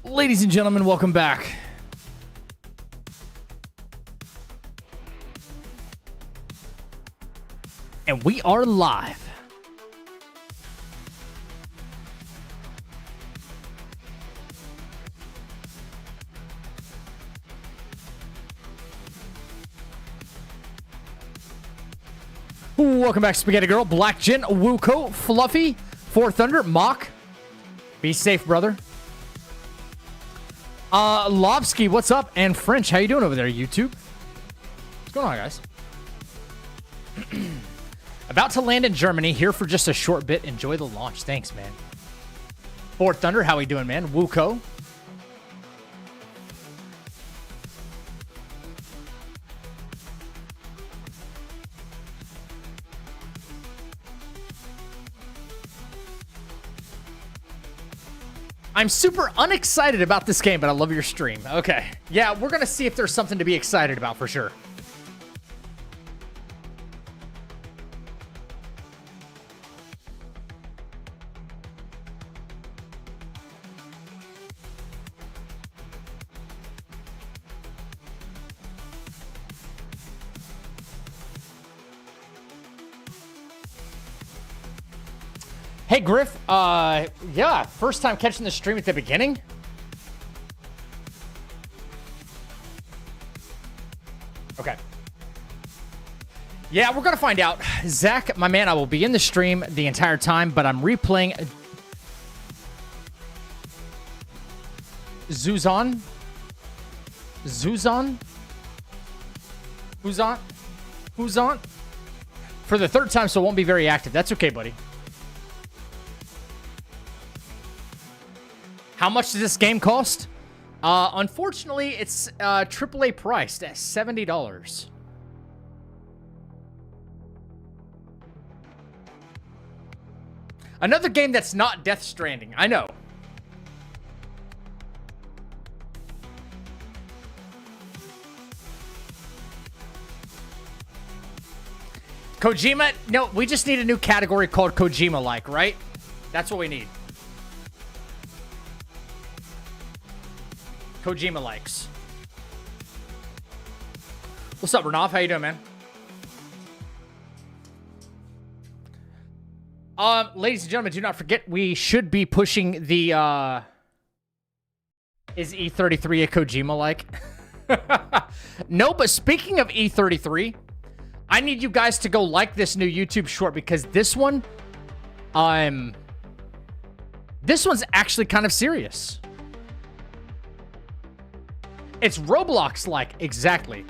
Ladies and gentlemen, welcome back. And we are live. Welcome back, Spaghetti Girl, Black Jin, Wuko, Fluffy, Four Thunder, Mock. Be safe, brother. Lobsky, what's up? And French, how you doing over there, YouTube? What's going on, guys? About to land in Germany, here for just a short bit. Enjoy the launch. Thanks, man. Four Thunder, how we doing, man? Wuko. I'm super unexcited about this game, but I love your stream. Okay. Yeah, we're going to see if there's something to be excited about for sure. Hey, Griff, yeah, first time catching the stream at the beginning. Okay. Yeah, we're going to find out. Zach, my man, I will be in the stream the entire time, but I'm replaying Zuzan. Who's on? For the third time, so it won't be very active. That's okay, buddy. How much does this game cost? Unfortunately, it's AAA priced at $70. Another game that's not Death Stranding. I know. Kojima? No, we just need a new category called Kojima-like, right? That's what we need. Kojima likes. What's up, Renov? How you doing, man? Ladies and gentlemen, do not forget we should be pushing the is E33 a Kojima like? No, but speaking of E33, I need you guys to go like this new YouTube short because this one this one's actually kind of serious. It's Roblox-like, exactly.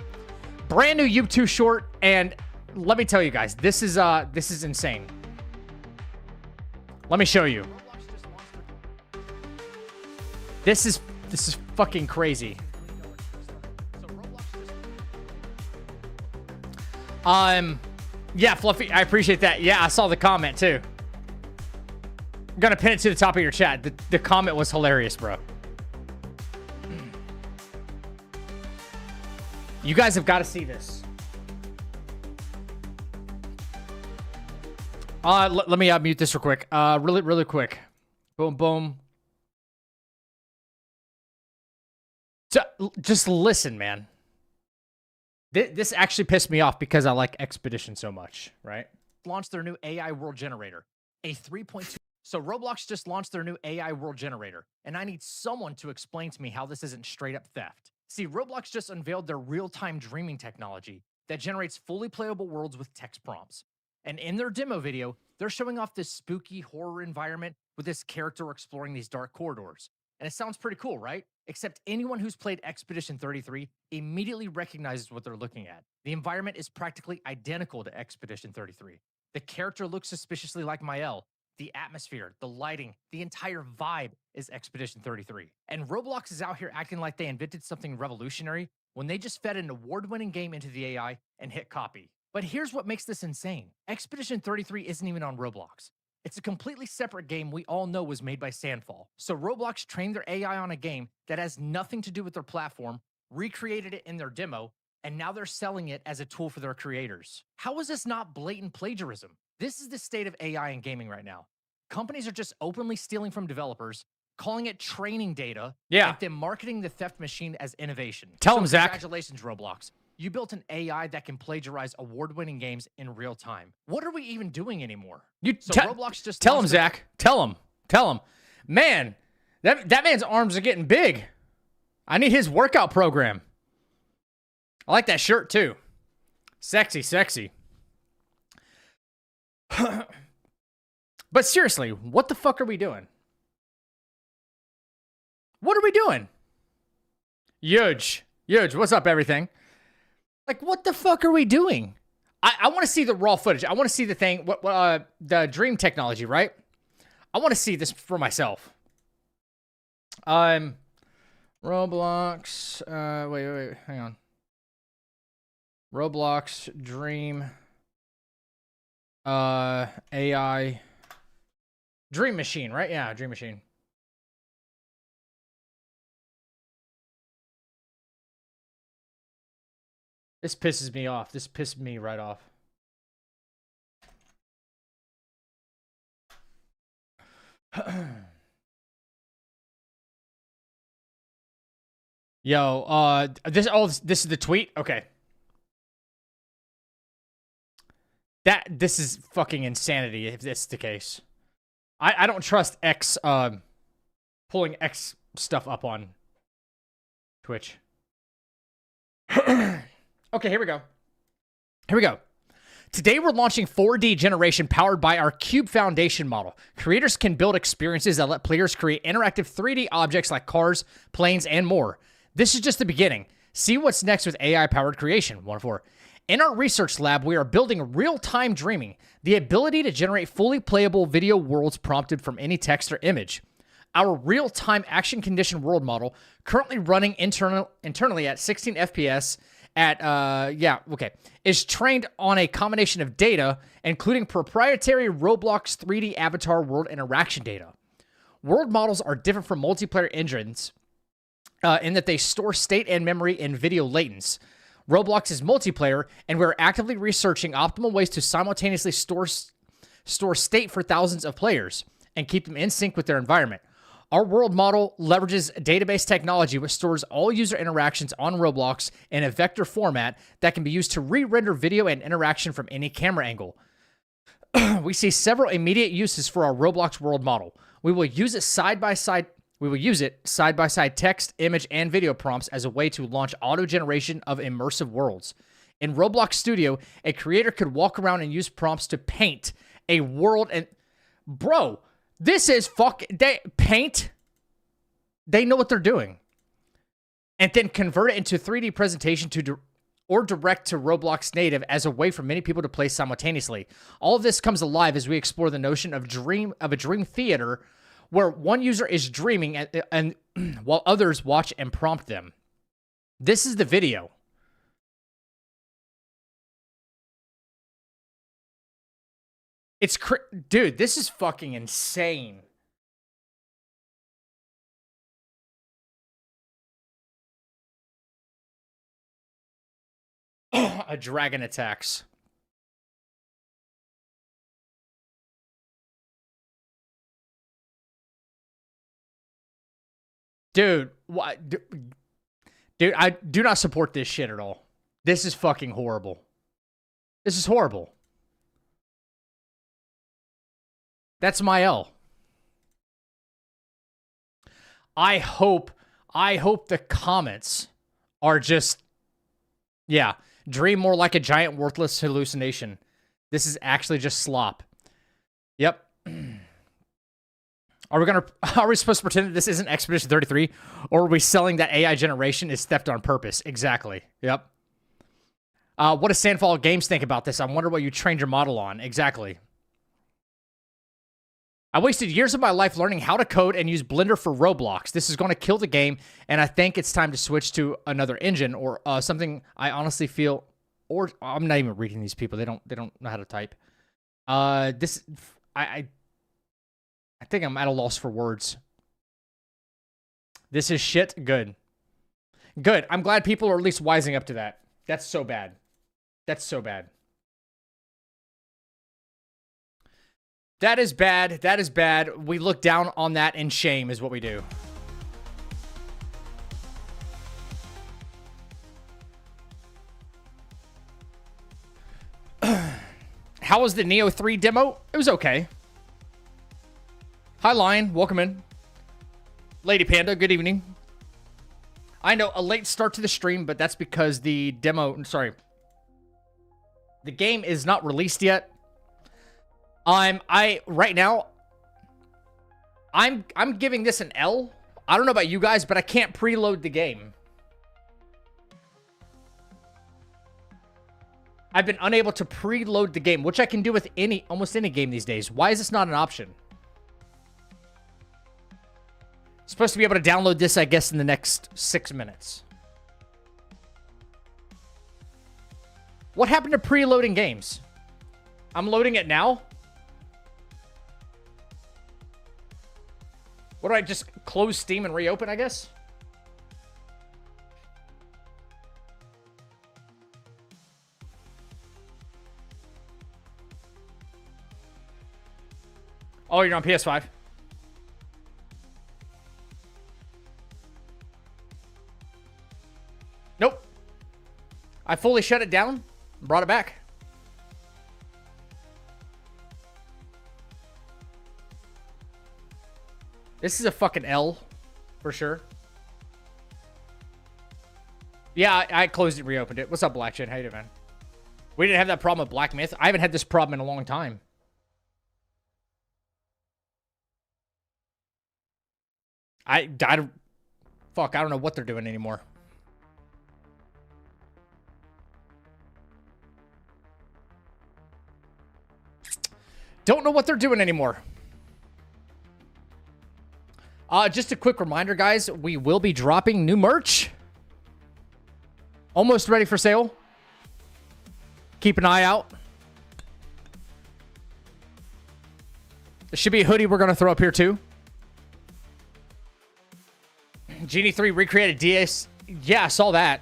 Brand new YouTube short, and let me tell you guys, this is insane. Let me show you. This is fucking crazy. Yeah, Fluffy, I appreciate that. Yeah, I saw the comment too. I'm gonna pin it to the top of your chat. The comment was hilarious, bro. You guys have got to see this. Let me mute this real quick. Really quick. Boom, boom. Just listen, man. This actually pissed me off because I like Expedition so much, right? Launched their new AI world generator, a 3.2. So Roblox just launched their new AI world generator, and I need someone to explain to me how this isn't straight up theft. See, Roblox just unveiled their real-time dreaming technology that generates fully playable worlds with text prompts. And in their demo video, they're showing off this spooky horror environment with this character exploring these dark corridors. And it sounds pretty cool, right? Except anyone who's played Expedition 33 immediately recognizes what they're looking at. The environment is practically identical to Expedition 33. The character looks suspiciously like Mael. The atmosphere, the lighting, the entire vibe is Expedition 33. And Roblox is out here acting like they invented something revolutionary when they just fed an award-winning game into the AI and hit copy. But here's what makes this insane. Expedition 33 isn't even on Roblox. It's a completely separate game we all know was made by Sandfall. So Roblox trained their AI on a game that has nothing to do with their platform, recreated it in their demo, and now they're selling it as a tool for their creators. How is this not blatant plagiarism? This is the state of AI in gaming right now. Companies are just openly stealing from developers, calling it training data, Yeah. and then marketing the theft machine as innovation. Tell him, Zach. Congratulations, Roblox. You built an AI that can plagiarize award-winning games in real time. What are we even doing anymore? Roblox just tell him, Zach. Tell him. Man, that man's arms are getting big. I need his workout program. I like that shirt too. Sexy, sexy. But seriously, what the fuck are we doing? What are we doing? Huge. What's up, everything? Like, what the fuck are we doing? I want to see the raw footage. I want to see the thing, the dream technology, right? I want to see this for myself. Roblox. Wait. Hang on. Roblox Dream. AI. Dream Machine, right? Yeah, Dream Machine. This pisses me off. This pissed me right off. Yo, this is the tweet? Okay. This is fucking insanity if this is the case. I don't trust X pulling X stuff up on Twitch. Okay, here we go. Today we're launching 4D generation powered by our Cube Foundation model. Creators can build experiences that let players create interactive 3D objects like cars, planes, and more. This is just the beginning. See what's next with AI-powered creation. 1-4. In our research lab, we are building real-time dreaming, the ability to generate fully playable video worlds prompted from any text or image. Our real-time action condition world model, currently running internally at 16 FPS is trained on a combination of data, including proprietary Roblox 3D avatar world interaction data. World models are different from multiplayer engines in that they store state and memory in video latents. Roblox is multiplayer, and we're actively researching optimal ways to simultaneously store state for thousands of players and keep them in sync with their environment. Our world model leverages database technology which stores all user interactions on Roblox in a vector format that can be used to re-render video and interaction from any camera angle. We see several immediate uses for our Roblox world model. We will use it side-by-side text, image, and video prompts as a way to launch auto-generation of immersive worlds. In Roblox Studio, a creator could walk around and use prompts to paint a world and... Bro, this is paint. They know what they're doing. And then convert it into 3D presentation or direct to Roblox native as a way for many people to play simultaneously. All of this comes alive as we explore the notion of a dream theater where one user is dreaming and while others watch and prompt them. This is the video. Dude, this is fucking insane. A dragon attacks. Dude, what? Dude, I do not support this shit at all. This is fucking horrible. This is horrible. That's my L. I hope the comments are just, yeah, dream more like a giant worthless hallucination. This is actually just slop. Yep. Are we supposed to pretend that this isn't Expedition 33? Or are we selling that AI generation is theft on purpose? Exactly. Yep. What does Sandfall Games think about this? I wonder what you trained your model on. Exactly. I wasted years of my life learning how to code and use Blender for Roblox. This is going to kill the game, and I think it's time to switch to another engine or something I honestly feel... Or I'm not even reading these people. They don't know how to type. I think I'm at a loss for words. This is shit. Good. Good. I'm glad people are at least wising up to that. That's so bad. That's so bad. That is bad. That is bad. We look down on that in shame is what we do. How was the Nioh 3 demo? It was okay. Hi, Lion. Welcome in. Lady Panda, good evening. I know, a late start to the stream, but that's because the demo... Sorry. The game is not released yet. Right now, I'm giving this an L. I don't know about you guys, but I can't preload the game. I've been unable to preload the game, which I can do with almost any game these days. Why is this not an option? Supposed to be able to download this, I guess, in the next 6 minutes. What happened to preloading games? I'm loading it now. What do I just close Steam and reopen, I guess? Oh, you're on PS5. Nope. I fully shut it down and brought it back. This is a fucking L, for sure. Yeah, I closed it and reopened it. What's up, Black Chin? How you doing, man? We didn't have that problem with Black Myth. I haven't had this problem in a long time. Fuck, I don't know what they're doing anymore. Don't know what they're doing anymore. Just a quick reminder, guys. We will be dropping new merch. Almost ready for sale. Keep an eye out. There should be a hoodie we're going to throw up here, too. Genie 3 recreated DS. Yeah, I saw that.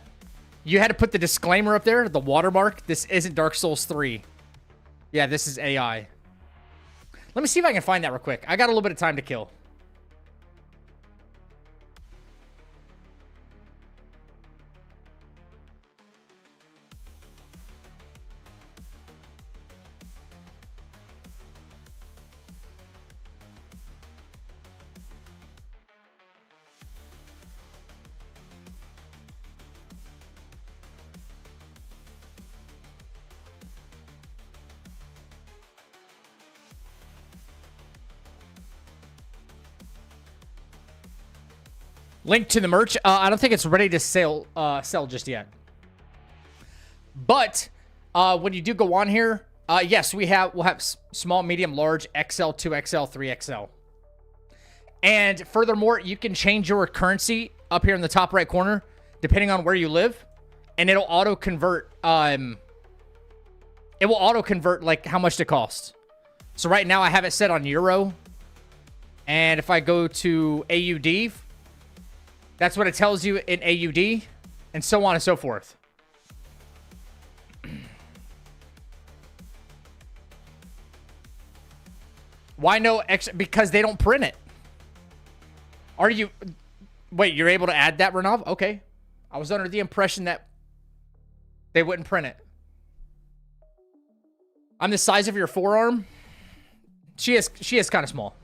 You had to put the disclaimer up there, the watermark. This isn't Dark Souls 3. Yeah, this is AI. Let me see if I can find that real quick. I got a little bit of time to kill. Link to the merch. I don't think it's ready to sell just yet. But when you do go on here, yes, we'll have small, medium, large, XL, 2XL, 3XL. And furthermore, you can change your currency up here in the top right corner, depending on where you live, and it'll auto convert. It will auto convert like how much it costs. So right now I have it set on Euro, and if I go to AUD. That's what it tells you in AUD, and so on and so forth. Why no X? Because they don't print it. Are you... Wait, you're able to add that, Renav? Okay. I was under the impression that they wouldn't print it. I'm the size of your forearm. She is kind of small.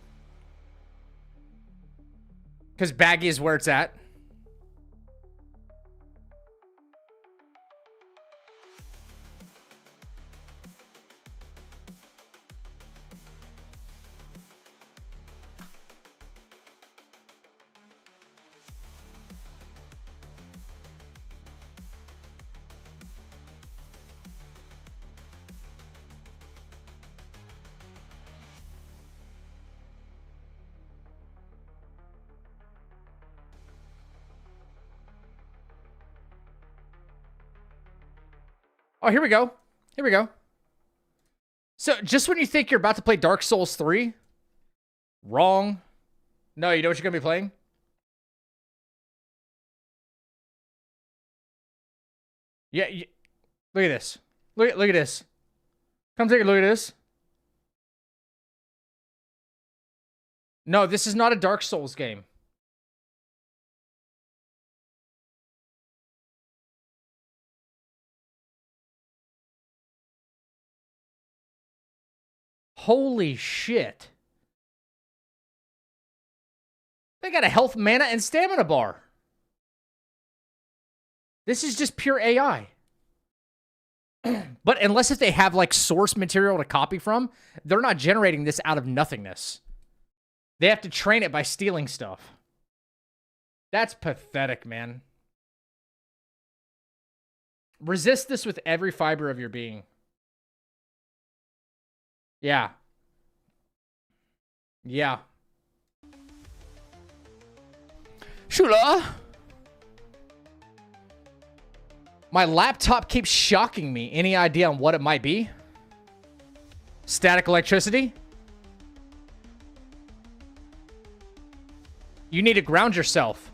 Because baggy is where it's at. Oh, here we go. Here we go. So, just when you think you're about to play Dark Souls 3, wrong. No, you know what you're going to be playing? Yeah, look at this. Look at this. Come take a look at this. No, this is not a Dark Souls game. Holy shit. They got a health, mana, and stamina bar. This is just pure AI. But unless if they have like source material to copy from, they're not generating this out of nothingness. They have to train it by stealing stuff. That's pathetic, man. Resist this with every fiber of your being. Yeah. Yeah. Shula. My laptop keeps shocking me. Any idea on what it might be? Static electricity? You need to ground yourself.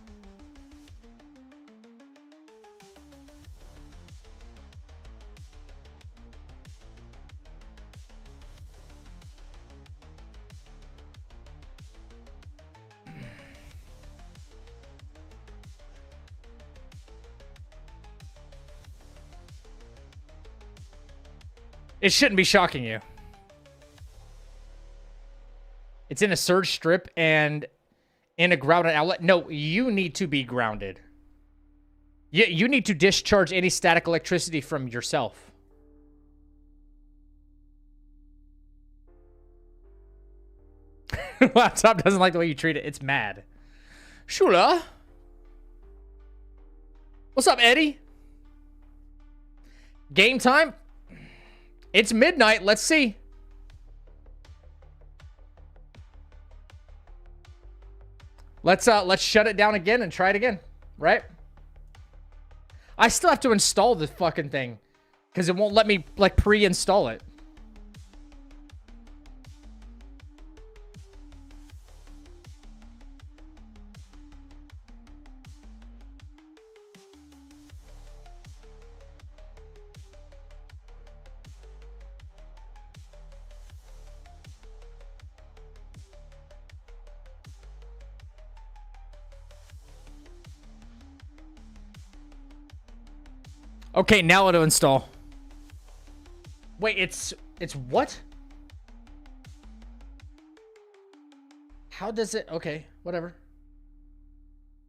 It shouldn't be shocking you. It's in a surge strip and in a grounded outlet. No, you need to be grounded. You need to discharge any static electricity from yourself. Laptop doesn't like the way you treat it. It's mad. Shula. What's up, Eddie? Game time? It's midnight. Let's see. Let's shut it down again and try it again, right? I still have to install this fucking thing because it won't let me like pre-install it. Okay, now it'll install. Wait, it's what? How does it? Okay, whatever.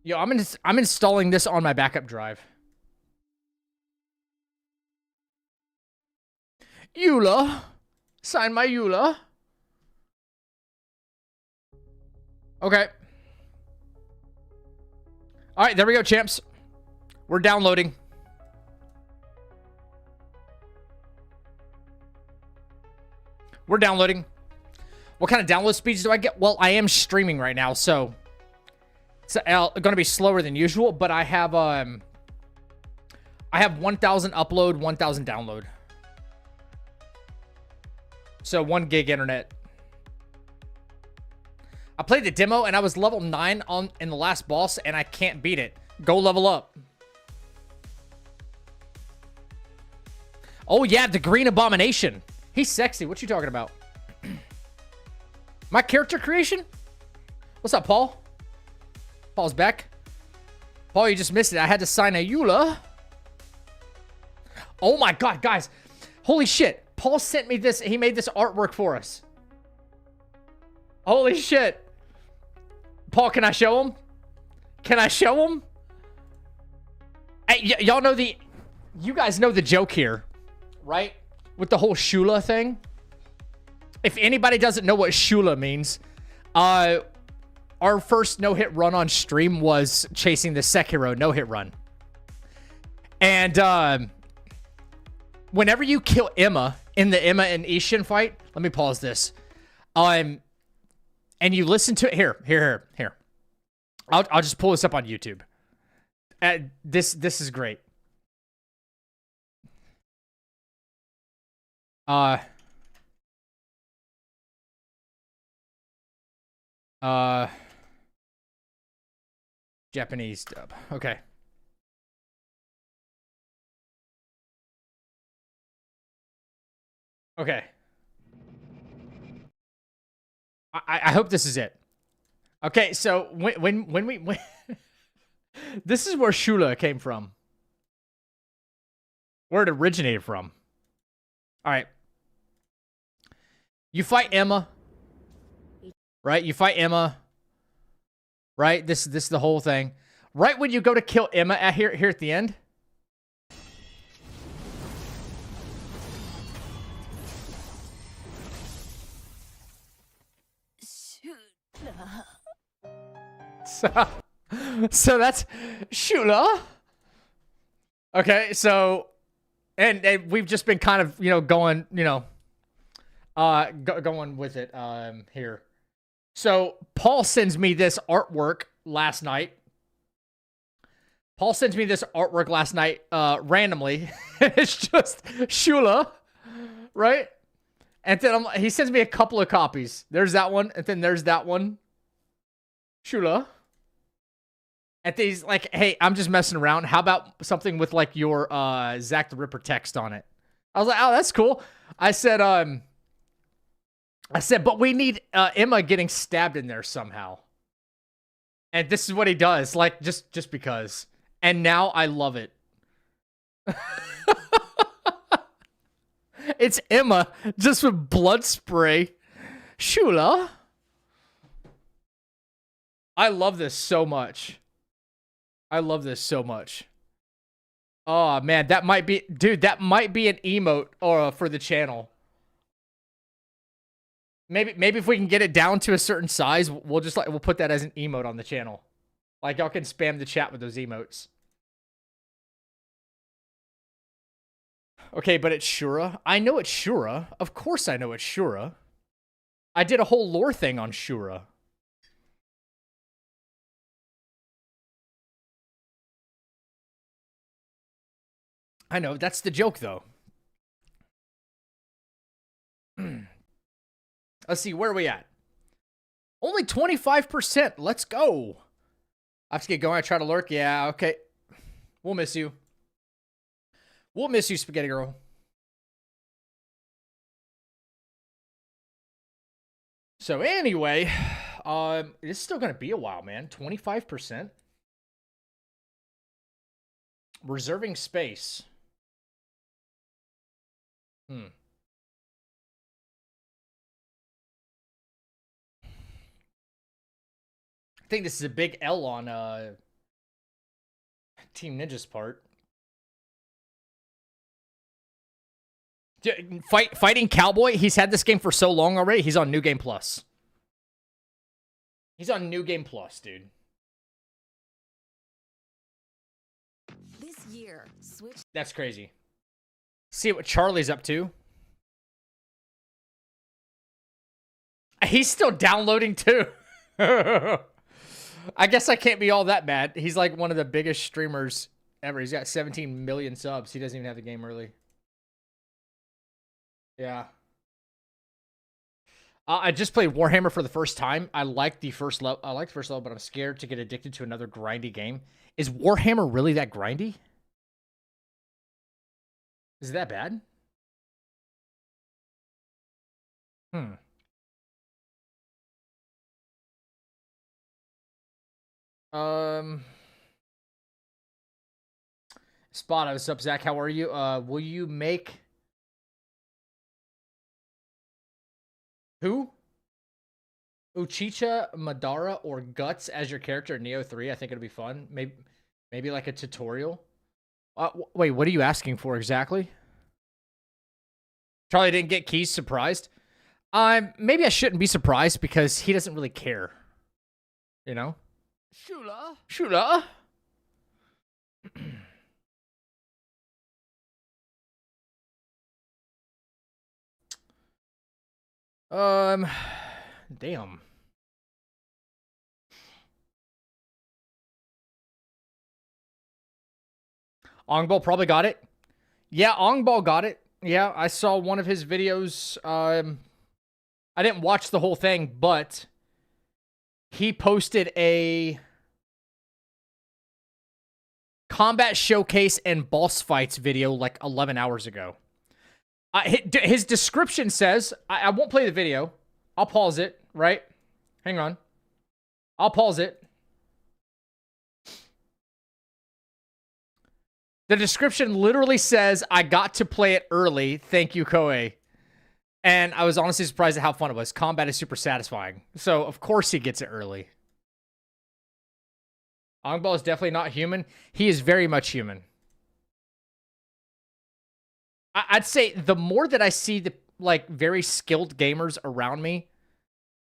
Yo, I'm installing this on my backup drive. Eula, sign my Eula. Okay. All right, there we go, champs. We're downloading. We're downloading. What kind of download speeds do I get? Well, I am streaming right now, so it's going to be slower than usual, but I have 1,000 upload, 1,000 download. So 1 gig internet. I played the demo and I was level 9 in the last boss and I can't beat it. Go level up. Oh yeah, the Green Abomination. He's sexy. What you talking about? My character creation? What's up, Paul? Paul's back. Paul, you just missed it. I had to sign a Eula. Oh my god, guys. Holy shit. Paul sent me this. He made this artwork for us. Holy shit. Paul, can I show him? Can I show him? Hey, y'all know the... You guys know the joke here, right? With the whole Shula thing. If anybody doesn't know what Shula means, our first no-hit run on stream was chasing the Sekiro no-hit run. And whenever you kill Emma in the Emma and Ishin fight, let me pause this. And you listen to it. Here. I'll just pull this up on YouTube. This is great. Japanese dub. Okay. Okay. I hope this is it. Okay, so when we this is where Shula came from. Where it originated from. All right. You fight Emma. Right? You fight Emma. Right? This is the whole thing. Right when you go to kill Emma here at the end. So that's Shula. Okay, so and we've just been kind of, going, going with it here. So Paul sends me this artwork last night. Randomly. It's just Shula, right? And then he sends me a couple of copies. There's that one, and then there's that one. Shula. And then he's like, hey, I'm just messing around. How about something with like your Zack the Ripper text on it? I was like, oh, that's cool. I said, but we need Emma getting stabbed in there somehow. And this is what he does, like just because. And now I love it. It's Emma just with blood spray. Shula. I love this so much. Oh man, that might be, dude, that might be an emote or for the channel. Maybe if we can get it down to a certain size, we'll put that as an emote on the channel. Like y'all can spam the chat with those emotes. Okay, but it's Shura. I know it's Shura. Of course I know it's Shura. I did a whole lore thing on Shura. I know, that's the joke, though. Let's see, where are we at? Only 25%. Let's go. I have to get going. I try to lurk. Yeah, okay. We'll miss you. We'll miss you, Spaghetti Girl. So anyway, it's still going to be a while, man. 25%. Reserving space. I think this is a big L on Team Ninja's part. Fighting Cowboy, he's had this game for so long already, he's on New Game Plus. He's on New Game Plus, dude. This year, Switch. That's crazy. See what Charlie's up to. He's still downloading too. I guess I can't be all that bad. He's like one of the biggest streamers ever. He's got 17 million subs. He doesn't even have the game early. Yeah. I just played Warhammer for the first time. I like the first level. But I'm scared to get addicted to another grindy game. Is Warhammer really that grindy? Is it that bad? Spot, what's up, Zach? How are you? Will you make who? Uchiha, Madara, or Guts as your character in Nioh 3? I think it'll be fun. Maybe like a tutorial. Wait, what are you asking for exactly? Charlie didn't get keys. Surprised? Maybe I shouldn't be surprised because he doesn't really care. You know? Shula. Damn. Ongball probably got it. Yeah, Ongball got it. Yeah, I saw one of his videos. I didn't watch the whole thing, but he posted a combat showcase and boss fights video like 11 hours ago. His description says, I won't play the video. I'll pause it, right? Hang on. I'll pause it. The description literally says, I got to play it early. Thank you, Koei. And I was honestly surprised at how fun it was. Combat is super satisfying. So, of course he gets it early. Ongball is definitely not human. He is very much human. I'd say the more that I see the like very skilled gamers around me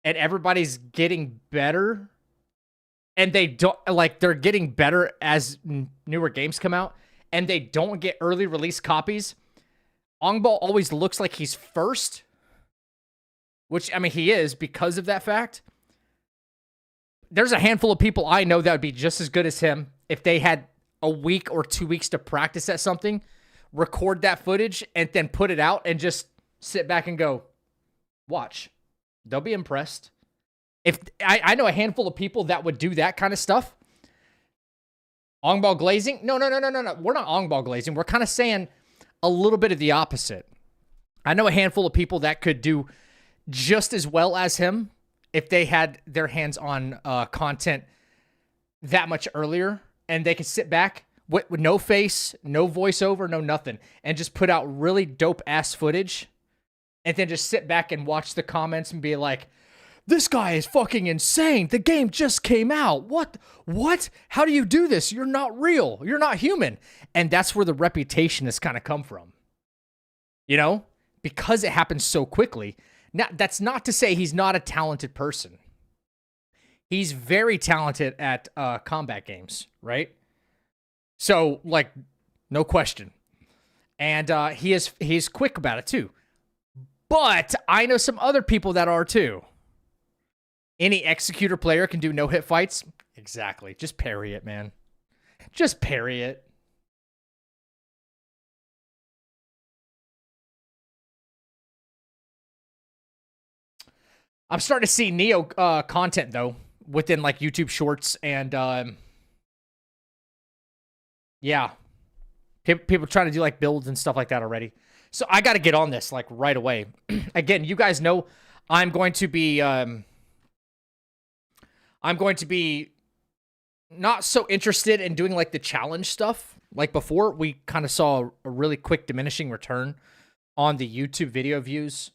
and everybody's getting better and they don't like they're getting better as newer games come out and they don't get early release copies, Ongball always looks like he's first, which I mean he is because of that fact. There's a handful of people I know that would be just as good as him if they had a week or 2 weeks to practice at something, record that footage, and then put it out and just sit back and go, watch. They'll be impressed. If I know a handful of people that would do that kind of stuff. Ongball glazing? No. We're not ongball glazing. We're kind of saying a little bit of the opposite. I know a handful of people that could do just as well as him if they had their hands on content that much earlier and they could sit back with no face, no voiceover, no nothing, and just put out really dope-ass footage and then just sit back and watch the comments and be like, this guy is fucking insane. The game just came out. What? How do you do this? You're not real. You're not human. And that's where the reputation has kind of come from. You know? Because it happens so quickly. Now, that's not to say he's not a talented person. He's very talented at combat games, right? So, like, no question. And he's quick about it, too. But I know some other people that are, too. Any Executor player can do no-hit fights? Exactly. Just parry it, man. Just parry it. I'm starting to see Nioh content, though, within, like, YouTube Shorts and, yeah. People trying to do, like, builds and stuff like that already. So I got to get on this, like, right away. Again, you guys know I'm going to be not so interested in doing, like, the challenge stuff. Like, before, we kind of saw a really quick diminishing return on the YouTube video views.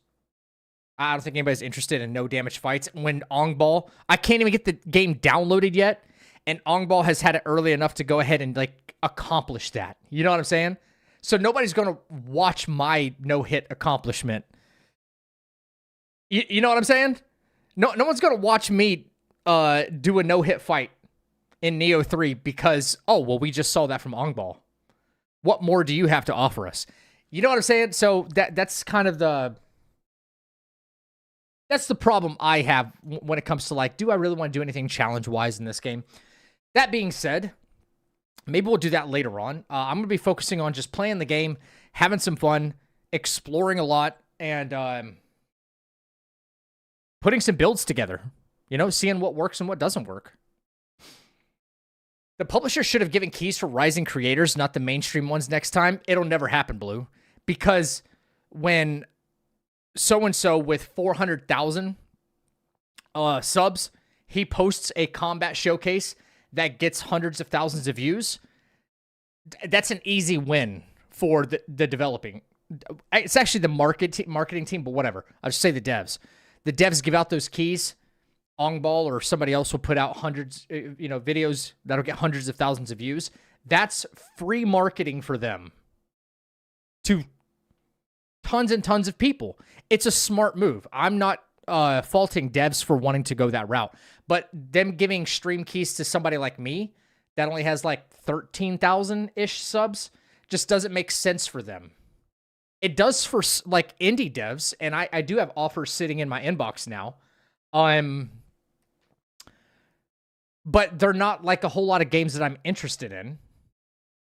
I don't think anybody's interested in no damage fights. When Ongball, I can't even get the game downloaded yet, and Ongball has had it early enough to go ahead and, like, accomplish that. You know what I'm saying? So nobody's going to watch my no-hit accomplishment. You know what I'm saying? No one's going to watch me do a no-hit fight in Nioh 3 because, oh, well, we just saw that from Ongball. What more do you have to offer us? You know what I'm saying? So that's kind of the... That's the problem I have when it comes to, like, do I really want to do anything challenge-wise in this game? That being said, maybe we'll do that later on. I'm going to be focusing on just playing the game, having some fun, exploring a lot, and putting some builds together. You know, seeing what works and what doesn't work. The publisher should have given keys for rising creators, not the mainstream ones next time. It'll never happen, Blue. Because when... so-and-so with 400,000 subs, he posts a combat showcase that gets hundreds of thousands of views. That's an easy win for the developing. It's actually the marketing team, but whatever. I'll just say the devs. The devs give out those keys. Ongball or somebody else will put out hundreds, videos that'll get hundreds of thousands of views. That's free marketing for them to tons and tons of people. It's a smart move. I'm not faulting devs for wanting to go that route, but them giving stream keys to somebody like me that only has like 13,000-ish subs just doesn't make sense for them. It does for like indie devs, and I do have offers sitting in my inbox now. But they're not like a whole lot of games that I'm interested in.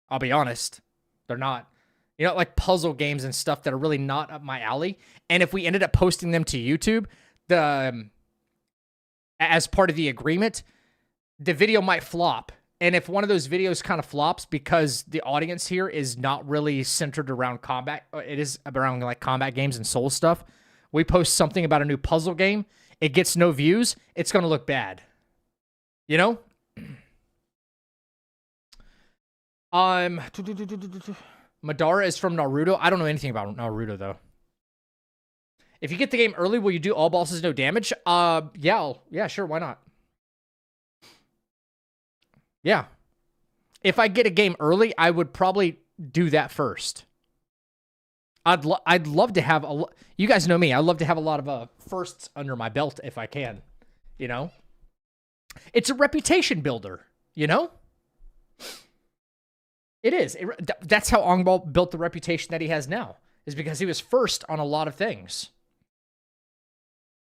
I'll be honest. They're not. You know, like puzzle games and stuff that are really not up my alley. And if we ended up posting them to YouTube, as part of the agreement, the video might flop. And if one of those videos kind of flops because the audience here is not really centered around combat, it is around like combat games and soul stuff. We post something about a new puzzle game, it gets no views, it's going to look bad. You know? Madara is from Naruto. I don't know anything about Naruto, though. If you get the game early, will you do all bosses no damage? Yeah, sure, why not? Yeah. If I get a game early, I would probably do that first. I'd love to have you guys know me. I'd love to have a lot of firsts under my belt if I can. You know? It's a reputation builder, you know? It is. That's how Ongball built the reputation that he has now, is because he was first on a lot of things.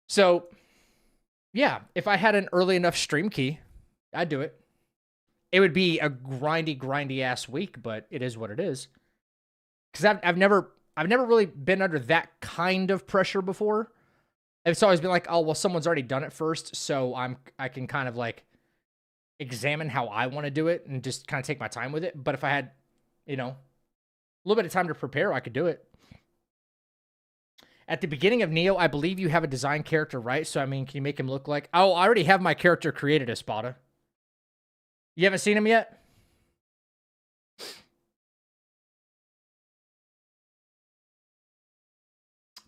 So, yeah, if I had an early enough stream key, I'd do it. It would be a grindy ass week, but it is what it is. Because I've never really been under that kind of pressure before. It's always been like, oh, well, someone's already done it first, so I can kind of like examine how I want to do it and just kind of take my time with it. But if I had, you know, a little bit of time to prepare, I could do it. At the beginning of Nioh, I believe you have a design character, right? So, I mean, can you make him look like... Oh, I already have my character created, Espada. You haven't seen him yet?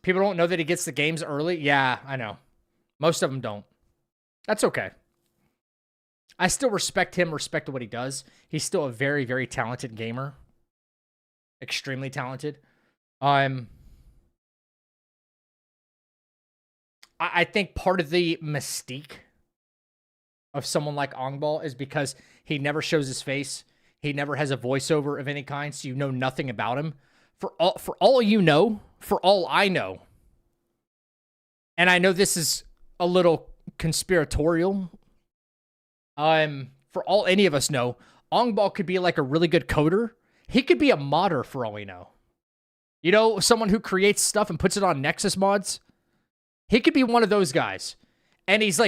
People don't know that he gets the games early? Yeah, I know. Most of them don't. That's okay. I still respect him, respect what he does. He's still a very, very talented gamer. Extremely talented. I think part of the mystique of someone like Ongball is because he never shows his face. He never has a voiceover of any kind, so you know nothing about him. For all you know, for all I know, and I know this is a little conspiratorial, for all any of us know, Ongball could be like a really good coder. He could be a modder for all we know. You know, someone who creates stuff and puts it on Nexus mods. He could be one of those guys. And he's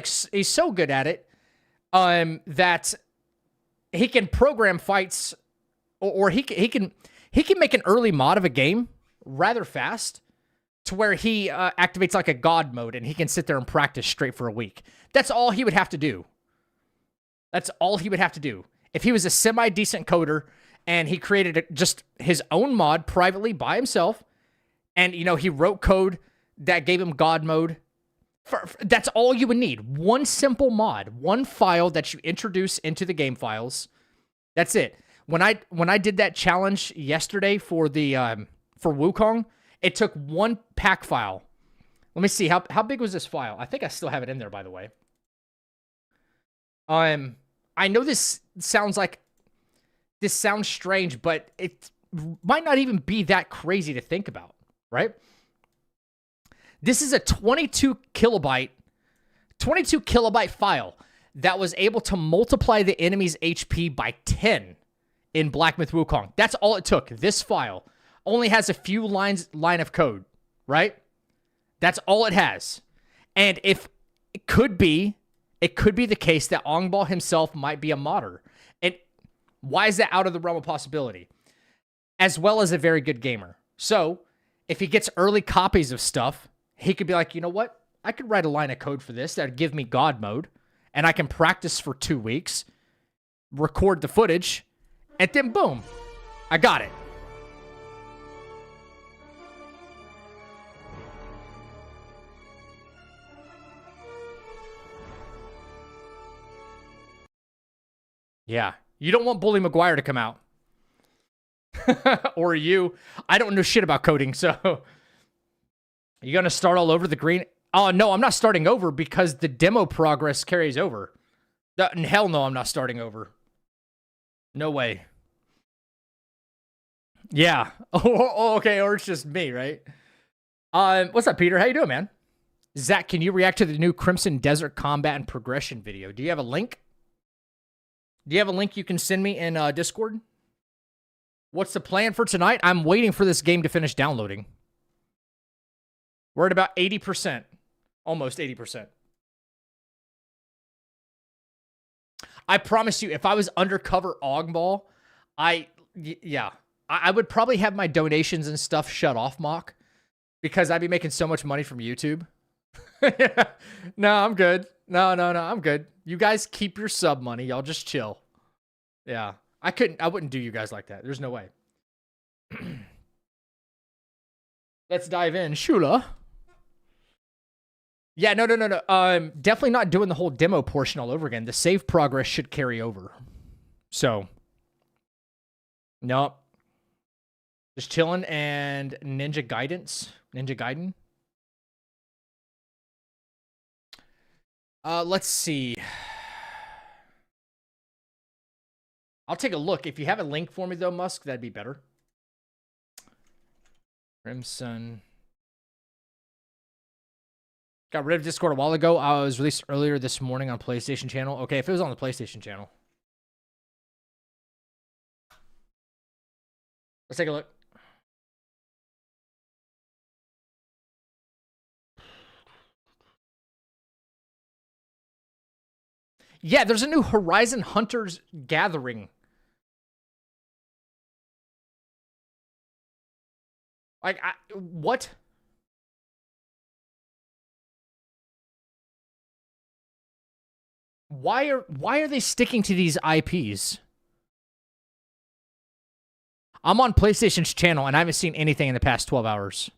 so good at it that he can program fights, or he can make an early mod of a game rather fast to where he activates like a god mode and he can sit there and practice straight for a week. That's all he would have to do. That's all he would have to do. If he was a semi-decent coder and he created just his own mod privately by himself, and, you know, he wrote code that gave him God mode. That's all you would need. One simple mod, one file that you introduce into the game files. That's it. When I did that challenge yesterday for the for Wukong, it took one pack file. Let me see how big was this file. I think I still have it in there, by the way. I know this sounds strange, but it might not even be that crazy to think about, right? This is a 22 kilobyte file that was able to multiply the enemy's HP by 10 in Black Myth Wukong. That's all it took. This file only has a few line of code, right? That's all it has. And if it could be the case that Ongball himself might be a modder. And why is that out of the realm of possibility? As well as a very good gamer. So, if he gets early copies of stuff, he could be like, you know what? I could write a line of code for this that would give me God mode, and I can practice for 2 weeks, record the footage, and then boom, I got it. Yeah, you don't want Bully Maguire to come out. Or you. I don't know shit about coding, so... You gonna start all over the green? Oh, no, I'm not starting over because the demo progress carries over. Hell no, I'm not starting over. No way. Yeah. Oh, okay, or it's just me, right? What's up, Peter? How you doing, man? Zach, can you react to the new Crimson Desert combat and progression video? Do you have a link? Do you have a link you can send me in Discord? What's the plan for tonight? I'm waiting for this game to finish downloading. We're at about 80%. Almost 80%. I promise you, if I was undercover Ongball, I would probably have my donations and stuff shut off, Mock, because I'd be making so much money from YouTube. No, I'm good. No, I'm good. You guys keep your sub money. Y'all just chill. Yeah. I wouldn't do you guys like that. There's no way. Let's dive in. Shula. Yeah, no. Definitely not doing the whole demo portion all over again. The save progress should carry over. So, nope. Just chilling and Ninja Gaiden. Let's see. I'll take a look. If you have a link for me, though, Musk, that'd be better. Crimson. Got rid of Discord a while ago. I was released earlier this morning on PlayStation channel. Okay, if it was on the PlayStation channel. Let's take a look. Yeah, there's a new Horizon Hunters Gathering. Like, what? Why are they sticking to these IPs? I'm on PlayStation's channel and I haven't seen anything in the past 12 hours.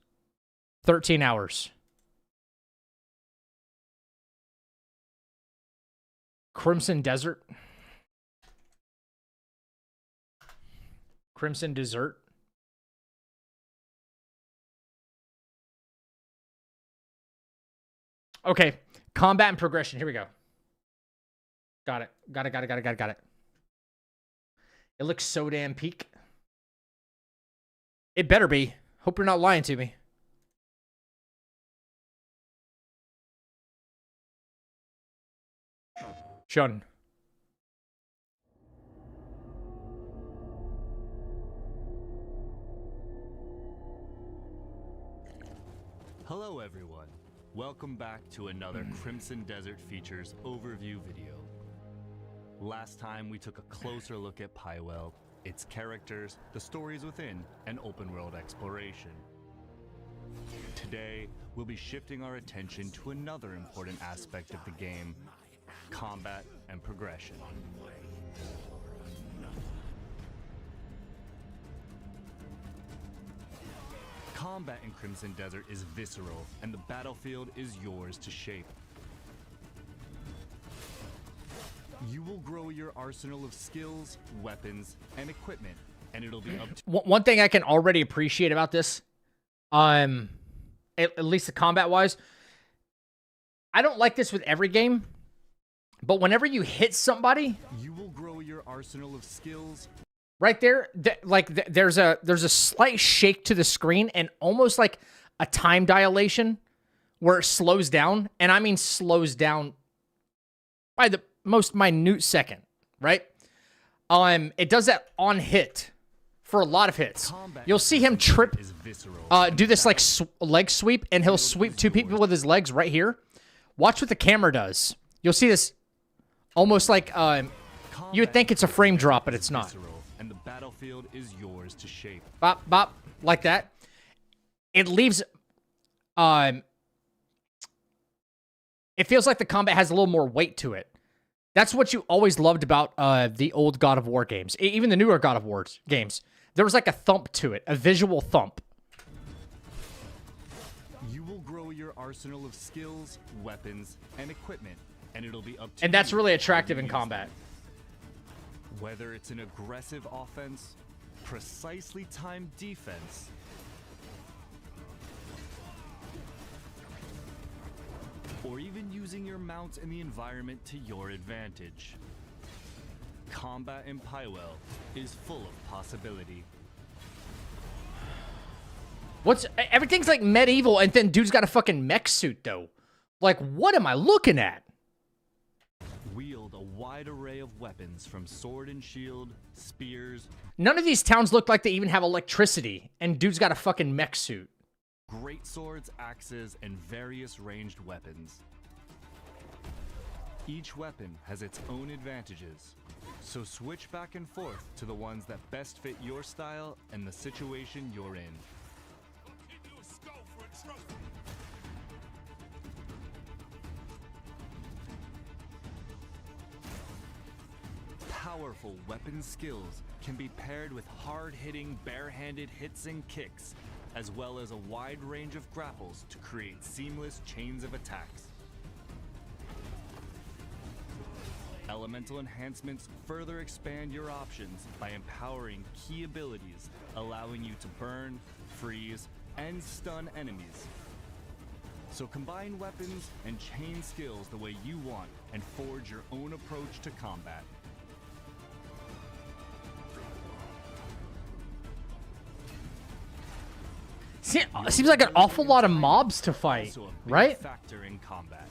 13 hours. Crimson Desert. Crimson Desert. Okay. Combat and progression. Here we go. Got it. Got it. It looks so damn peak. It better be. Hope you're not lying to me. Shun. Hello everyone. Welcome back to another Crimson Desert Features overview video. Last time we took a closer look at Pywell, its characters, the stories within, and open world exploration. Today, we'll be shifting our attention to another important aspect of the game, combat and progression. Combat in Crimson Desert is visceral, and the battlefield is yours to shape. You will grow your arsenal of skills, weapons, and equipment, and it'll be up to One thing I can already appreciate about this, at least the combat-wise, I don't like this with every game, but whenever you hit somebody, you will grow your arsenal of skills. right there, there's a slight shake to the screen and almost like a time dilation where it slows down, and I mean slows down by the most minute second, right? It does that on hit for a lot of hits. You'll see him trip, do this like leg sweep, and he'll sweep two people with his legs right here. Watch what the camera does. You'll see this almost like you would think it's a frame drop, but it's not. And the battlefield is yours to shape. Bop, bop, like that. It leaves, it feels like the combat has a little more weight to it. That's what you always loved about the old God of War games. Even the newer God of War games. There was like a thump to it, a visual thump. You will grow your arsenal of skills, weapons, and equipment, and it'll be up to And that's you really how attractive you in use combat. them. Whether it's an aggressive offense, precisely timed defense, or even using your mounts and the environment to your advantage. Combat in Pywell is full of possibility. Everything's like medieval, and then dude's got a fucking mech suit though. Like, what am I looking at? Wield a wide array of weapons from sword and shield, spears. None of these towns look like they even have electricity, and dude's got a fucking mech suit. Great swords, axes, and various ranged weapons. Each weapon has its own advantages, so switch back and forth to the ones that best fit your style and the situation you're in. powerful weapon skills can be paired with hard-hitting, barehanded hits and kicks, as well as a wide range of grapples to create seamless chains of attacks. Elemental enhancements further expand your options by empowering key abilities, allowing you to burn, freeze, and stun enemies. So combine weapons and chain skills the way you want and forge your own approach to combat. Seems like an awful lot of mobs to fight, Also a big right? factor in combat.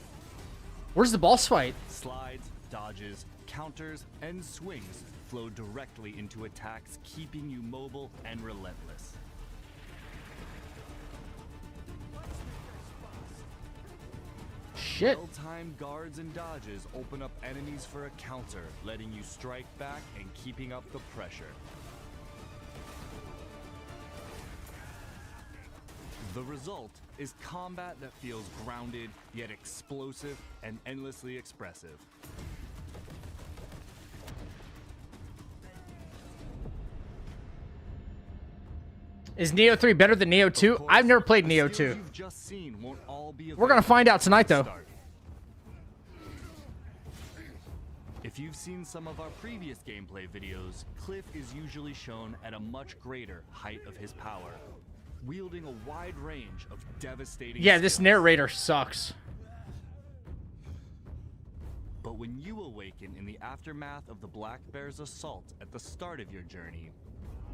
Where's the boss fight? Slides, dodges, counters, and swings flow directly into attacks, keeping you mobile and relentless. Shit. Well-timed guards and dodges open up enemies for a counter, letting you strike back and keeping up the pressure. The result is combat that feels grounded, yet explosive and endlessly expressive. Is Nioh 3 better than Nioh 2? I've never played The Nioh skills 2. you've just seen won't all be We're gonna available find out tonight, from the though. start. If you've seen some of our previous gameplay videos, Cliff is usually shown at a much greater height of his power, wielding a wide range of devastating Yeah, this skills. narrator sucks. But when you awaken in the aftermath of the Black Bear's assault at the start of your journey,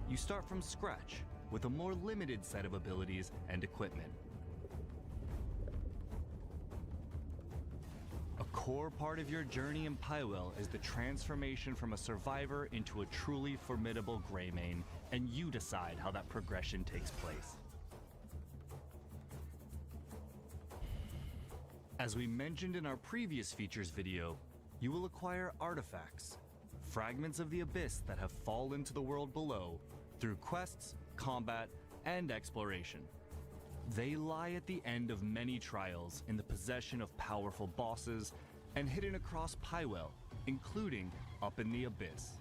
you start from scratch with a more limited set of abilities and equipment. A core part of your journey in Pywell is the transformation from a survivor into a truly formidable Greymane, and you decide how that progression takes place. As we mentioned in our previous features video, you will acquire artifacts, fragments of the abyss that have fallen to the world below through quests, combat, and exploration. They lie at the end of many trials in the possession of powerful bosses and hidden across Pywell, including up in the abyss.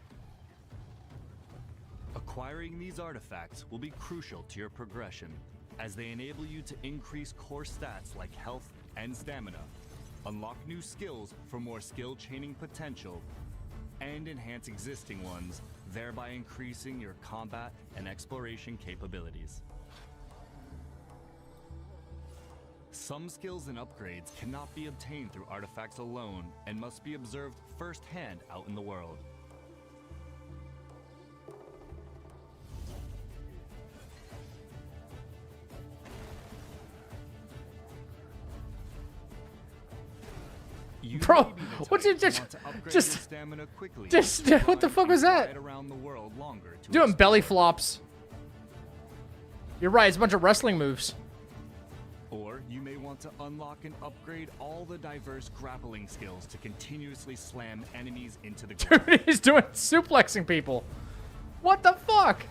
Acquiring these artifacts will be crucial to your progression, as they enable you to increase core stats like health and stamina, unlock new skills for more skill chaining potential, and enhance existing ones, thereby increasing your combat and exploration capabilities. Some skills and upgrades cannot be obtained through artifacts alone and must be observed firsthand out in the world. You Bro, may be the what's type it who just- want to upgrade just- your stamina quickly, just- to what the find fuck was and that? ride around the world longer to Doing belly explore. flops. You're right, it's a bunch of wrestling moves. Or you may want to unlock and upgrade all the diverse grappling skills to continuously slam enemies into the ground. Dude, he's doing suplexing people. What the fuck?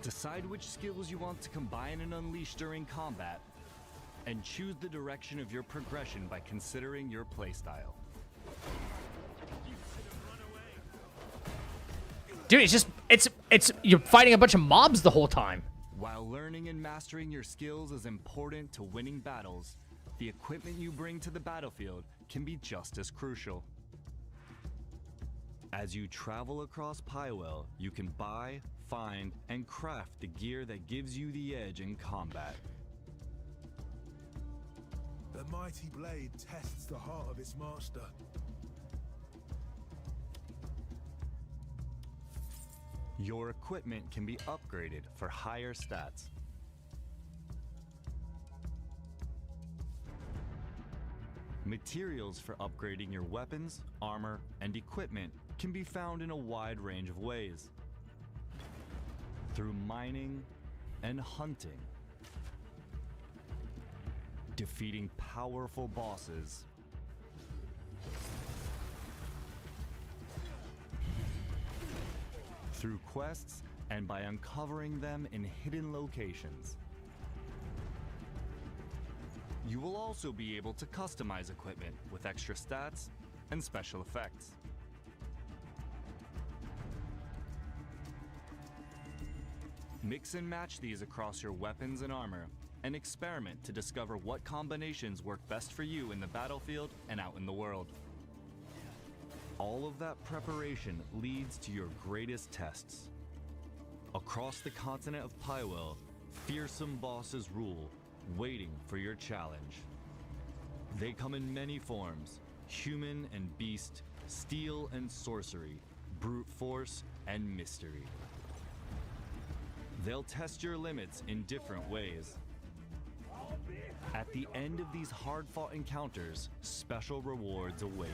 Decide which skills you want to combine and unleash during combat, and choose the direction of your progression by considering your playstyle. Dude, it's you're fighting a bunch of mobs the whole time. While learning and mastering your skills is important to winning battles, the equipment you bring to the battlefield can be just as crucial. As you travel across Pywell, you can buy, find, and craft the gear that gives you the edge in combat. The mighty blade tests the heart of its master. Your equipment can be upgraded for higher stats. Materials for upgrading your weapons, armor, and equipment can be found in a wide range of ways. Through mining and hunting, defeating powerful bosses, through quests, and by uncovering them in hidden locations. You will also be able to customize equipment with extra stats and special effects. Mix and match these across your weapons and armor, and experiment to discover what combinations work best for you in the battlefield and out in the world. All of that preparation leads to your greatest tests. Across the continent of Pywell, fearsome bosses rule, waiting for your challenge. They come in many forms: human and beast, steel and sorcery, brute force and mystery. They'll test your limits in different ways. At the end of these hard-fought encounters, special rewards await.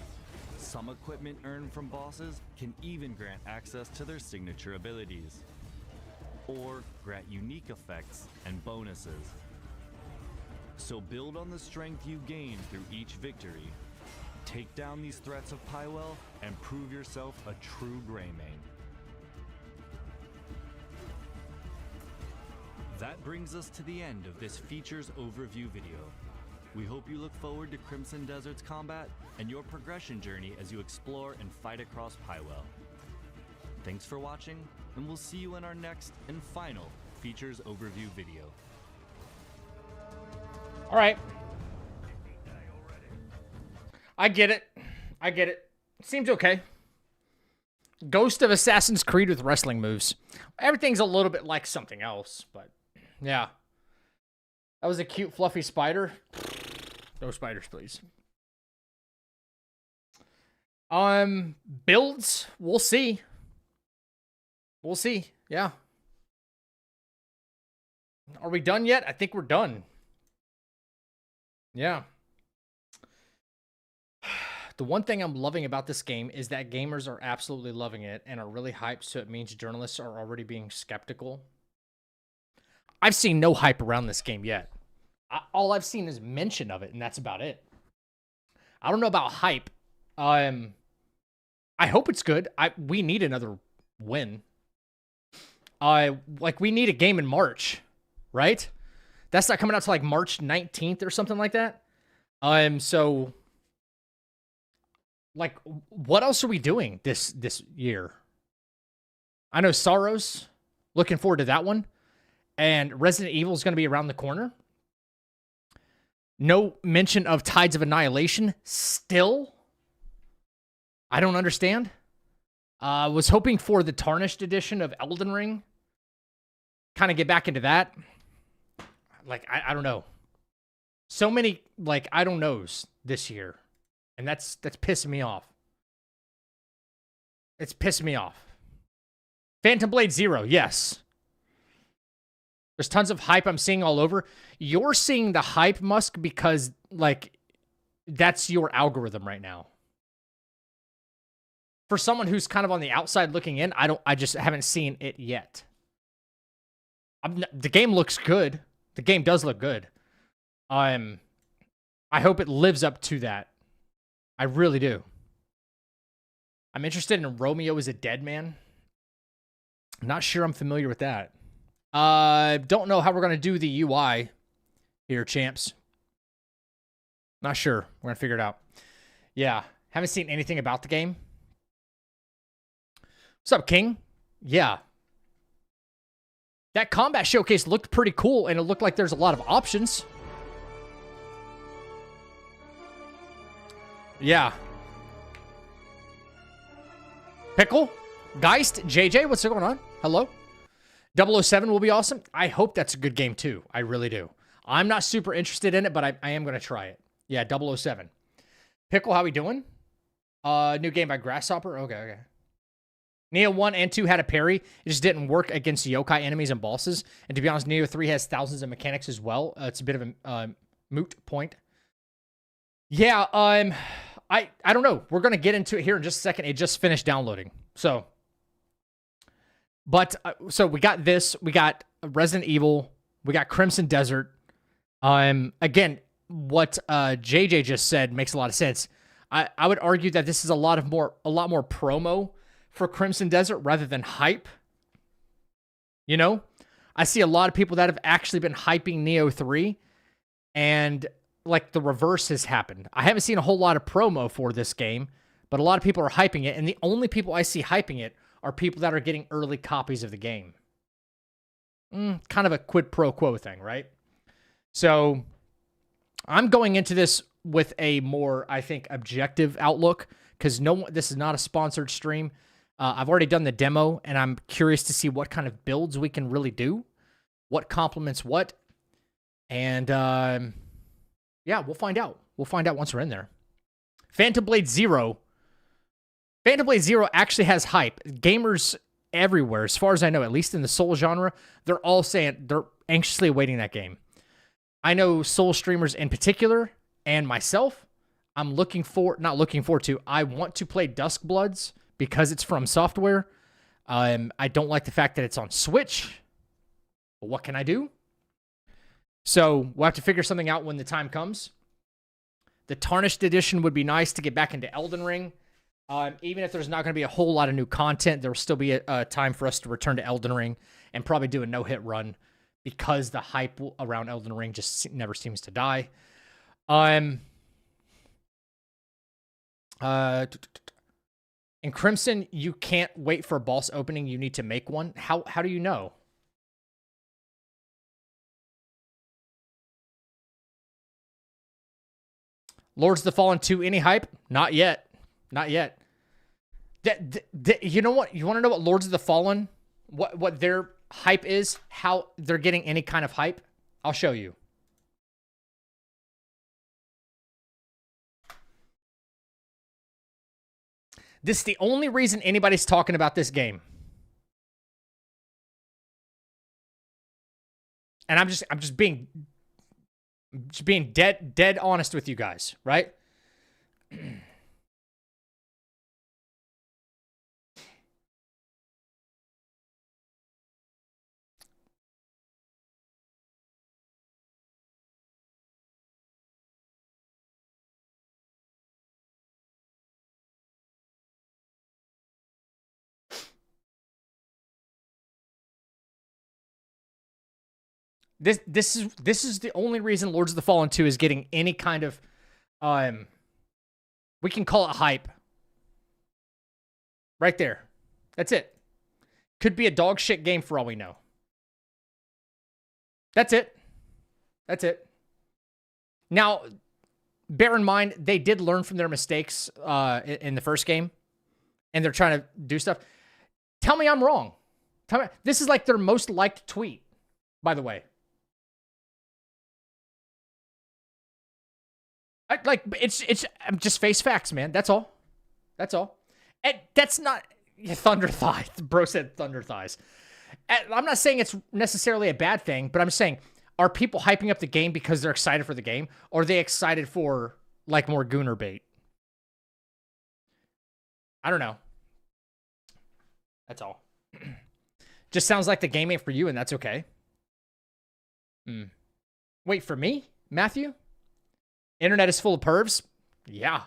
Some equipment earned from bosses can even grant access to their signature abilities, or grant unique effects and bonuses. So build on the strength you gain through each victory. Take down these threats of Pywell and prove yourself a true Greymane. That brings us to the end of this features overview video. We hope you look forward to Crimson Desert's combat and your progression journey as you explore and fight across Pywell. Thanks for watching, and we'll see you in our next and final features overview video. All right. I get it. I get it. Seems okay. Ghost of Assassin's Creed with wrestling moves. Everything's a little bit like something else, but yeah. That was a cute, fluffy spider. No spiders, please. Builds, we'll see. We'll see. Yeah. Are we done yet? I think we're done. Yeah. The one thing I'm loving about this game is that gamers are absolutely loving it and are really hyped, so it means journalists are already being skeptical. I've seen no hype around this game yet. All I've seen is mention of it, and that's about it. I don't know about hype. I hope it's good. We need another win. Like, we need a game in March, right? That's not coming out to like March 19th or something like that. So, like, what else are we doing this year? I know Sorrows. Looking forward to that one. And Resident Evil is going to be around the corner. No mention of Tides of Annihilation. Still. I don't understand. Was hoping for the Tarnished edition of Elden Ring. Kind of get back into that. Like, I don't know. So many, like, I don't knows this year. And that's pissing me off. It's pissing me off. Phantom Blade Zero, yes. There's tons of hype I'm seeing all over. You're seeing the hype, Musk, because, like, that's your algorithm right now. For someone who's kind of on the outside looking in, I just haven't seen it yet. The game looks good. The game does look good. I hope it lives up to that. I really do. I'm interested in Romeo is a Dead Man. I'm not sure I'm familiar with that. Don't know how we're going to do the UI here, champs. Not sure. We're going to figure it out. Yeah. Haven't seen anything about the game. What's up, King? Yeah. That combat showcase looked pretty cool, and it looked like there's a lot of options. Yeah. Pickle? Geist? JJ? What's going on? Hello? 007 will be awesome. I hope that's a good game, too. I really do. I'm not super interested in it, but I am going to try it. Yeah, 007. Pickle, how we doing? New game by Grasshopper? Okay. Nioh 1 and 2 had a parry. It just didn't work against yokai enemies and bosses. And to be honest, Nioh 3 has thousands of mechanics as well. It's a bit of a moot point. Yeah, I don't know. We're going to get into it here in just a second. It just finished downloading. So we got this. We got Resident Evil. We got Crimson Desert. Again, what JJ just said makes a lot of sense. I would argue that this is a lot more promo for Crimson Desert rather than hype. You know? I see a lot of people that have actually been hyping Nioh 3, and like the reverse has happened. I haven't seen a whole lot of promo for this game, but a lot of people are hyping it, and the only people I see hyping it are people that are getting early copies of the game. kind of a quid pro quo thing, right? So I'm going into this with a more, I think, objective outlook because this is not a sponsored stream. I've already done the demo, and I'm curious to see what kind of builds we can really do, what complements what, and yeah, we'll find out. We'll find out once we're in there. Phantom Blade Zero actually has hype. Gamers everywhere, as far as I know, at least in the Soul genre, they're all saying they're anxiously awaiting that game. I know Soul streamers in particular, and myself, I want to play Duskbloods because it's from Software. I don't like the fact that it's on Switch. But what can I do? So we'll have to figure something out when the time comes. The Tarnished Edition would be nice to get back into Elden Ring. Even if there's not going to be a whole lot of new content, there will still be a time for us to return to Elden Ring and probably do a no-hit run because the hype around Elden Ring just never seems to die. In Crimson, you can't wait for a boss opening. You need to make one. How do you know? Lords of the Fallen 2, any hype? Not yet. Not yet. You know what? You want to know what Lords of the Fallen, what their hype is? How they're getting any kind of hype? I'll show you. This is the only reason anybody's talking about this game. And I'm just being dead honest with you guys, right? This is the only reason Lords of the Fallen 2 is getting any kind of we can call it hype. Right there. That's it. Could be a dog shit game for all we know. That's it. That's it. Now, bear in mind, they did learn from their mistakes in the first game, and they're trying to do stuff. Tell me I'm wrong. Tell me, this is like their most liked tweet, by the way. It's just face facts, man. That's all. That's all. And that's not thunder thighs. Bro said thunder thighs. I'm not saying it's necessarily a bad thing, but I'm saying, are people hyping up the game because they're excited for the game, or are they excited for like more Gooner bait? I don't know. That's all. Just sounds like the game ain't for you, and that's okay. Wait, for me, Matthew? Internet is full of pervs? Yeah.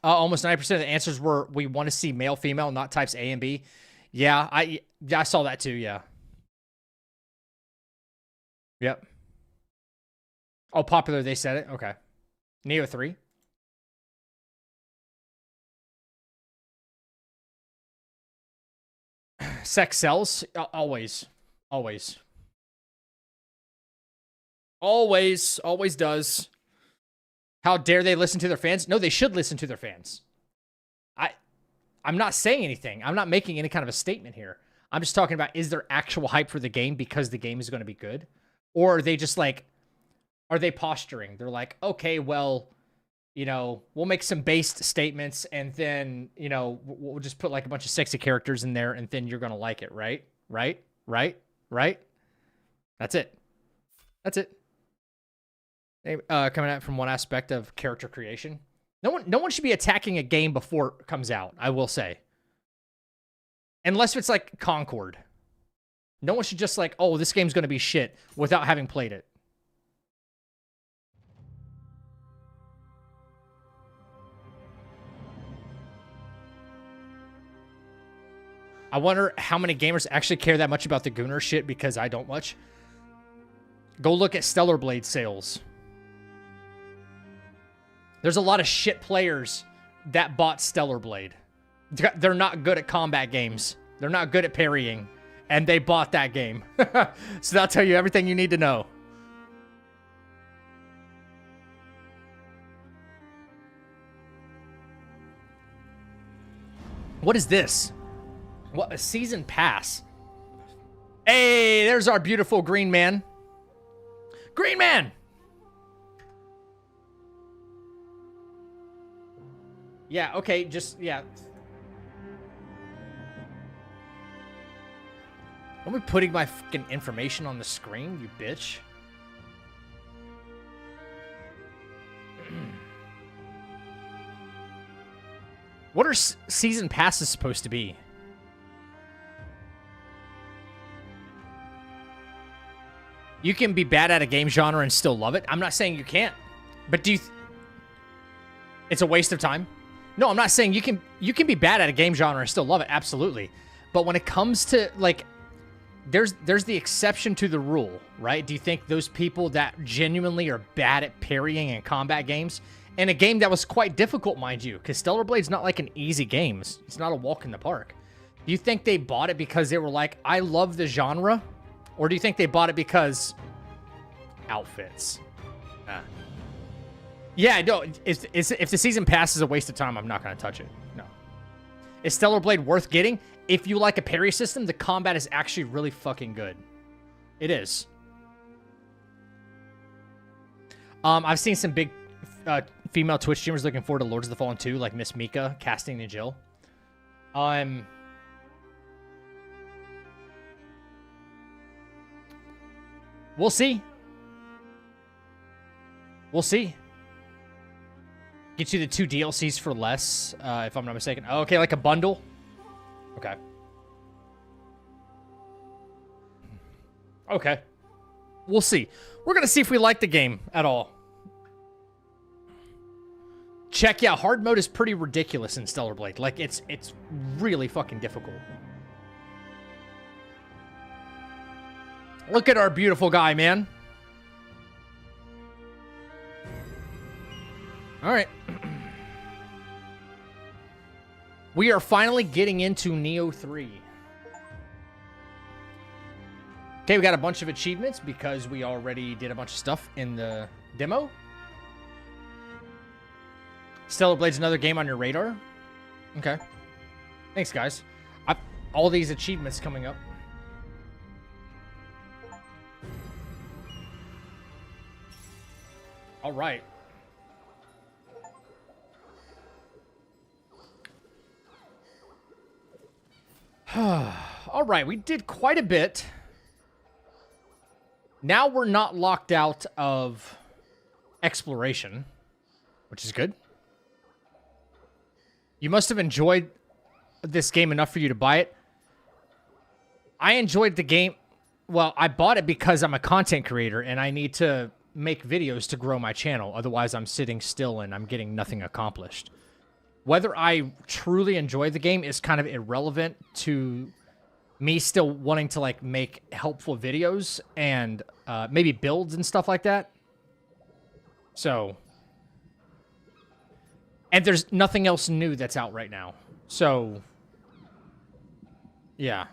Almost 90% of the answers were, we want to see male, female, not types A and B. Yeah, I saw that too, yeah. Yep. Oh, popular, they said it? Okay. Nioh 3? Sex sells? Always. Always. Always does. How dare they listen to their fans? No, they should listen to their fans. I'm not saying anything. I'm not making any kind of a statement here. I'm just talking about, is there actual hype for the game because the game is going to be good? Or are they just like, are they posturing? They're like, okay, well, you know, we'll make some based statements and then, you know, we'll just put like a bunch of sexy characters in there and then you're going to like it, right? Right? That's it. That's it. Coming out from one aspect of character creation. No one should be attacking a game before it comes out, I will say. Unless it's like Concord. No one should just like, oh, this game's going to be shit without having played it. I wonder how many gamers actually care that much about the Gooner shit, because I don't much. Go look at Stellar Blade sales. There's a lot of shit players that bought Stellar Blade. They're not good at combat games. They're not good at parrying. And they bought that game. So that'll tell you everything you need to know. What is this? What, a season pass? Hey, there's our beautiful green man. Green man! Yeah, okay, just, yeah. Are we putting my fucking information on the screen, you bitch? What are season passes supposed to be? You can be bad at a game genre and still love it. I'm not saying you can't. But do you... It's a waste of time? No, I'm not saying you can be bad at a game genre and still love it. Absolutely. But when it comes to, like... There's the exception to the rule, right? Do you think those people that genuinely are bad at parrying in combat games... In a game that was quite difficult, mind you, because Stellar Blade's not like an easy game. It's not a walk in the park. Do you think they bought it because they were like, I love the genre? Or do you think they bought it because outfits? Yeah, no, if the season pass is a waste of time, I'm not going to touch it. No. Is Stellar Blade worth getting? If you like a parry system, the combat is actually really fucking good. It is. I've seen some big... female Twitch streamers looking forward to Lords of the Fallen 2, like Miss Mika casting the Jill. We'll see. We'll see. Get you the 2 DLCs for less, if I'm not mistaken. Oh, okay, like a bundle? Okay. Okay. We'll see. We're gonna see if we like the game at all. Check, yeah, hard mode is pretty ridiculous in Stellar Blade. Like, it's really fucking difficult. Look at our beautiful guy, man. All right. We are finally getting into Nioh 3. Okay, we got a bunch of achievements because we already did a bunch of stuff in the demo. Stellar Blade's another game on your radar? Okay. Thanks, guys. All these achievements coming up. All right. All right, we did quite a bit. Now we're not locked out of exploration, which is good. You must have enjoyed this game enough for you to buy it. I enjoyed the game. Well, I bought it because I'm a content creator and I need to make videos to grow my channel. Otherwise, I'm sitting still and I'm getting nothing accomplished. Whether I truly enjoy the game is kind of irrelevant to me still wanting to like make helpful videos and maybe builds and stuff like that. So... And there's nothing else new that's out right now. So, yeah.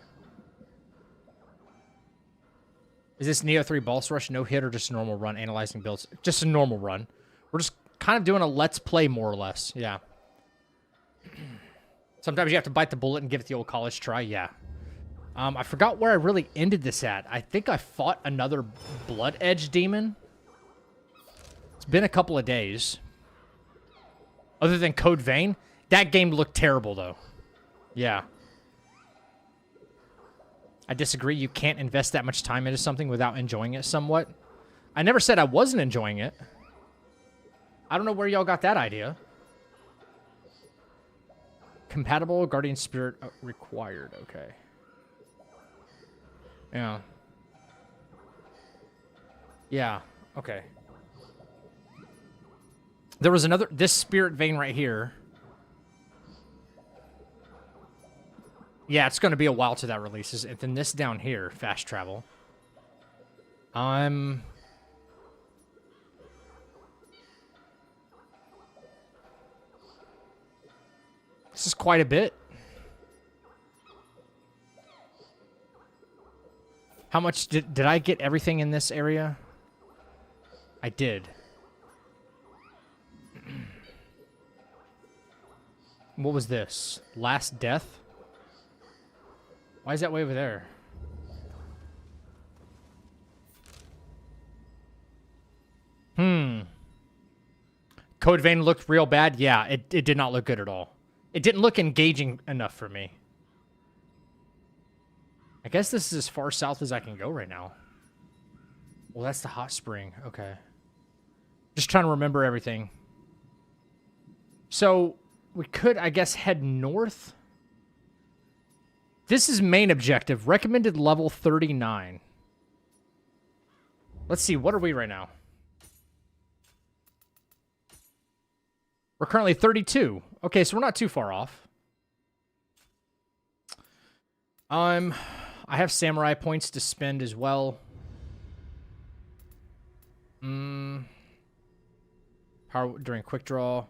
Is this Nioh 3 Boss Rush no hit or just a normal run analyzing builds? Just a normal run. We're just kind of doing a let's play more or less. Yeah. Sometimes you have to bite the bullet and give it the old college try. Yeah. I forgot where I really ended this at. I think I fought another Blood Edge demon. It's been a couple of days. Other than Code Vein, that game looked terrible, though. Yeah. I disagree. You can't invest that much time into something without enjoying it somewhat. I never said I wasn't enjoying it. I don't know where y'all got that idea. Compatible Guardian Spirit required. Okay. Yeah. Yeah. Okay. There was another... This Spirit Vein right here. Yeah, it's going to be a while to that releases. And then this down here, Fast Travel. This is quite a bit. How much did I get everything in this area? I did. What was this? Last death? Why is that way over there? Code Vein looked real bad. Yeah, it did not look good at all. It didn't look engaging enough for me. I guess this is as far south as I can go right now. Well, that's the hot spring. Okay. Just trying to remember everything. So, we could, I guess, head north. This is main objective. Recommended level 39. Let's see. What are we right now? We're currently 32. Okay, so we're not too far off. I have samurai points to spend as well. Power during quick draw.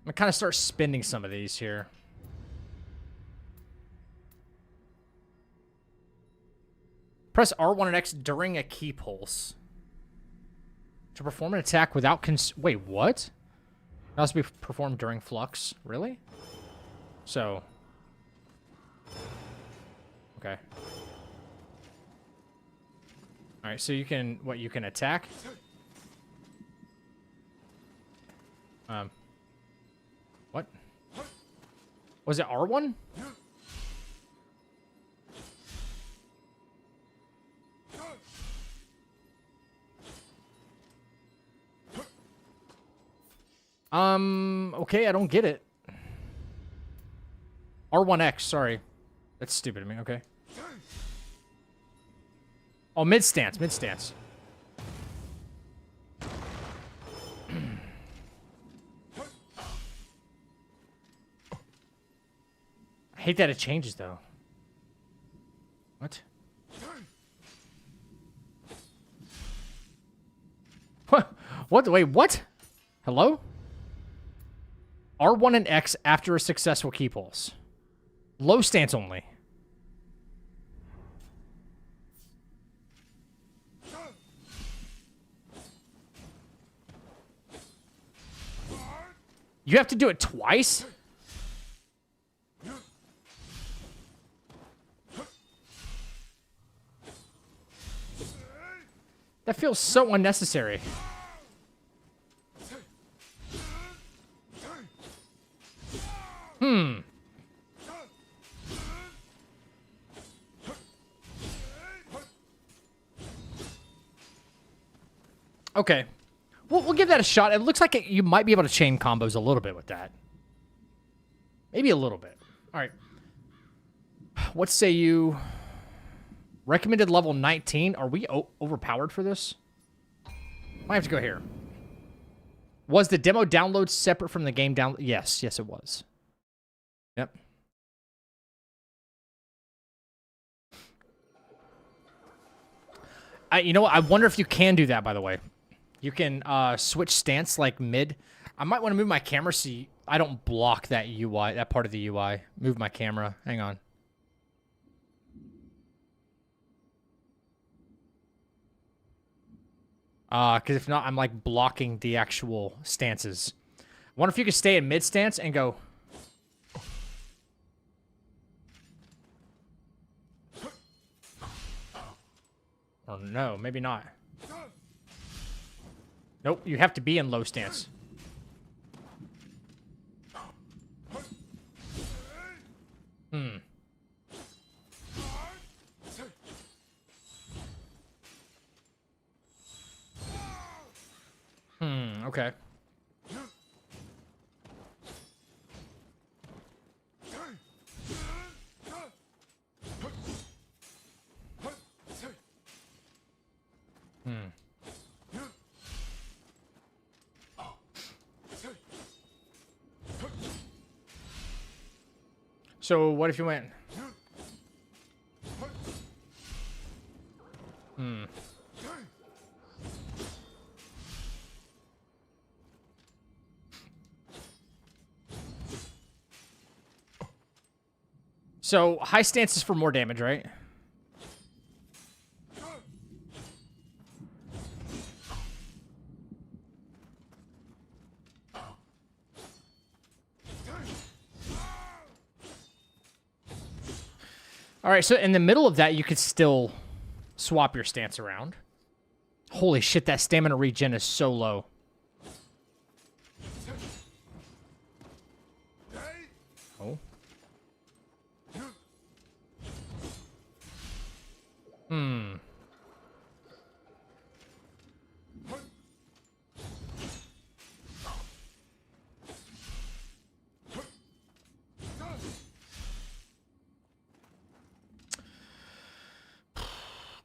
I'm gonna kind of start spending some of these here. Press R1 and X during a key pulse. To perform an attack without wait, what? It has to be performed during flux. Really? So. Okay. Alright, so you can, you can attack? What? Was it R1? Okay, I don't get it. R1X, sorry. That's stupid of me, okay. Oh, mid stance, mid stance. I hate that it changes, though. What? What? What? Wait, what? Hello? R1 and X after a successful key pulse. Low stance only. You have to do it twice? That feels so unnecessary. Okay. We'll give that a shot. It looks like you might be able to chain combos a little bit with that. Maybe a little bit. All right. What say you... Recommended level 19. Are we overpowered for this? Might have to go here. Was the demo download separate from the game download? Yes. Yes, it was. Yep. You know what? I wonder if you can do that, by the way. You can switch stance like mid. I might want to move my camera so I don't block that UI, that part of the UI. Move my camera. Hang on. Because if not, I'm like blocking the actual stances. I wonder if you could stay in mid stance and go. Or no, maybe not. Nope, you have to be in low stance. Okay. So what if you went? So high stance is for more damage, right? All right, so in the middle of that, you could still swap your stance around. Holy shit, that stamina regen is so low. Oh. Hmm.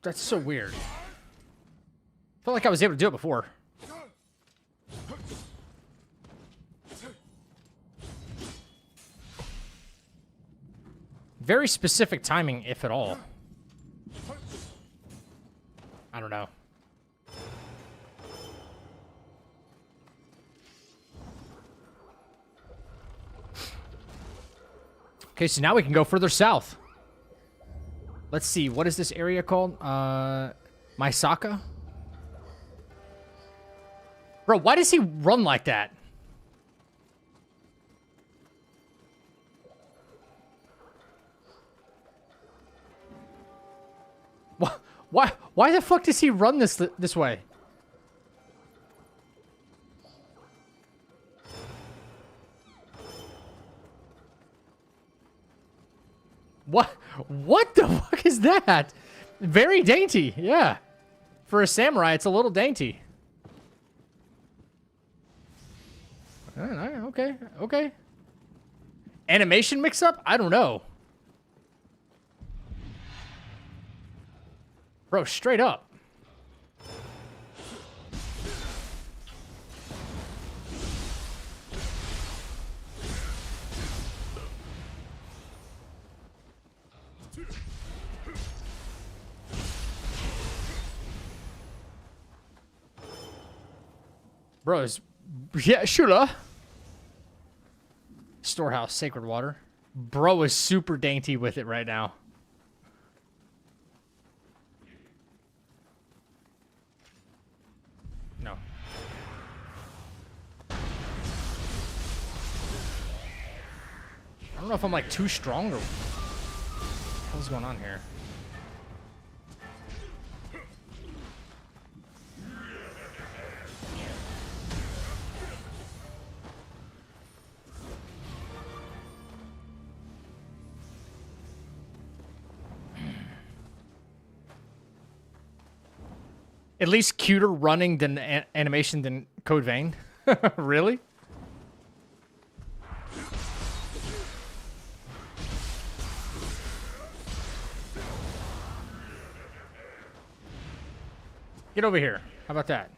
That's so weird. Felt like I was able to do it before. Very specific timing, if at all. I don't know. Okay, so now we can go further south. Let's see, what is this area called? Maisaka? Bro, why does he run like that? Why the fuck does he run this way? What the fuck is that? Very dainty, yeah. For a samurai, it's a little dainty. Okay, okay. Animation mix-up? I don't know. Bro, straight up. Bro, yeah, Shula. Storehouse, sacred water. Bro is super dainty with it right now. No. I don't know if I'm like too strong or what's going on here. At least cuter running than animation than Code Vein. Really? Get over here. How about that?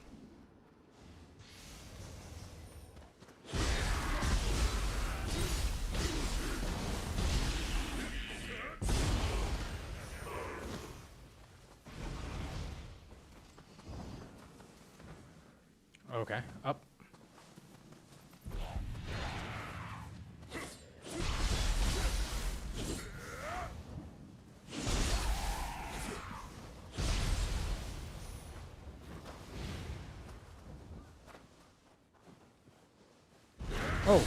Okay, up. Oh.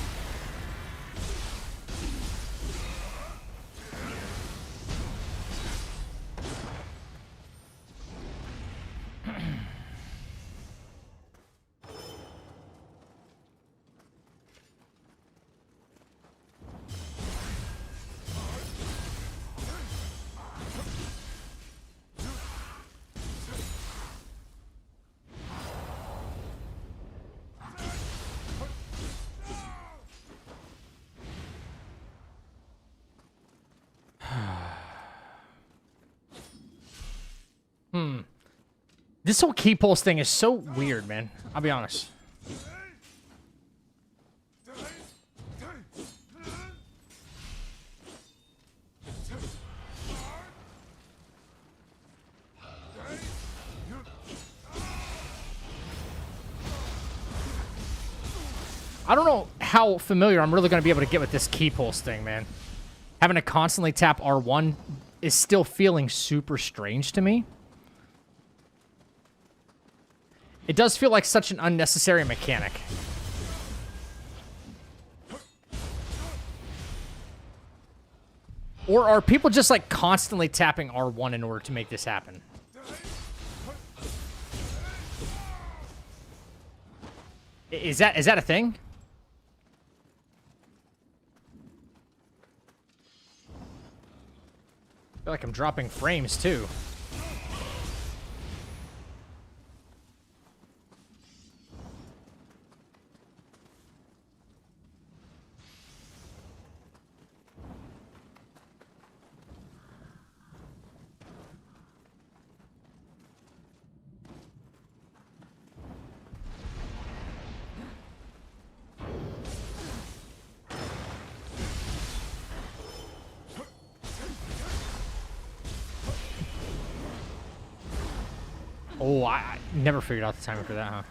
This whole key pulse thing is so weird, man. I'll be honest. I don't know how familiar I'm really going to be able to get with this key pulse thing, man. having to constantly tap R1 is still feeling super strange to me. It does feel like such an unnecessary mechanic. Or are people just like constantly tapping R1 in order to make this happen? Is that a thing? I feel like I'm dropping frames too. Oh, I never figured out the timing for that, huh?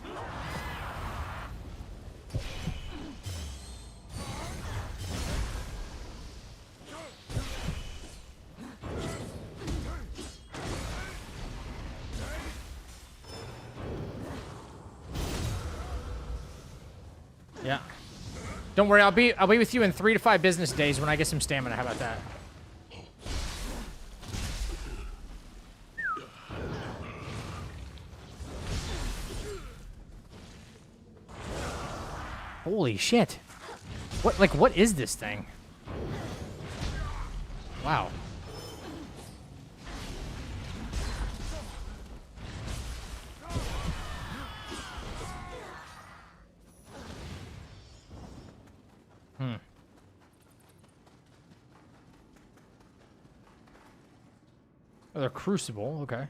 Yeah. Don't worry, I'll be with you in 3 to 5 business days when I get some stamina. How about that? Holy shit. What is this thing? Wow. Oh, they're crucible, okay.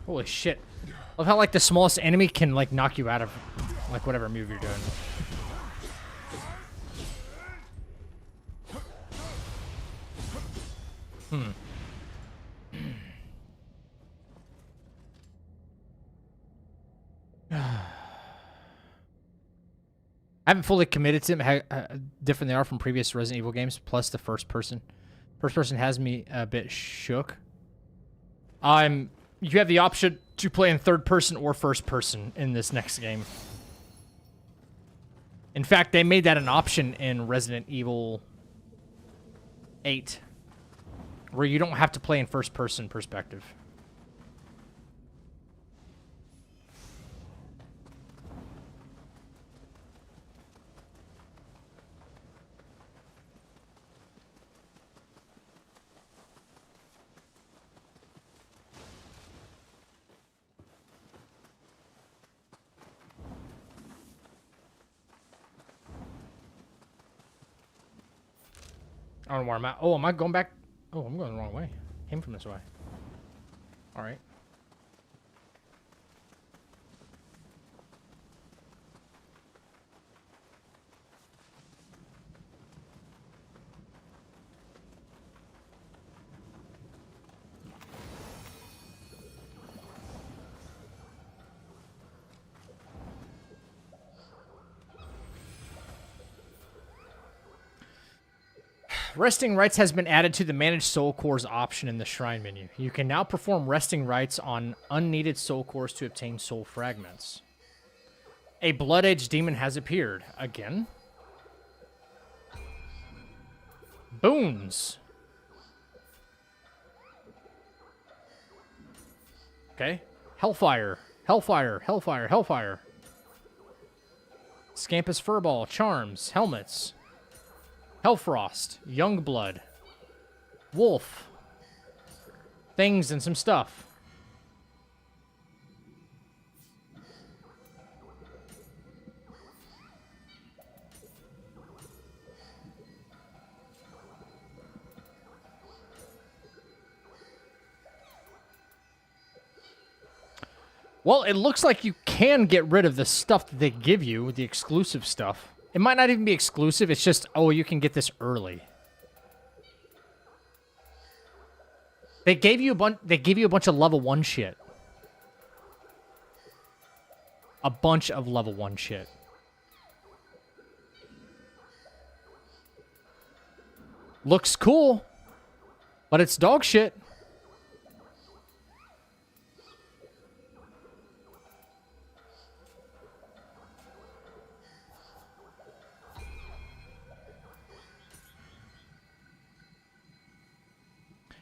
Holy shit. Love how, like, the smallest enemy can, like, knock you out of, like, whatever move you're doing. I haven't fully committed to them, how different they are from previous Resident Evil games, plus the first person. First person has me a bit shook. You have the option to play in third person or first person in this next game. In fact, they made that an option in Resident Evil 8, where you don't have to play in first person perspective. I don't know where I'm at. Oh, am I going back? Oh, I'm going the wrong way. Came from this way. All right. Resting rites has been added to the Manage Soul Cores option in the Shrine menu. You can now perform resting rites on unneeded soul cores to obtain soul fragments. A Blood Edge demon has appeared. Again? Boons. Okay. Hellfire. Hellfire. Hellfire. Hellfire. Scampus Furball. Charms. Helmets. Hellfrost, Youngblood, Wolf, things and some stuff. Well, it looks like you can get rid of the stuff that they give you, the exclusive stuff. It might not even be exclusive. It's just, oh, you can get this early. They gave you a bunch. They gave you a bunch of level 1 shit. A bunch of level 1 shit. Looks cool, but it's dog shit.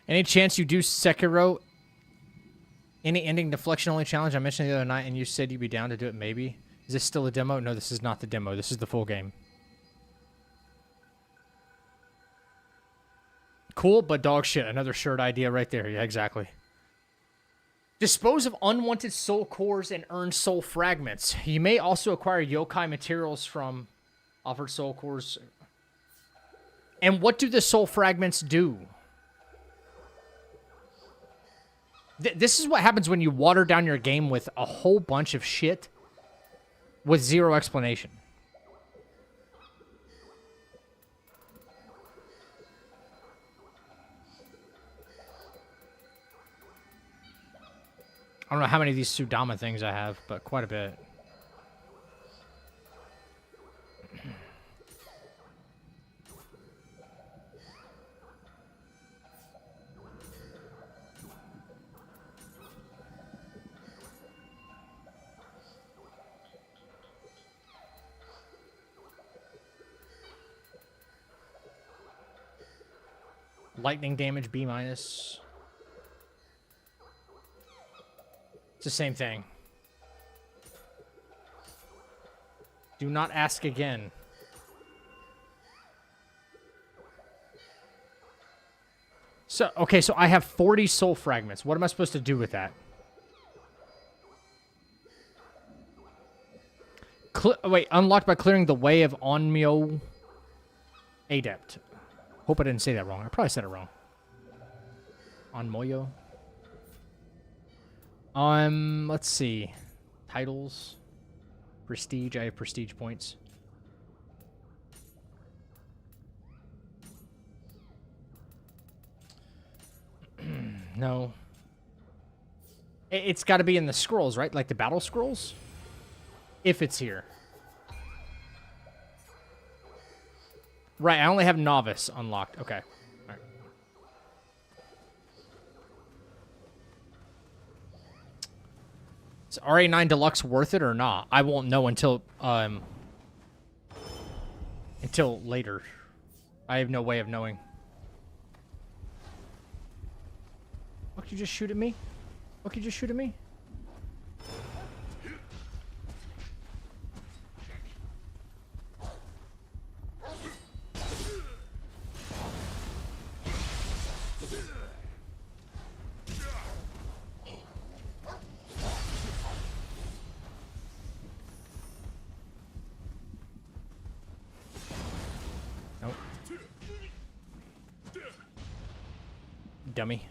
Any chance you do Sekiro? Any ending deflection only challenge I mentioned the other night, and you said you'd be down to do it maybe? Is this still a demo? No, this is not the demo. This is the full game. Cool, but dog shit. Another shirt idea right there. Yeah, exactly. Dispose of unwanted soul cores and earn soul fragments. You may also acquire yokai materials from offered soul cores. And what do the soul fragments do? This is what happens when you water down your game with a whole bunch of shit with zero explanation. I don't know how many of these Sudama things I have, but quite a bit. Lightning damage, B-. It's the same thing. Do not ask again. So, okay, so I have 40 soul fragments. What am I supposed to do with that? Wait, unlocked by clearing the way of Nioh Adept. Hope I didn't say that wrong. I probably said it wrong. Nioh. Let's see. Titles. Prestige. I have prestige points. No. It's got to be in the scrolls, right? Like the battle scrolls? If it's here. Right, I only have novice unlocked. Okay. All right. Is RA9 Deluxe worth it or not? I won't know until later. I have no way of knowing. What, could you just shoot at me? What, could you just shoot at me? Nope. Dummy.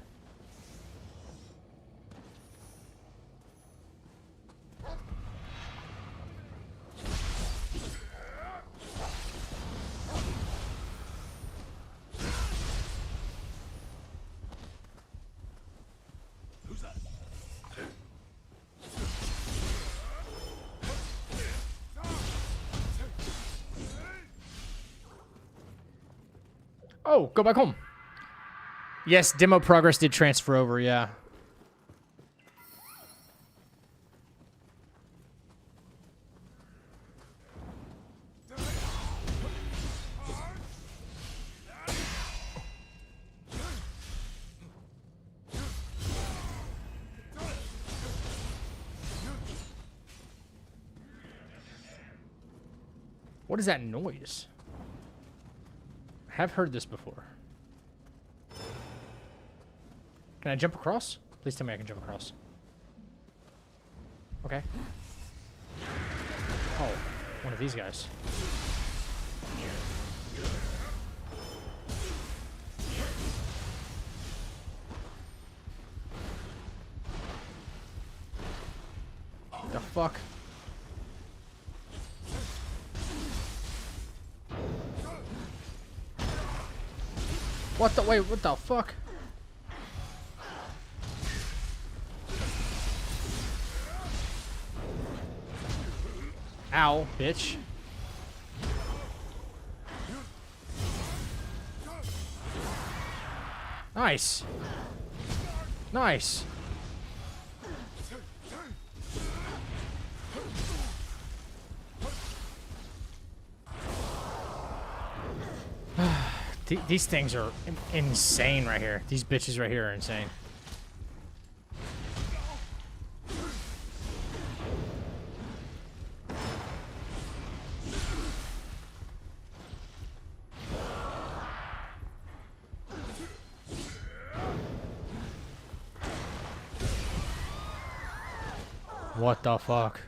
Oh, go back home. Yes, demo progress did transfer over, yeah. What is that noise? I have heard this before. Can I jump across? Please tell me I can jump across. Okay. Oh, one of these guys. The fuck? What the, wait, what the fuck? Ow, bitch. Nice. Nice. These things are insane right here. These bitches right here are insane. What the fuck?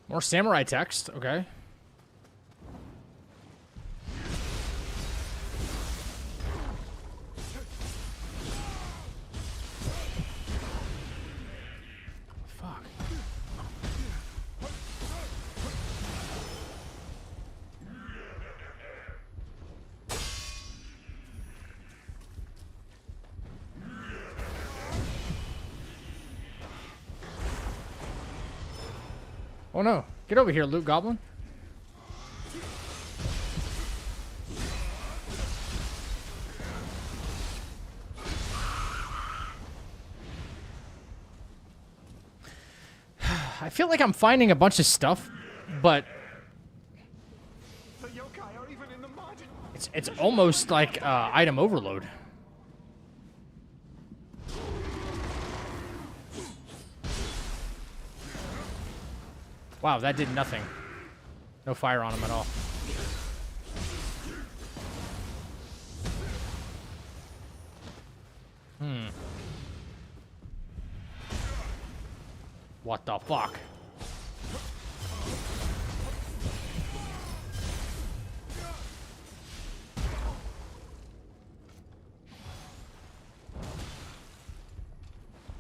More samurai text, okay. Fuck. Oh no. Get over here, Loot Goblin. I feel like I'm finding a bunch of stuff, but The yokai are even in the mud. it's almost like item overload. Wow, that did nothing. No fire on him at all. What the fuck?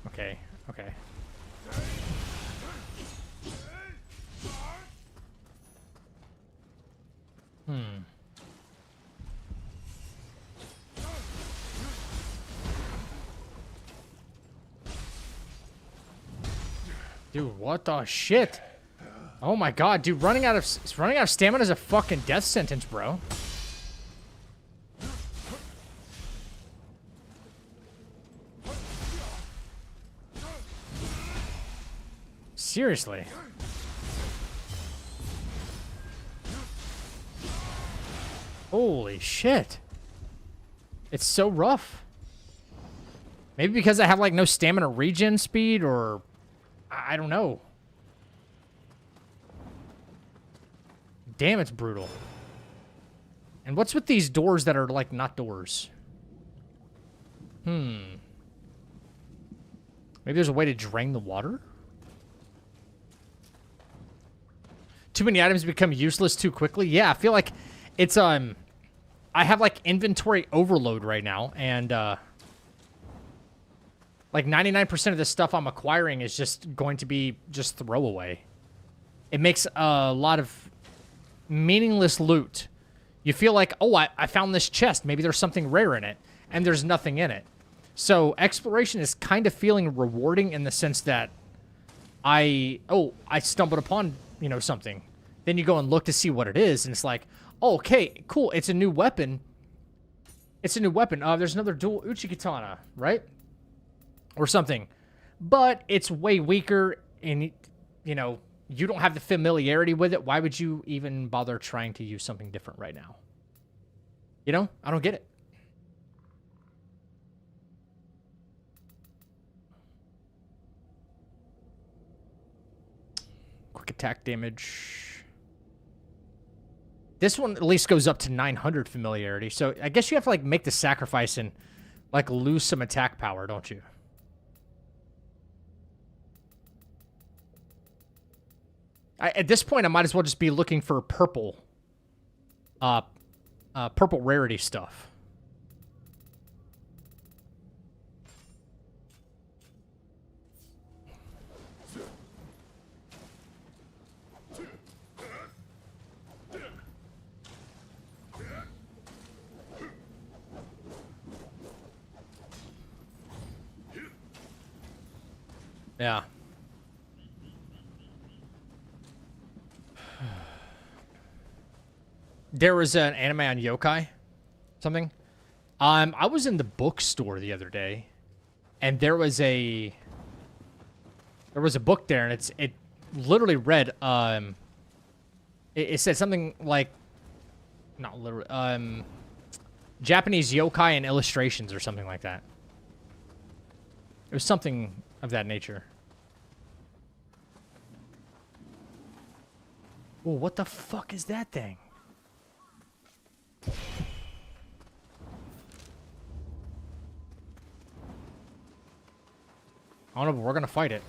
Okay, okay. Dude, what the shit? Oh my god, dude, running out of stamina is a fucking death sentence, bro. Seriously. Holy shit. It's so rough. Maybe because I have like no stamina regen speed, or I don't know. Damn, it's brutal. And what's with these doors that are like not doors? Maybe there's a way to drain the water? Too many items become useless too quickly? Yeah, I feel like it's I have like inventory overload right now, and like 99% of the stuff I'm acquiring is just going to be just throwaway. It makes a lot of meaningless loot. You feel like, oh, I found this chest. Maybe there's something rare in it, and there's nothing in it. So exploration is kind of feeling rewarding in the sense that I stumbled upon, you know, something. Then you go and look to see what it is, and it's like, oh, okay, cool. It's a new weapon. It's a new weapon. There's another dual Uchi Katana, right? Or something. But it's way weaker, and, you know, you don't have the familiarity with it. Why would you even bother trying to use something different right now? You know? I don't get it. attack damage. This one at least goes up to 900 familiarity. So I guess you have to like make the sacrifice and like lose some attack power, don't you? At this point, I might as well just be looking for purple rarity stuff. Yeah. There was an anime on yokai, something. I was in the bookstore the other day, and there was a book there, and it literally read it said something like, not literally, Japanese yokai and illustrations or something like that. It was something of that nature. Well, what the fuck is that thing? I don't know, but we're gonna fight it.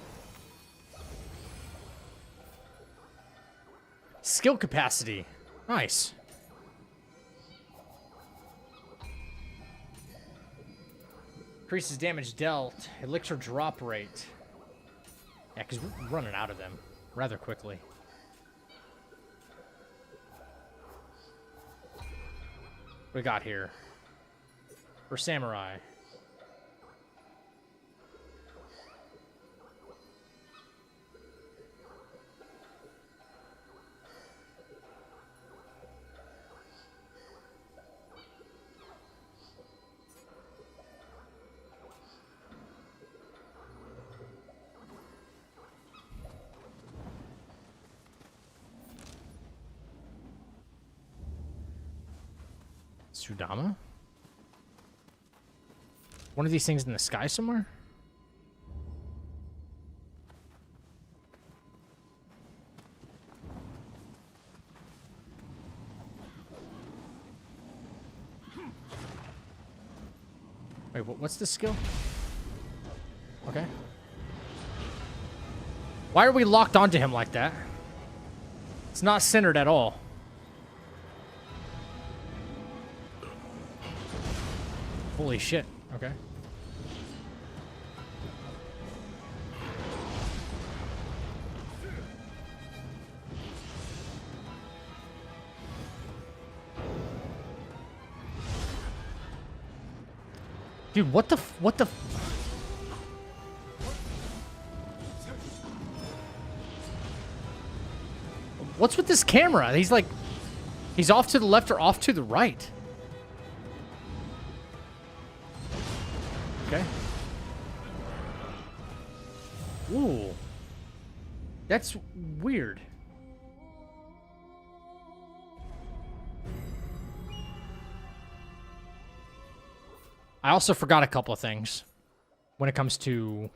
Skill capacity. Nice. Increases damage dealt. Elixir drop rate. Yeah, because we're running out of them rather quickly. What we got here? For samurai. Sudama? One of these things in the sky somewhere? Wait, what's this skill? Okay. Why are we locked onto him like that? It's not centered at all. Holy shit. Okay. Dude, what the What's with this camera? He's like, he's off to the left or off to the right. Okay. Ooh. That's weird. I also forgot a couple of things when it comes to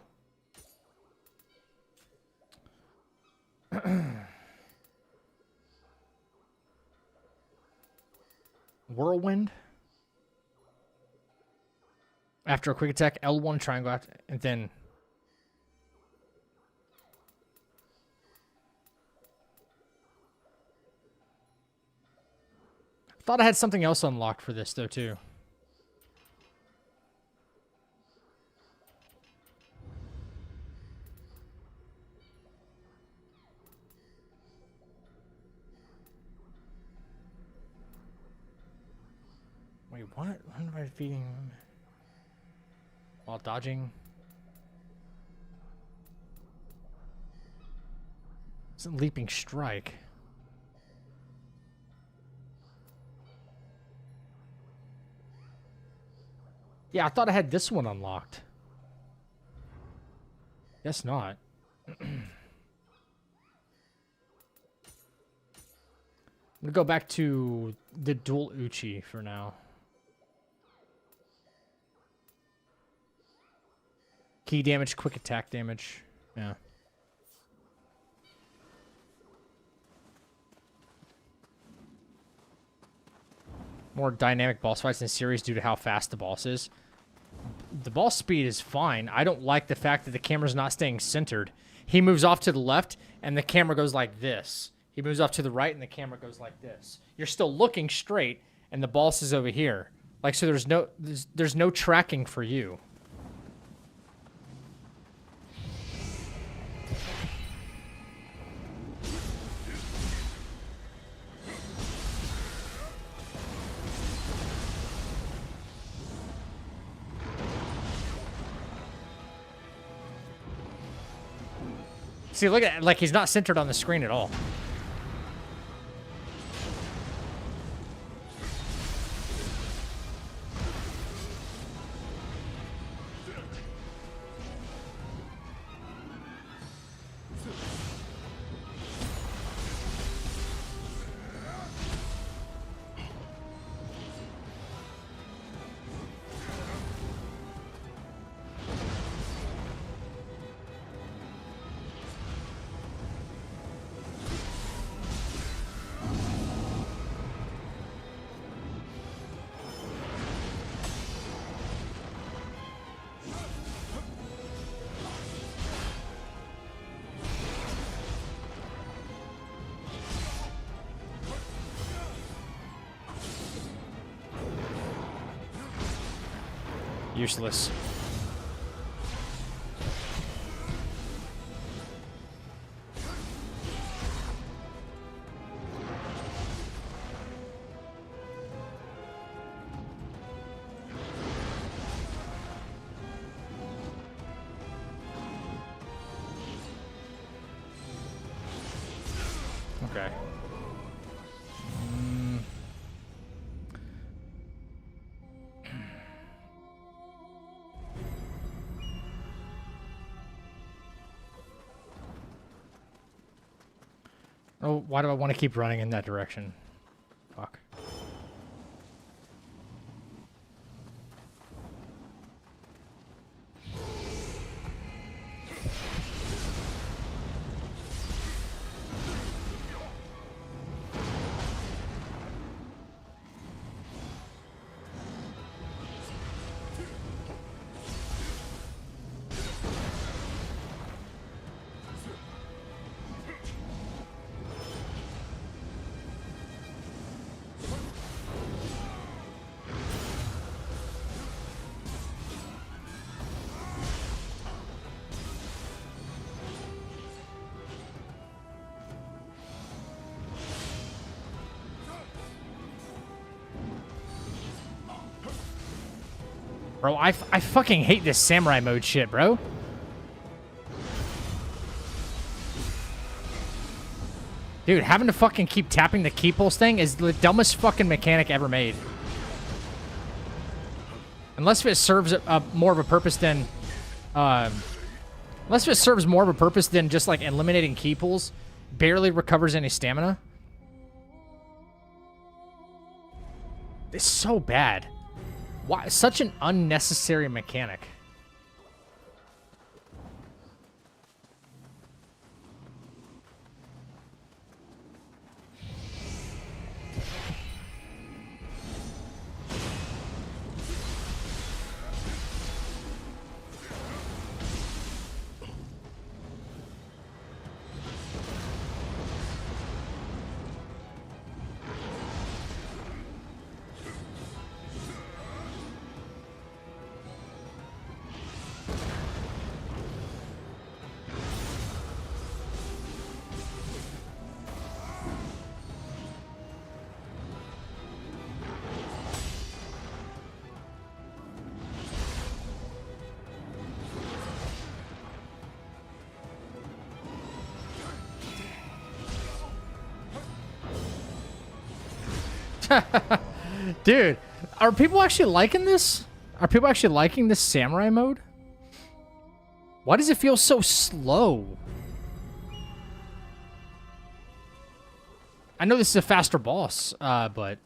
Whirlwind. After a quick attack, L1 triangle, and then I thought I had something else unlocked for this though too. Wait, what? How am I defeating him? While dodging? It's a leaping strike. Yeah, I thought I had this one unlocked. Guess not. I'm gonna go back to the dual Uchi for now. Key damage, quick attack damage. Yeah. more dynamic boss fights in the series due to how fast the boss is. The boss speed is fine. I don't like the fact that the camera's not staying centered. He moves off to the left, and the camera goes like this. He moves off to the right, and the camera goes like this. You're still looking straight, and the boss is over here. Like, so there's no tracking for you. See, look at, like, he's not centered on the screen at all. Useless. Okay. Oh, why do I want to keep running in that direction? Fuck. Bro, I fucking hate this samurai mode shit, bro. Dude, having to fucking keep tapping the key pulse thing is the dumbest fucking mechanic ever made. Unless it serves more of a purpose than... unless it serves more of a purpose than just, like, eliminating key pulls. Barely recovers any stamina. It's so bad. Why? Such an unnecessary mechanic. Dude, are people actually liking this? Are people actually liking this samurai mode? Why does it feel so slow? I know this is a faster boss, but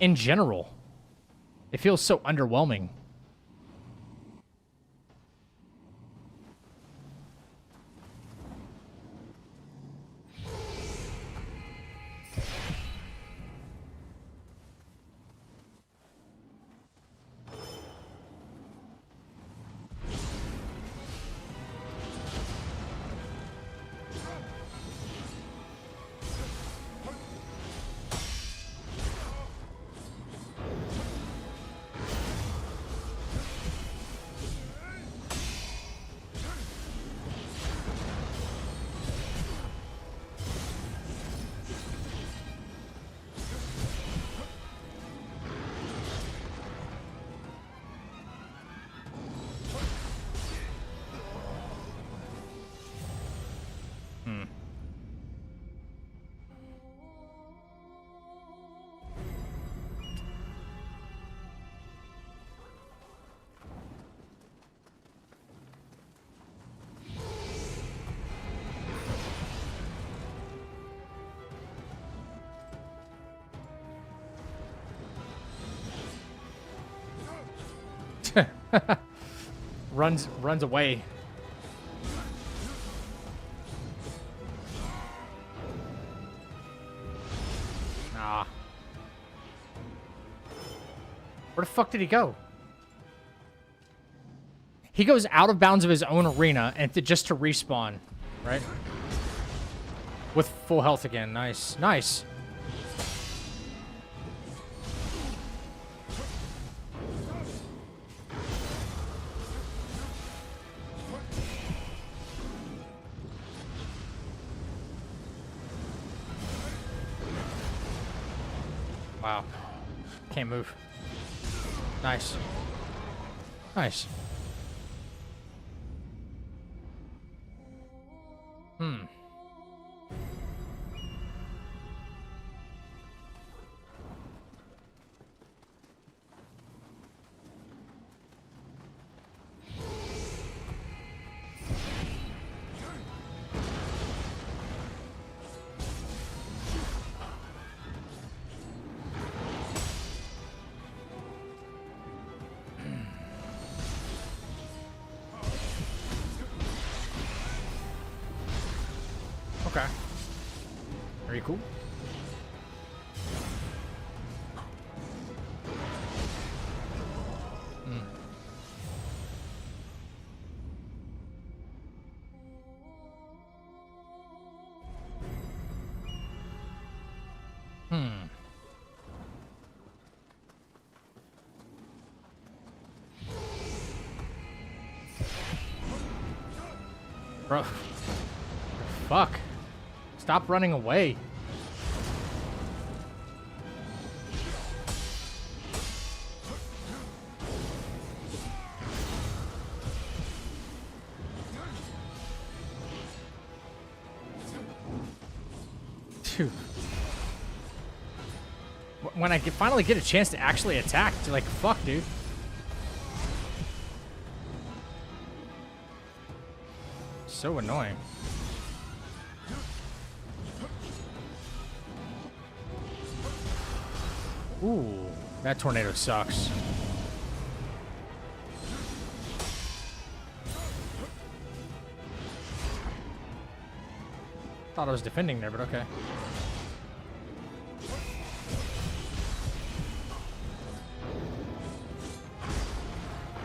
in general, it feels so underwhelming. runs away. Ah. Where the fuck did he go? He goes out of bounds of his own arena and just to respawn, right? With full health again. Nice. Nice. Wow. Can't move. Nice. Nice. Okay. Very cool. Bro. Fuck. Stop running away. Dude. When I finally get a chance to actually attack, like, fuck, dude. So annoying. Ooh, that tornado sucks. Thought I was defending there, but okay.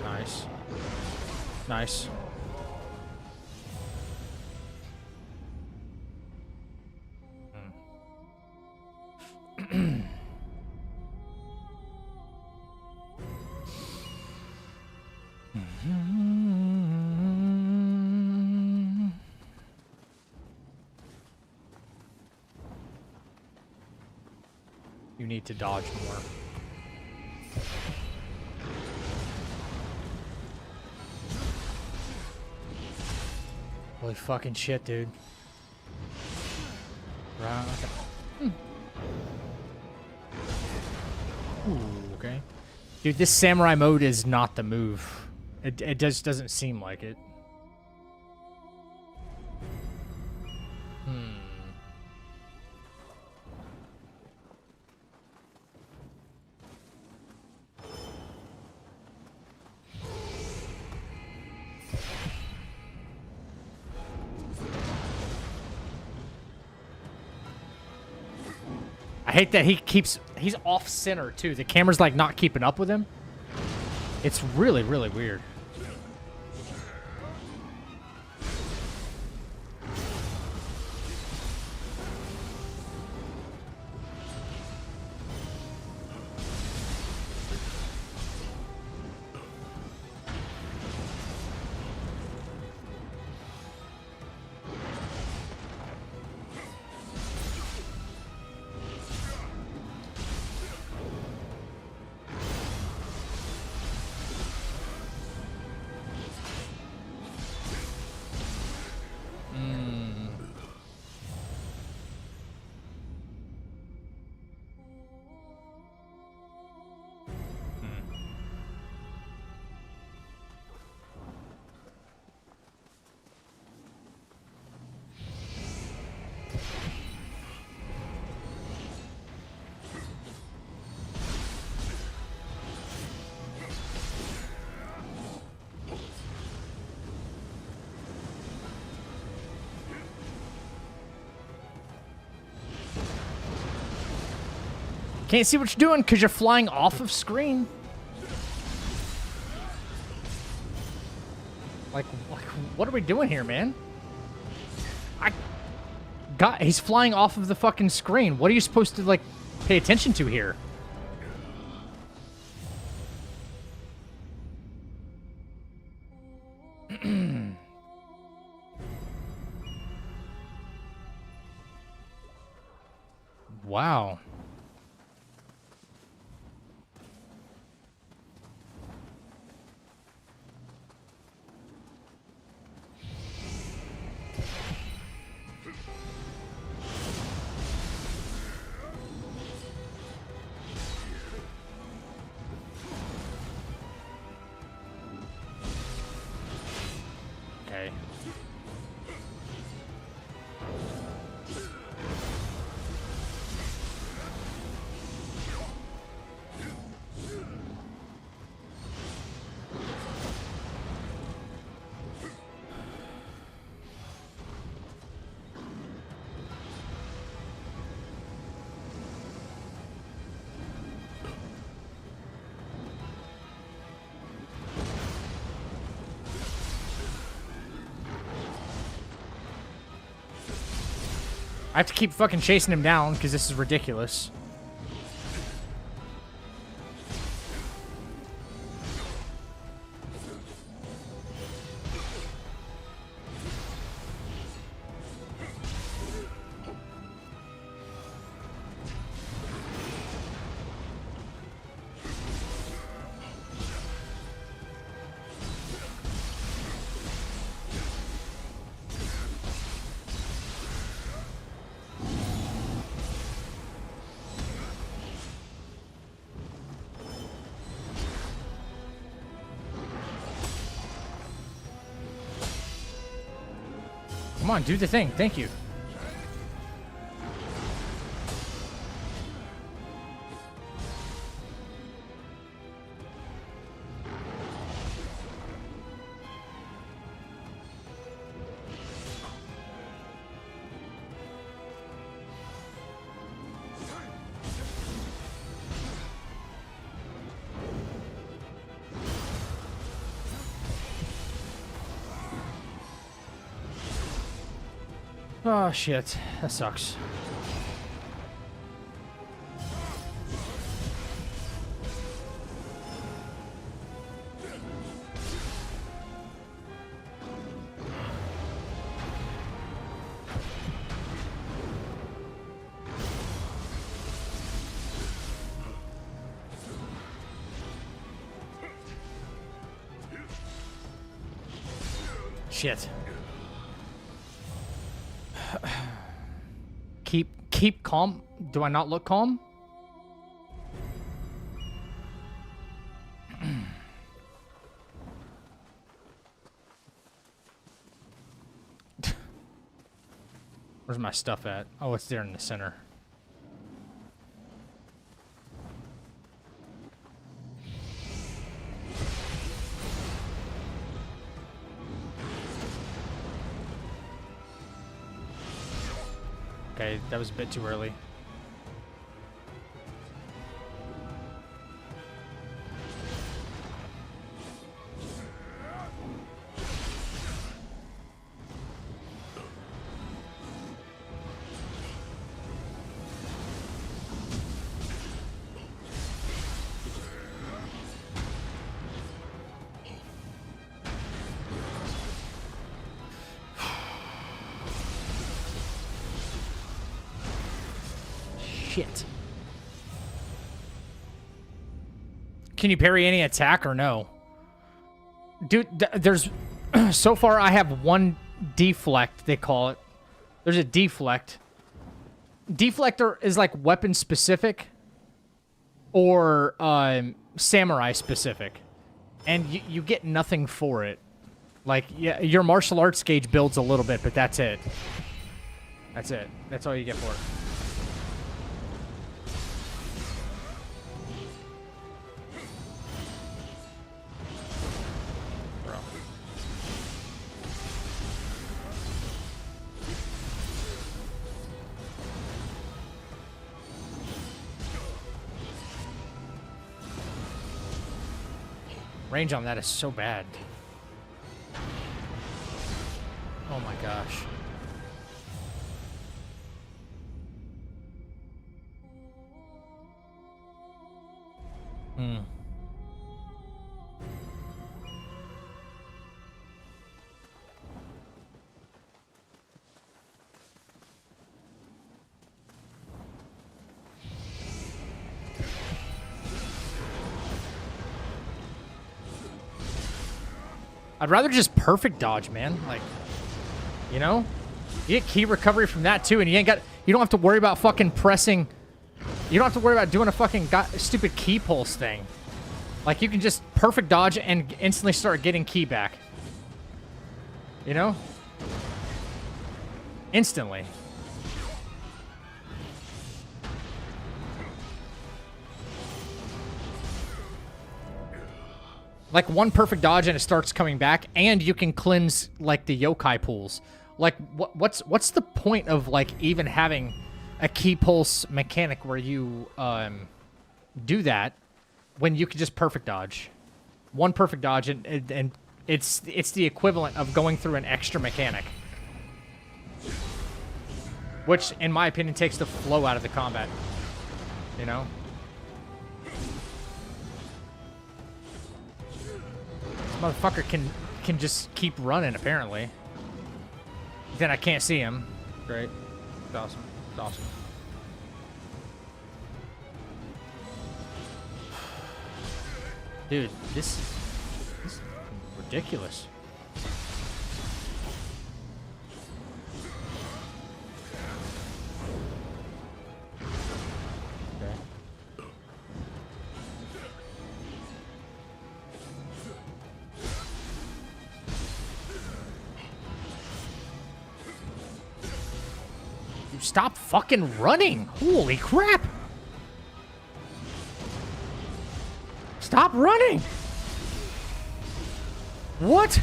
Nice. Nice. You need to dodge more. Holy fucking shit, dude. Right. Okay. Ooh, okay. Dude, this samurai mode is not the move. It just doesn't seem like it. I hate that he's off center too. The camera's like not keeping up with him. It's really, really weird. Can't see what you're doing because you're flying off of screen. Like, what are we doing here, man? God, he's flying off of the fucking screen. What are you supposed to, like, pay attention to here? Wow. Okay. I have to keep fucking chasing him down because this is ridiculous. Come on, do the thing. Thank you. Oh, shit. That sucks. Shit. Keep calm. Do I not look calm? Where's my stuff at? Oh, it's there in the center. Okay, that was a bit too early. Shit. Can you parry any attack or no? Dude, there's... so far, I have one deflect, they call it. There's a deflect. Deflector is like weapon specific or samurai specific. And you get nothing for it. Like, yeah, your martial arts gauge builds a little bit, but that's it. That's it. That's all you get for it. Range on that is so bad. Oh my gosh. Hmm. I'd rather just perfect dodge, man. Like, you know? You get key recovery from that too, and you don't have to worry about fucking pressing. You don't have to worry about doing a fucking stupid key pulse thing. Like, you can just perfect dodge and instantly start getting key back. You know? Instantly. Like, one perfect dodge and it starts coming back, and you can cleanse, like, the yokai pools. Like, what's the point of, like, even having a key pulse mechanic where you do that when you can just perfect dodge? One perfect dodge, and it's the equivalent of going through an extra mechanic. Which, in my opinion, takes the flow out of the combat. You know? Motherfucker can just keep running, apparently. Then I can't see him. Great. It's awesome. It's awesome. Dude, this is ridiculous. Stop fucking running! Holy crap! Stop running! What?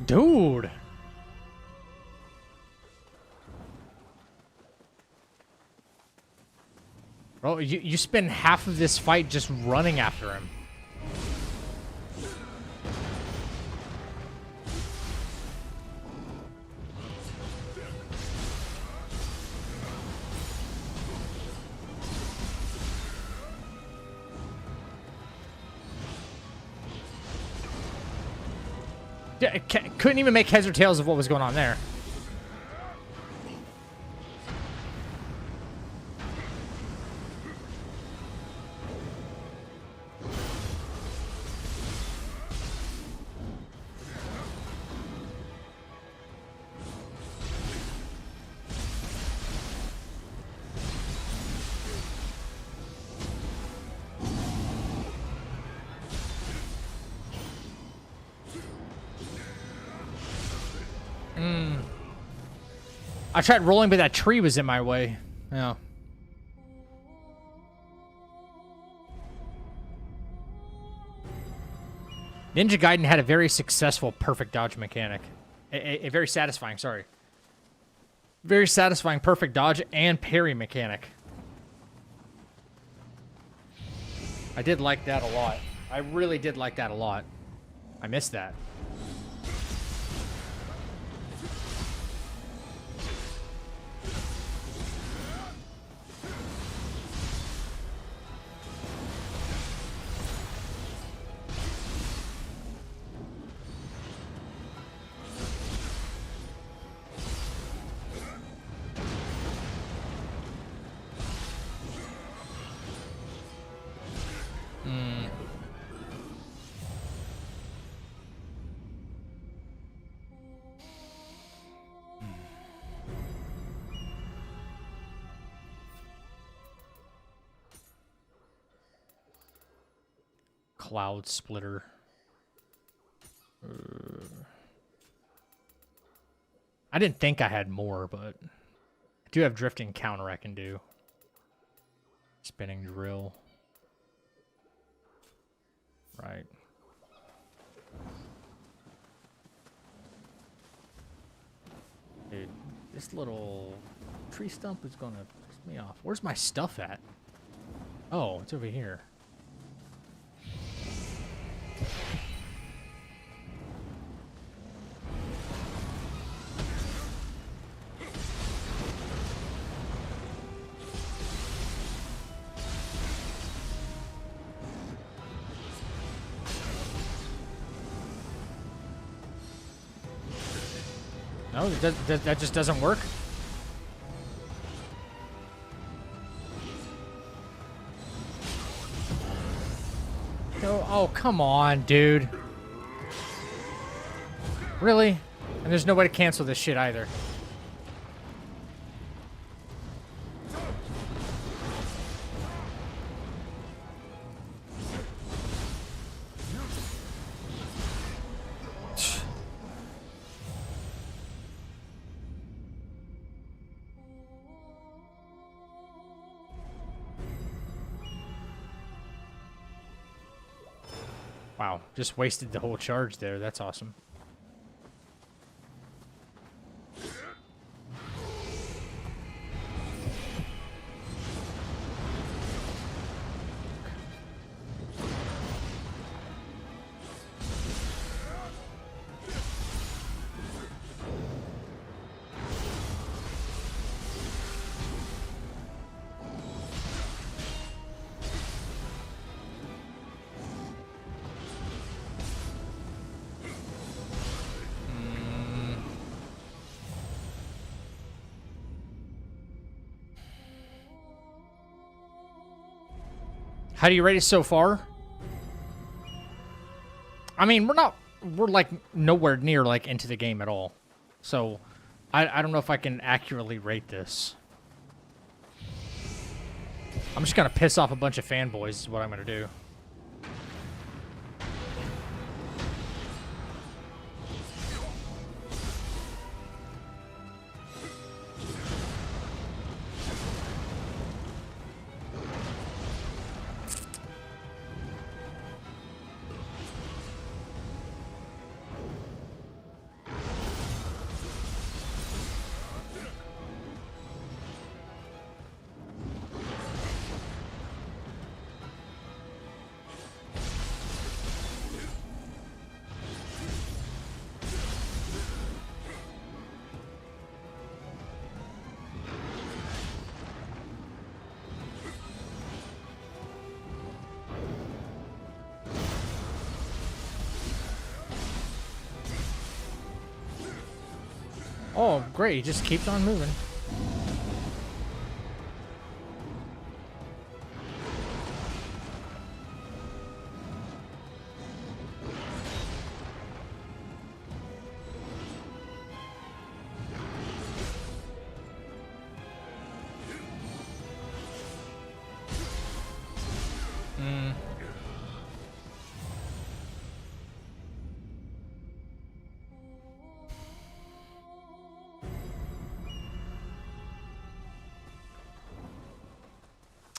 Dude! Bro, you spend half of this fight just running after him. Couldn't even make heads or tails of what was going on there. I tried rolling, but that tree was in my way. Yeah. Ninja Gaiden had a very successful perfect dodge mechanic. A very satisfying, sorry. Very satisfying perfect dodge and parry mechanic. I did like that a lot. I really did like that a lot. I missed that. Cloud Splitter. I didn't think I had more, but I do have Drifting Counter I can do. Spinning Drill. Right. Dude, This little tree stump is gonna piss me off. Where's my stuff at? Oh, it's over here. No, that just doesn't work. No, oh, come on, dude. Really? And there's no way to cancel this shit either. Wow, just wasted the whole charge there. That's awesome. How do you rate it so far? I mean, we're like nowhere near like into the game at all. So I don't know if I can accurately rate this. I'm just gonna piss off a bunch of fanboys is what I'm gonna do. Oh, great. He just keeps on moving.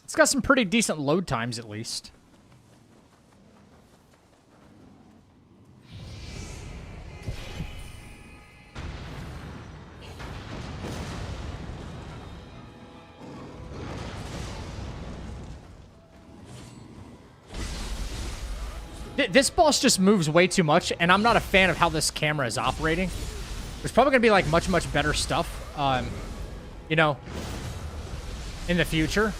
It's got some pretty decent load times, at least. This boss just moves way too much, and I'm not a fan of how this camera is operating. There's probably going to be, like, much better stuff, you know, in the future.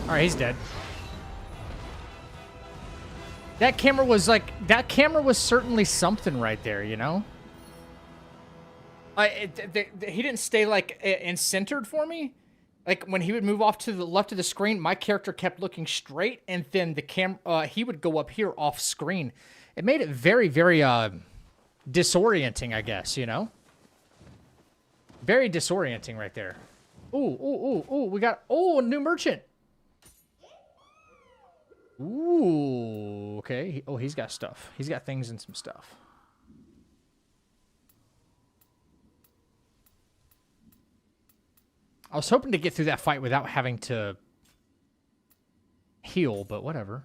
All right, he's dead. That camera was certainly something right there, you know? He didn't stay like in centered for me. Like when he would move off to the left of the screen, my character kept looking straight, and then the he would go up here off screen. It made it very, very disorienting, I guess, you know? Very disorienting right there. Ooh, we got a new merchant. Ooh, okay. He's got stuff. He's got things and some stuff. I was hoping to get through that fight without having to heal, but whatever.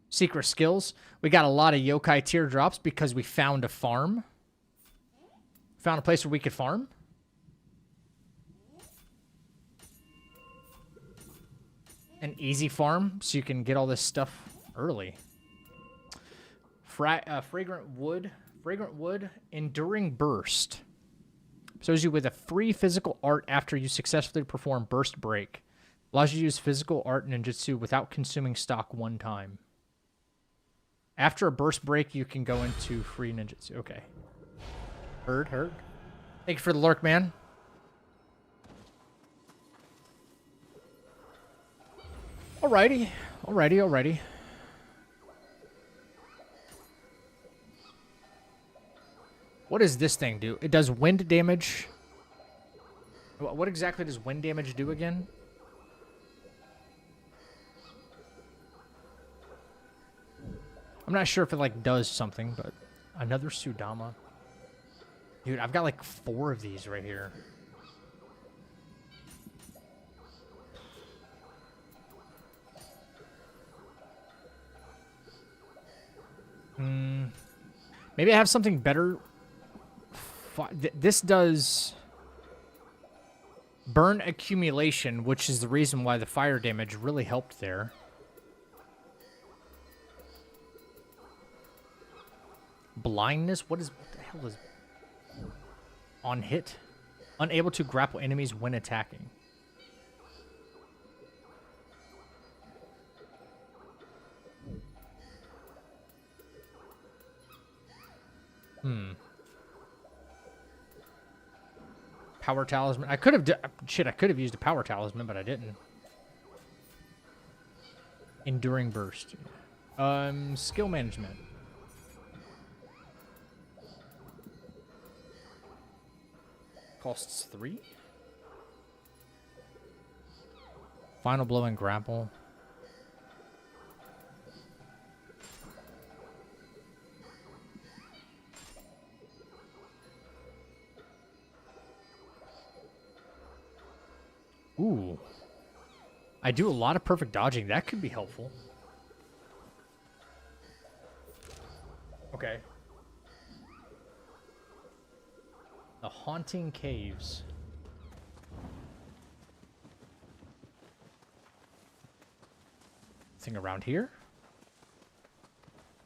Secret skills. We got a lot of yokai teardrops because we found a farm. Found a place where we could farm. An easy farm, so you can get all this stuff early. Fragrant wood. Enduring burst. Shows you with a free physical art after you successfully perform burst break. Allows you to use physical art ninjutsu without consuming stock one time. After a burst break, you can go into free ninjutsu. Okay. Heard. Thank you for the lurk, man. Alrighty. What does this thing do? It does wind damage. What exactly does wind damage do again? I'm not sure if it, like, does something, but... Another Sudama. Dude, I've got, like, 4 of these right here. Maybe I have something better. This does burn accumulation, which is the reason why the fire damage really helped there. Blindness? What the hell is... On hit? Unable to grapple enemies when attacking. Power talisman. I could have used a power talisman, but I didn't. Enduring burst. Skill management. Costs 3. Final blow and grapple. Ooh. I do a lot of perfect dodging. That could be helpful. Okay. The Haunting Caves. Thing around here?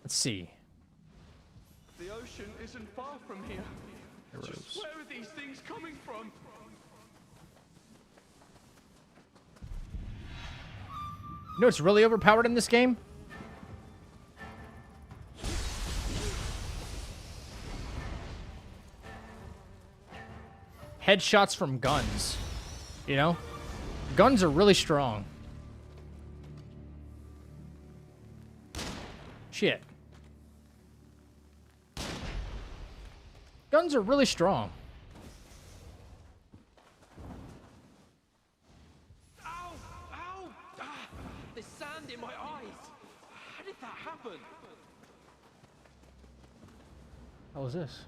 Let's see. The ocean isn't far from here. Arrows. Just where are these things coming from? You know what's really overpowered in this game? Headshots from guns. You know? Guns are really strong. Shit. Guns are really strong. In my eyes. How did that happen? How was this?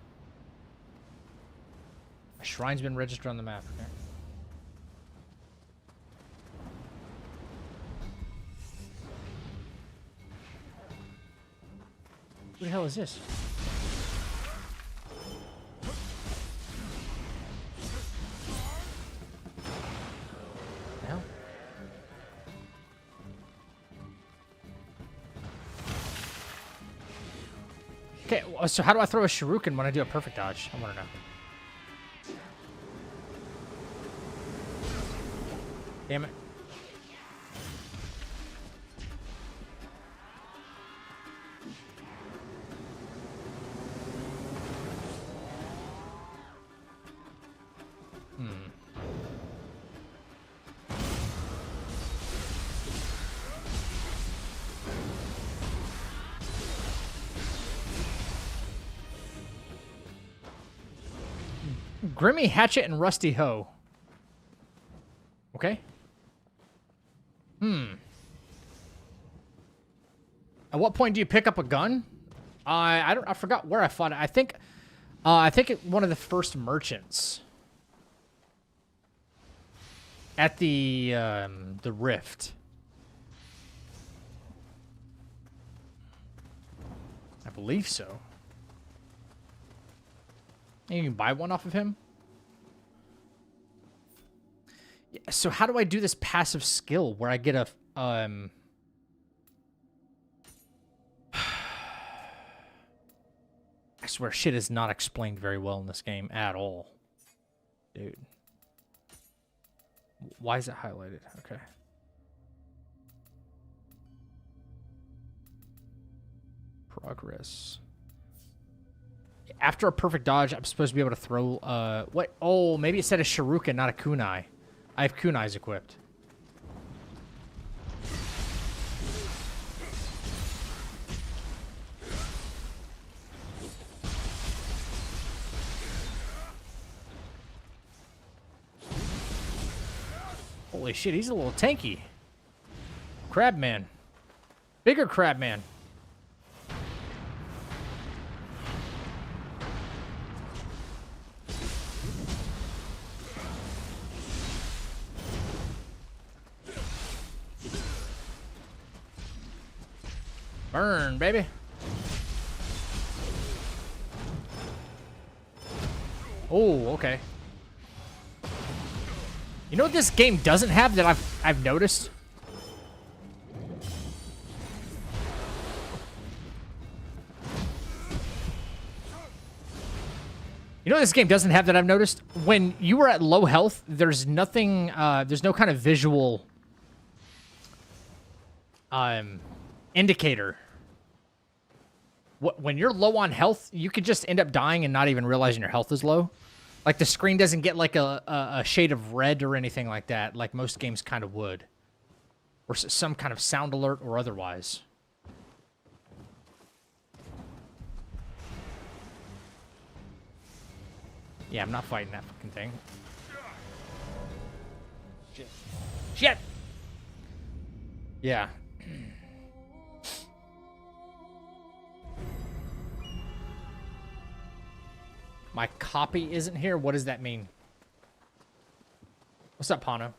A shrine's been registered on the map. Okay. What the hell is this? The hell? Okay, so how do I throw a shuriken when I do a perfect dodge? I want to know. Damn it. Grimmy Hatchet and Rusty Hoe. Okay. At what point do you pick up a gun? I forgot where I fought it. I think one of the first merchants at the Rift. I believe so. And you can buy one off of him. Yeah, so how do I do this passive skill where I get a I swear shit is not explained very well in this game at all. Dude. Why is it highlighted? Okay. Progress. After a perfect dodge, I'm supposed to be able to throw, what? Oh, maybe it said a shuriken, not a kunai. I have kunais equipped. Holy shit, he's a little tanky. Crab man. Bigger crab man. Burn, baby. Oh, okay. You know what this game doesn't have that I've noticed? You know what this game doesn't have that I've noticed? When you are at low health, there's nothing, there's no kind of visual indicator. When you're low on health, you could just end up dying and not even realizing your health is low. Like, the screen doesn't get, like, a shade of red or anything like that, like most games kind of would. Or some kind of sound alert or otherwise. Yeah, I'm not fighting that fucking thing. Shit. Shit! Yeah. My copy isn't here? What does that mean? What's up, Pano?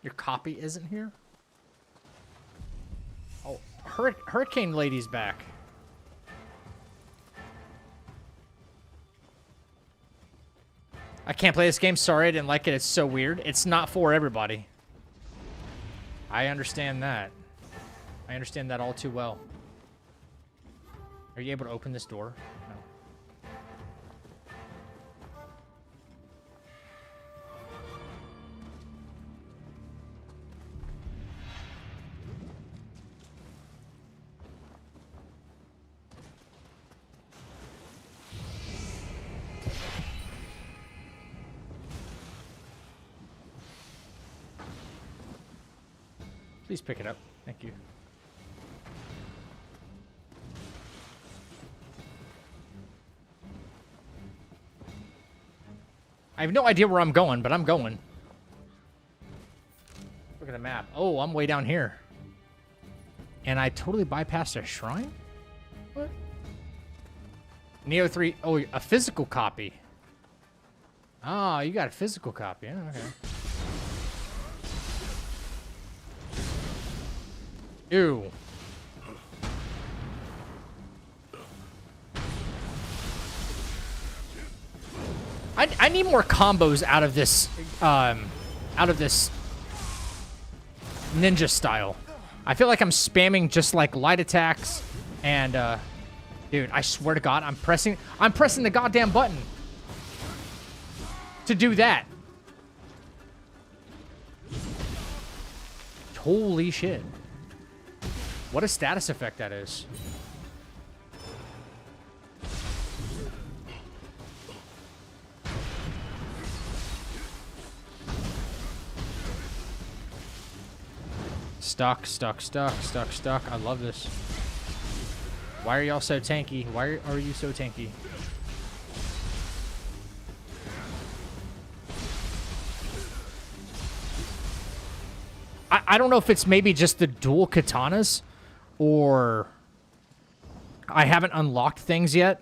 Your copy isn't here? Oh, Hurricane Lady's back. I can't play this game. Sorry, I didn't like it. It's so weird. It's not for everybody. I understand that. I understand that all too well. Are you able to open this door? No. Please pick it up. Thank you. I have no idea where I'm going, but I'm going. Look at the map. Oh, I'm way down here. And I totally bypassed a shrine? What? Nioh 3. Oh, a physical copy. Oh, you got a physical copy. Oh, okay. Ew. I need more combos out of this ninja style. I feel like I'm spamming just like light attacks and dude, I swear to God, I'm pressing the goddamn button to do that. Holy shit. What a status effect that is. Stuck, stuck, stuck, stuck, stuck. I love this. Why are y'all so tanky? Why are you so tanky? I don't know if it's maybe just the dual katanas, or I haven't unlocked things yet.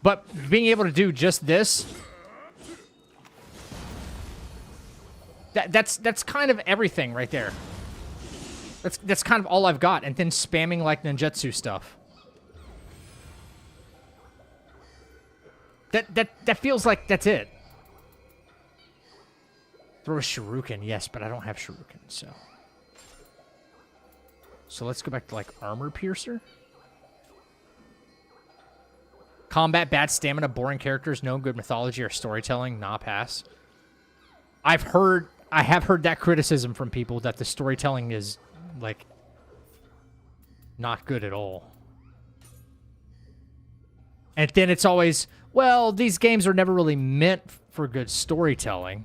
But being able to do just this, that's kind of everything right there. That's kind of all I've got, and then spamming like ninjutsu stuff. That feels like that's it. Throw a shuriken, yes, but I don't have shuriken, so. So let's go back to like armor piercer. Combat, bad stamina, boring characters, no good mythology or storytelling, nah, pass. I have heard that criticism from people that the storytelling is like not good at all. And then it's always, well, these games are never really meant for good storytelling.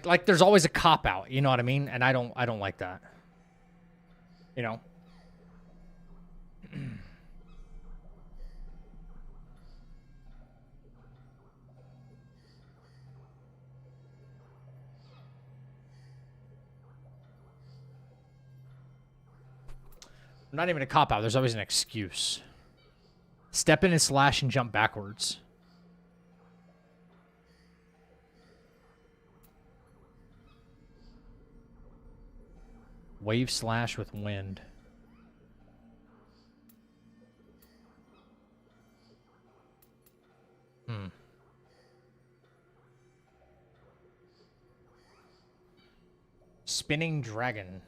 Like there's always a cop out, you know what I mean? And I don't like that. You know? Not even a cop out, there's always an excuse. Step in and slash and jump backwards. Wave slash with wind. Spinning dragon.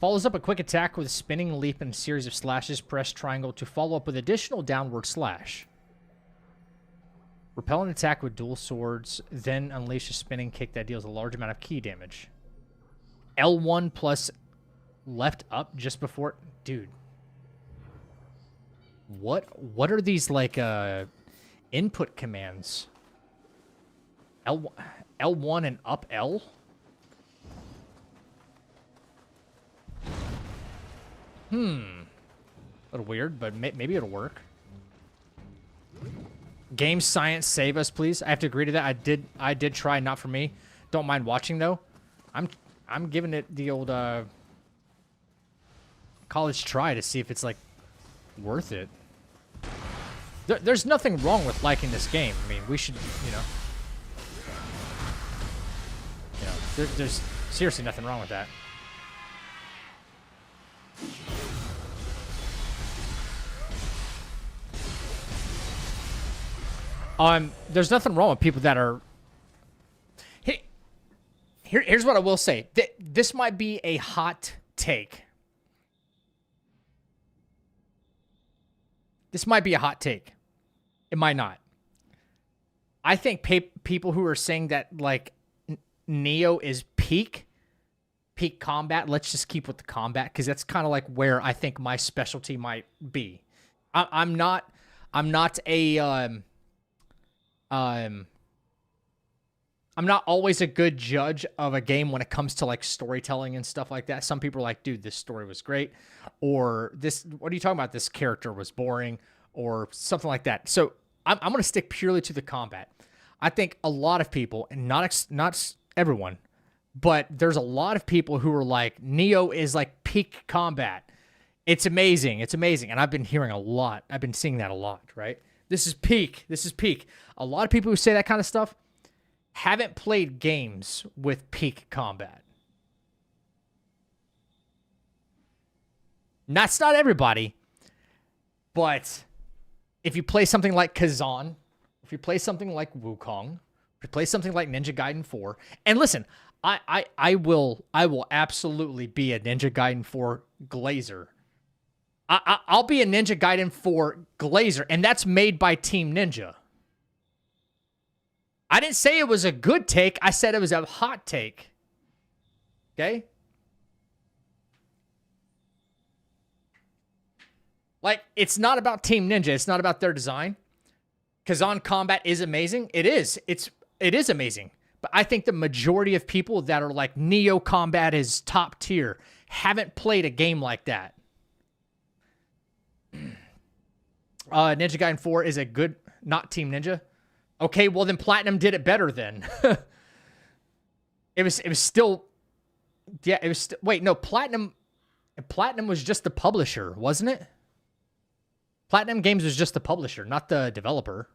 Follows up a quick attack with a spinning leap and a series of slashes. Press triangle to follow up with additional downward slash. Repel an attack with dual swords, then unleash a spinning kick that deals a large amount of key damage. L1 plus left up just before... Dude. What are these, like, input commands? L1 and up L? A little weird, but maybe it'll work. Game science, save us, please. I have to agree to that. I did try, not for me. Don't mind watching, though. I'm giving it the old college try to see if it's like worth it. There's nothing wrong with liking this game. I mean, we should, there's seriously nothing wrong with that. There's nothing wrong with people that are... Here's what I will say. This might be a hot take. This might be a hot take. It might not. I think people who are saying that, like, Nioh is peak combat, let's just keep with the combat, because that's kind of like where I think my specialty might be. I'm not always a good judge of a game when it comes to like storytelling and stuff like that. Some people are like, dude, this story was great. Or this, what are you talking about? This character was boring or something like that. So I'm going to stick purely to the combat. I think a lot of people, and not everyone, but there's a lot of people who are like, Nioh is like peak combat. It's amazing. It's amazing. And I've been hearing a lot. I've been seeing that a lot, right? This is peak. This is peak. A lot of people who say that kind of stuff haven't played games with peak combat. That's not everybody, but if you play something like Kazan, if you play something like Wukong, if you play something like Ninja Gaiden 4, and listen, I will absolutely be a Ninja Gaiden 4 glazer. I'll be a Ninja Gaiden 4 glazer, and that's made by Team Ninja. I didn't say it was a good take. I said it was a hot take. Okay? Like, it's not about Team Ninja. It's not about their design. Kazan combat is amazing. It is. It is amazing. But I think the majority of people that are like, Nioh combat is top tier, haven't played a game like that. Ninja Gaiden 4 is a good, not Team Ninja. Okay, well then Platinum did it better then. It was still, yeah, it was, wait, no, Platinum was just the publisher, wasn't it? Platinum Games was just the publisher, not the developer.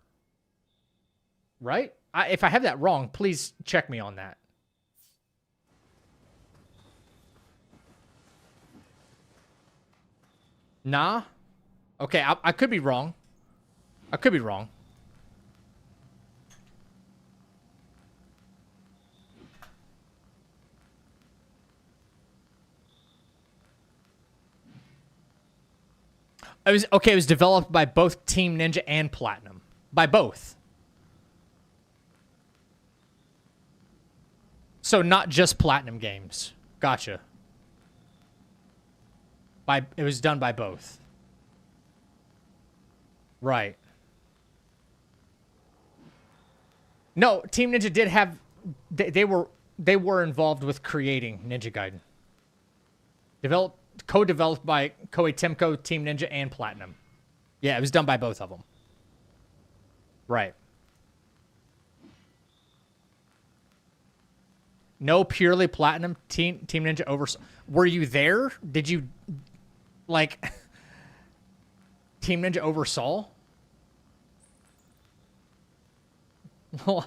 Right? If I have that wrong, please check me on that. Nah? Okay, I could be wrong. I could be wrong. It was developed by both Team Ninja and Platinum. By both. So not just Platinum Games. Gotcha. It was done by both. Right. No, Team Ninja did have they were involved with creating Ninja Gaiden. Co-developed by Koei Tecmo, Team Ninja, and Platinum. Yeah, it was done by both of them. Right. No, purely Platinum. Team Ninja oversaw. Were you there? Did you, like, Team Ninja oversaw? Well,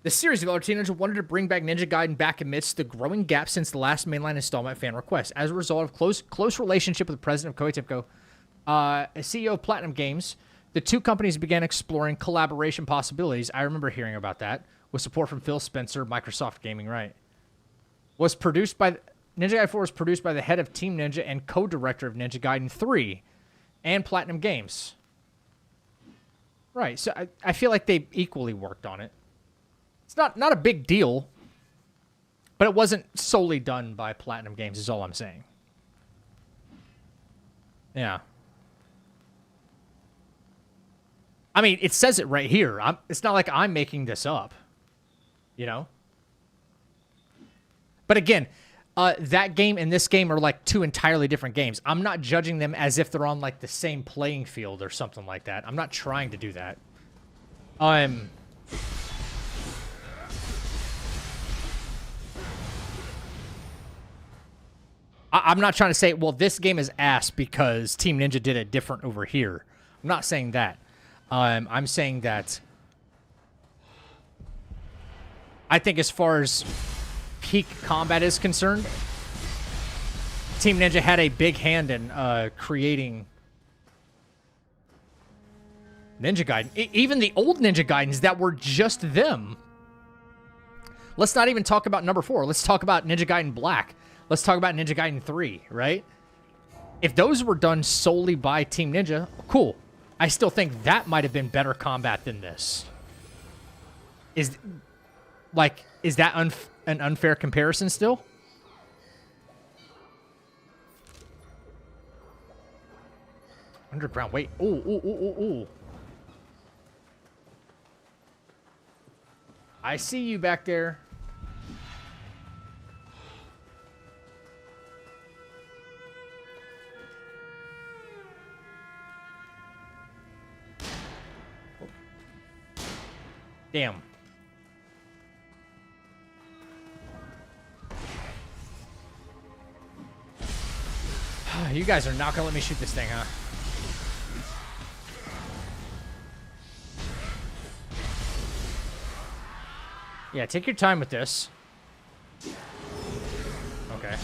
the series developer Team Ninja wanted to bring back Ninja Gaiden back amidst the growing gap since the last mainline installment fan request. As a result of close relationship with the president of Koei Tecmo, CEO of Platinum Games, the two companies began exploring collaboration possibilities. I remember hearing about that, with support from Phil Spencer, Microsoft Gaming, right? Ninja Gaiden 4 was produced by the head of Team Ninja and co-director of Ninja Gaiden 3 and Platinum Games. Right, so I feel like they equally worked on it. It's not a big deal, but it wasn't solely done by Platinum Games, is all I'm saying. Yeah. I mean, it says it right here. It's not like I'm making this up, you know? But again, that game and this game are like two entirely different games. I'm not judging them as if they're on like the same playing field or something like that. I'm not trying to do that. I'm not trying to say, well, this game is ass because Team Ninja did it different over here. I'm not saying that. I'm saying that I think as far as peak combat is concerned, Team Ninja had a big hand in creating Ninja Gaiden. Even the old Ninja Gaidens that were just them. Let's not even talk about number 4. Let's talk about Ninja Gaiden Black. Let's talk about Ninja Gaiden 3, right? If those were done solely by Team Ninja, cool. I still think that might have been better combat than this. Is that an unfair comparison still? Underground, wait. Ooh. I see you back there. Damn. You guys are not gonna let me shoot this thing, huh? Yeah, take your time with this. Okay.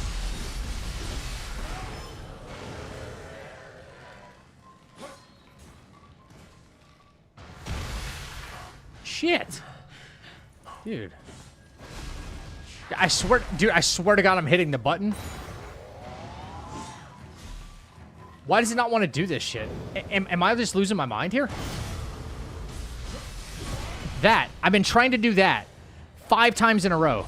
Shit. Dude. I swear to God I'm hitting the button. Why does it not want to do this shit? Am I just losing my mind here? I've been trying to do that 5 times in a row.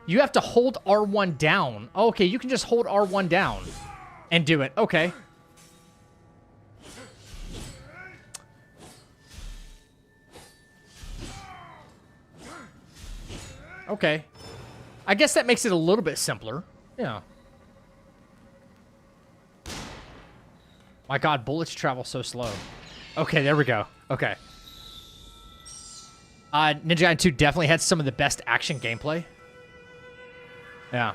You have to hold R1 down. Oh, okay, you can just hold R1 down and do it. Okay. Okay. I guess that makes it a little bit simpler. Yeah. My god, bullets travel so slow. Okay, there we go. Okay. Ninja Gaiden 2 definitely had some of the best action gameplay. Yeah.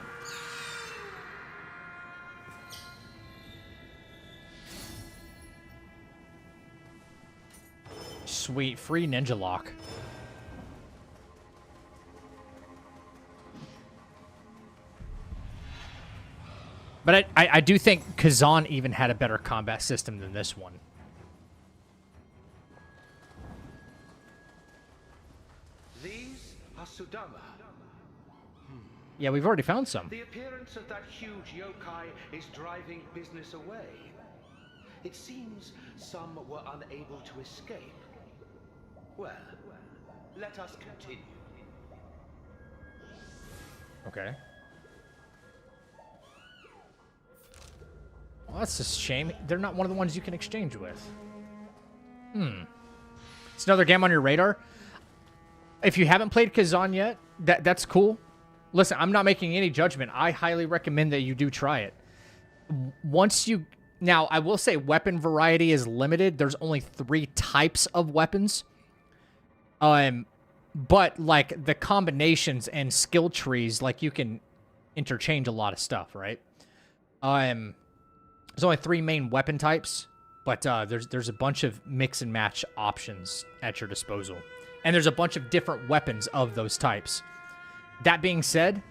Sweet, free ninja lock. But I do think Kazan even had a better combat system than this one. These are Sudama. Yeah, we've already found some. The appearance of that huge yokai is driving business away. It seems some were unable to escape. Well, let us continue. Okay. Well, that's a shame. They're not one of the ones you can exchange with. It's another game on your radar. If you haven't played Kazan yet, that's cool. Listen, I'm not making any judgment. I highly recommend that you do try it. Once you... Now, I will say weapon variety is limited. There's only 3 types of weapons. But, like, the combinations and skill trees, like, you can interchange a lot of stuff, right? There's only 3 main weapon types, but there's a bunch of mix and match options at your disposal. And there's a bunch of different weapons of those types. That being said,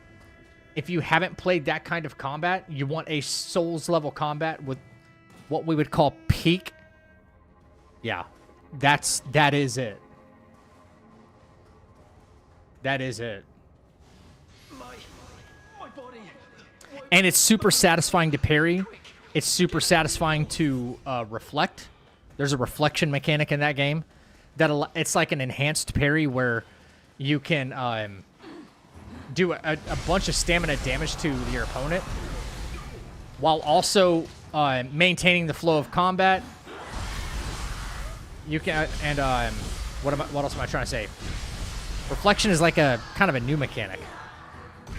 if you haven't played that kind of combat, you want a Souls level combat with what we would call peak. Yeah, that is it. That is it. My body. And it's super satisfying to parry. It's super satisfying to reflect. There's a reflection mechanic in that game. It's like an enhanced parry where you can do a bunch of stamina damage to your opponent while also maintaining the flow of combat. You can what else am I trying to say? Reflection is like a kind of a new mechanic.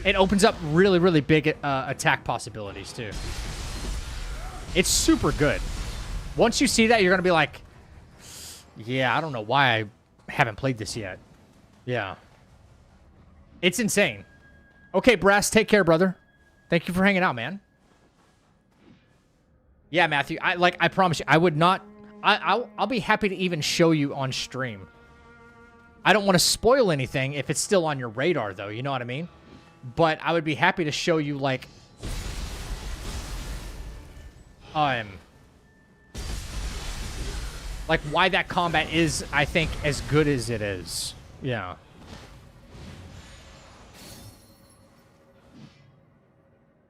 It opens up really, really big attack possibilities too. It's super good. Once you see that, you're gonna be like, yeah, I don't know why I haven't played this yet. Yeah. It's insane. Okay, Brass, take care, brother. Thank you for hanging out, man. Yeah, Matthew, I promise you, I would not... I'll be happy to even show you on stream. I don't want to spoil anything if it's still on your radar, though. You know what I mean? But I would be happy to show you, like... like, why that combat is, I think, as good as it is. Yeah.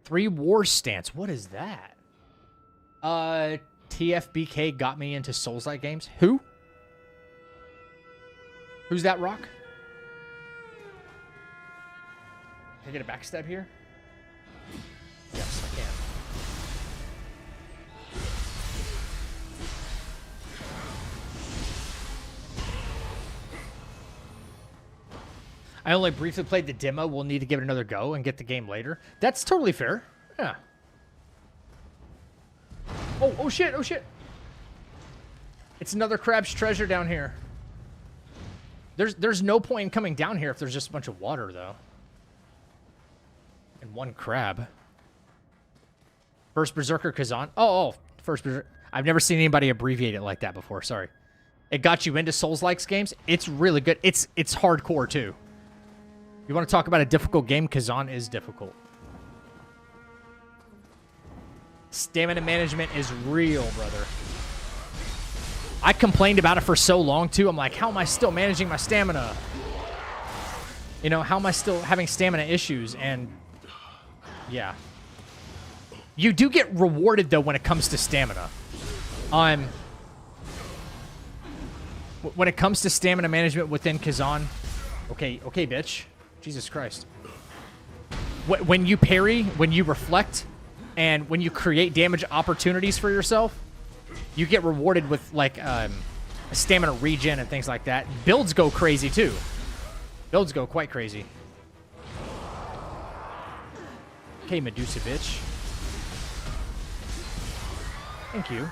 Three War Stance. What is that? TFBK got me into Souls-like games. Who? Who's that, Rock? Can I get a backstab here? Yes, I can. I only briefly played the demo. We'll need to give it another go and get the game later. That's totally fair. Yeah. Oh shit, oh shit. It's another crab's treasure down here. There's no point in coming down here if there's just a bunch of water, though. And one crab. First Berserker Kazan. Oh, First Berserker. I've never seen anybody abbreviate it like that before. Sorry. It got you into Souls-like games. It's really good. It's hardcore, too. You want to talk about a difficult game? Kazan is difficult. Stamina management is real, brother. I complained about it for so long, too. I'm like, how am I still managing my stamina? You know, how am I still having stamina issues? And, yeah. You do get rewarded, though, when it comes to stamina. When it comes to stamina management within Kazan... Okay, bitch. Jesus Christ. when you parry, when you reflect, and when you create damage opportunities for yourself, you get rewarded with like stamina regen and things like that. Builds go crazy too. Builds go quite crazy. Okay, Medusa bitch. Thank you.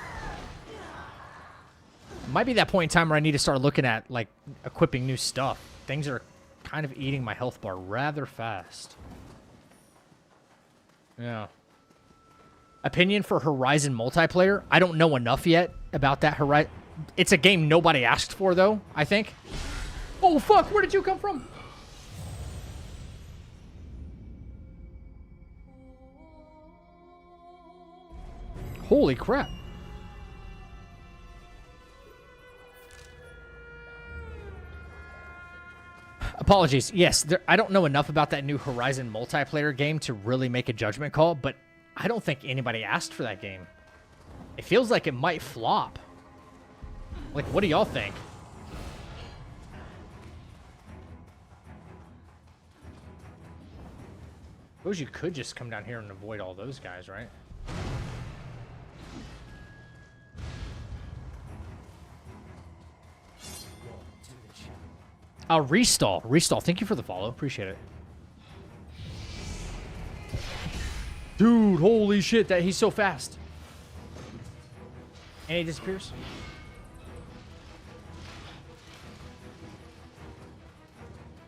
Might be that point in time where I need to start looking at like equipping new stuff. Things are kind of eating my health bar rather fast. Yeah. Opinion for Horizon multiplayer? I don't know enough yet about that Horizon. It's a game nobody asked for, though, I think. Oh, fuck! Where did you come from? Holy crap. Apologies. Yes, I don't know enough about that new Horizon multiplayer game to really make a judgment call, but I don't think anybody asked for that game. It feels like it might flop. Like, what do y'all think? Suppose you could just come down here and avoid all those guys, right? Restall. Restall. Thank you for the follow. Appreciate it. Dude, holy shit, that he's so fast. And he disappears.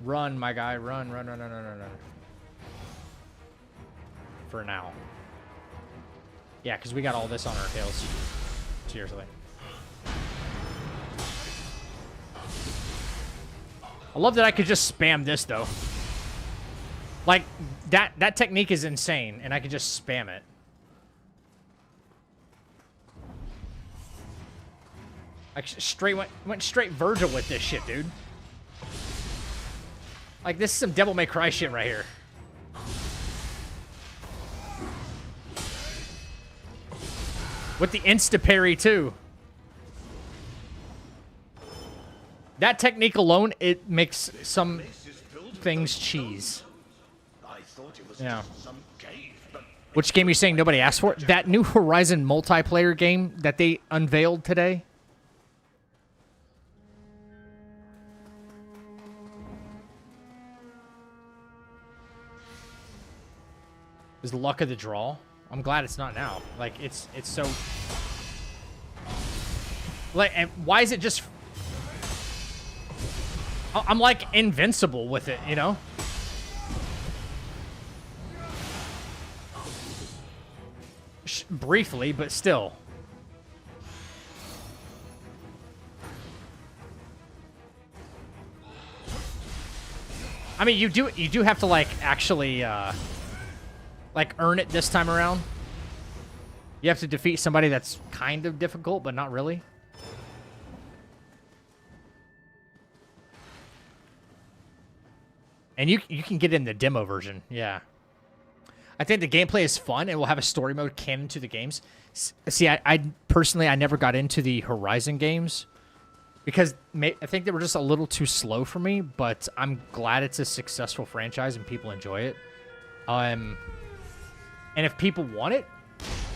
Run, my guy. Run, run, run, run, run, run, run. For now. Yeah, because we got all this on our tails. Seriously. I love that I could just spam this, though. Like, that technique is insane, and I could just spam it. Like, went straight Virgil with this shit, dude. Like, this is some Devil May Cry shit right here. With the insta-parry, too. That technique alone, it makes some things cheese. Yeah. Which game are you saying nobody asked for? That new Horizon multiplayer game that they unveiled today. Is the luck of the draw? I'm glad it's not now. Like, it's so... Like, and why is it just... I'm like invincible with it, you know? Briefly, but still. I mean, you do have to like actually like earn it this time around. You have to defeat somebody that's kind of difficult, but not really. And you can get in the demo version, yeah. I think the gameplay is fun, and we'll have a story mode canon to the games. See, I personally, I never got into the Horizon games because I think they were just a little too slow for me, but I'm glad it's a successful franchise and people enjoy it. And if people want it,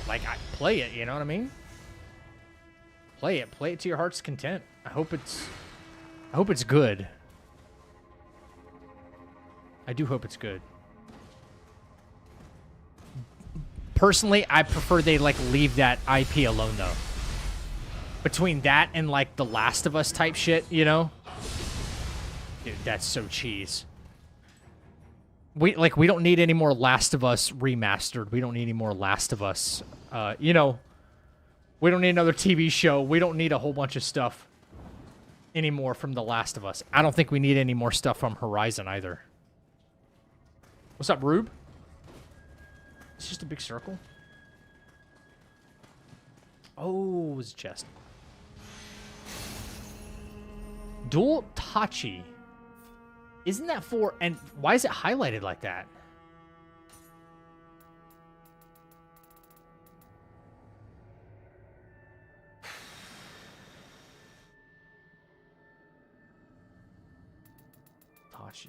like, play it, you know what I mean? Play it to your heart's content. I hope it's good. I do hope it's good. Personally, I prefer they, like, leave that IP alone, though. Between that and, like, the Last of Us type shit, you know? Dude, that's so cheese. We don't need any more Last of Us remastered. We don't need any more Last of Us, you know. We don't need another TV show. We don't need a whole bunch of stuff anymore from The Last of Us. I don't think we need any more stuff from Horizon, either. What's up, Rube? It's just a big circle. Oh, it was a chest. Dual Tachi. Isn't that for... And why is it highlighted like that? Tachi.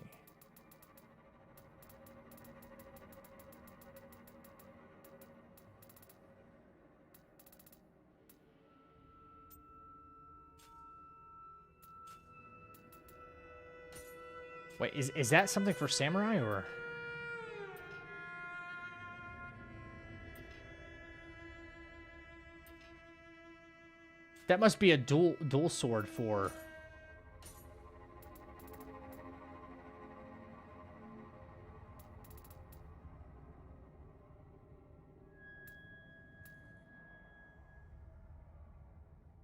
Wait, is that something for samurai or? That must be a dual sword for.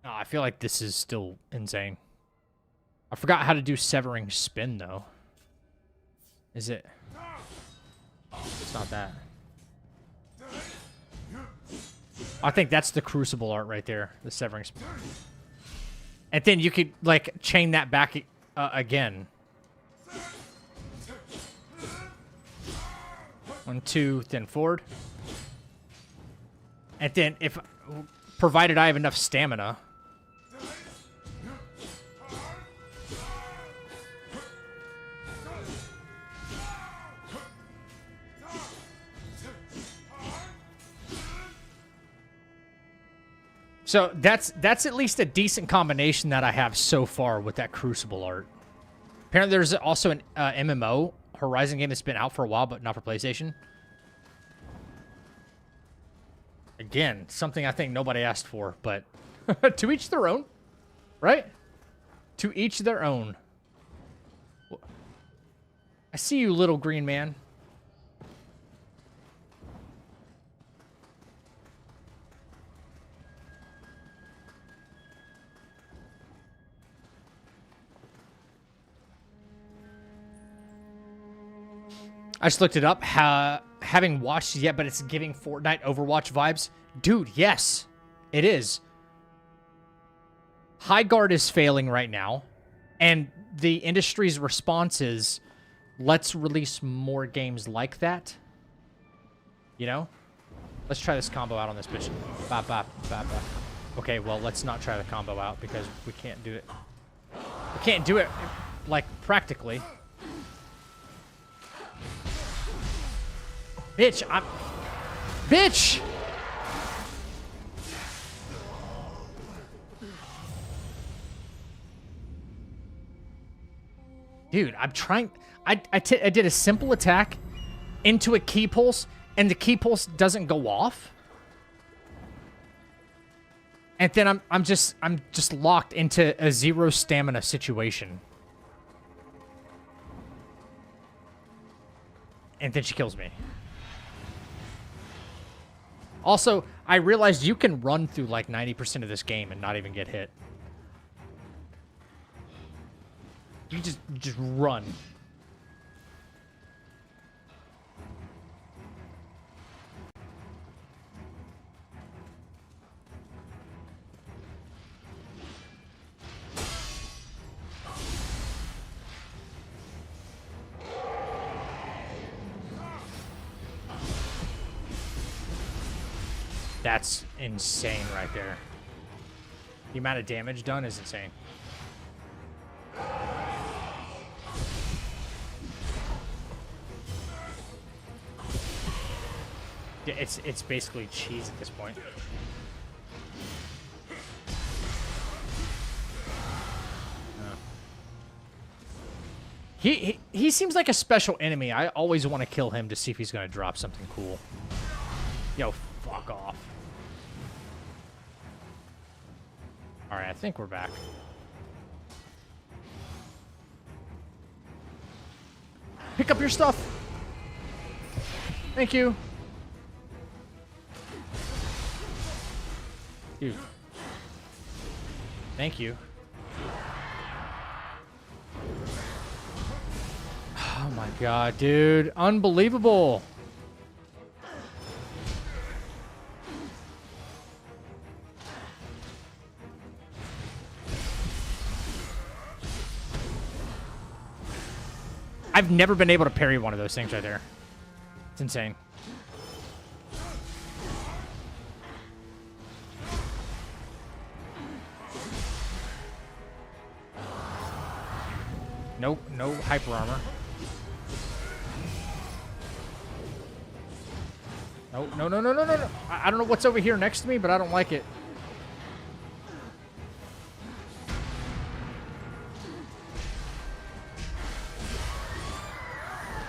Oh, I feel like this is still insane. I forgot how to do severing spin though. Is it? It's not that. I think that's the crucible art right there, the severing spin. And then you could like chain that back again. 1, 2, then forward. And then if provided I have enough stamina. So that's at least a decent combination that I have so far with that Crucible art. Apparently there's also an MMO Horizon game that's been out for a while, but not for PlayStation. Again, something I think nobody asked for, but to each their own, right? To each their own. I see you, little green man. I just looked it up. Having watched it yet, but it's giving Fortnite Overwatch vibes. Dude, yes, it is. High Guard is failing right now, and the industry's response is, let's release more games like that. You know? Let's try this combo out on this bitch. Bop, bop, bop, bop. Okay, well, let's not try the combo out because we can't do it. We can't do it, like, practically. Bitch, Bitch! Dude, I'm trying... I did a simple attack into a key pulse, and the key pulse doesn't go off. And then I'm just locked into a 0 stamina situation. And then she kills me. Also, I realized you can run through like 90% of this game and not even get hit. You just run. That's insane right there. The amount of damage done is insane. Yeah, it's basically cheese at this point. He seems like a special enemy. I always want to kill him to see if he's going to drop something cool. Yo, fuck off. Alright, I think we're back. Pick up your stuff! Thank you! Dude. Thank you. Oh my god, dude. Unbelievable! I've never been able to parry one of those things right there. It's insane. Nope, no hyper armor. No. I don't know what's over here next to me, but I don't like it.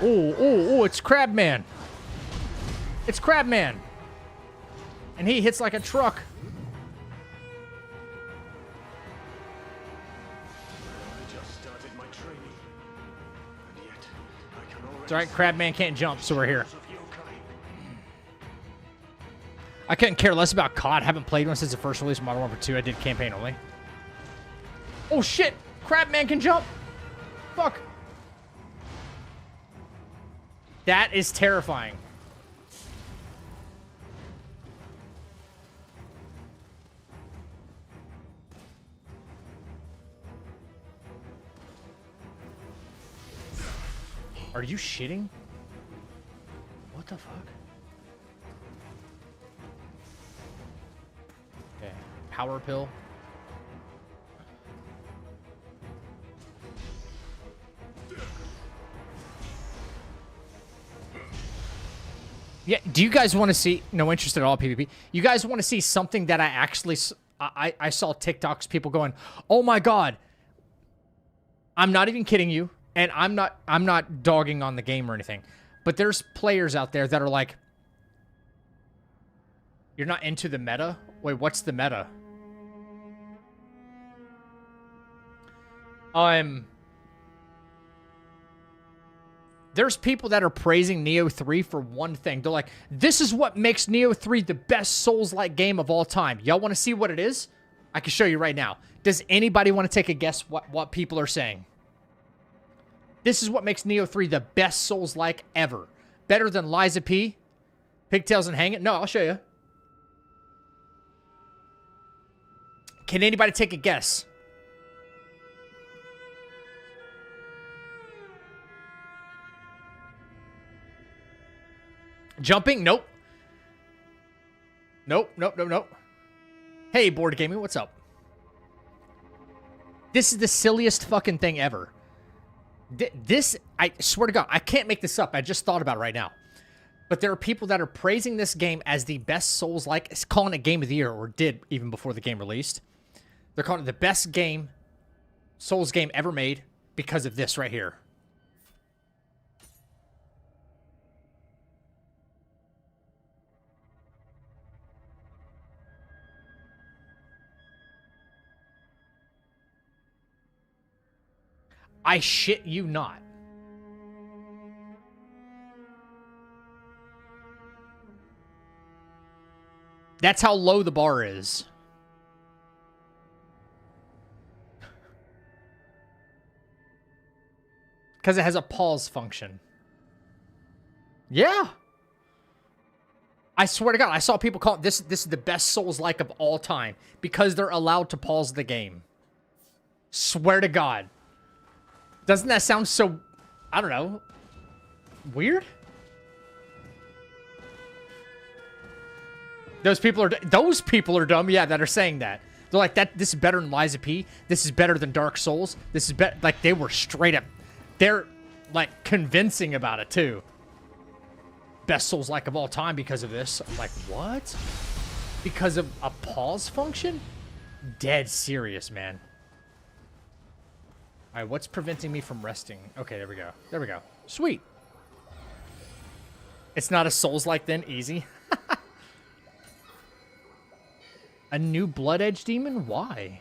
Oh, it's Crabman. It's Crabman. And he hits like a truck. I just started my training, and yet I can already It's alright, Crabman can't jump, so we're here. of yokai. I couldn't care less about COD. Haven't played one since the first release of Modern Warfare 2. I did campaign only. Oh shit! Crabman can jump! Fuck! That is terrifying. Are you shitting? What the fuck? Okay, power pill. Yeah, do you guys want to see, no interest at all, PvP? You guys want to see something that I actually, I saw TikToks, people going, oh my god. I'm not even kidding you, and I'm not dogging on the game or anything. But there's players out there that are like, you're not into the meta? Wait, what's the meta? There's people that are praising Nioh 3 for one thing. They're like, this is what makes Nioh 3 the best Souls-like game of all time. Y'all want to see what it is? I can show you right now. Does anybody want to take a guess what people are saying? This is what makes Nioh 3 the best Souls-like ever. Better than Liza P, Pigtails and Hang It? No, I'll show you. Can anybody take a guess? Jumping? Nope. Nope. Hey, Board Gaming, what's up? This is the silliest fucking thing ever. This, I swear to God, I can't make this up. I just thought about it right now. But there are people that are praising this game as the best Souls-like, calling it Game of the Year, or did even before the game released. They're calling it the best game, Souls game ever made because of this right here. I shit you not. That's how low the bar is. Because it has a pause function. Yeah. I swear to God, I saw people call it this is the best Souls-like of all time because they're allowed to pause the game. Swear to God. Doesn't that sound so, I don't know, weird? Those people are dumb, yeah, that are saying that. They're like, this is better than Liza P. This is better than Dark Souls. This is better. Like, they were straight up. They're, like, convincing about it, too. Best Souls-like of all time because of this. I'm like, what? Because of a pause function? Dead serious, man. All right, what's preventing me from resting? Okay, there we go. There we go. Sweet. It's not a Souls-like then? Easy. A new Blood Edge demon? Why?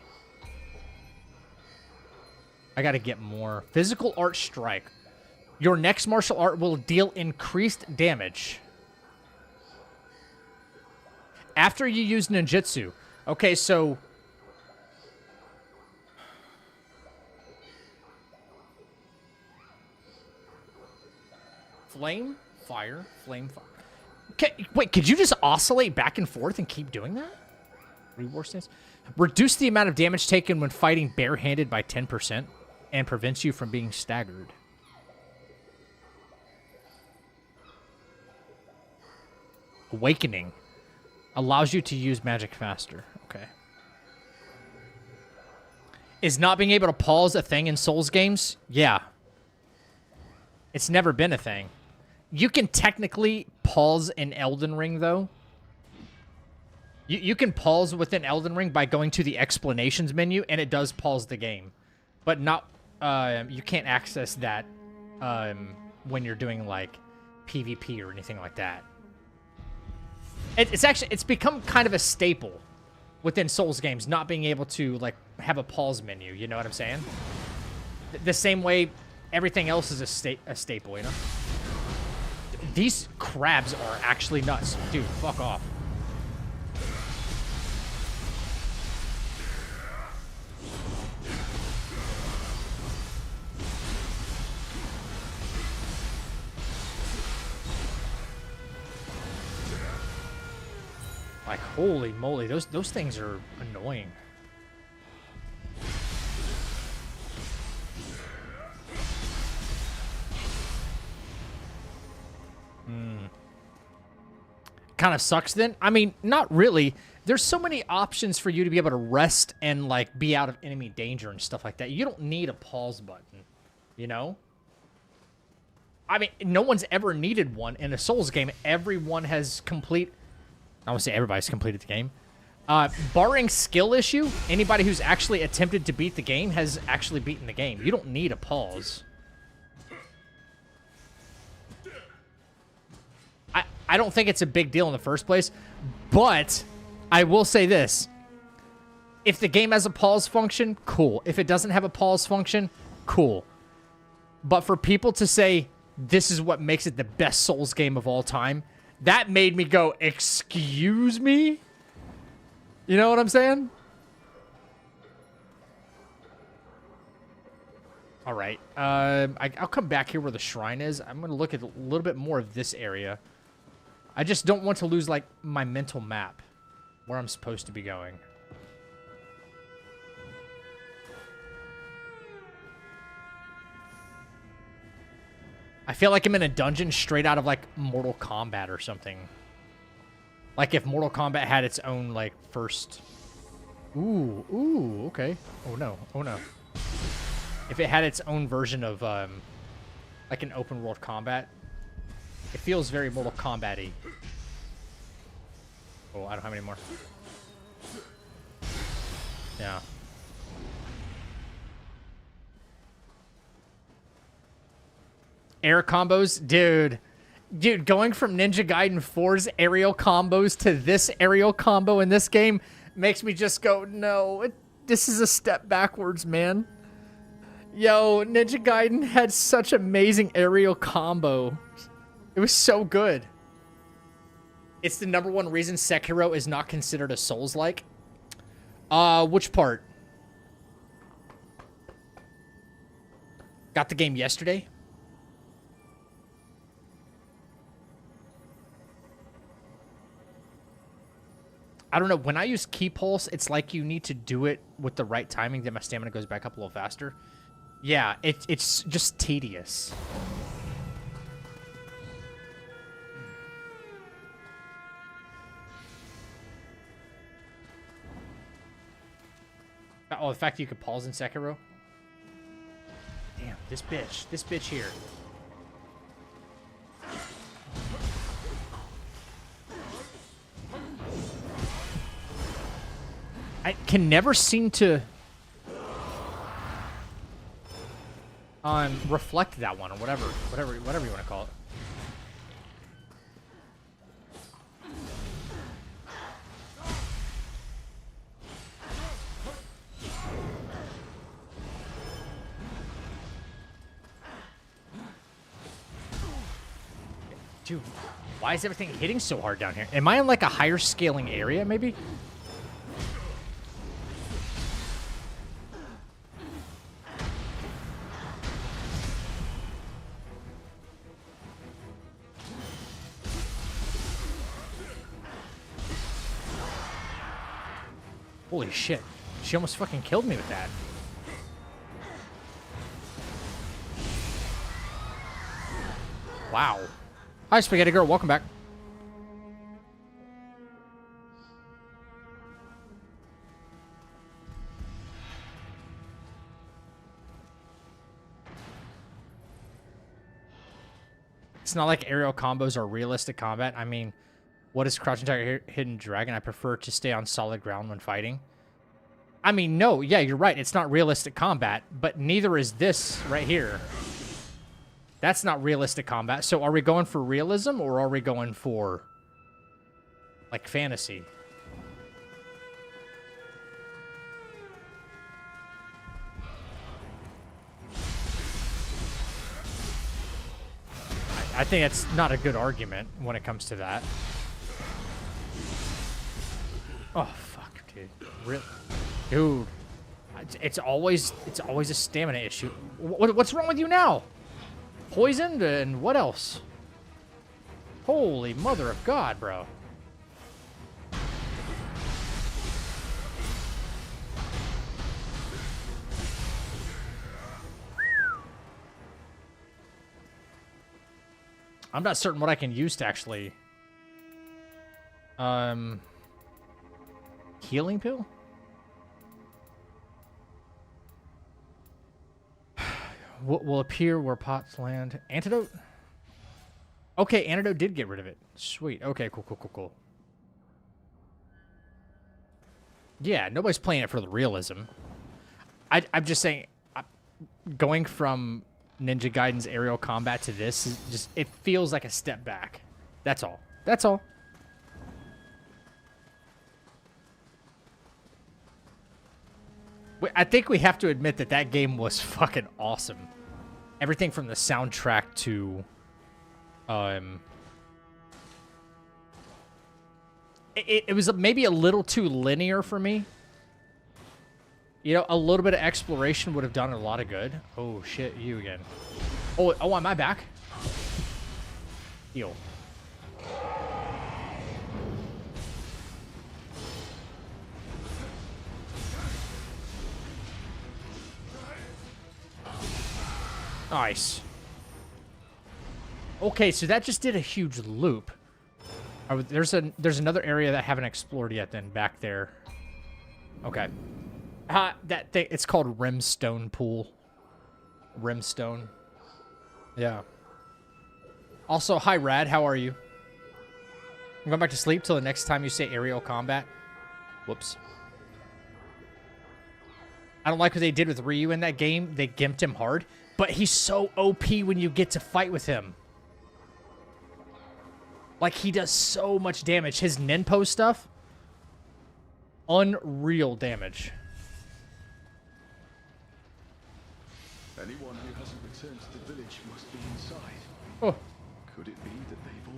I gotta get more. Physical art strike. Your next martial art will deal increased damage after you use ninjutsu. Okay, so flame, fire, flame, fire. Okay, wait, could you just oscillate back and forth and keep doing that? Reward stance. Reduce the amount of damage taken when fighting barehanded by 10% and prevents you from being staggered. Awakening. Allows you to use magic faster. Okay. Is not being able to pause a thing in Souls games? Yeah. It's never been a thing. You can technically pause in Elden Ring, though. You can pause within Elden Ring by going to the explanations menu, and it does pause the game. But not... you can't access that when you're doing like PvP or anything like that. It's become kind of a staple within Souls games, not being able to like have a pause menu. You know what I'm saying? The same way everything else is a staple, you know? These crabs are actually nuts. Dude, fuck off. Like, holy moly, those things are annoying. Kind of sucks then. I mean, not really. There's so many options for you to be able to rest and like be out of enemy danger and stuff like that. You don't need a pause button, you know? I mean, no one's ever needed one in a Souls game. Everyone has I won't say everybody's completed the game. Barring skill issue, anybody who's actually attempted to beat the game has actually beaten the game. You don't need a pause. I don't think it's a big deal in the first place, but I will say this. If the game has a pause function, cool. If it doesn't have a pause function, cool. But for people to say this is what makes it the best Souls game of all time, that made me go, excuse me? You know what I'm saying? All right. I'll come back here where the shrine is. I'm going to look at a little bit more of this area. I just don't want to lose, like, my mental map where I'm supposed to be going. I feel like I'm in a dungeon straight out of, like, Mortal Kombat or something. Like, if Mortal Kombat had its own, like, first... Ooh, okay. Oh, no. Oh, no. If it had its own version of, like, an open-world combat... It feels very Mortal Kombat-y. Oh, I don't have any more. Yeah. Air combos? Dude, going from Ninja Gaiden 4's aerial combos to this aerial combo in this game makes me just go, no, this is a step backwards, man. Yo, Ninja Gaiden had such amazing aerial combo. It was so good. It's the #1 reason Sekiro is not considered a Souls-like. Which part? Got the game yesterday? I don't know. When I use Key Pulse, it's like you need to do it with the right timing, then my stamina goes back up a little faster. Yeah, it's just tedious. Oh, the fact that you could pause in Sekiro? Damn, this bitch here. I can never seem to reflect that one or whatever you want to call it. Dude, why is everything hitting so hard down here? Am I in like a higher scaling area, maybe? Holy shit. She almost fucking killed me with that. Wow. Hi, Spaghetti Girl. Welcome back. It's not like aerial combos are realistic combat. I mean, what is Crouching Tiger, Hidden Dragon? I prefer to stay on solid ground when fighting. I mean, no. Yeah, you're right. It's not realistic combat, but neither is this right here. That's not realistic combat. So are we going for realism or are we going for, like, fantasy? I think that's not a good argument when it comes to that. Oh, fuck, dude. Dude. It's always a stamina issue. What's wrong with you now? Poisoned and what else? Holy mother of God, bro. I'm not certain what I can use to actually... Healing pill? Will appear where pots land. Antidote? Okay, antidote did get rid of it. Sweet. Okay, cool. Yeah, nobody's playing it for the realism. I'm just saying, going from Ninja Gaiden's aerial combat to this is just, it feels like a step back. That's all. That's all. I think we have to admit that that game was fucking awesome. Everything from the soundtrack to, it was maybe a little too linear for me. You know, a little bit of exploration would have done a lot of good. Oh shit, you again. Oh, am I back? Heal. Nice. Okay, so that just did a huge loop. There's another area that I haven't explored yet then back there. Okay. That thing, it's called Rimstone Pool. Rimstone. Yeah. Also, hi Rad, how are you? I'm going back to sleep till the next time you say aerial combat. Whoops. I don't like what they did with Ryu in that game. They gimped him hard. But he's so OP when you get to fight with him. Like, he does so much damage. His Ninpo stuff, unreal damage. Anyone who hasn't returned to the village must be inside. Oh. Could it be that they've all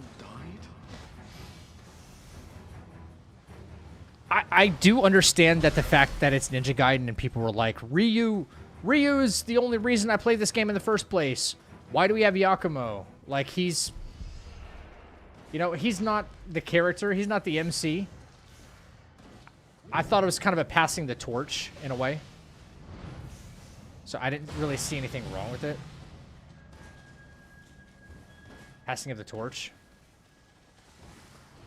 died? I do understand that the fact that it's Ninja Gaiden and people were like, Ryu is the only reason I played this game in the first place. Why do we have Yakumo? Like, he's... You know, he's not the character. He's not the MC. I thought it was kind of a passing the torch, in a way. So I didn't really see anything wrong with it. Passing of the torch.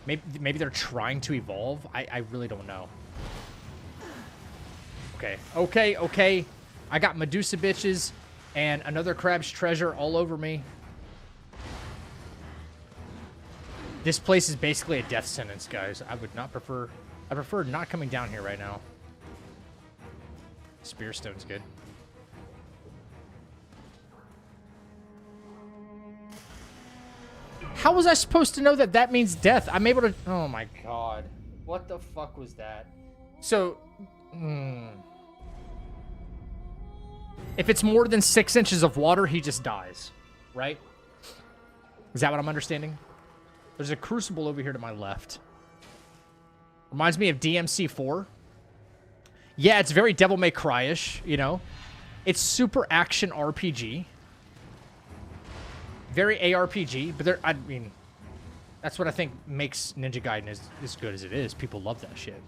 Maybe they're trying to evolve. I really don't know. Okay. I got Medusa bitches and another crab's treasure all over me. This place is basically a death sentence, guys. I prefer not coming down here right now. Spearstone's good. How was I supposed to know that that means death? I'm able to... Oh my god. What the fuck was that? So... If it's more than 6 inches of water, he just dies. Right? Is that what I'm understanding? There's a crucible over here to my left. Reminds me of DMC4. Yeah, it's very Devil May Cry-ish, you know? It's super action RPG. Very ARPG, but I mean, that's what I think makes Ninja Gaiden as good as it is. People love that shit.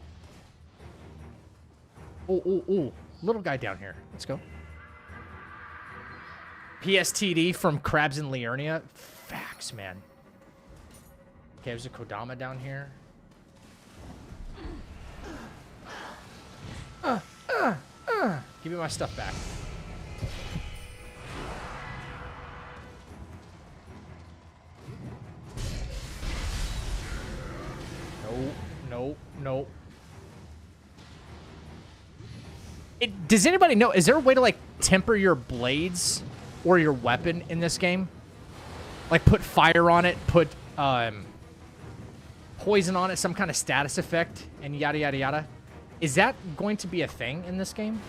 Oh. Little guy down here. Let's go. PSTD from Crabs in Liurnia. Facts, man. Okay, there's a Kodama down here. Give me my stuff back. No. Does anybody know, is there a way to, like, temper your blades or your weapon in this game? like put fire on it, put poison on it, some kind of status effect, and yada yada yada. Is that going to be a thing in this game?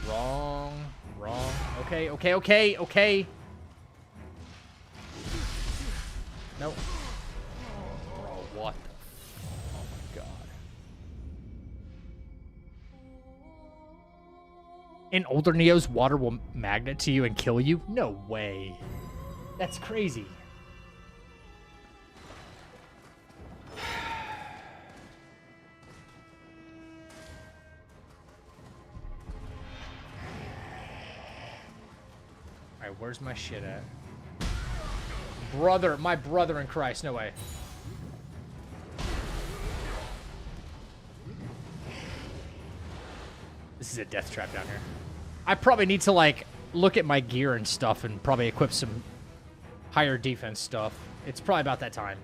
Wrong. Okay. Nope. Bro, what the? Oh my god. In older Neos, water will magnet to you and kill you? No way. That's crazy. Alright, where's my shit at? Brother, my brother in Christ, no way. This is a death trap down here. I probably need to, like, look at my gear and stuff and probably equip some higher defense stuff. It's probably about that time.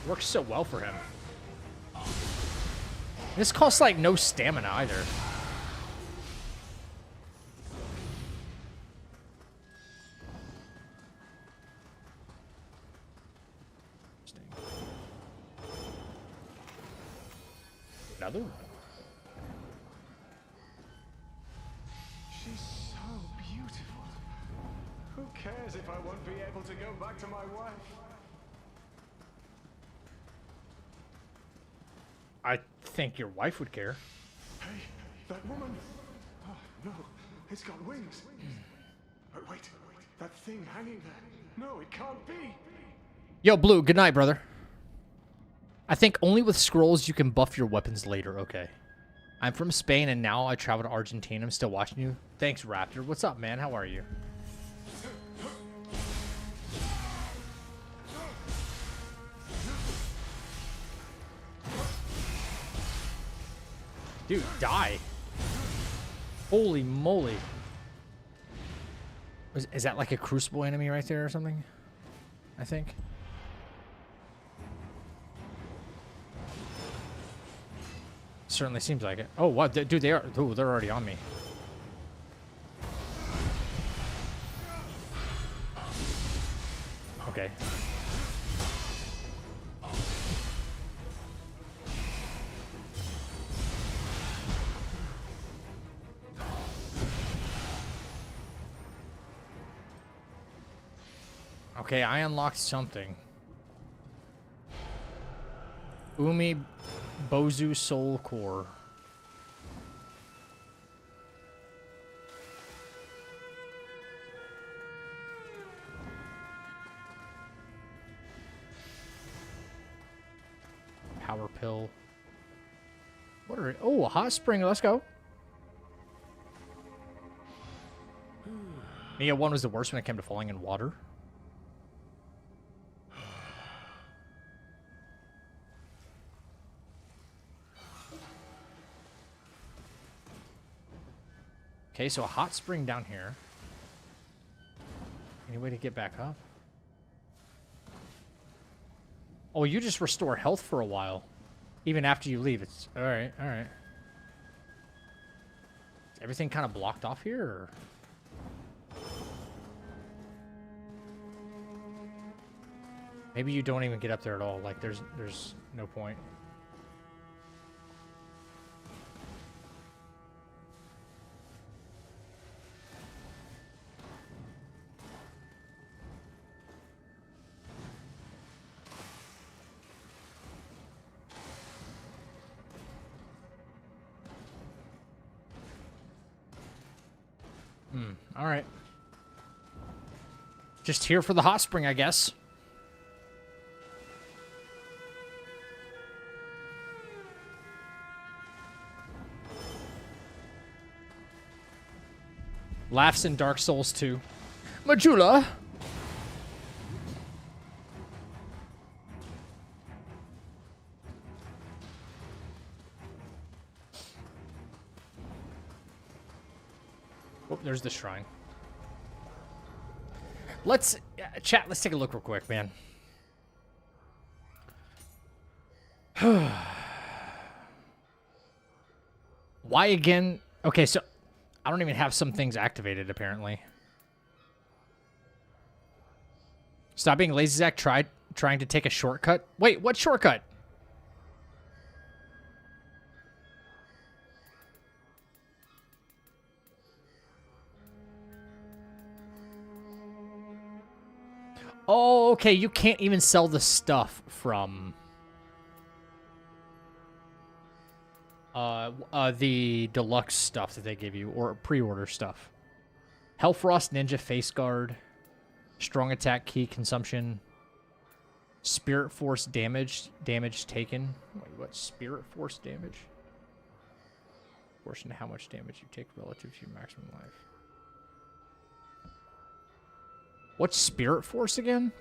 Works so well for him. This costs, like, no stamina either. Another one. She's so beautiful. Who cares if I won't be able to go back to my wife? I think your wife would care. Hey, that woman. Oh, no, it's got wings. Wait, that thing hanging there. No, it can't be. Yo, Blue, good night, brother. I think only with scrolls you can buff your weapons later. Okay. I'm from Spain, and now I travel to Argentina. I'm still watching you. Thanks, Raptor. What's up, man? How are you? Dude, die. Holy moly. Is that like a Crucible enemy right there or something? I think. Certainly seems like it. Oh, what? Dude, they're already on me. Okay. Okay, I unlocked something. Umi Bozu Soul Core. Power pill. What are... Oh, a hot spring. Let's go. Nioh 1 was the worst when it came to falling in water. Okay, so a hot spring down here. Any way to get back up? Oh, you just restore health for a while. Even after you leave. It's alright, alright. Is everything kind of blocked off here, or? Maybe you don't even get up there at all. Like, there's no point. All right. Just here for the hot spring, I guess. Laughs in Dark Souls 2. Majula. Oh, there's the shrine. Let's chat. Let's take a look real quick, man. Why again? Okay, so I don't even have some things activated apparently. Stop being lazy, Zach. Trying to take a shortcut. Wait, what shortcut? Oh, okay. You can't even sell the stuff from the deluxe stuff that they give you, or pre-order stuff. Hellfrost Ninja Face Guard, Strong Attack Key Consumption, Spirit Force damage taken. Wait, what? Spirit Force damage? Proportion to how much damage you take relative to your maximum life. What's Spirit Force again?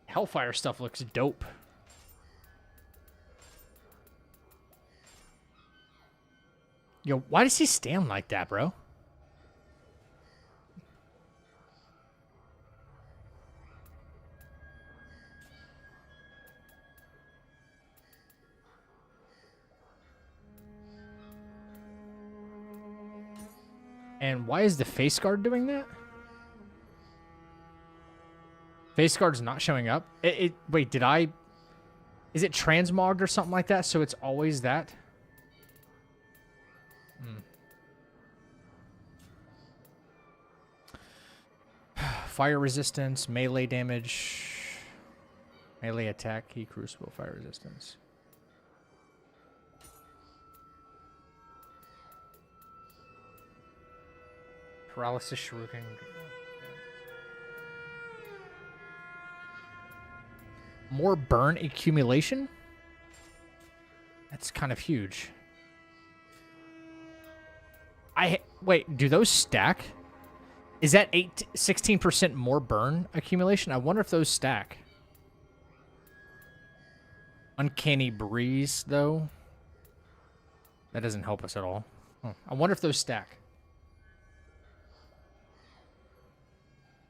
Hellfire stuff looks dope. Yo, why does he stand like that, bro? And why is the face guard doing that? Face guard's not showing up. Wait, did I? Is it transmogged or something like that? So it's always that. Fire resistance, melee damage, melee attack, key crucible, fire resistance. Paralysis, shuriken. More burn accumulation? That's kind of huge. Wait, do those stack? Is that 16% more burn accumulation? I wonder if those stack. Uncanny breeze, though. That doesn't help us at all. I wonder if those stack.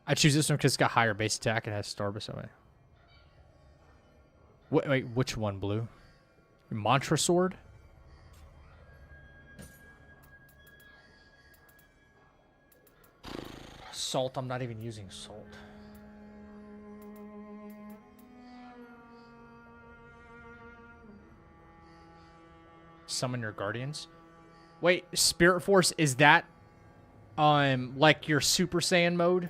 I choose this one because it's got higher base attack and has Starbus on it. Wait, which one, Blue? Mantra Sword? Salt, I'm not even using salt. Summon your guardians. Wait, Spirit Force, is that like your Super Saiyan mode?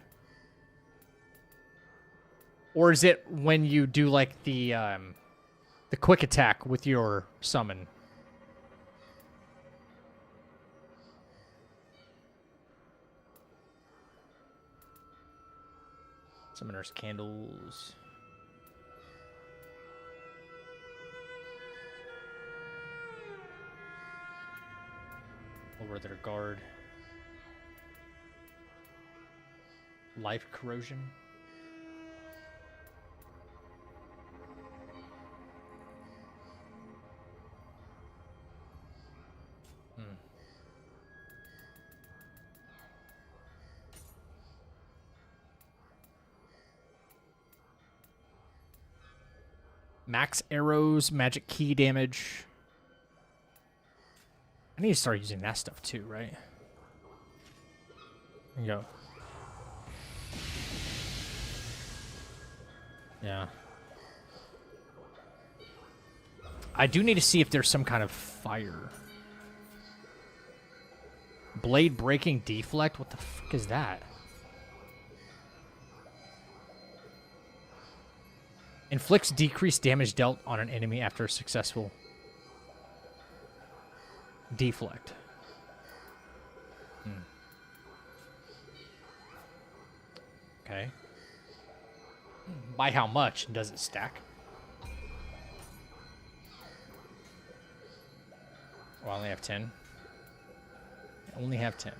Or is it when you do like the quick attack with your summon? Summoner's candles. Over their guard. Life corrosion. Max arrows, magic key damage. I need to start using that stuff too, right? There you go. Yeah. I do need to see if there's some kind of fire. Blade breaking deflect? What the fuck is that? Inflicts decreased damage dealt on an enemy after a successful deflect. Okay. By how much? Does it stack? Oh, I only have 10. I only have 10.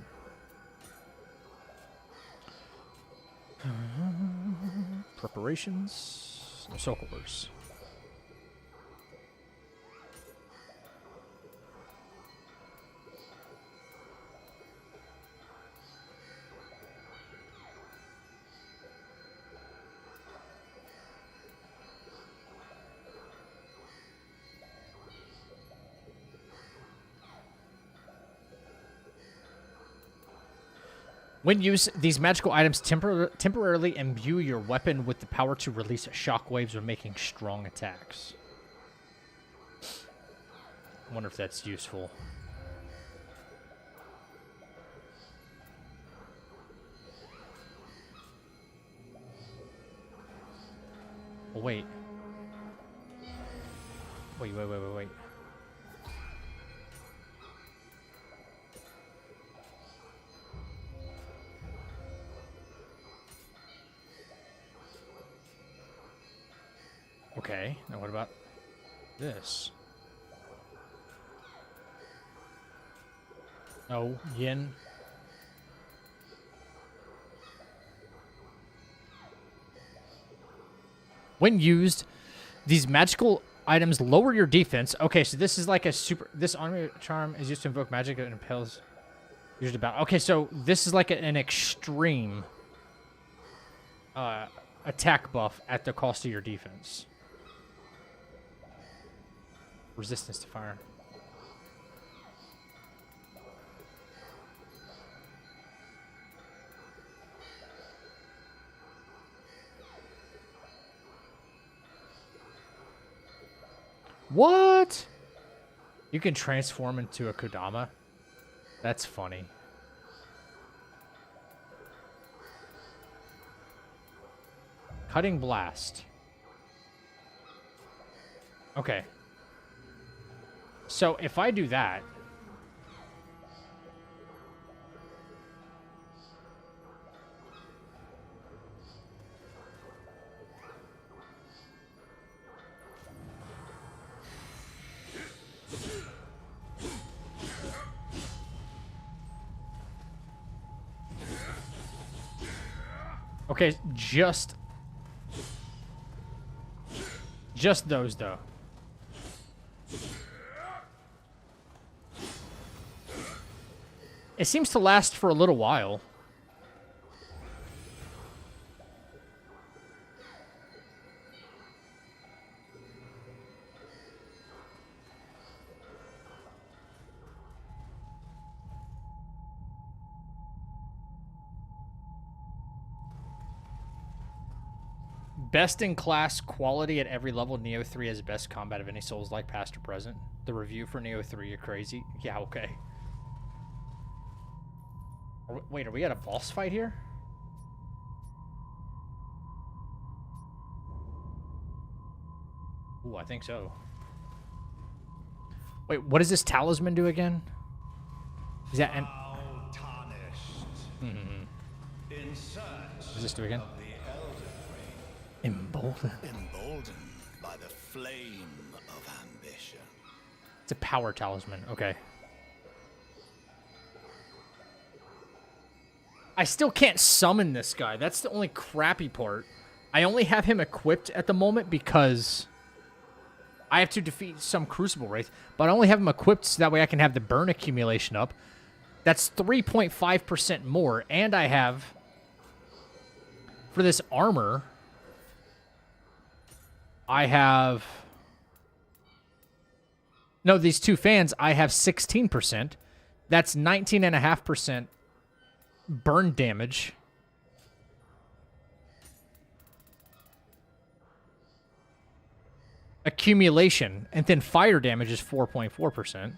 Preparations. No soul cores. When used, these magical items temporarily imbue your weapon with the power to release shockwaves when making strong attacks. I wonder if that's useful. Oh, wait. Wait. Okay, now what about this? Oh, yin. When used, these magical items lower your defense. Okay, so this is like a super... This armor charm is used to invoke magic and impels... Used about... Okay, so this is like an extreme... attack buff at the cost of your defense. Resistance to fire. What? You can transform into a Kodama? That's funny. Cutting blast. Okay. So if I do that... Okay, just those, though. It seems to last for a little while. Best in class quality at every level. Nioh 3 has best combat of any Souls-like past or present. The review for Nioh 3, you're crazy. Yeah, okay. Wait, are we at a boss fight here? Ooh, I think so. Wait, what does this talisman do again? Is that an... In search What does this do again? of the Elden Ring, Embolden. emboldened by the flame of ambition. It's a power talisman. Okay. I still can't summon this guy. That's the only crappy part. I only have him equipped at the moment because I have to defeat some Crucible Wraith, but I only have him equipped so that way I can have the burn accumulation up. That's 3.5% more, and I have, for this armor, I have... No, these two fans, I have 16%. That's 19.5% burn damage. Accumulation, and then fire damage is 4.4%.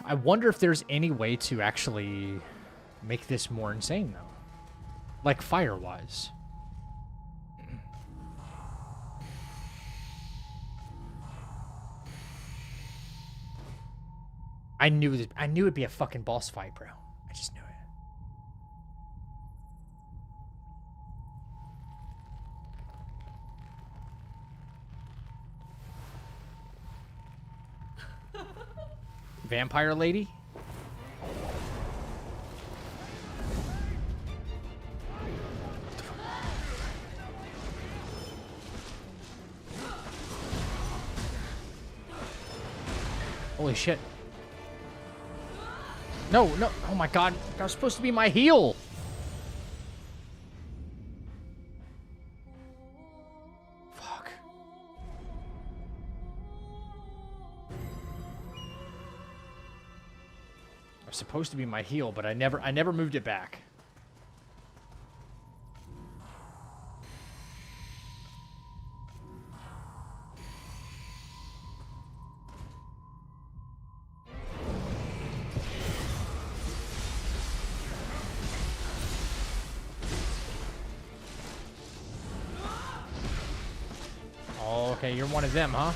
I wonder if there's any way to actually make this more insane, though. Like, fire-wise. I knew it'd be a fucking boss fight, bro. I just knew it. Vampire lady? Holy shit. No, no. Oh my god. That was supposed to be my heal. Fuck. It was supposed to be my heal, but I never moved it back. Okay, you're one of them, huh?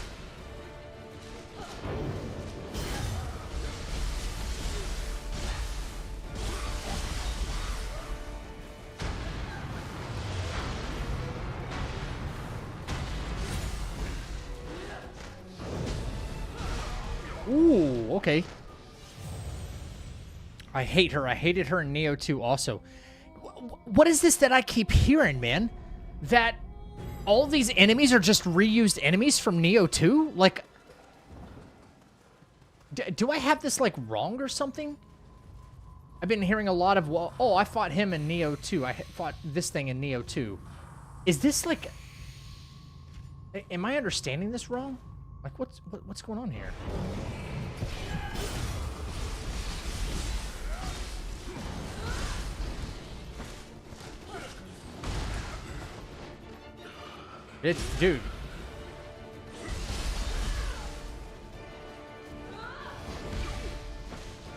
Ooh, okay. I hate her. I hated her in Nioh 2 also. What is this that I keep hearing, man? That all these enemies are just reused enemies from Nioh 2? Like, do I have this, like, wrong or something? I've been hearing a lot of, well, oh, I fought him in Nioh 2. I fought this thing in Nioh 2. Is this, like... Am I understanding this wrong? Like, what's going on here? Dude.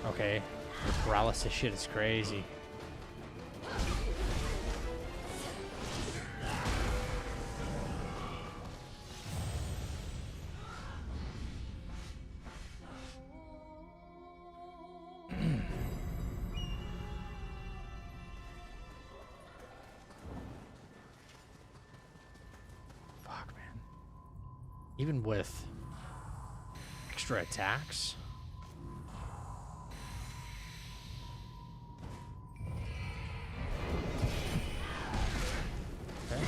Okay. The paralysis shit is crazy. Even with extra attacks? Okay.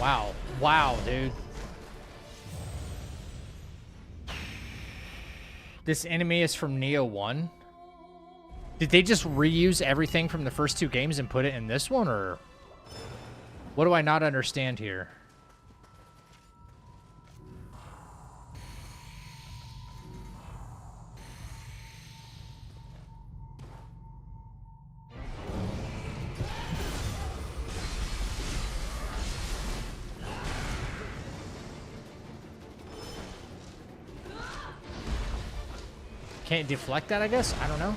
Wow. Wow, dude. This enemy is from Nioh 1? Did they just reuse everything from the first two games and put it in this one, or what do I not understand here? Can't deflect that, I guess? I don't know.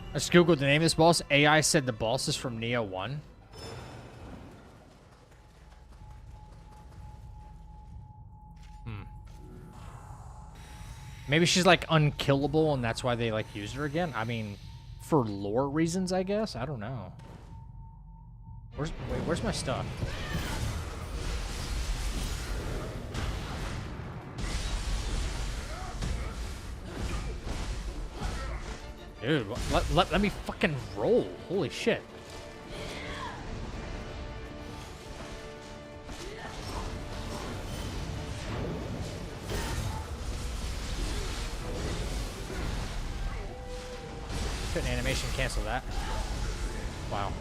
I just googled the name of this boss. AI said the boss is from Nioh 1. Maybe she's like unkillable and that's why they like used her again. I mean, for lore reasons, I guess. I don't know. Where's my stuff? Dude, let me fucking roll. Holy shit. Couldn't animation cancel that. Wow.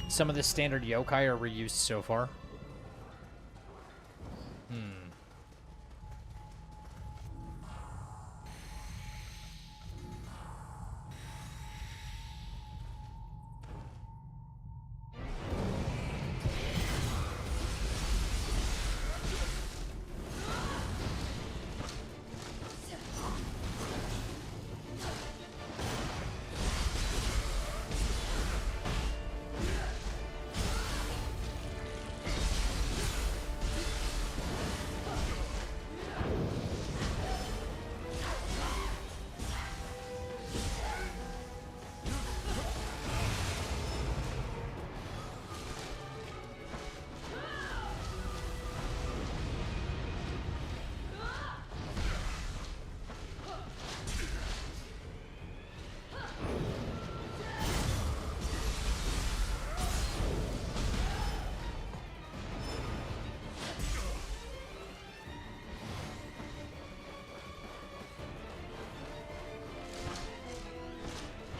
Some of the standard yokai are reused so far.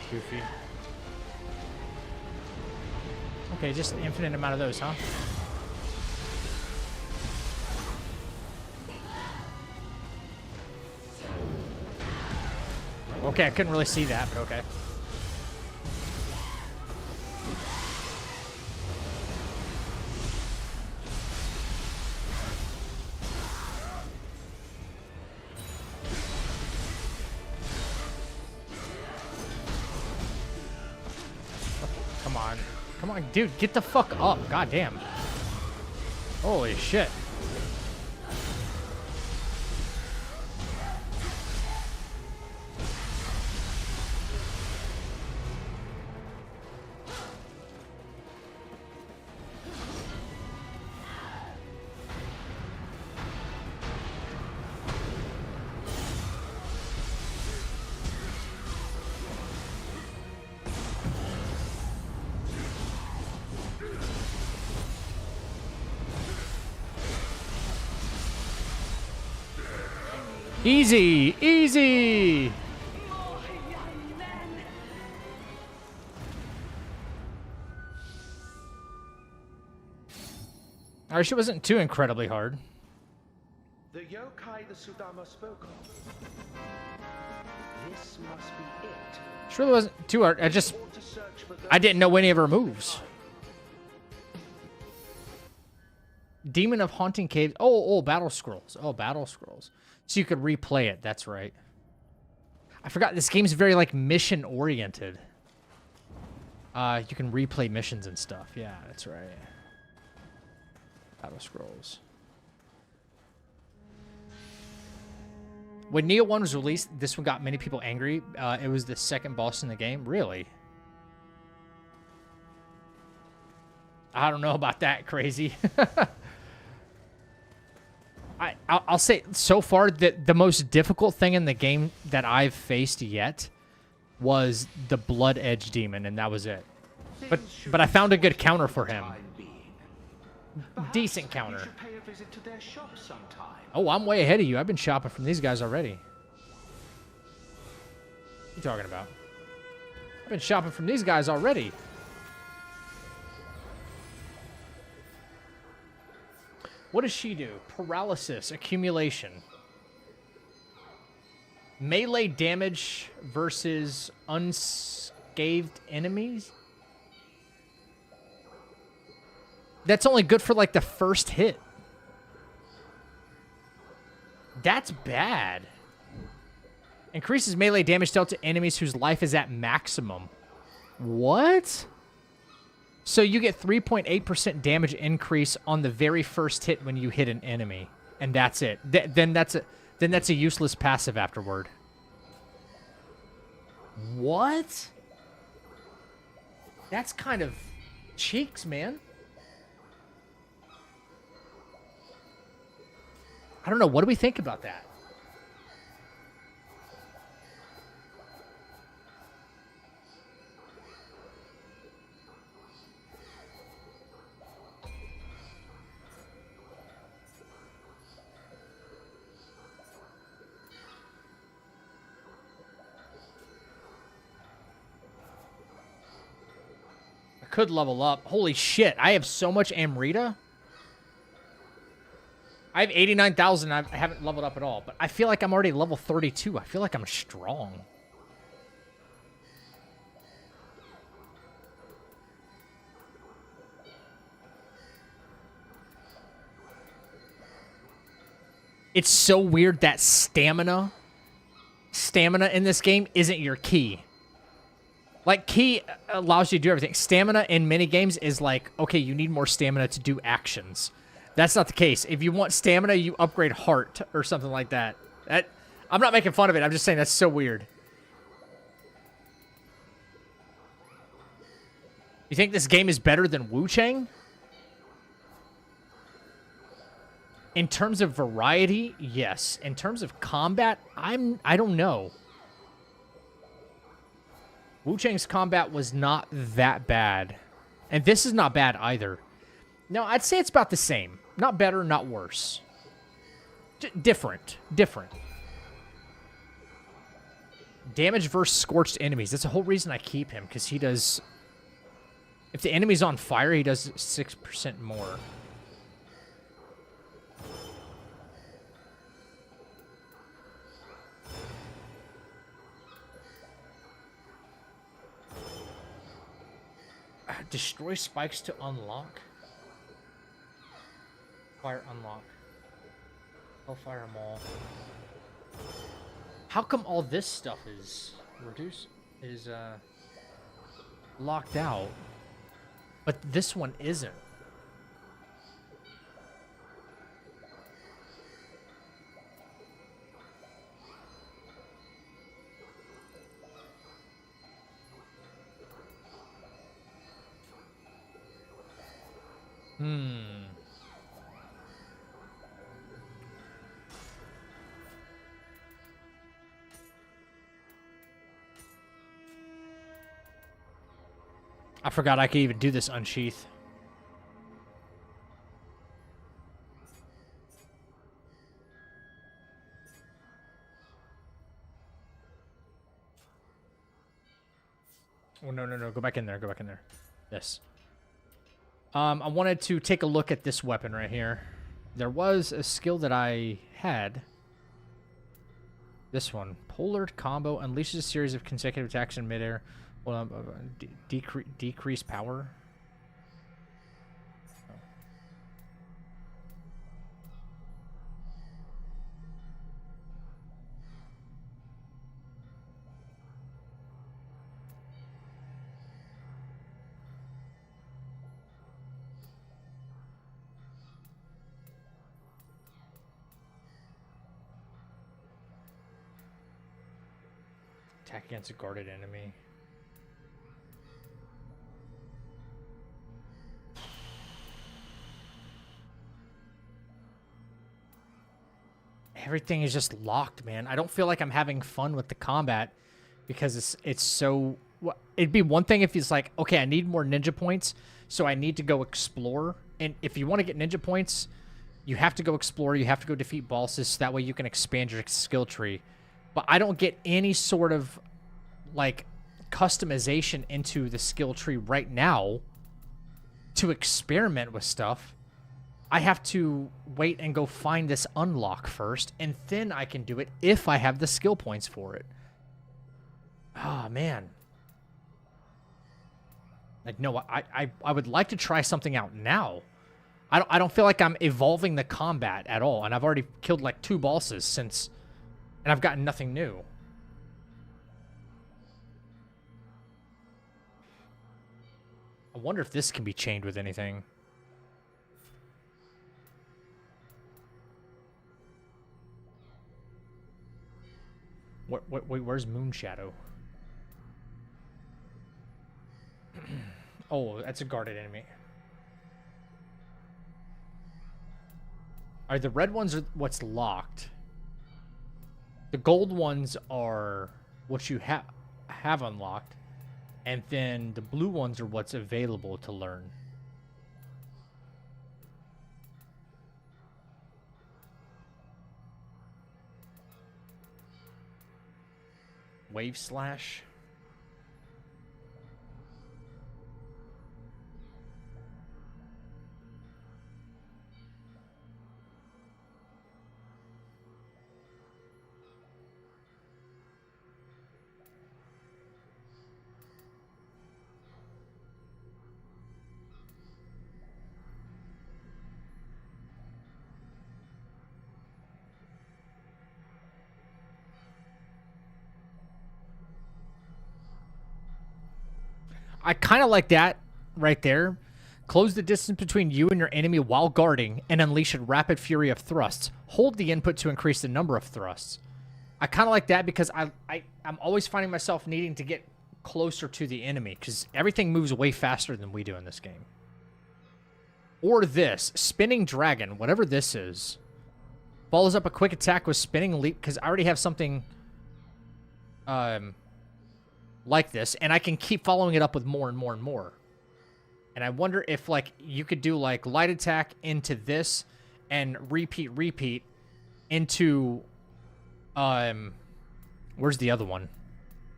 Goofy. Okay, just an infinite amount of those, huh? Okay, I couldn't really see that, but okay. Come on. Come on, dude, get the fuck up. God damn. Holy shit. Easy, easy. I wish it wasn't too incredibly hard. The yokai the Sudama spoke of. This must be it. Surely wasn't too hard. I didn't know any of her moves. Demon of Haunting Caves. Oh, battle scrolls. Oh, battle scrolls. So you could replay it. That's right. I forgot this game's very like mission oriented. You can replay missions and stuff. Yeah, that's right. Battle scrolls. When Nioh 1 was released, this one got many people angry. It was the second boss in the game. Really? I don't know about that, crazy. I'll say so far that the most difficult thing in the game that I've faced yet was the Blood Edge demon, and that was it. But I found a good counter for him. Decent counter. You should pay a visit to their shop sometime. Oh, I'm way ahead of you. I've been shopping from these guys already. What are you talking about? I've been shopping from these guys already. What does she do? Paralysis, accumulation. Melee damage versus unscathed enemies? That's only good for like the first hit. That's bad. Increases melee damage dealt to enemies whose life is at maximum. What? So you get 3.8% damage increase on the very first hit when you hit an enemy, and that's it. Then that's a useless passive afterward. What? That's kind of cheeks, man. I don't know. What do we think about that? I could level up. Holy shit. I have so much Amrita. I have 89,000. I haven't leveled up at all, but I feel like I'm already level 32. I feel like I'm strong. It's so weird that stamina in this game isn't your key. Like, key allows you to do everything. Stamina in many games is like, okay, you need more stamina to do actions. That's not the case. If you want stamina, you upgrade heart or something like that. I'm not making fun of it. I'm just saying that's so weird. You think this game is better than Wu Chang? In terms of variety, yes. In terms of combat, I don't know. Wu Chang's combat was not that bad. And this is not bad either. No, I'd say it's about the same. Not better, not worse. Different. Damage versus scorched enemies. That's the whole reason I keep him, because he does... If the enemy's on fire, he does 6% more. Destroy spikes to unlock. Fire unlock. I'll fire them all. How come all this stuff is locked out, but this one isn't? I forgot I could even do this unsheath. Oh, no. Go back in there. Go back in there. This. I wanted to take a look at this weapon right here. There was a skill that I had. This one. Polar combo unleashes a series of consecutive attacks in midair. Well, decrease power. Attack against a guarded enemy. Everything is just locked, man. I don't feel like I'm having fun with the combat because it's so... It'd be one thing if it's like, okay, I need more ninja points, so I need to go explore. And if you want to get ninja points, you have to go explore, you have to go defeat bosses, so that way you can expand your skill tree. But I don't get any sort of, like, customization into the skill tree right now to experiment with stuff. I have to wait and go find this unlock first, and then I can do it if I have the skill points for it. Oh, man. Like, no, I would like to try something out now. I don't feel like I'm evolving the combat at all, and I've already killed, like, 2 bosses since, and I've gotten nothing new. I wonder if this can be chained with anything. Wait, where's Moonshadow? Oh, that's a guarded enemy. Alright, the red ones are what's locked. The gold ones are what you have unlocked. And then the blue ones are what's available to learn. Wave Slash. I kind of like that right there. Close the distance between you and your enemy while guarding and unleash a rapid fury of thrusts. Hold the input to increase the number of thrusts. I kind of like that because I'm always finding myself needing to get closer to the enemy because everything moves way faster than we do in this game. Or this. Spinning Dragon, whatever this is. Follows up a quick attack with Spinning Leap because I already have something... like this, and I can keep following it up with more and more and more. And I wonder if, like, you could do, like, light attack into this and repeat into, where's the other one?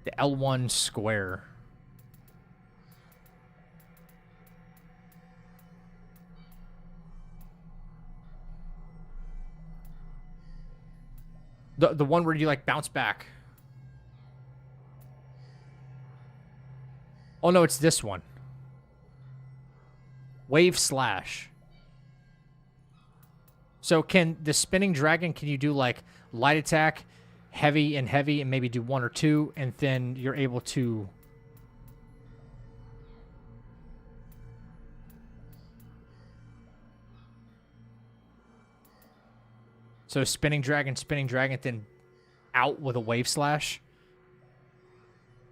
The L1 square. The one where you like bounce back. Oh no, it's this one. Wave slash. So can the spinning dragon, can you do like light attack, heavy, and maybe do 1 or 2, and then you're able to... So spinning dragon, then out with a wave slash.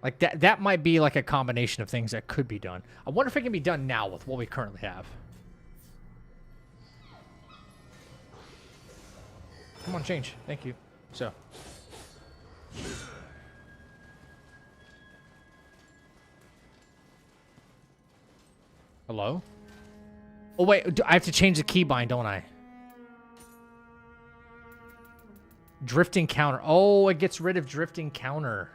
Like that might be like a combination of things that could be done. I wonder if it can be done now with what we currently have. Come on, change. Thank you. So. Hello? Oh, wait. I have to change the keybind, don't I? Drifting counter. Oh, it gets rid of drifting counter.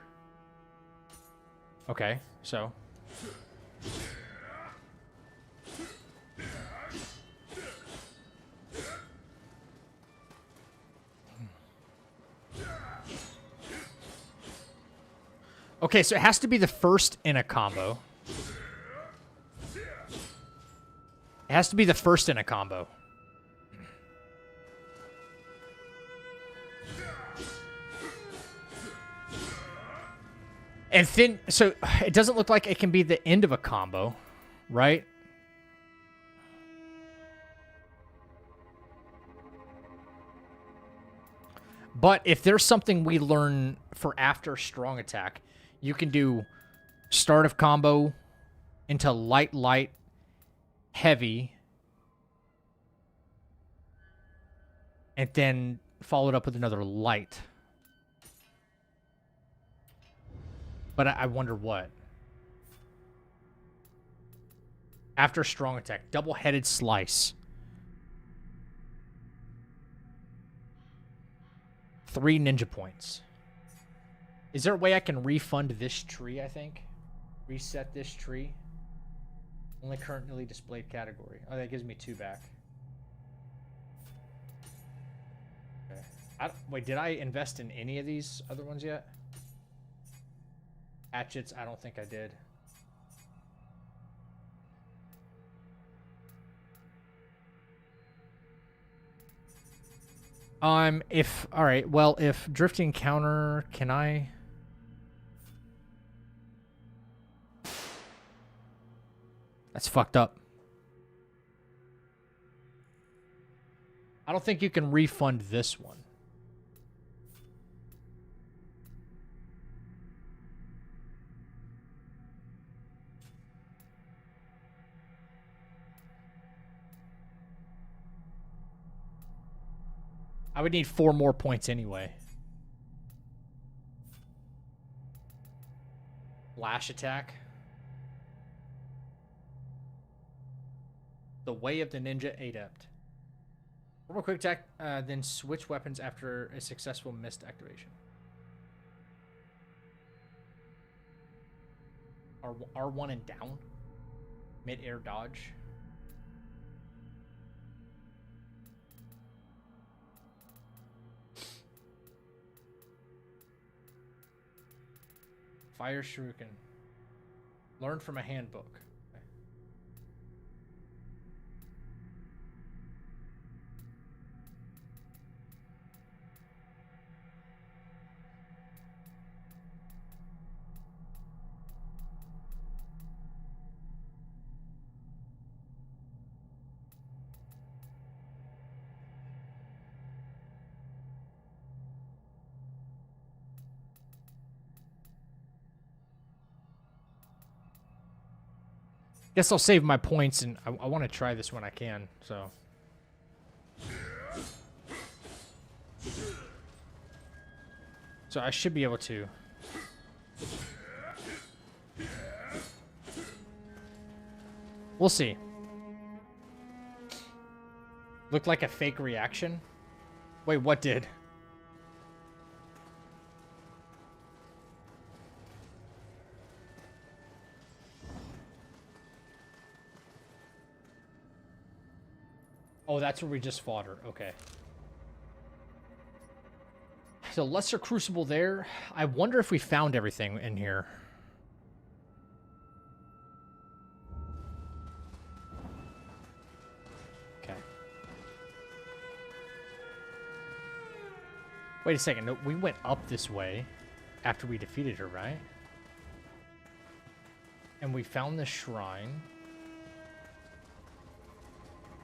Okay, so. Okay, so it has to be the first in a combo. It has to be the first in a combo. And then, so it doesn't look like it can be the end of a combo, right? But if there's something we learn for after strong attack, you can do start of combo into light, heavy, and then followed up with another light. But I wonder what. After strong attack, double-headed slice. 3 ninja points. Is there a way I can refund this tree, I think? Reset this tree? Only currently displayed category. Oh, that gives me 2 back. Okay. Wait, did I invest in any of these other ones yet? Hatchets, I don't think I did. Alright, well, if drifting counter, can I... That's fucked up. I don't think you can refund this one. I would need 4 more points anyway. Lash attack. The Way of the Ninja Adept. One more quick attack, then switch weapons after a successful missed activation. R1 and down. Mid-air dodge. Fire Shuriken. Learn from a handbook. Okay. Guess I'll save my points, and I want to try this when I can, so. So I should be able to. We'll see. Looked like a fake reaction. Wait, what did? Oh, that's where we just fought her. Okay. So Lesser Crucible there. I wonder if we found everything in here. Okay. Wait a second. No, we went up this way after we defeated her, right? And we found this shrine.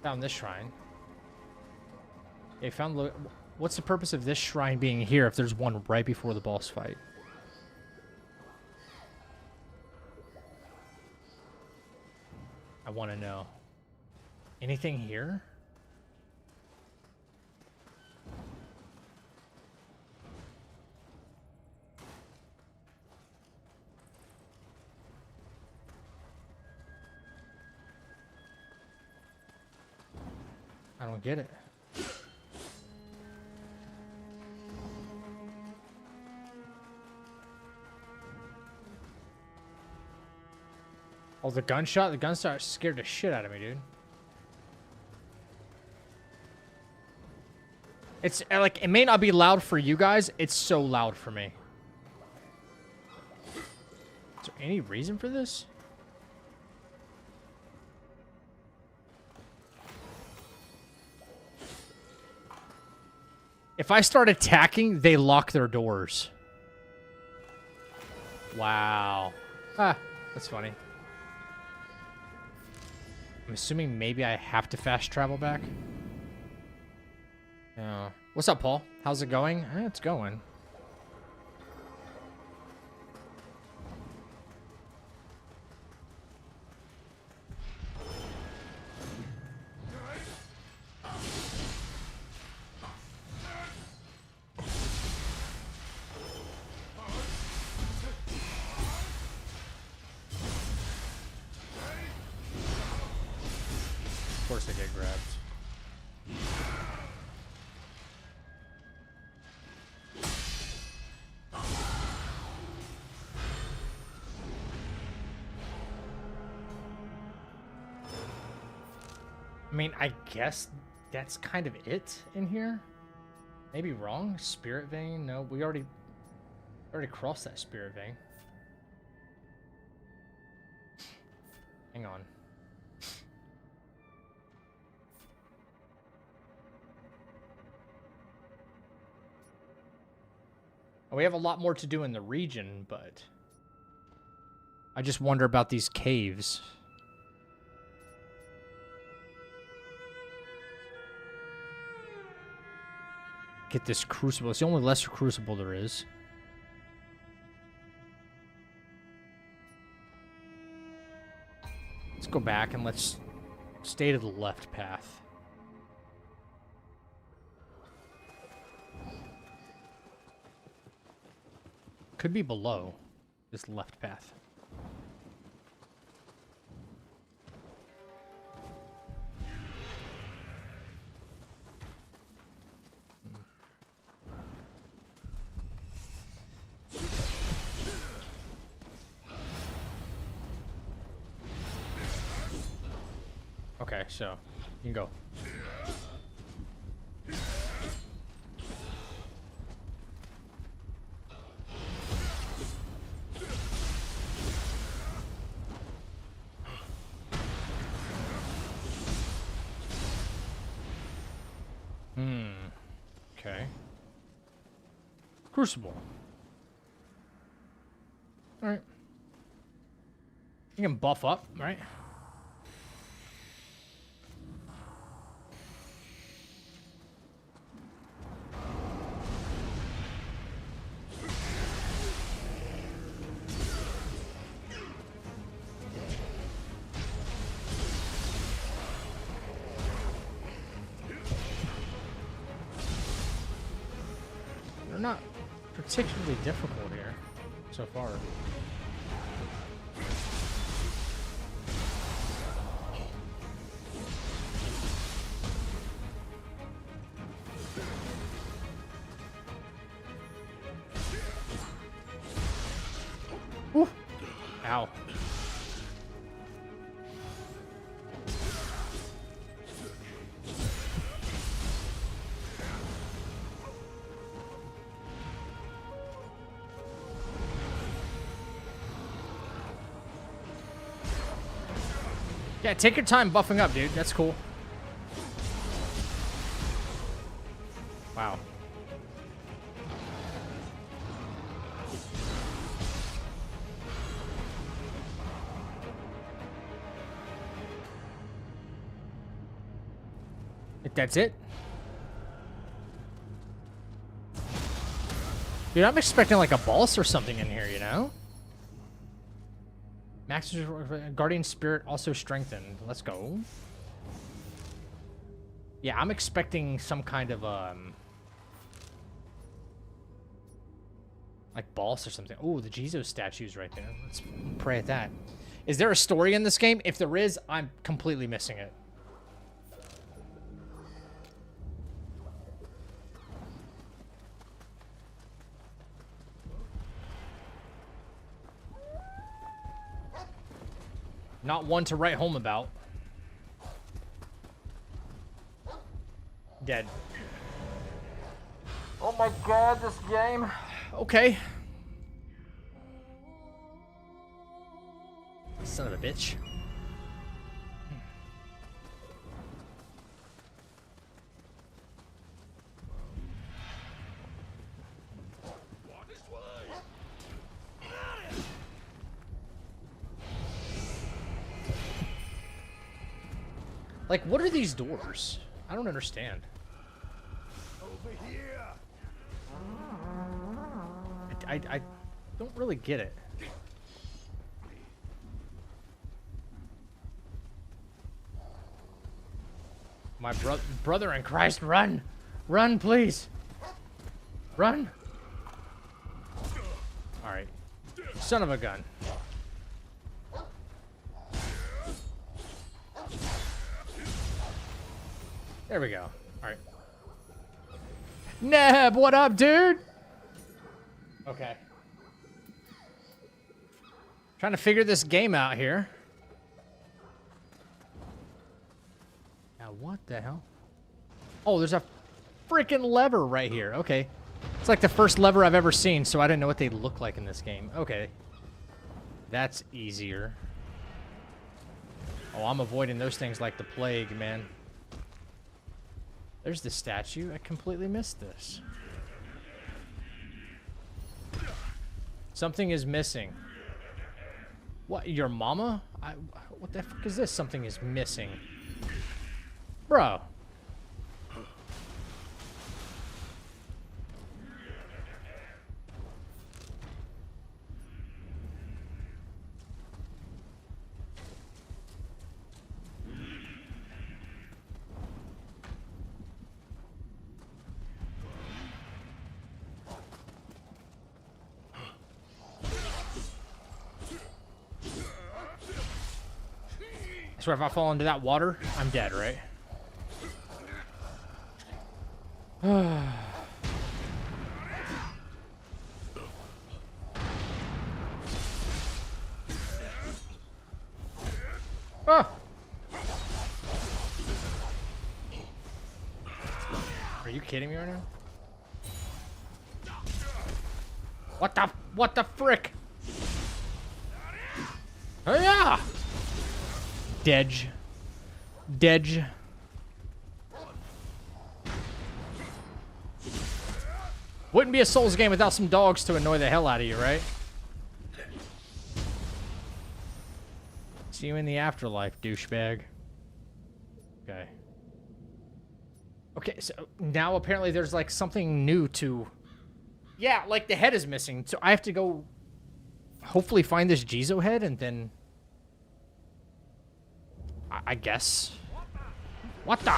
Found this shrine. They found... What's the purpose of this shrine being here if there's one right before the boss fight? I want to know. Anything here? I don't get it. Oh, the gunshot? The gunshot scared the shit out of me, dude. It's like, it may not be loud for you guys. It's so loud for me. Is there any reason for this? If I start attacking, they lock their doors. Wow. Ah, that's funny. I'm assuming maybe I have to fast travel back. Yeah. What's up, Paul? How's it going? It's going. Of course I get grabbed. I mean, I guess that's kind of it in here. Maybe wrong. Spirit vein? No, we already crossed that spirit vein. Hang on. We have a lot more to do in the region, but I just wonder about these caves. Get this crucible. It's the only lesser crucible there is. Let's go back and let's stay to the left path. Could be below this left path. Okay, so you can go. Okay. Crucible. Alright. You can buff up, right? They're not particularly difficult here so far. Woo. Ow. Yeah, take your time buffing up, dude. That's cool. Wow. That's it? Dude, I'm expecting like a boss or something in here, you know? Max Guardian Spirit also strengthened. Let's go. Yeah, I'm expecting some kind of like boss or something. Oh, the Jesus statue's right there. Let's pray at that. Is there a story in this game? If there is, I'm completely missing it. Not one to write home about. Dead. Oh my god, this game. Okay. Son of a bitch. Like, what are these doors? I don't understand. Over here. I don't really get it. My brother in Christ, run! Run, please! Run! Alright. Son of a gun. There we go. Alright. Neb, what up, dude? Okay. Trying to figure this game out here. Now, what the hell? Oh, there's a freaking lever right here. Okay. It's like the first lever I've ever seen, so I didn't know what they look like in this game. Okay. That's easier. Oh, I'm avoiding those things like the plague, man. There's the statue. I completely missed this. Something is missing. What? Your mama? What the fuck is this? Something is missing. Bro. I swear if I fall into that water, I'm dead, right? Oh! Are you kidding me right now? What the frick? Oh yeah! Dedge. Dedge. Wouldn't be a Souls game without some dogs to annoy the hell out of you, right? See you in the afterlife, douchebag. Okay. Okay, so now apparently there's like something new to... Yeah, like the head is missing, so I have to go hopefully find this Jizo head and then... I guess. What the?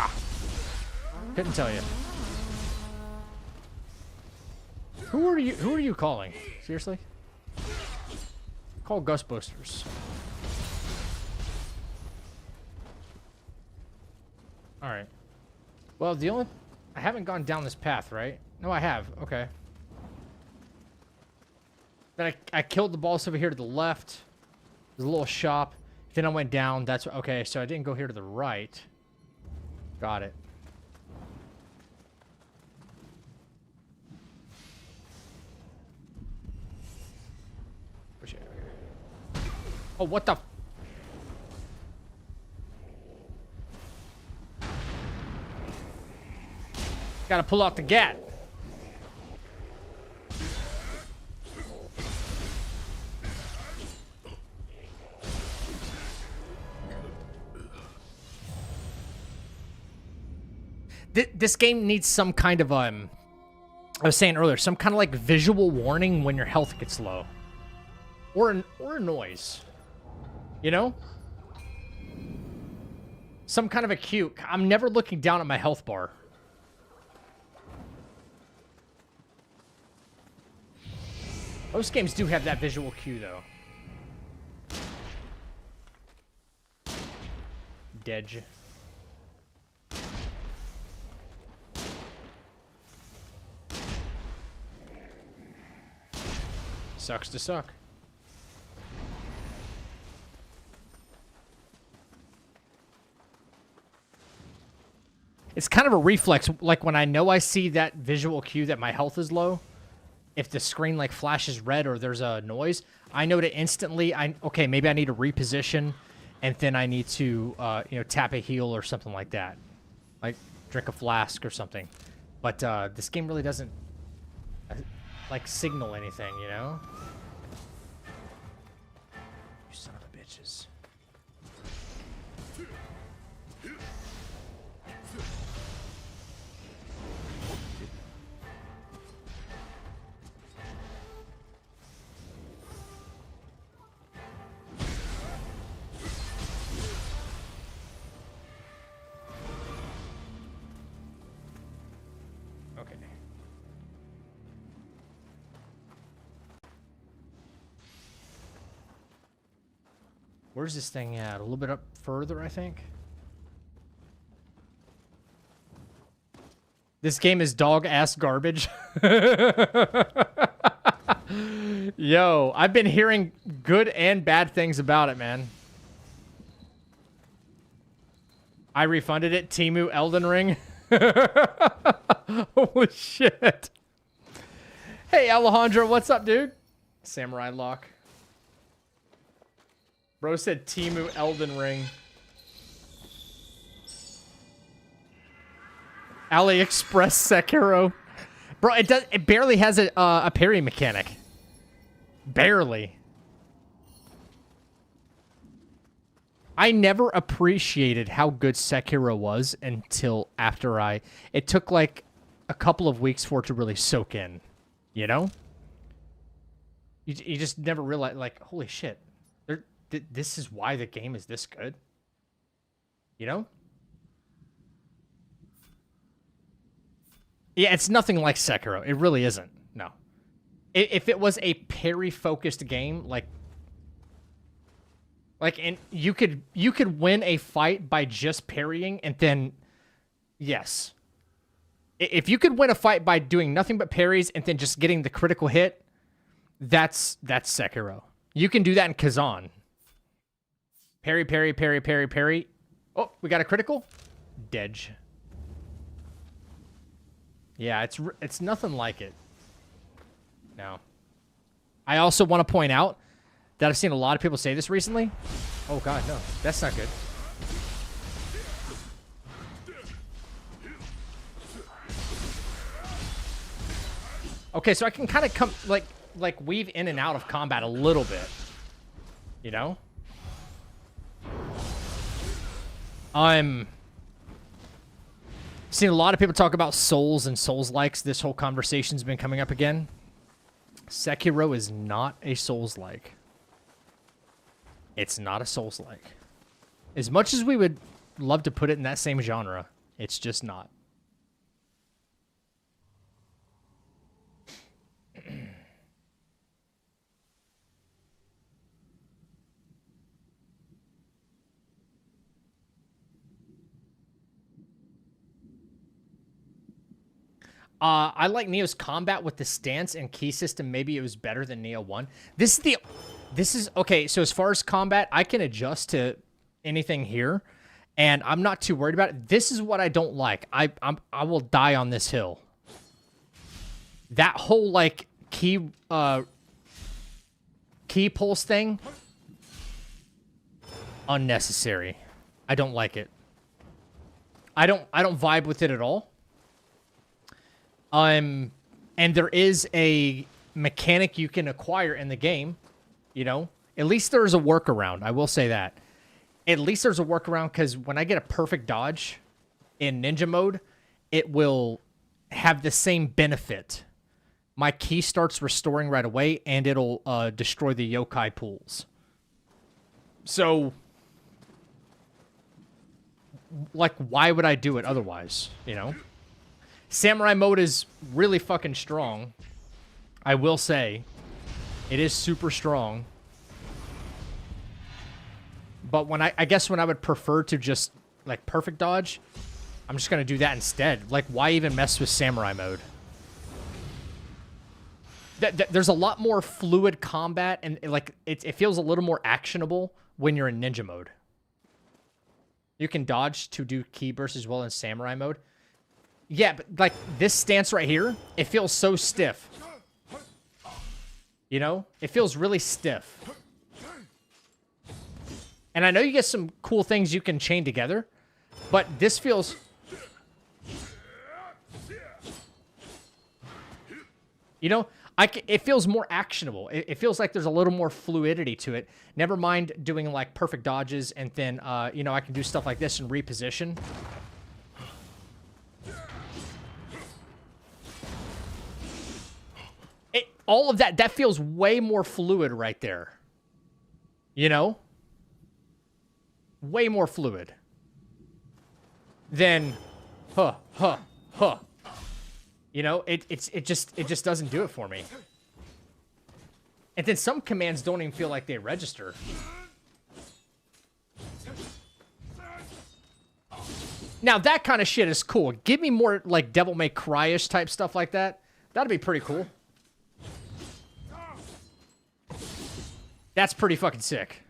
Couldn't tell you. Who are you calling? Seriously? Call Ghostbusters. Alright. Well, I haven't gone down this path, right? No, I have. Okay. Then I killed the boss over here to the left. There's a little shop. Then I went down. That's okay. So I didn't go here to the right. Got it. Oh, what the? Gotta pull out the gat. This game needs some kind of, I was saying earlier, some kind of like visual warning when your health gets low. Or a noise. You know? Some kind of a cue. I'm never looking down at my health bar. Most games do have that visual cue, though. Dedge. Sucks to suck. It's kind of a reflex, like when I know I see that visual cue that my health is low, if the screen like flashes red or there's a noise, I know to instantly, okay, maybe I need to reposition, and then I need to, you know, tap a heal or something like that. Like, drink a flask or something. But this game really doesn't, like, signal anything, you know? You son of a bitches. Okay. Where's this thing at? A little bit up further, I think. This game is dog-ass garbage. Yo, I've been hearing good and bad things about it, man. I refunded it. Temu Elden Ring. Holy shit. Hey, Alejandro, what's up, dude? Samurai Lock. Bro said Temu Elden Ring. AliExpress Sekiro. Bro, it barely has a parry mechanic. Barely. I never appreciated how good Sekiro was until after it took like a couple of weeks for it to really soak in, you know? You just never realize, like, holy shit, this is why the game is this good, you know? Yeah, it's nothing like Sekiro. It really isn't. No. If it was a parry-focused game, and you could win a fight by just parrying, and then, yes. If you could win a fight by doing nothing but parries and then just getting the critical hit, that's Sekiro. You can do that in Kazan. Parry, parry, parry, parry, parry. Oh, we got a critical? Dedge. Yeah, it's nothing like it. No. I also want to point out that I've seen a lot of people say this recently. Oh god, no. That's not good. Okay, so I can kind of come like weave in and out of combat a little bit. You know? I'm seeing a lot of people talk about Souls and Souls-likes. This whole conversation's been coming up again. Sekiro is not a Souls-like. It's not a Souls-like. As much as we would love to put it in that same genre, it's just not. I like Nioh's combat with the stance and key system. Maybe it was better than Nioh 1. This is okay. So as far as combat, I can adjust to anything here, and I'm not too worried about it. This is what I don't like. I will die on this hill. That whole like key pulse thing, unnecessary. I don't like it. I don't vibe with it at all. And there is a mechanic you can acquire in the game, you know? At least there's a workaround, I will say that. At least there's a workaround, because when I get a perfect dodge in ninja mode, it will have the same benefit. My ki starts restoring right away, and it'll destroy the yokai pools. So, like, why would I do it otherwise, you know? Samurai mode is really fucking strong. I will say. It is super strong. But when I guess when I would prefer to just, like, perfect dodge, I'm just going to do that instead. Like, why even mess with samurai mode? There's a lot more fluid combat, and, like, it feels a little more actionable when you're in ninja mode. You can dodge to do ki bursts as well in samurai mode. Yeah, but, like, this stance right here, it feels so stiff. You know? It feels really stiff. And I know you get some cool things you can chain together, but this feels... You know, it feels more actionable. It feels like there's a little more fluidity to it. Never mind doing, like, perfect dodges, and then, you know, I can do stuff like this and reposition. All of that feels way more fluid right there. You know? Way more fluid. Than, You know, it just doesn't do it for me. And then some commands don't even feel like they register. Now, that kind of shit is cool. Give me more, like, Devil May Cry-ish type stuff like that. That'd be pretty cool. That's pretty fucking sick.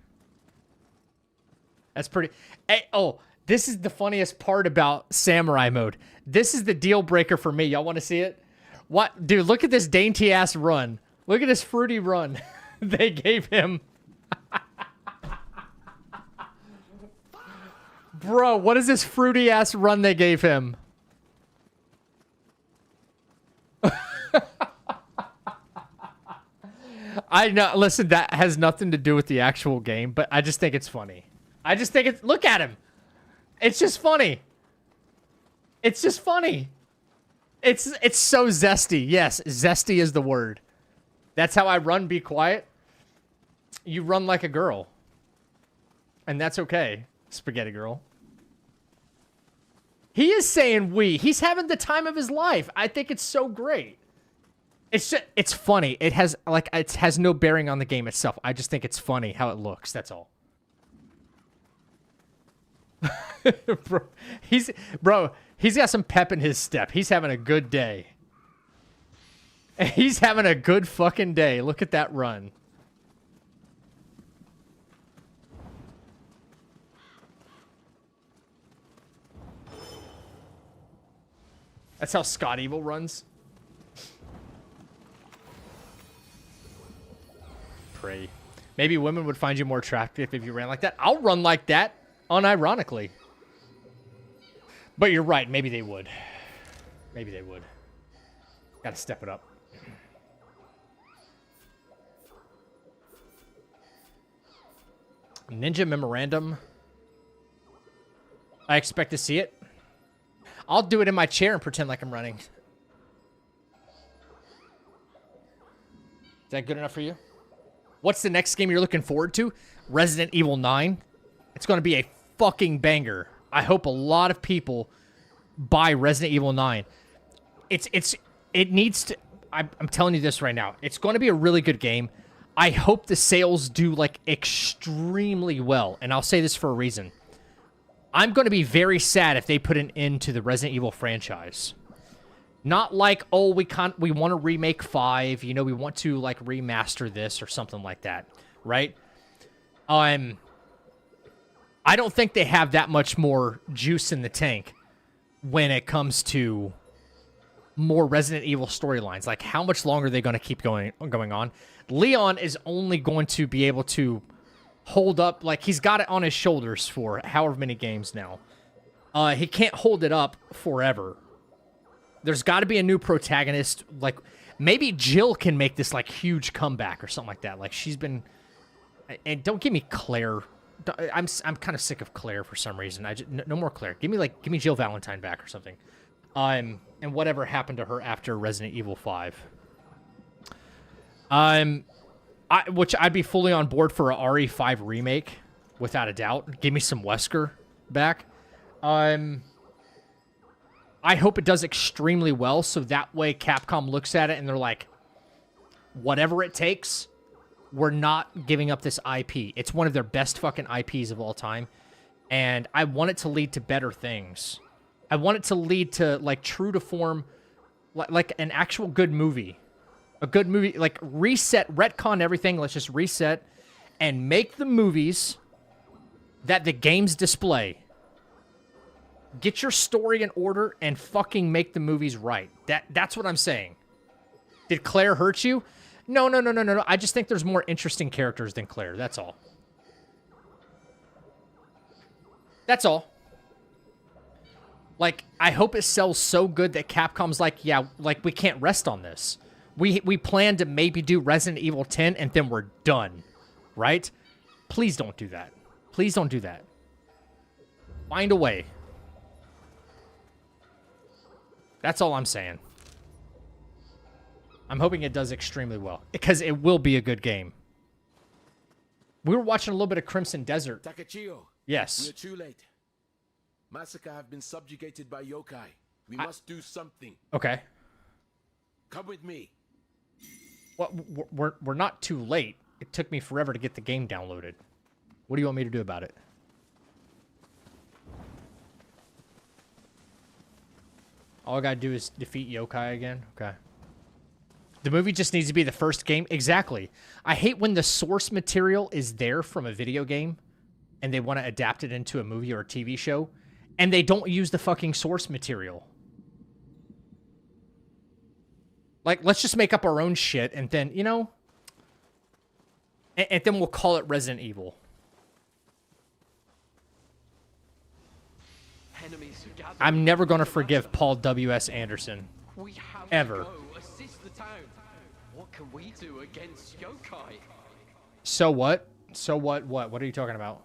That's pretty... Hey, oh, this is the funniest part about Samurai mode. This is the deal breaker for me. Y'all want to see it? What? Dude, look at this dainty-ass run. Look at this fruity run they gave him. Bro, what is this fruity-ass run they gave him? I know, listen, that has nothing to do with the actual game, but I just think it's funny. I just think it's, look at him. It's just funny. It's just funny. It's so zesty. Yes, zesty is the word. That's how I run, be quiet. You run like a girl. And that's okay, spaghetti girl. He is saying we. He's having the time of his life. I think it's so great. It's just, it's funny. It has, like, it has no bearing on the game itself. I just think it's funny how it looks. That's all. Bro, he's got some pep in his step. He's having a good day. He's having a good fucking day. Look at that run. That's how Scott Evil runs. Pray. Maybe women would find you more attractive if you ran like that. I'll run like that, unironically. But you're right. Maybe they would. Maybe they would. Gotta step it up. Ninja Memorandum. I expect to see it. I'll do it in my chair and pretend like I'm running. Is that good enough for you? What's the next game you're looking forward to? Resident Evil 9. It's going to be a fucking banger. I hope a lot of people buy Resident Evil 9. It needs to... I'm telling you this right now. It's going to be a really good game. I hope the sales do, like, extremely well. And I'll say this for a reason. I'm going to be very sad if they put an end to the Resident Evil franchise. Not like, oh, we want to remake 5, you know, we want to, like, remaster this or something like that, right? I don't think they have that much more juice in the tank when it comes to more Resident Evil storylines. Like, how much longer are they going to keep going on? Leon is only going to be able to hold up, like, he's got it on his shoulders for however many games now. He can't hold it up forever. There's got to be a new protagonist. Like, maybe Jill can make this, like, huge comeback or something like that. Like, she's been... And don't give me Claire. I'm kind of sick of Claire for some reason. No more Claire. Give me Jill Valentine back or something. And whatever happened to her after Resident Evil 5. Which I'd be fully on board for a RE5 remake, without a doubt. Give me some Wesker back. I hope it does extremely well, so that way Capcom looks at it and they're like, whatever it takes, we're not giving up this IP. It's one of their best fucking IPs of all time, and I want it to lead to better things. I want it to lead to, like, true to form, like an actual good movie. A good movie, like, reset, retcon everything, let's just reset, and make the movies that the games display. Get your story in order and fucking make the movies right. That's what I'm saying. Did Claire hurt you? No. I just think there's more interesting characters than Claire. That's all. That's all. Like, I hope it sells so good that Capcom's like, yeah, like, we can't rest on this. We plan to maybe do Resident Evil 10 and then we're done. Right? Please don't do that. Please don't do that. Find a way. That's all I'm saying. I'm hoping it does extremely well, because it will be a good game. We were watching a little bit of Crimson Desert. Takachio. Yes. We're too late. Masaka have been subjugated by yokai. We must do something. Okay. Come with me. Well, we're not too late. It took me forever to get the game downloaded. What do you want me to do about it? All I gotta do is defeat yokai again? Okay. The movie just needs to be the first game. Exactly. I hate when the source material is there from a video game and they want to adapt it into a movie or a TV show and they don't use the fucking source material. Like, let's just make up our own shit and then, you know, and then we'll call it Resident Evil. I'm never going to forgive Paul W.S. Anderson. We have ever. To go assist the town. What can we do against yokai? So what? So what? What are you talking about?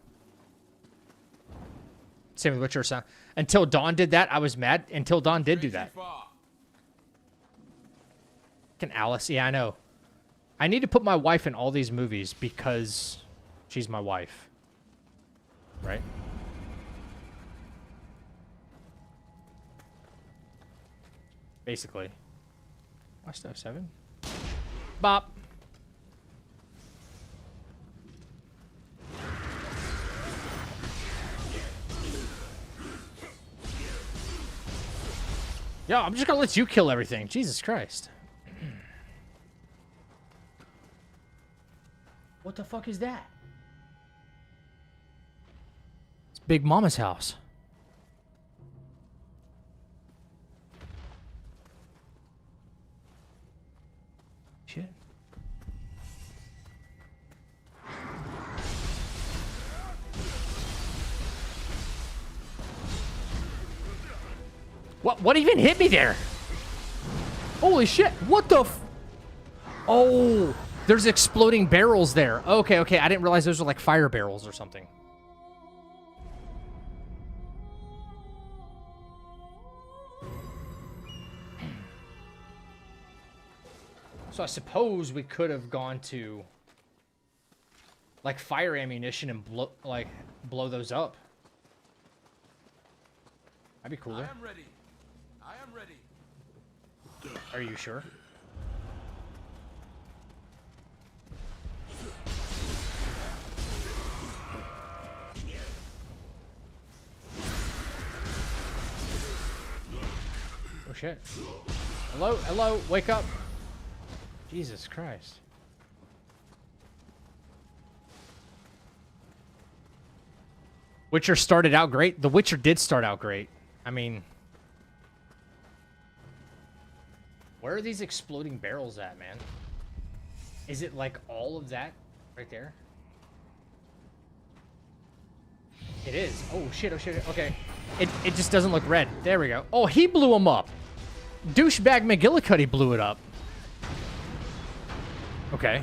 Same with Witcher sound. Until Dawn did that, I was mad. Until Dawn did do that. Can Alice? Yeah, I know. I need to put my wife in all these movies because she's my wife. Right? Basically. Watch stuff 7. Bop. Yo, I'm just gonna let you kill everything. Jesus Christ. What the fuck is that? It's Big Mama's house. Shit. What even hit me there? Holy shit. What the f... Oh, there's exploding barrels there. Okay, okay. I didn't realize those were like fire barrels or something. So I suppose we could have gone to like fire ammunition and blow those up. That'd be cooler. I am ready. I am ready. Are you sure? Oh shit. Hello, hello, wake up. Jesus Christ. Witcher started out great. The Witcher did start out great. I mean, where are these exploding barrels at, man? Is it like all of that right there? It is. Oh shit, okay. It just doesn't look red. There we go. Oh, he blew him up. douchebag McGillicuddy blew it up. Okay.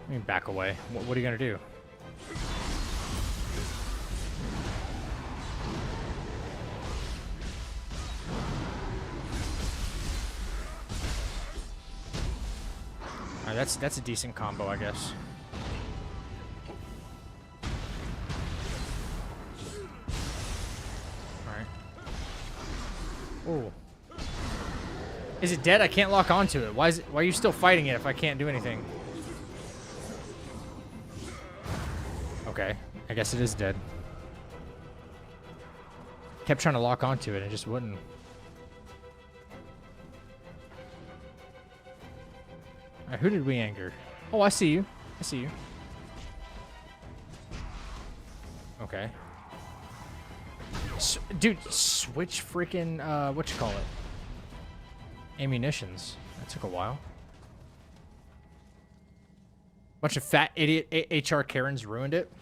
Let me back away. What are you gonna do? Alright, that's a decent combo, I guess. Alright. Oh. Is it dead? I can't lock onto it. Why are you still fighting it if I can't do anything? Okay. I guess it is dead. Kept trying to lock onto it and it just wouldn't. Alright, who did we anger? Oh, I see you. I see you. Okay. Dude, switch freaking, what you call it? Ammunitions. That took a while. Bunch of fat idiot HR Karens ruined it.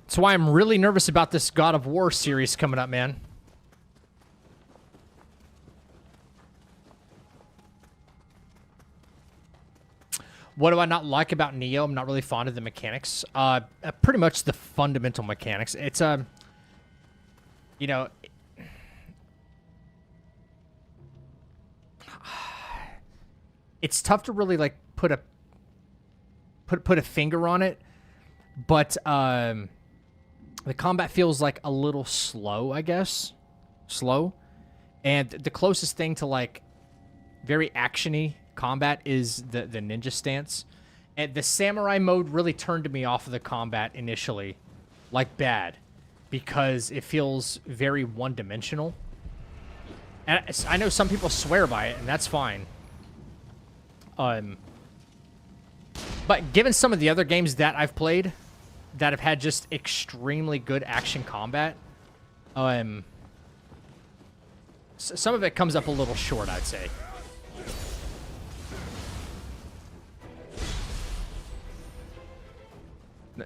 That's why I'm really nervous about this God of War series coming up, man. What do I not like about Nioh? I'm not really fond of the mechanics. Pretty much the fundamental mechanics. It's you know, it's tough to really like put a finger on it, but the combat feels like a little slow, I guess. Slow. And the closest thing to like very actiony combat is the ninja stance. And the samurai mode really turned me off of the combat initially. Like bad. Because it feels very one-dimensional. And I know some people swear by it, and that's fine. But given some of the other games that I've played that have had just extremely good action combat, some of it comes up a little short, I'd say.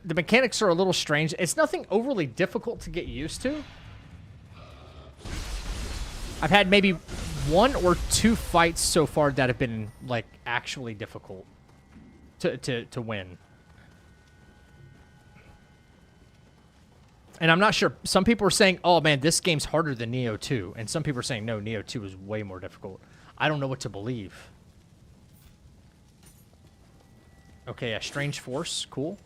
The mechanics are a little strange. It's nothing overly difficult to get used to. I've had maybe 1 or 2 fights so far that have been, like, actually difficult to win. And I'm not sure. Some people are saying, oh, man, this game's harder than Nioh 2. And some people are saying, no, Nioh 2 is way more difficult. I don't know what to believe. Okay, a Strange Force. Cool.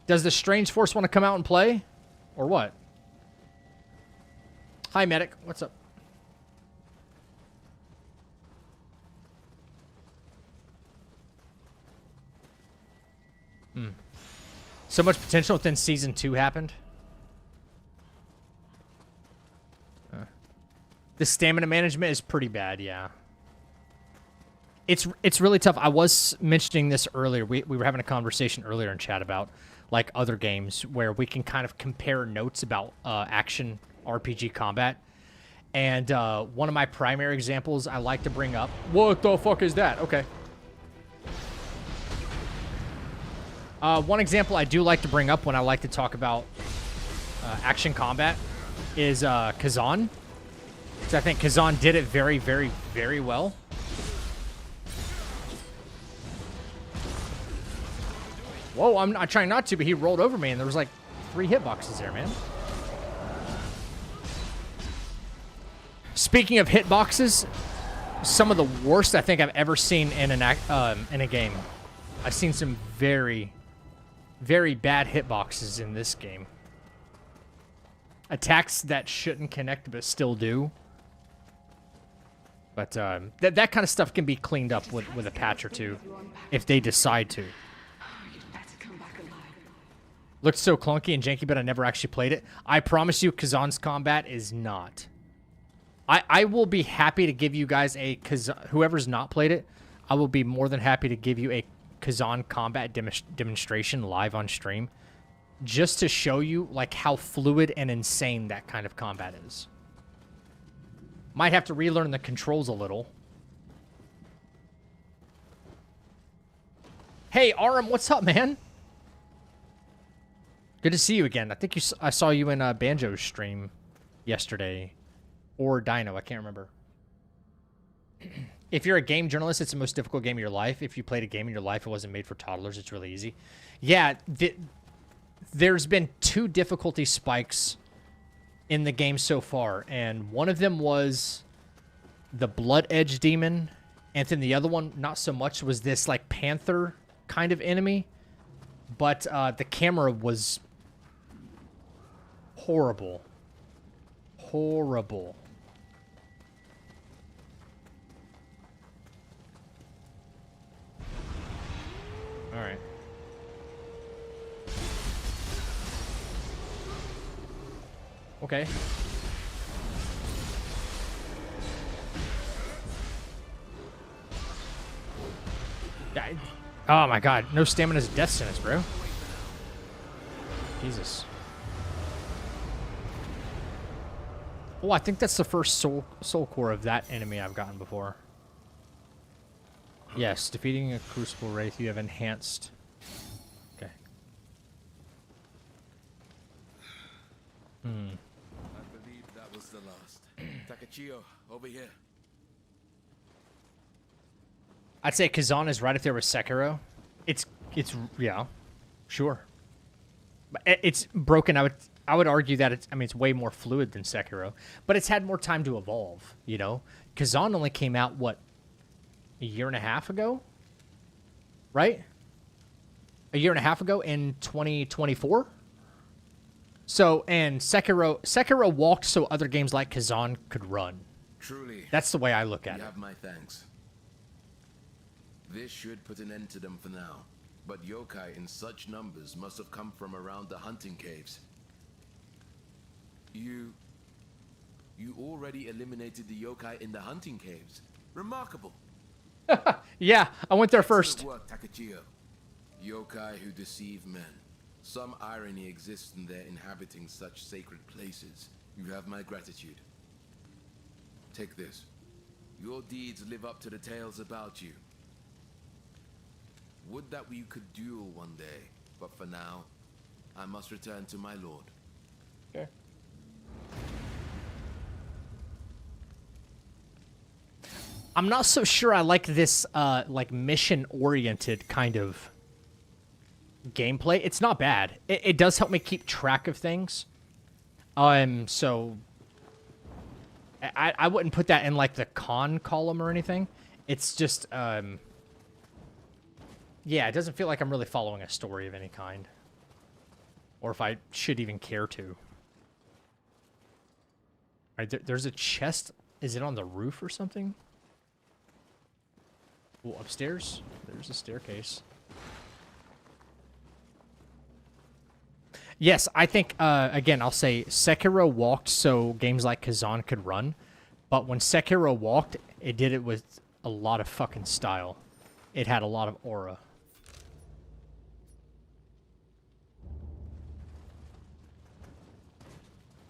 Does the Strange Force want to come out and play? Or what? Hi, Medic. What's up? So much potential within Season 2 happened. The stamina management is pretty bad, yeah. It's really tough. I was mentioning this earlier. We were having a conversation earlier in chat about like other games where we can kind of compare notes about action RPG combat. And one of my primary examples I like to bring up. What the fuck is that? Okay. One example I do like to bring up when I like to talk about action combat is Kazan. Because I think Kazan did it very, very, very well. Whoa, I'm trying not to, but he rolled over me and there was like 3 hitboxes there, man. Speaking of hitboxes, some of the worst I think I've ever seen in a game. I've seen some very, very bad hitboxes in this game. Attacks that shouldn't connect but still do. But that kind of stuff can be cleaned up with a patch or two if they decide to. Looked so clunky and janky, but I never actually played it. I promise you, Kazan's combat is not. I will be happy to give you guys a Kazan. Whoever's not played it, I will be more than happy to give you a Kazan combat demonstration live on stream. just to show you like how fluid and insane that kind of combat is. Might have to relearn the controls a little. Hey, Aram, what's up, man? Good to see you again. I think I saw you in Banjo's stream yesterday. Or Dino, I can't remember. If you're a game journalist, it's the most difficult game of your life. If you played a game in your life, it wasn't made for toddlers. It's really easy. Yeah, there's been 2 difficulty spikes in the game so far. And one of them was the Blood Edge Demon. And then the other one, not so much, was this like Panther kind of enemy. But the camera was horrible. Horrible. All right. Okay. Oh my god, no stamina's a death sentence, bro. Jesus. Oh, I think that's the first soul core of that enemy I've gotten before. Yes, defeating a Crucible Wraith, you have enhanced. Okay. I believe that was the last. Takachio, over here. I'd say Kazan is right up there with Sekiro. It's yeah, sure. But it's broken. I would argue that it's way more fluid than Sekiro, but it's had more time to evolve, you know? Kazan only came out, what, a year and a half ago? Right? A year and a half ago in 2024? So, and Sekiro walked so other games like Kazan could run. Truly. That's the way I look at it. You have my thanks. This should put an end to them for now. But yokai in such numbers must have come from around the hunting caves. You already eliminated the yokai in the hunting caves. Remarkable. Yeah, I went there first. Excellent work, Takachio. Yokai who deceive men. Some irony exists in their inhabiting such sacred places. You have my gratitude. Take this. Your deeds live up to the tales about you. Would that we could duel one day, but for now, I must return to my lord. Okay. I'm not so sure I like this, like, mission-oriented kind of gameplay. It's not bad. It does help me keep track of things. So... I wouldn't put that in, like, the con column or anything. It's just, yeah, it doesn't feel like I'm really following a story of any kind. Or if I should even care to. All right, there's a chest. Is it on the roof or something? Oh, upstairs? There's a staircase. Yes, I think, again, I'll say Sekiro walked so games like Kazan could run. But when Sekiro walked, it did it with a lot of fucking style. It had a lot of aura.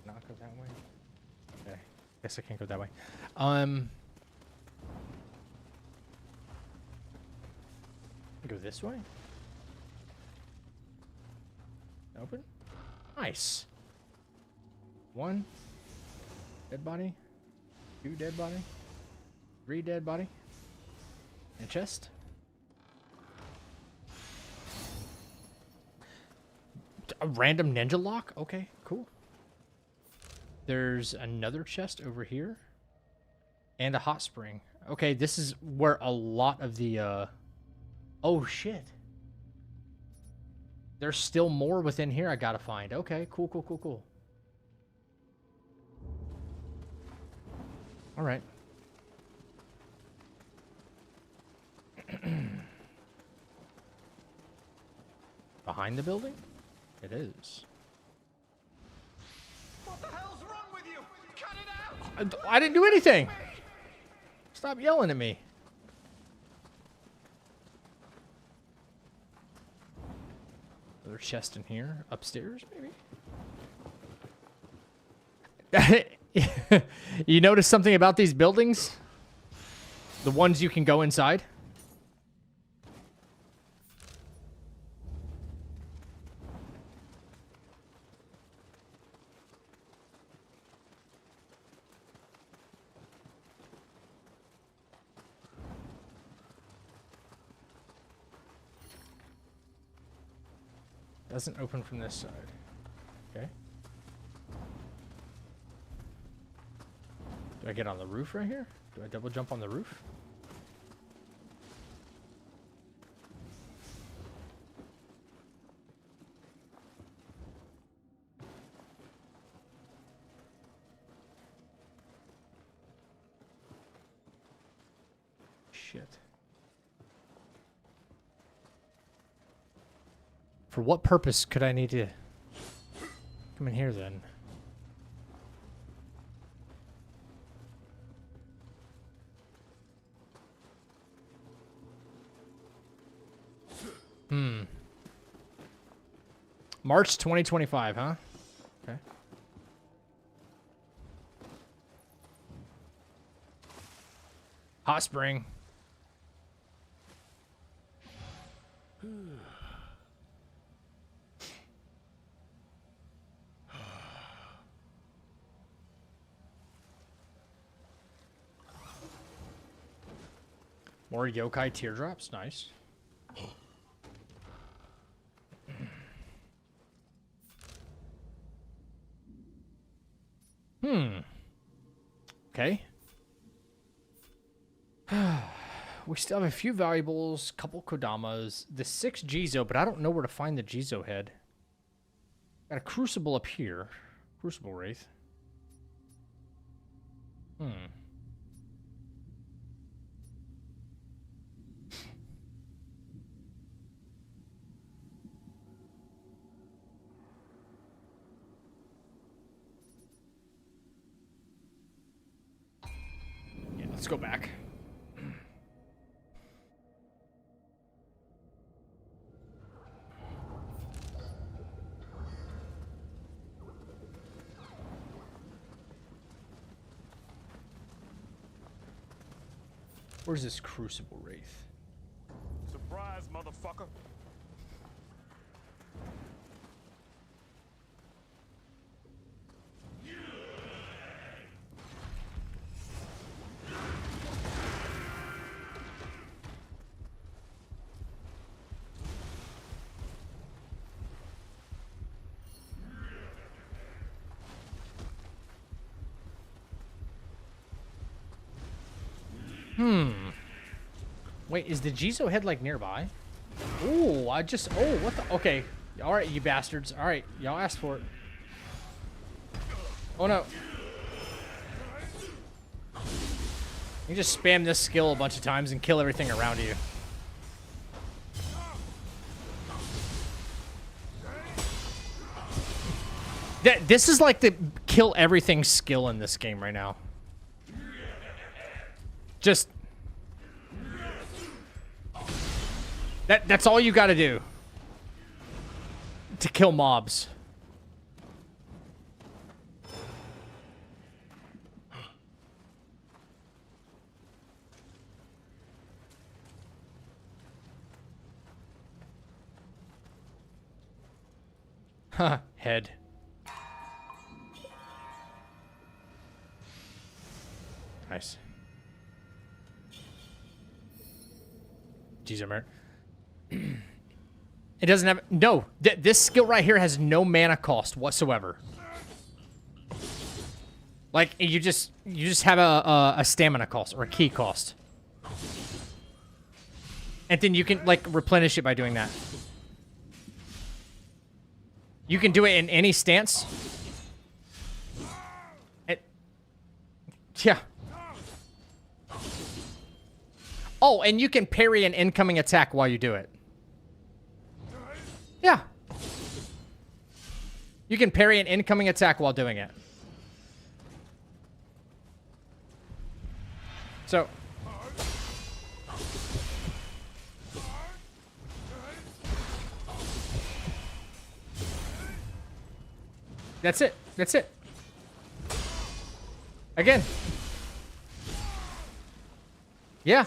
Not go that way? Okay. Guess I can't go that way. Go this way? Open? Nice. 1 dead body. 2 dead body. 3 dead body. And chest. A random ninja lock? Okay, cool. There's another chest over here. And a hot spring. Okay, this is where a lot of the, oh, shit. There's still more within here I gotta find. Okay, cool, cool, cool, cool. All right. Behind the building? It is. What the hell's wrong with you? Cut it out! I didn't do anything. Stop yelling at me. Another chest in here. Upstairs, maybe? You notice something about these buildings? The ones you can go inside? Doesn't open from this side. Okay. Do I get on the roof right here? Do I double jump on the roof? Shit. For what purpose could I need to come in here then? March 2025, huh? Okay. Hot spring. More yokai teardrops, nice. Okay. We still have a few valuables, couple Kodamas, the 6 Jizo, but I don't know where to find the Jizo head. Got a crucible up here. Crucible Wraith. Yeah, let's go back. Where's this Crucible Wraith? Surprise, motherfucker. Wait, is the Jizo head like nearby? Ooh, what the? Okay. All right, you bastards. All right, y'all asked for it. Oh no. You just spam this skill a bunch of times and kill everything around you. This is like the kill everything skill in this game right now. Just... That's all you gotta do to kill mobs. Huh, head. Nice. Jeez, America. It doesn't have... No. This skill right here has no mana cost whatsoever. Like, you just have a stamina cost or a key cost. And then you can, like, replenish it by doing that. You can do it in any stance. Yeah. Oh, and you can parry an incoming attack while you do it. Yeah. You can parry an incoming attack while doing it. So... That's it. That's it. Again. Yeah.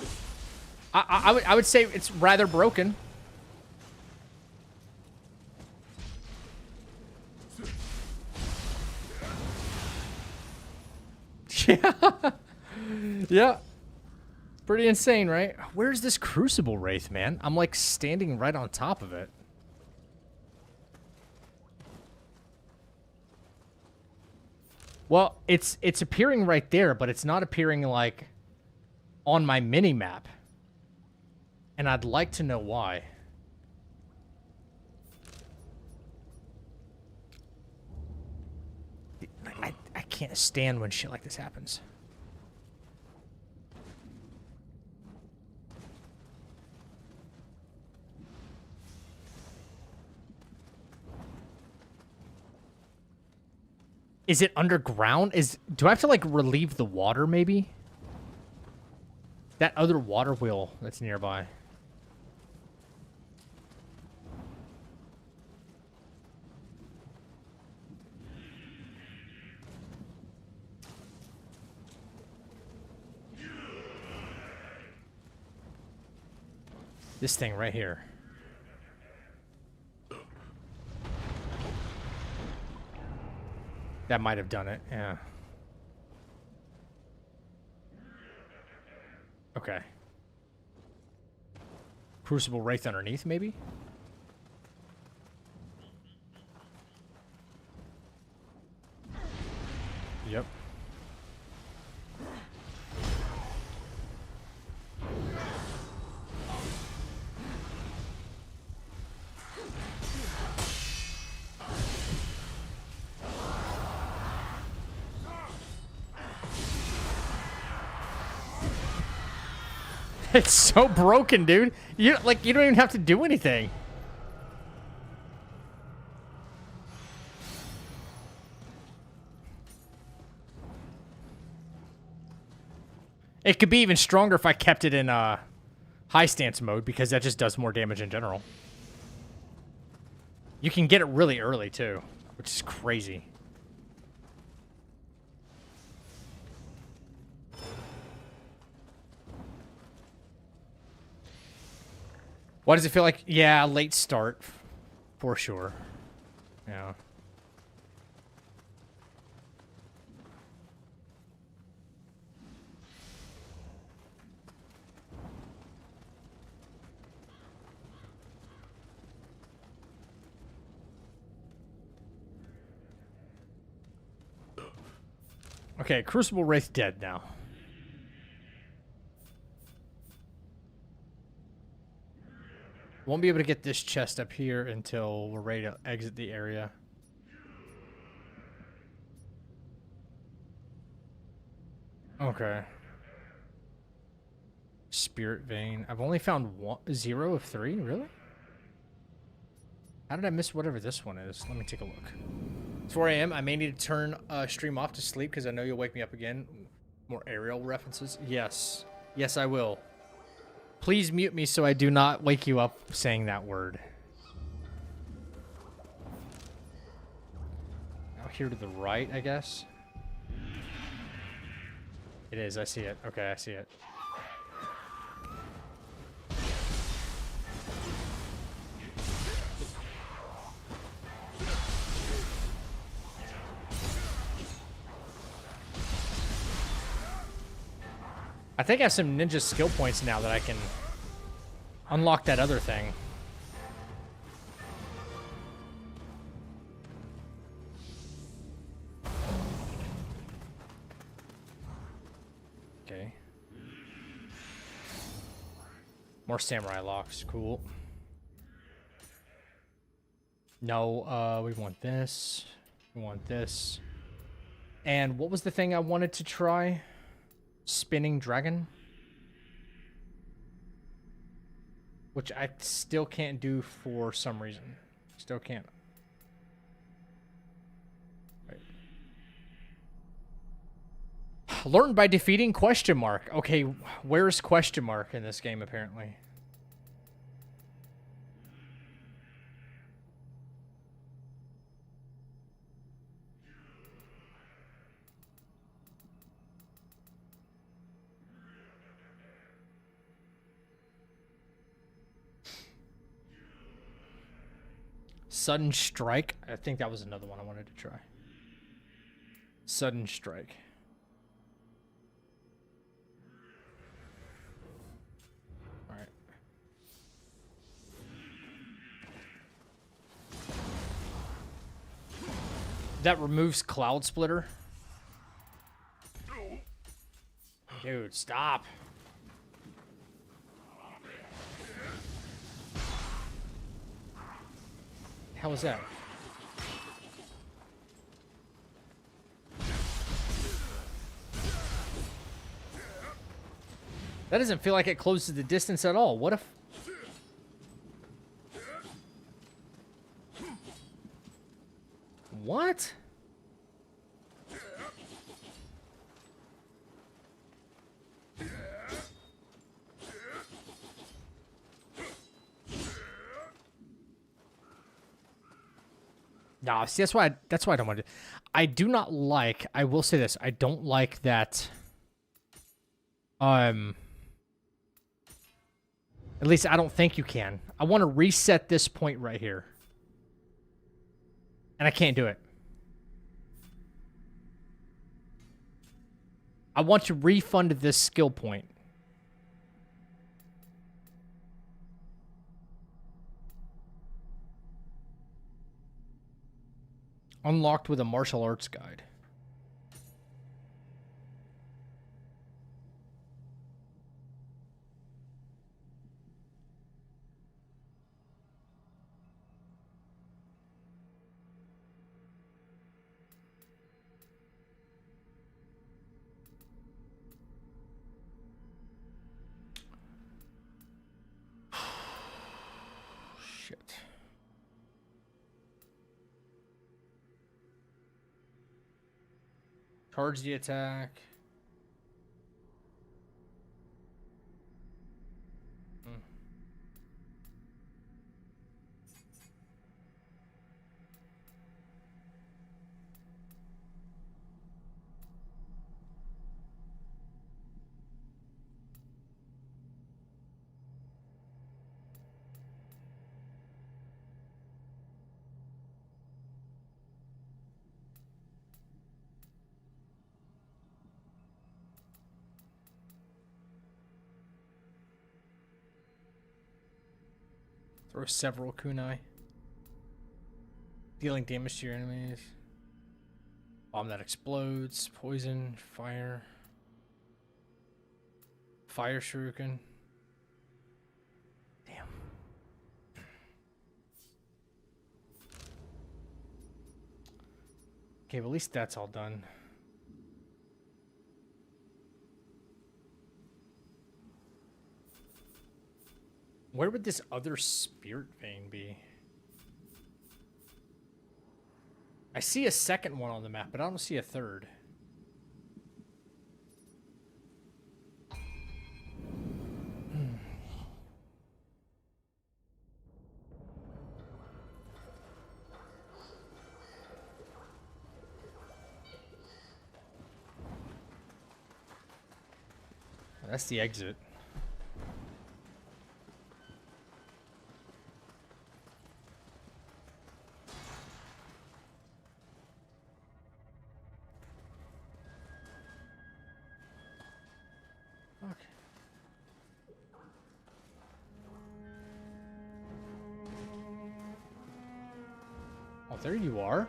I would say it's rather broken. Yeah. Yeah. Pretty insane, right? Where's this Crucible Wraith, man? I'm like standing right on top of it. Well, it's appearing right there, but it's not appearing like on my mini map. And I'd like to know why. I can't stand when shit like this happens. Is it underground? Do I have to like relieve the water maybe? That other water wheel that's nearby. This thing right here. That might have done it, yeah. Okay. Crucible Wraith underneath, maybe? Yep. It's so broken, dude. You don't even have to do anything. It could be even stronger if I kept it in high stance mode, because that just does more damage in general. You can get it really early too, which is crazy. Why does it feel like? Yeah, late start, for sure. Yeah. Okay, Crucible Wraith dead now. Won't be able to get this chest up here until we're ready to exit the area. Okay. Spirit Vein. I've only found 0 of 3, really? How did I miss whatever this one is? Let me take a look. It's 4 a.m. I may need to turn stream off to sleep because I know you'll wake me up again. More aerial references? Yes. Yes, I will. Please mute me so I do not wake you up saying that word. Now here to the right, I guess. It is, I see it. Okay, I see it. I think I have some ninja skill points now that I can unlock that other thing. Okay. More samurai locks. Cool. No, we want this. We want this. And what was the thing I wanted to try? Spinning dragon, which I still can't do for some reason. Still can't. Right. Learn by defeating question mark. Okay, where's question mark in this game apparently? Sudden Strike. I think that was another one I wanted to try. Sudden Strike. Alright. That removes Cloud Splitter. Dude, stop. How was that? That doesn't feel like it closes the distance at all. What if... What? No, see, that's why I don't want to. I do not like. I will say this. I don't like that. At least I don't think you can. I want to reset this point right here, and I can't do it. I want to refund this skill point. Unlocked with a martial arts guide. Shit. Charge the attack. Throw several kunai. Dealing damage to your enemies. Bomb that explodes. Poison. Fire. Fire shuriken. Damn. Okay, but at least that's all done. Where would this other spirit vein be? I see a second one on the map, but I don't see a third. That's the exit. Oh, there you are.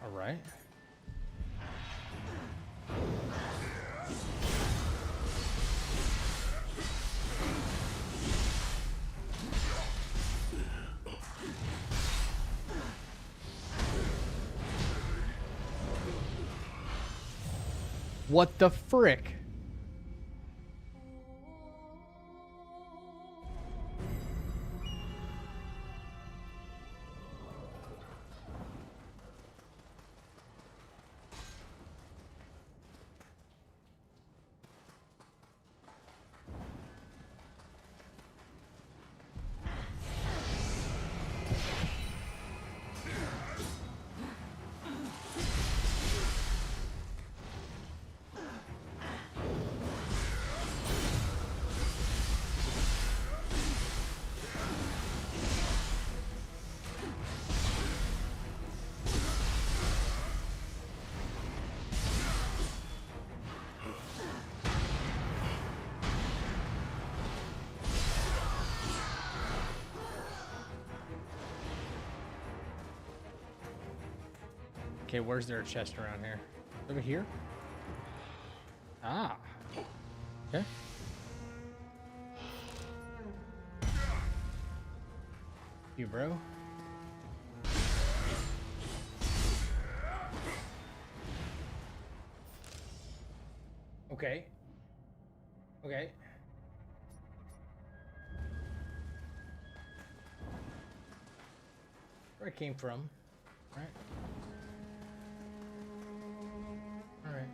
All right. What the frick? Okay, where's there a chest around here? Over here? Ah. Okay. You, bro. Okay. Okay. Where I came from. Right. All right.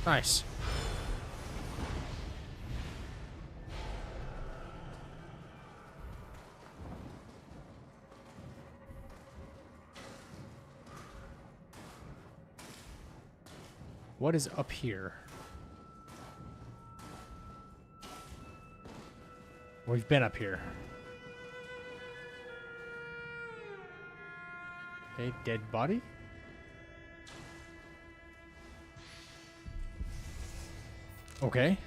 Nice. What is up here? We've been up here. Okay, dead body. Okay.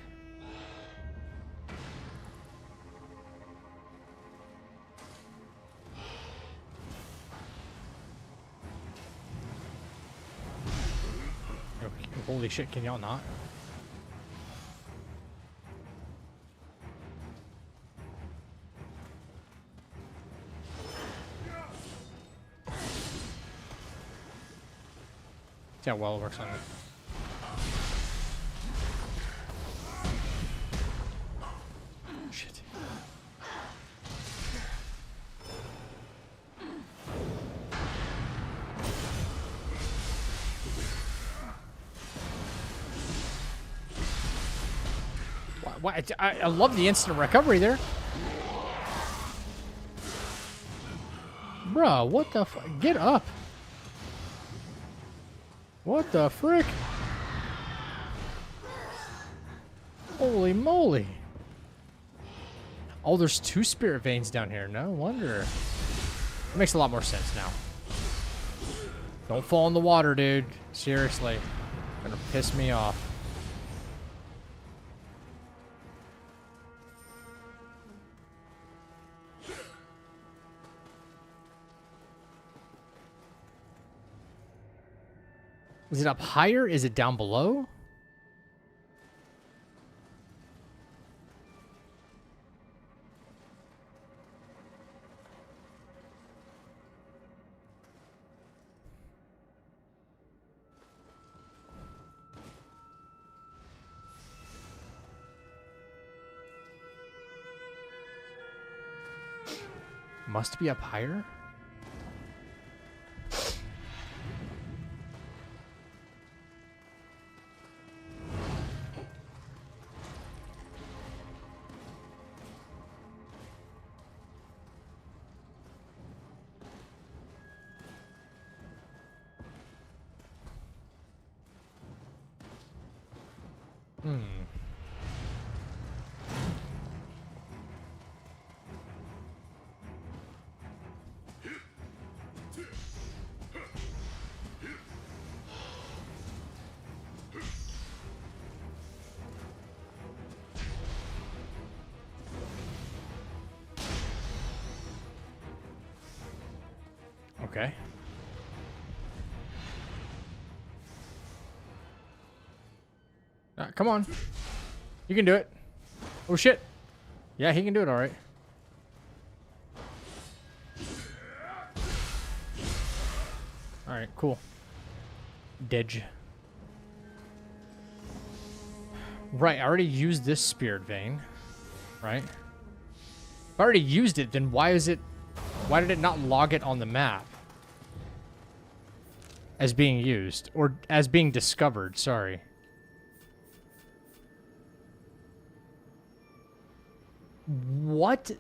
Okay, holy shit, can y'all not? See how well it works on it. Shit. I love the instant recovery there. Bruh, what the f- Get up. What the frick? Holy moly. Oh, there's 2 spirit veins down here. No wonder. It makes a lot more sense now. Don't fall in the water, dude. Seriously. Gonna piss me off. Is it up higher? Is it down below? Must be up higher? Okay. Come on. You can do it. Oh, shit. Yeah, he can do it all right. All right, cool. Didge. Right, I already used this spirit vein. Right? If I already used it, then why did it not log it on the map? As being used. Or as being discovered, sorry. What?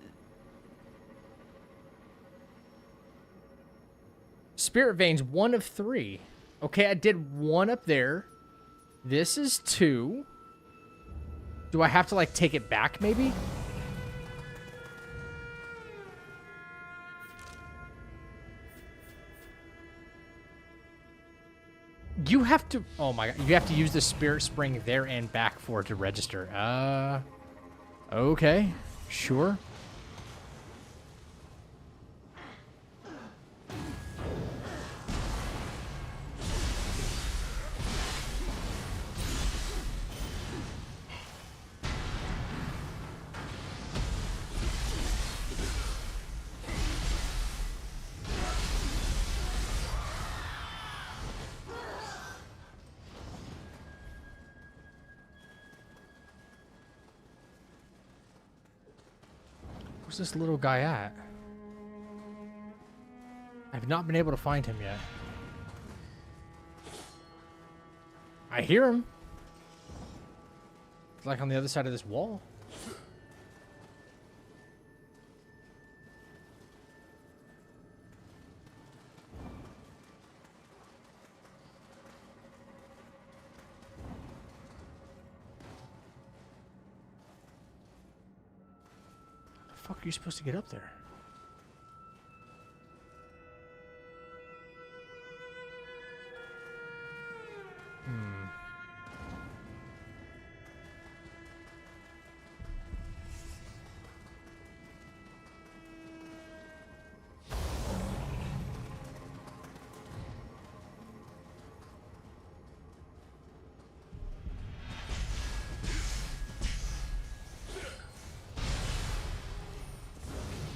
Spirit Veins, 1 of 3. Okay, I did 1 up there. This is 2. Do I have to, like, take it back, maybe? You have to... Oh, my God. You have to use the Spirit Spring there and back for it to register. Okay. Sure. Where's this little guy at? I've not been able to find him yet. I hear him. It's like on the other side of this wall. How the fuck are you supposed to get up there?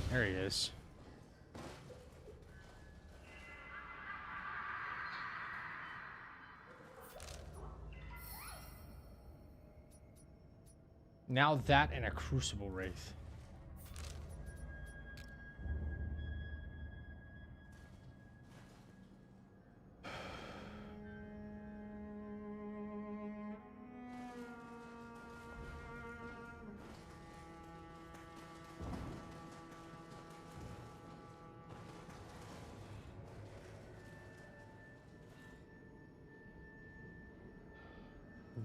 There he is. Now that and a Crucible Wraith.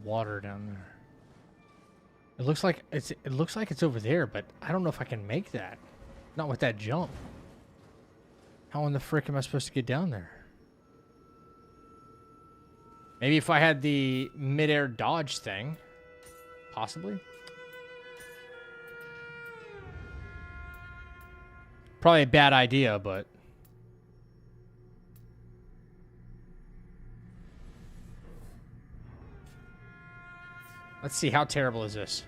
Water down there. It looks like it's over there, but I don't know if I can make that. Not with that jump. How in the frick am I supposed to get down there? Maybe if I had the midair dodge thing. Possibly. Probably a bad idea, but... Let's see, how terrible is this?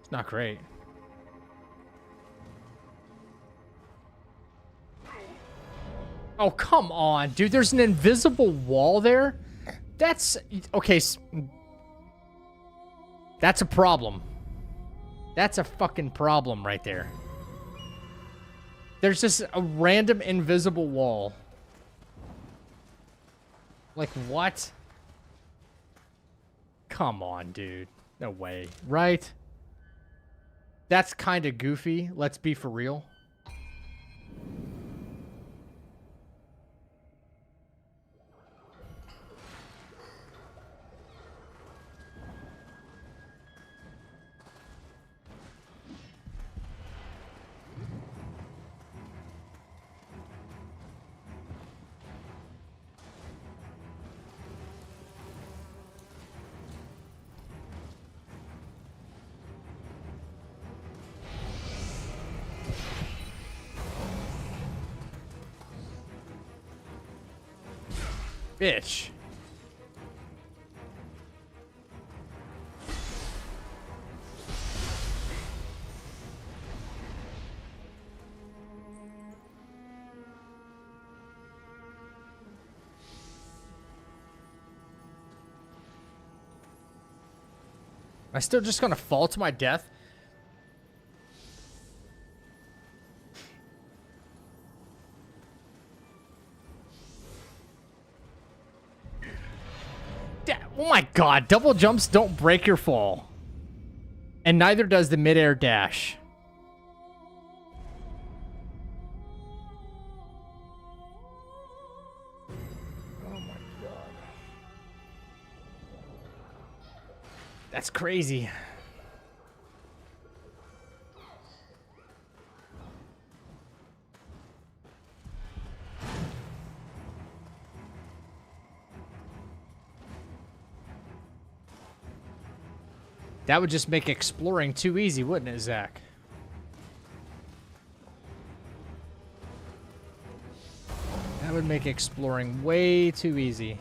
It's not great. Oh, come on, dude. There's an invisible wall there? That's... Okay. That's a problem. That's a fucking problem right there. There's just a random invisible wall. Like, what? Come on, dude. No way. Right? That's kind of goofy. Let's be for real. Bitch. Am I still just gonna fall to my death? Oh my god, double jumps don't break your fall. And neither does the midair dash. Oh my god. That's crazy. That would just make exploring too easy, wouldn't it, Zach? That would make exploring way too easy.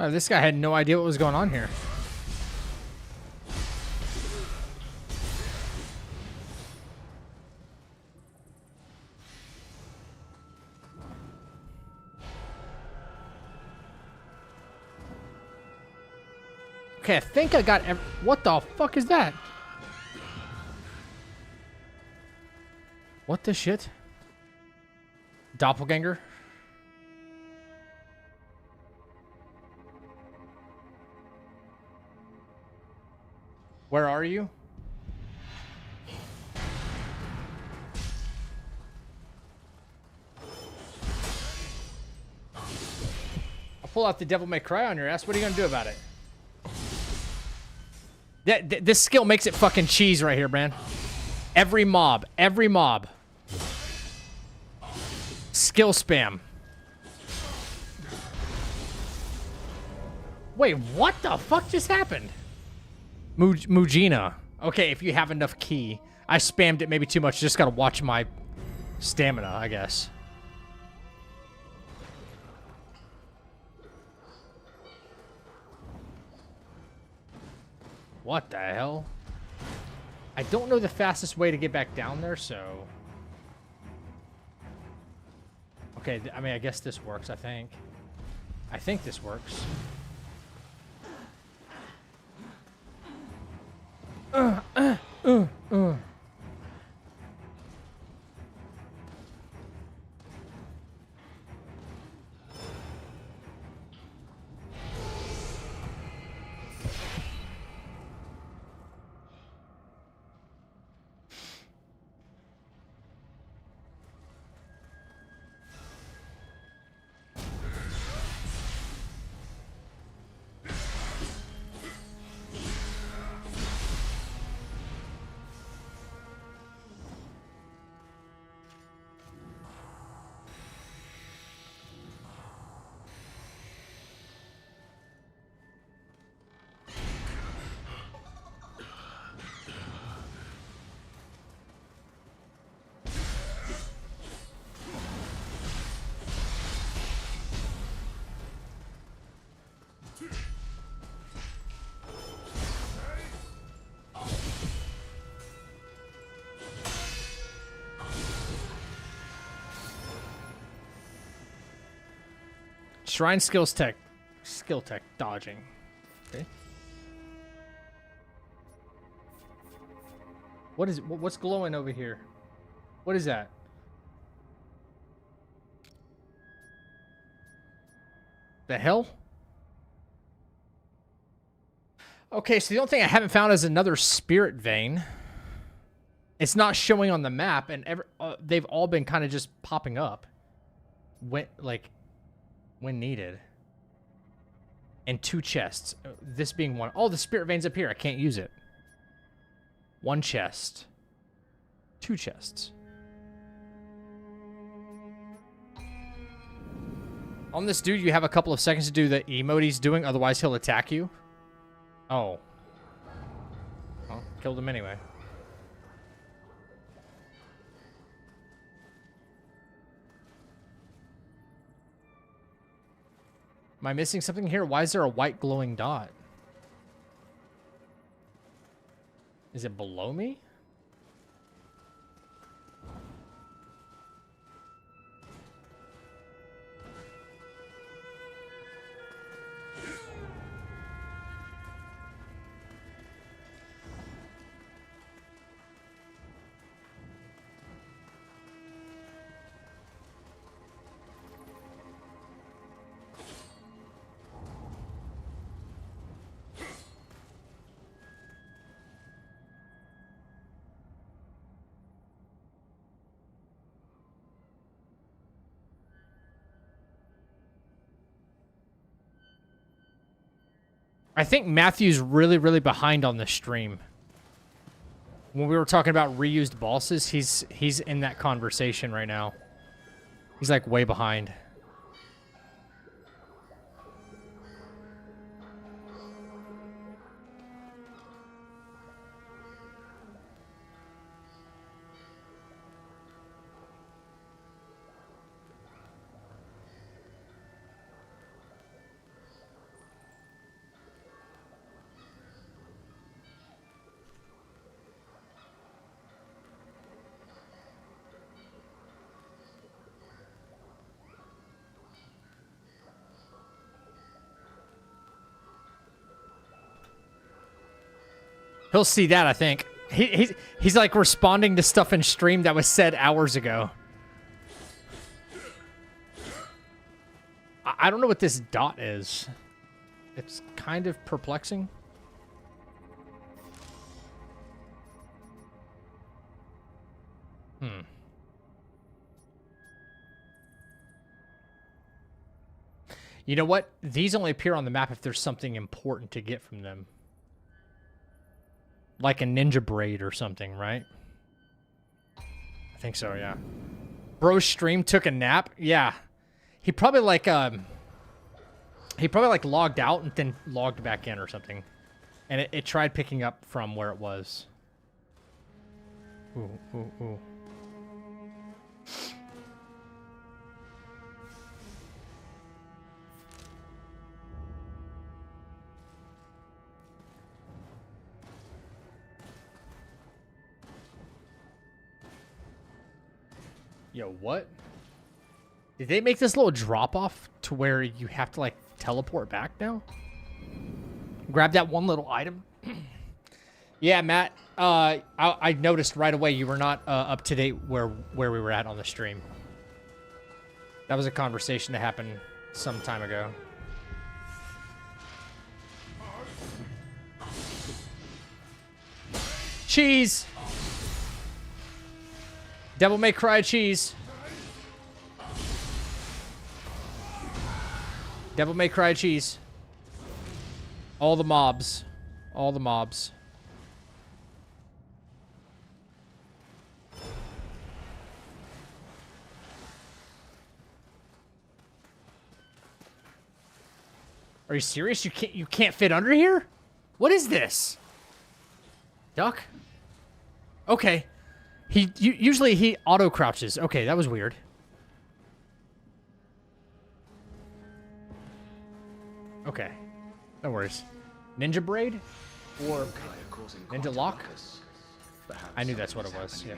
Oh, this guy had no idea what was going on here. Okay, I think I got what the fuck is that? What the shit? Doppelganger? Where are you? I'll pull out the Devil May Cry on your ass. What are you gonna do about it? This skill makes it fucking cheese right here, man. Every mob. Skill spam. Wait, what the fuck just happened? Mujina. Okay, if you have enough ki. I spammed it maybe too much. Just gotta watch my stamina, I guess. What the hell? I don't know the fastest way to get back down there, so... Okay, I mean, I guess this works, I think. I think this works. Shrine skills tech. Skill tech. Dodging. Okay. What's glowing over here? What is that? The hell? Okay, so the only thing I haven't found is another spirit vein. It's not showing on the map, and they've all been kind of just popping up when needed. And 2 chests. This being one. Oh, the spirit vein's up here. I can't use it. 1 chest. 2 chests. On this dude, you have a couple of seconds to do the emote he's doing, otherwise he'll attack you. Oh. Well, killed him anyway. Am I missing something here? Why is there a white glowing dot? Is it below me? I think Matthew's really, really behind on the stream. When we were talking about reused bosses, he's in that conversation right now. He's like way behind. He'll see that, I think. He's like responding to stuff in stream that was said hours ago. I don't know what this dot is. It's kind of perplexing. You know what? These only appear on the map if there's something important to get from them. Like a ninja braid or something, right? I think so, yeah. Bro's stream took a nap? Yeah. He probably like logged out and then logged back in or something. And it tried picking up from where it was. Ooh, ooh, ooh. Yo, what? Did they make this little drop-off to where you have to, like, teleport back now? Grab that one little item? Yeah, Matt, I noticed right away you were not up to date where we were at on the stream. That was a conversation that happened some time ago. Cheese! Devil May Cry cheese. Devil May Cry cheese. All the mobs. All the mobs. Are you serious? You can't fit under here? What is this? Duck? Okay. Usually he auto crouches. Okay, that was weird. Okay. No worries. Ninja braid? Or ninja lock? I knew that's what it was. Yeah.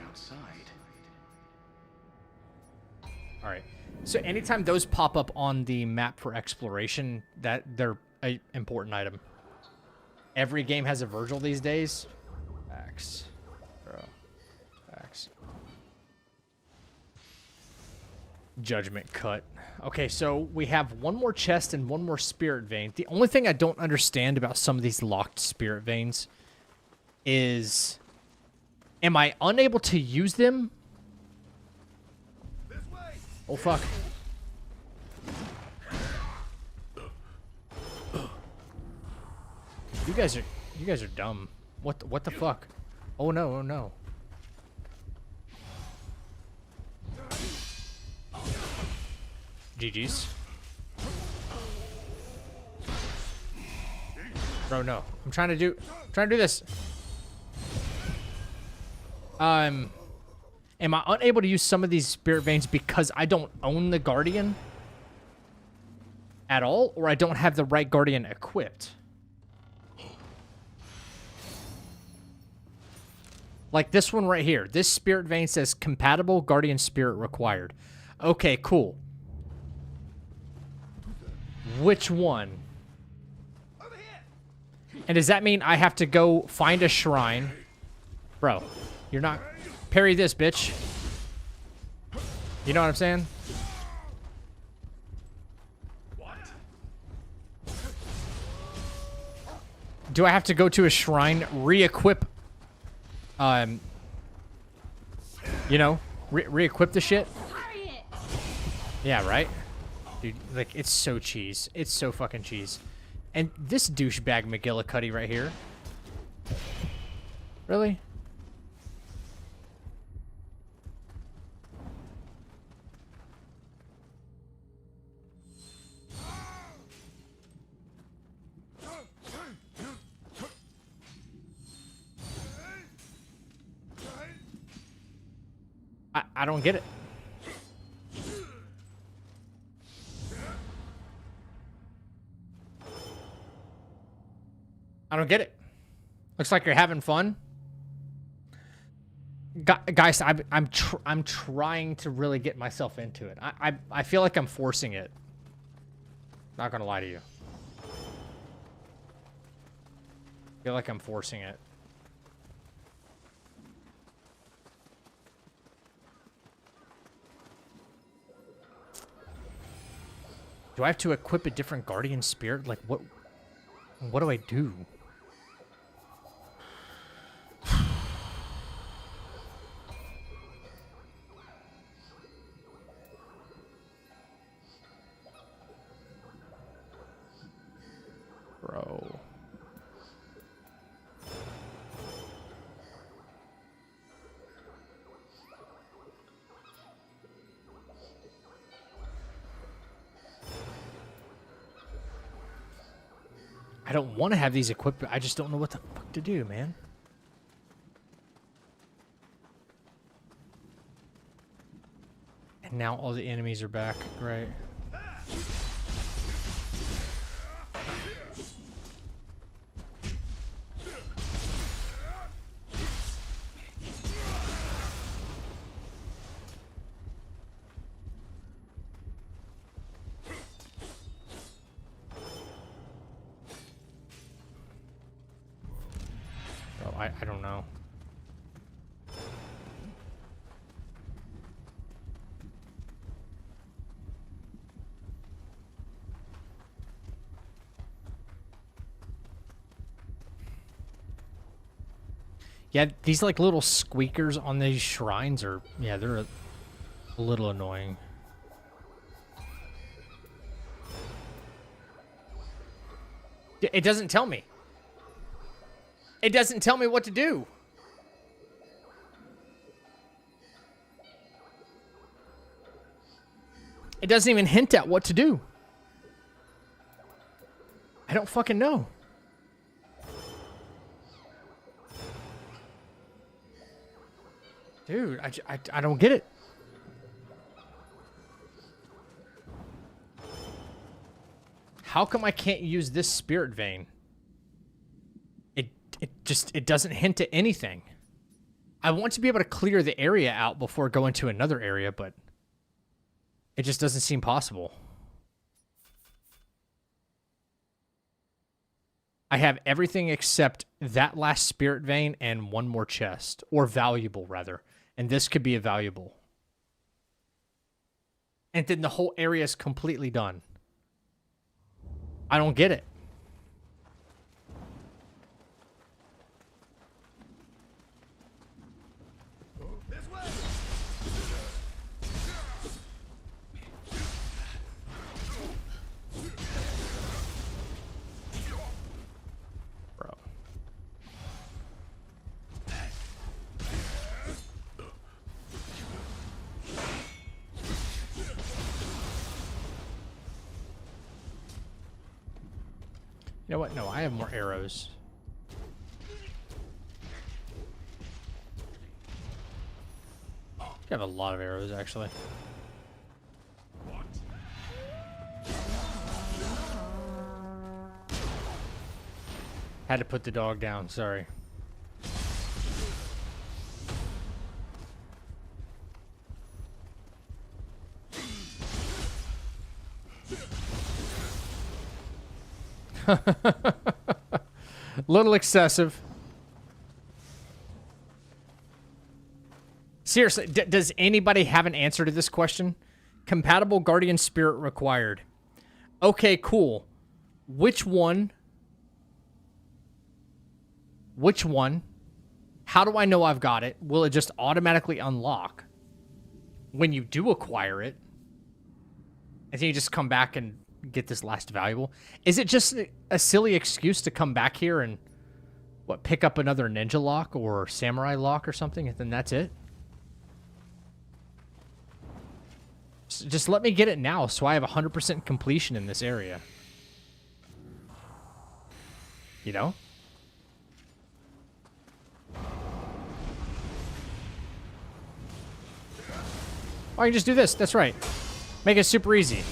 Alright. So anytime those pop up on the map for exploration, they're an important item. Every game has a Virgil these days. Facts. Bro. Facts. Judgment cut. Okay, so we have one more chest and one more spirit vein. The only thing I don't understand about some of these locked spirit veins is, am I unable to use them? Oh fuck. You guys are dumb. What the fuck? Oh no, oh no. GG's. Bro, no. I'm trying to do this. Am I unable to use some of these spirit veins because I don't own the Guardian at all, or I don't have the right Guardian equipped? Like this one right here. This spirit vein says compatible Guardian spirit required. Okay, cool. Which one? And does that mean I have to go find a shrine? Bro, you're not... Parry this, bitch. You know what I'm saying? Do I have to go to a shrine, re-equip... you know, re-equip the shit? Yeah, right? Dude, like, it's so cheese. It's so fucking cheese. And this douchebag McGillicuddy right here. Really? I don't get it. I don't get it. Looks like you're having fun. Guys, I'm trying to really get myself into it. I feel like I'm forcing it. Not gonna lie to you. I feel like I'm forcing it. Do I have to equip a different guardian spirit? Like, what do I do? Bro. I don't want to have these equipped. I just don't know what the fuck to do, man. And now all the enemies are back. Great. I don't know. Yeah, these like little squeakers on these shrines are, yeah, they're a little annoying. It doesn't tell me. It doesn't tell me what to do. It doesn't even hint at what to do. I don't fucking know. Dude, I don't get it. How come I can't use this spirit vein? It doesn't hint at anything. I want to be able to clear the area out before going to another area, but it just doesn't seem possible. I have everything except that last spirit vein and one more chest, or valuable rather. And this could be a valuable. and then the whole area is completely done. I don't get it. Bro. You know what? No, I have more arrows. I have a lot of arrows, actually. Had to put the dog down, sorry. Little excessive. Seriously, does anybody have an answer to this question? Compatible Guardian Spirit required. Okay, cool. Which one? Which one? How do I know I've got it? Will it just automatically unlock when you do acquire it? And then you just come back and get this last valuable? Is it just a silly excuse to come back here and, what, pick up another ninja lock or samurai lock or something, and then that's it? Just let me get it now so I have 100% completion in this area. You know? Oh, you can just do this. That's right. Make it super easy.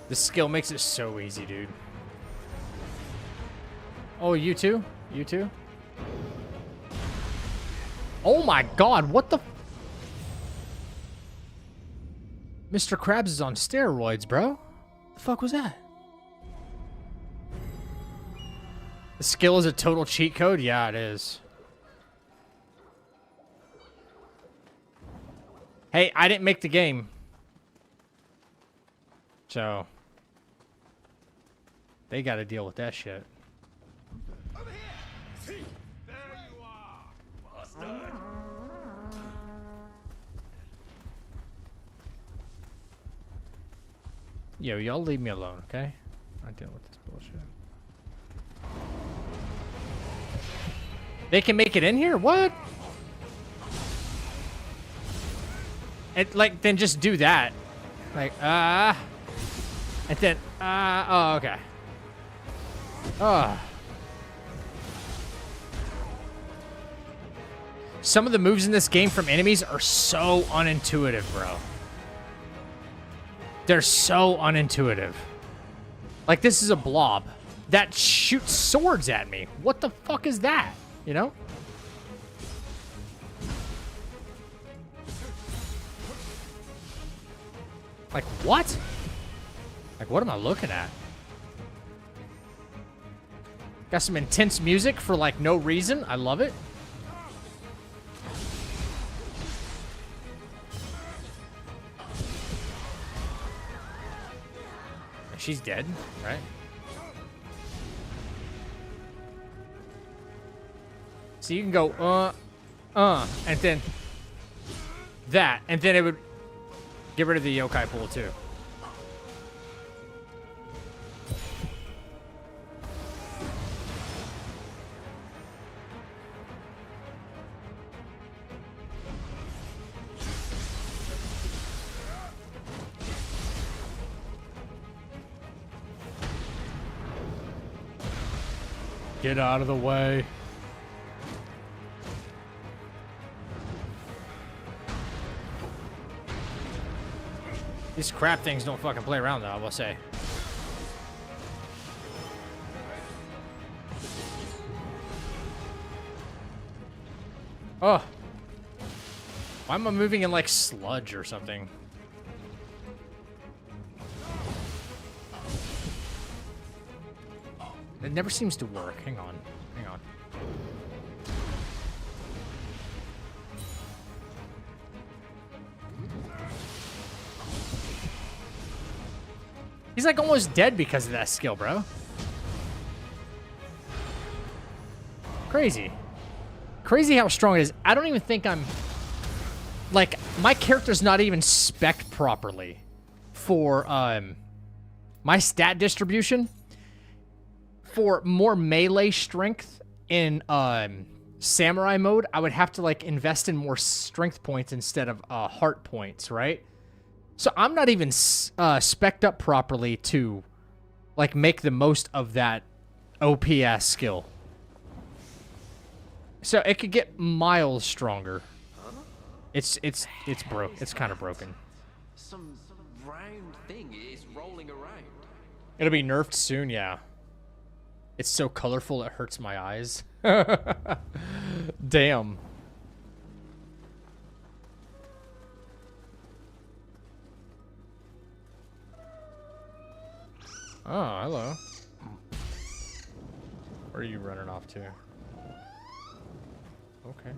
The skill makes it so easy, dude. Oh, you too? You too? Oh my god, what the... Mr. Krabs is on steroids, bro. The fuck was that? The skill is a total cheat code? Yeah, it is. Hey, I didn't make the game. So... they gotta deal with that shit. Over here! See? There you are! Bastard! Yo, y'all leave me alone, okay? I'm dealing with this bullshit. They can make it in here? What? And, like, then just do that. Like, and then, oh, okay. Some of the moves in this game from enemies are so unintuitive, bro. They're so unintuitive. Like, this is a blob that shoots swords at me. What the fuck is that? You know? Like, what? Like, what am I looking at? Got some intense music for, like, no reason. I love it. She's dead, right? So you can go, and then that, and then it would get rid of the yokai pool, too. Get out of the way. These crap things don't fucking play around, though, I will say. Oh. Why am I moving in, like, sludge or something? It never seems to work. Hang on. Hang on. He's like almost dead because of that skill, bro. Crazy. Crazy how strong it is. I don't even think I'm... Like, my character's not even spec'd properly for my stat distribution. For more melee strength in samurai mode, I would have to, like, invest in more strength points instead of heart points, right? So I'm not even spec'd up properly to, like, make the most of that OPS skill. So it could get miles stronger. It's kind of broken. Some round thing is rolling around. It'll be nerfed soon, yeah. It's so colorful it hurts my eyes. Damn. Oh, hello. Where are you running off to? Okay.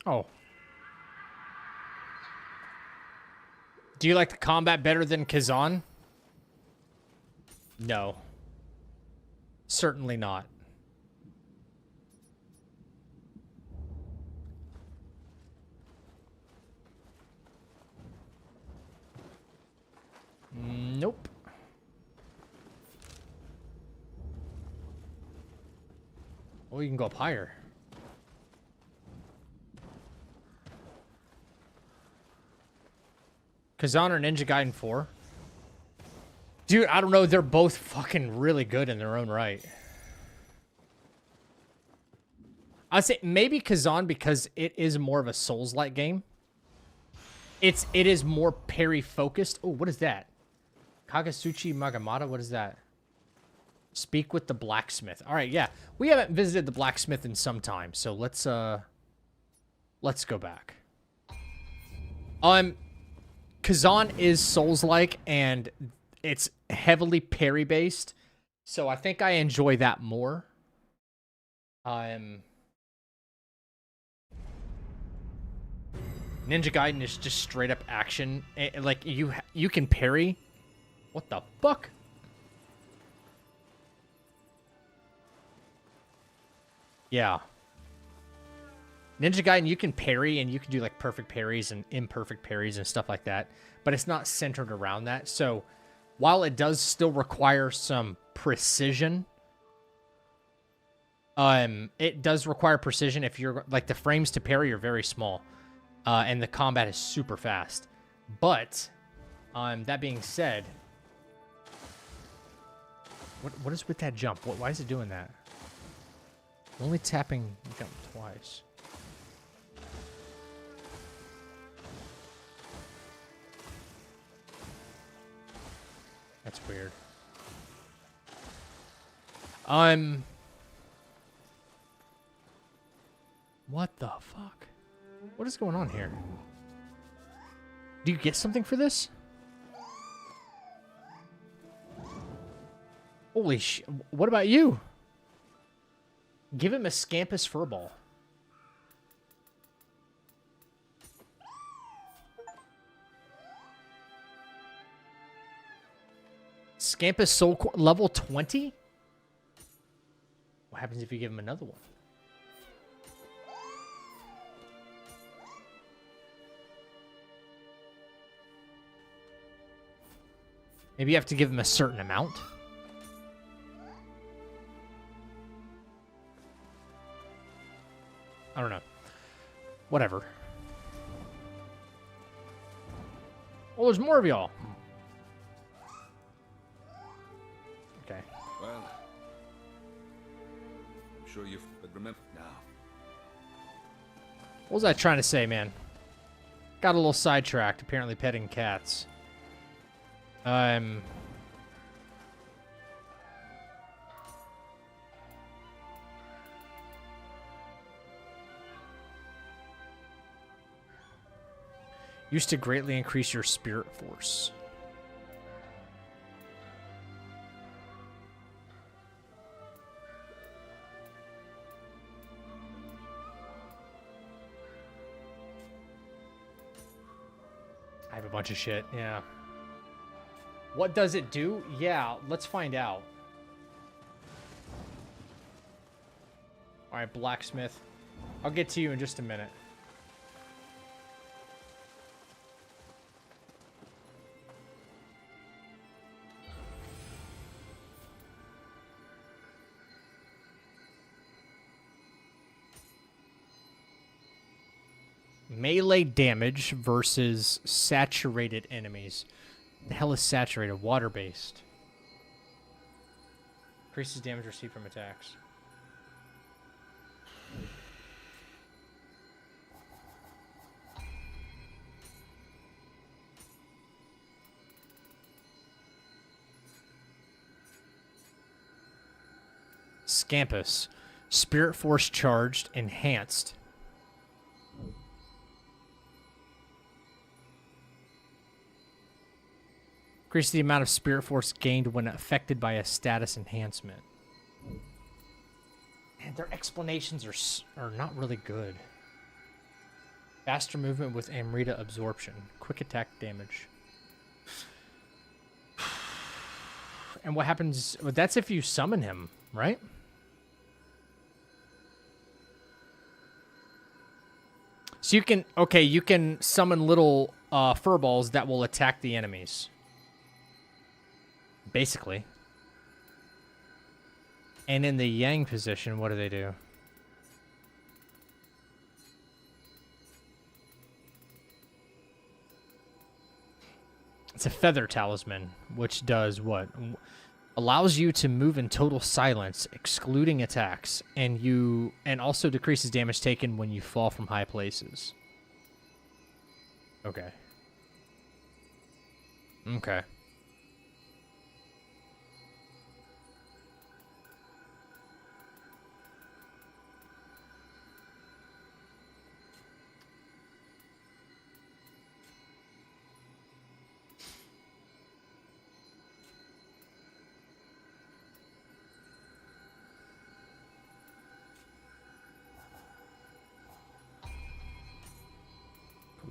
Oh. Do you like the combat better than Kazan? No. Certainly not. Nope. Oh, you can go up higher. Kazan or Ninja Gaiden 4? Dude, I don't know. They're both fucking really good in their own right. I'd say maybe Kazan because it is more of a Souls-like game. It is more parry-focused. Oh, what is that? Kagasuchi Magamata? What is that? Speak with the blacksmith. All right, yeah. We haven't visited the blacksmith in some time, so let's go back. Kazan is Souls-like, and it's heavily parry-based, so I think I enjoy that more. Ninja Gaiden is just straight-up action. Like, you can parry. What the fuck? Yeah. Ninja Gaiden, you can parry, and you can do, like, perfect parries and imperfect parries and stuff like that. But it's not centered around that. So, while it does still require some precision, it does require precision if you're, like, the frames to parry are very small. And the combat is super fast. But, that being said, What is with that jump? Why is it doing that? Only tapping jump twice. That's weird. What the fuck? What is going on here? Do you get something for this? Holy sh... What about you? Give him a Scampus Furball. Scampus Soul Core level 20? What happens if you give him another one? Maybe you have to give him a certain amount. I don't know. Whatever. Oh, there's more of y'all. Okay. Well, I'm sure you've remember now. What was I trying to say, man? Got a little sidetracked, apparently petting cats. Used to greatly increase your spirit force. I have a bunch of shit, yeah. What does it do? Yeah, let's find out. Alright, blacksmith. I'll get to you in just a minute. Melee damage versus saturated enemies. The hell is saturated? Water-based. Increases damage received from attacks. Scampus. Spirit Force charged, enhanced. Increase the amount of Spirit Force gained when affected by a status enhancement. Man, their explanations are not really good. Faster movement with Amrita absorption. Quick attack damage. And what happens... Well, that's if you summon him, right? So you can... Okay, you can summon little furballs that will attack the enemies. Basically. And in the Yang position, what do they do? It's a feather talisman, which does what? Allows you to move in total silence, excluding attacks, and also decreases damage taken when you fall from high places. Okay. Okay.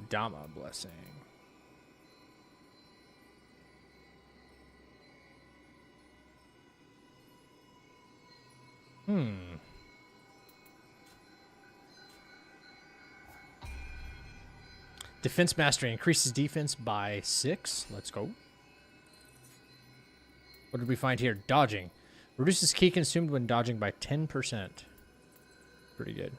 Dama blessing. Defense mastery increases defense by 6. Let's go. What did we find here? Dodging. Reduces ki consumed when dodging by 10%. Pretty good.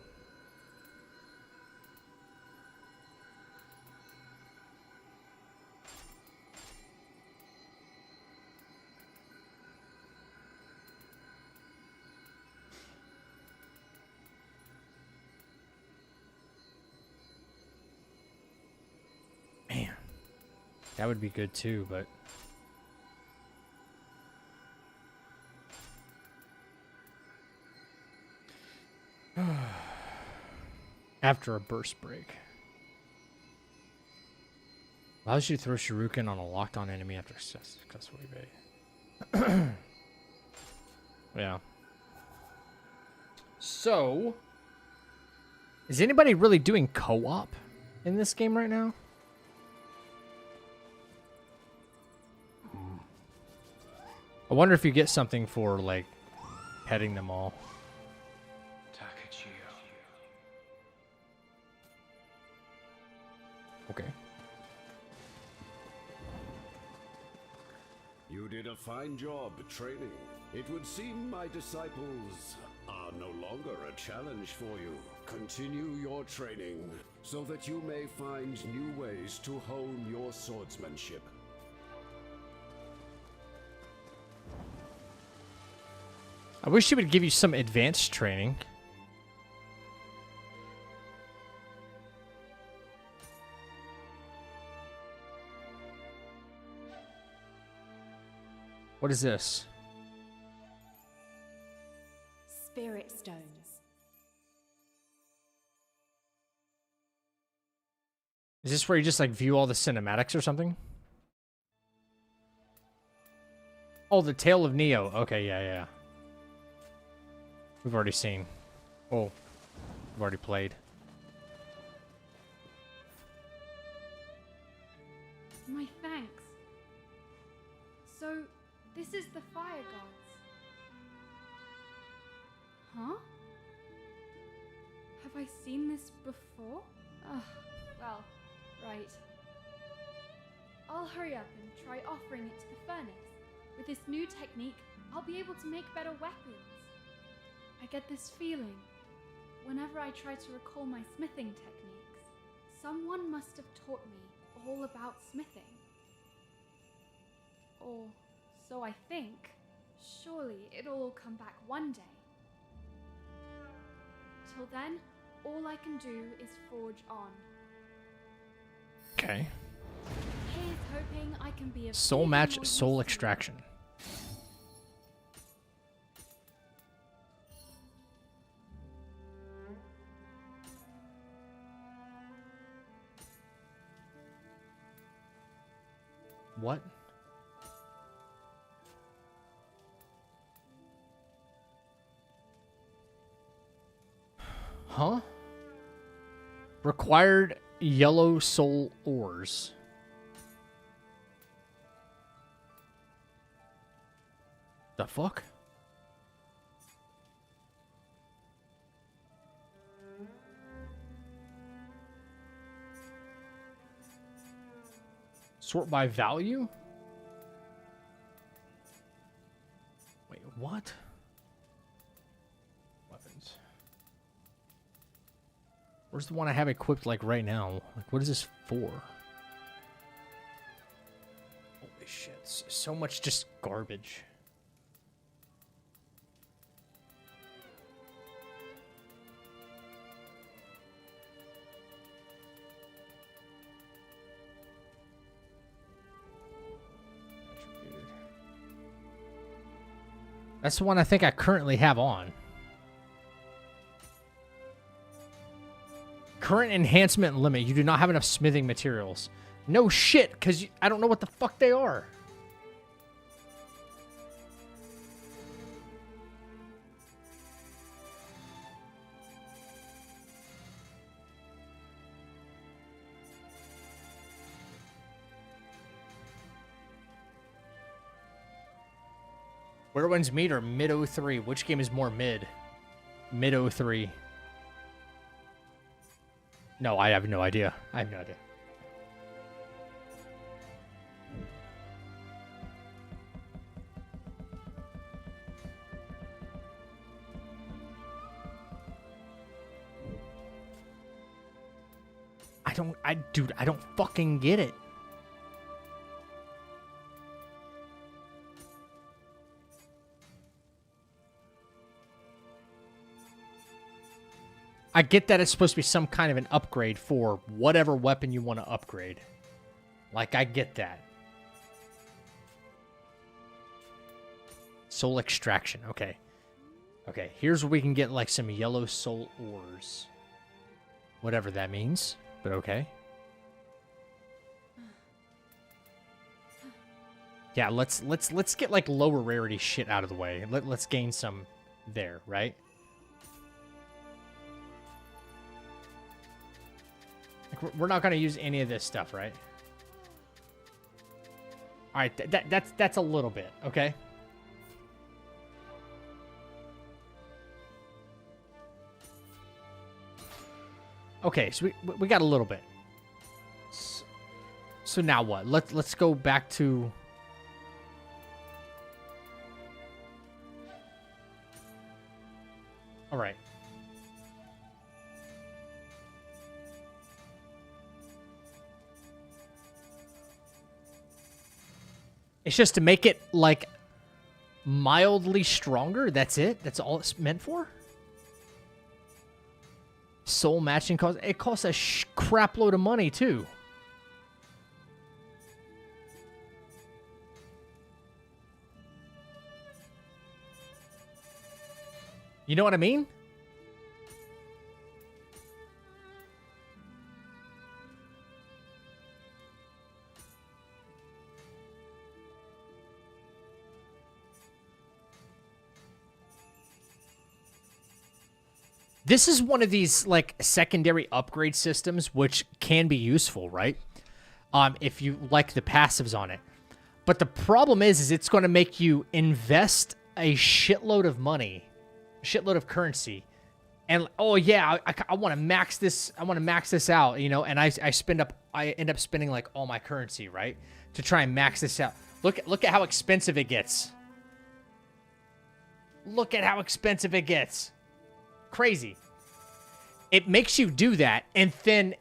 That would be good too, but... After a burst break. Allows you to throw shuriken on a locked-on enemy after successful evade. Yeah. So... Is anybody really doing co-op in this game right now? I wonder if you get something for, like, petting them all. Okay. You did a fine job training. It would seem my disciples are no longer a challenge for you. Continue your training so that you may find new ways to hone your swordsmanship. I wish he would give you some advanced training. What is this? Spirit stones. Is this where you just like view all the cinematics or something? Oh, the Tale of Nioh. Okay, yeah. We've already seen. Oh, we've already played. My thanks. So, this is the fire gods. Huh? Have I seen this before? Ugh, well, right. I'll hurry up and try offering it to the furnace. With this new technique, I'll be able to make better weapons. I get this feeling, whenever I try to recall my smithing techniques, someone must have taught me all about smithing. Or so I think. Surely it'll all come back one day. Till then, all I can do is forge on. Okay. Here's hoping I can be a Soul bit match, more soul useful. extraction. What? Huh? Required yellow soul ores. The fuck? Sort by value? Wait, what? Weapons. Where's the one I have equipped like right now? Like, what is this for? Holy shit. So much just garbage. That's the one I think I currently have on. Current enhancement limit. You do not have enough smithing materials. No shit, because I don't know what the fuck they are. Where one's meet or mid 03? Which game is more mid? Mid 03. No, I have no idea. I have no idea. Dude, I don't fucking get it. I get that it's supposed to be some kind of an upgrade for whatever weapon you want to upgrade. Like, I get that. Soul extraction. Okay. Okay, here's where we can get, like, some yellow soul ores. Whatever that means, but okay. Yeah, let's get, like, lower rarity shit out of the way. Let's gain some there, right? Like, we're not going to use any of this stuff, right? All right, that's a little bit, okay? Okay, so we got a little bit. So now what? Let's go back to... All right. It's just to make it, like, mildly stronger. That's it? That's all it's meant for? Soul matching cost. It costs a crap load of money, too. You know what I mean? This is one of these, like, secondary upgrade systems, which can be useful, right? If you like the passives on it. But the problem is it's going to make you invest a shitload of money, a shitload of currency, and oh yeah, I want to max this. I want to max this out, you know. And I end up spending like all my currency, right, to try and max this out. Look at how expensive it gets. Look at how expensive it gets. Crazy. It makes you do that, and then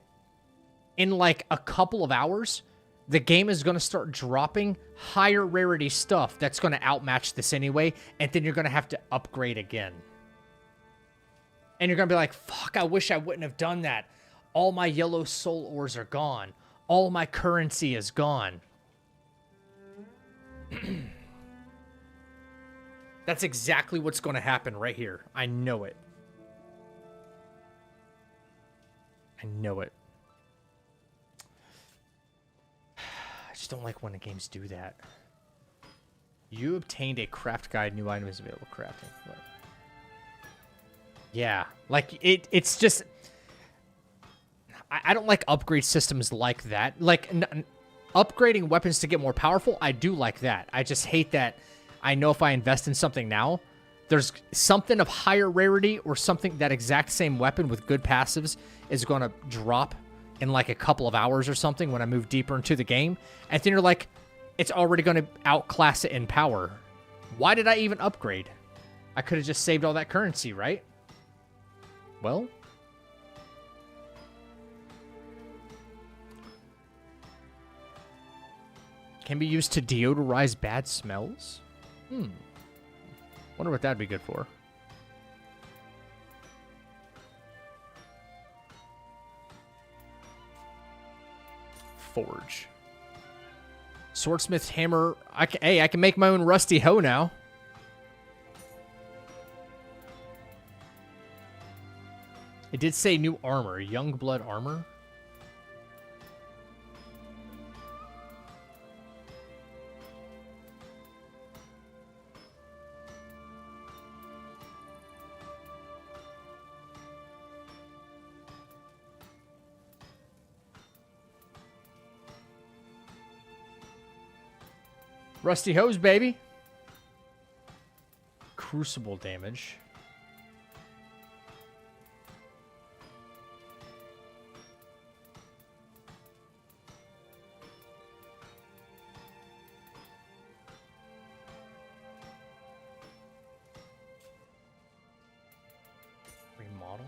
in like a couple of hours, the game is going to start dropping higher rarity stuff that's going to outmatch this anyway, and then you're going to have to upgrade again. And you're going to be like, fuck, I wish I wouldn't have done that. All my yellow soul ores are gone. All my currency is gone. That's exactly what's going to happen right here. I know it. I know it. I just don't like when the games do that. You obtained a craft guide. New items available crafting. What? Yeah, like it's just... I don't like upgrade systems like that. Like, upgrading weapons to get more powerful, I do like that. I just hate that I know if I invest in something now, there's something of higher rarity or something, that exact same weapon with good passives is going to drop in like a couple of hours or something when I move deeper into the game. And then you're like, it's already going to outclass it in power. Why did I even upgrade? I could have just saved all that currency, right? Well... Can be used to deodorize bad smells? Wonder what that'd be good for. Forge. Swordsmith's hammer. I can make my own rusty hoe now. It did say new armor. Young blood armor. Rusty hose, baby. Crucible damage. Remodel.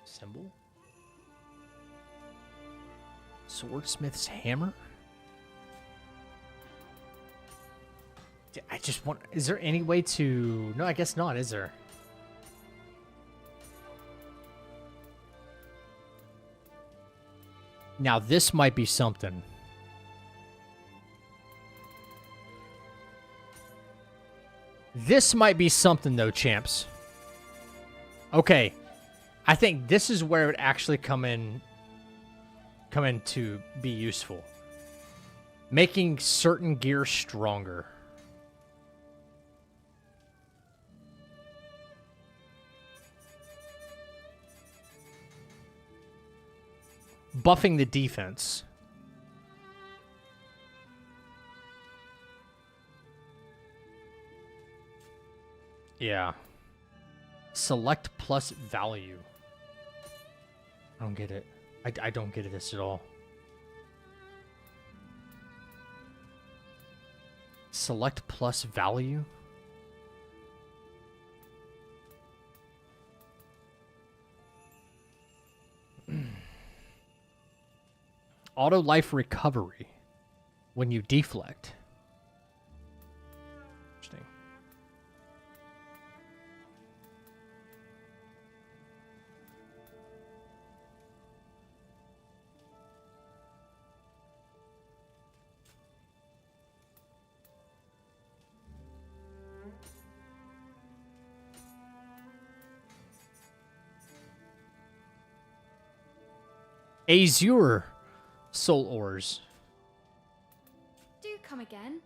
Symbol. Swordsmith's hammer? I just want... Is there any way to... No, I guess not, is there? Now this might be something. This might be something though, champs. Okay. I think this is where it would actually come in to be useful. Making certain gear stronger. Buffing the defense. Yeah. Select plus value. I don't get it. I don't get this at all. Select plus value? Auto life recovery when you deflect. Interesting. Azure soul ores. Do come again.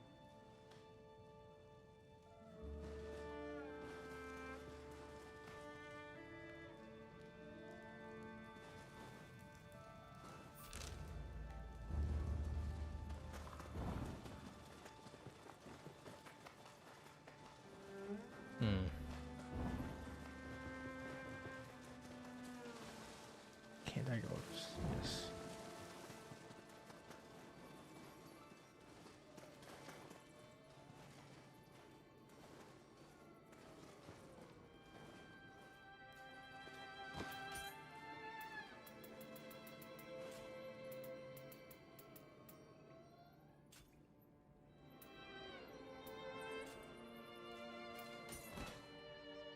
Can't I go? Yes.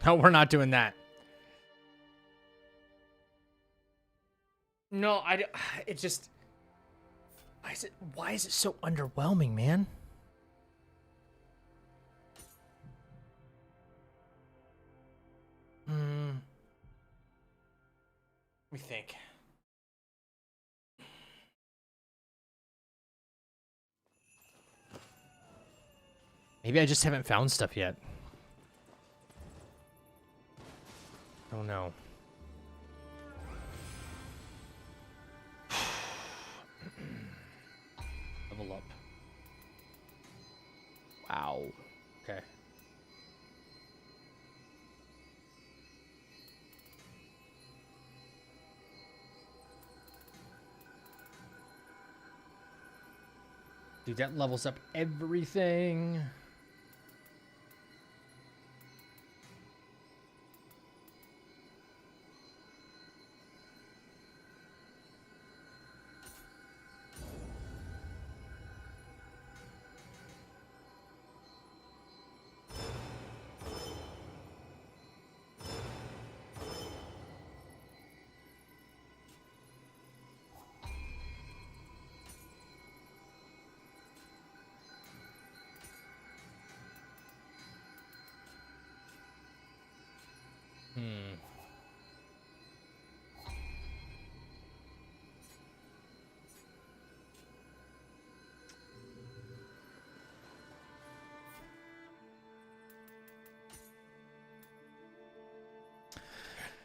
No, we're not doing that. No, it just... Why is it so underwhelming, man? Let me think. Maybe I just haven't found stuff yet. Oh no. Level up. Wow. Okay. Dude, that levels up everything.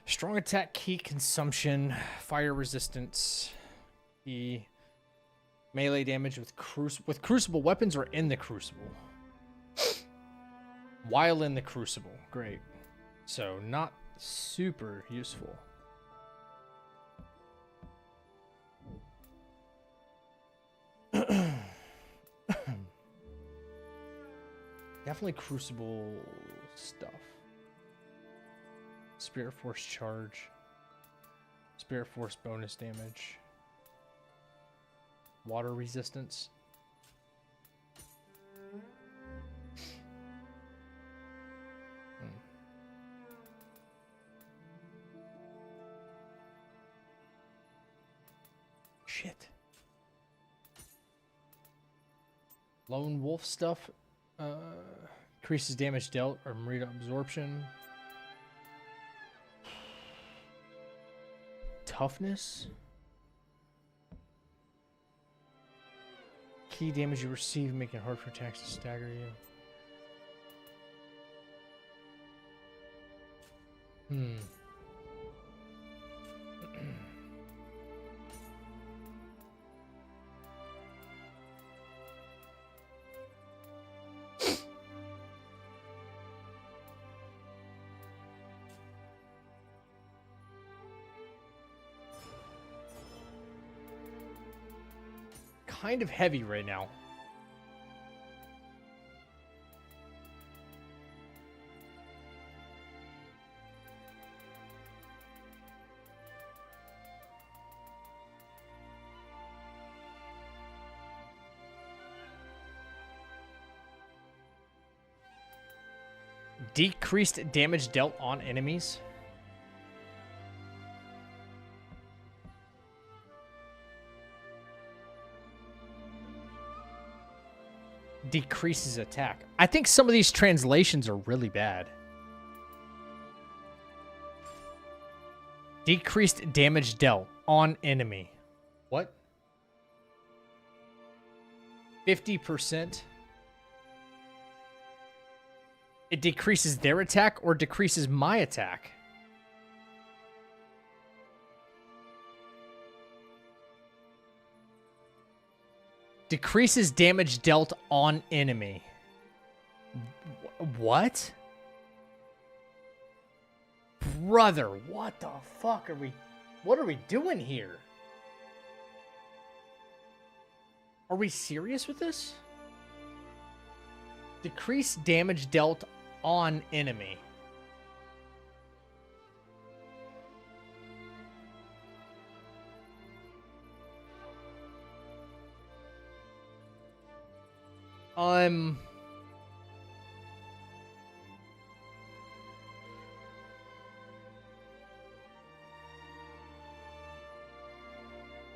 Strong attack, key consumption, fire resistance, key melee damage with crucible weapons or in the crucible. While in the crucible, great. So not super useful. Definitely crucible stuff. Spirit Force charge. Spirit Force bonus damage. Water resistance. Shit. Lone wolf stuff. Increases damage dealt or marine absorption. Toughness. Key damage you receive, making it hard for attacks to stagger you. Kind of heavy right now. Decreased damage dealt on enemies. Decreases attack. I think some of these translations are really bad. Decreased damage dealt on enemy. What? 50%? It decreases their attack or decreases my attack? Decreases damage dealt on enemy. What? Brother, what the fuck are we... What are we doing here? Are we serious with this? Decrease damage dealt on enemy.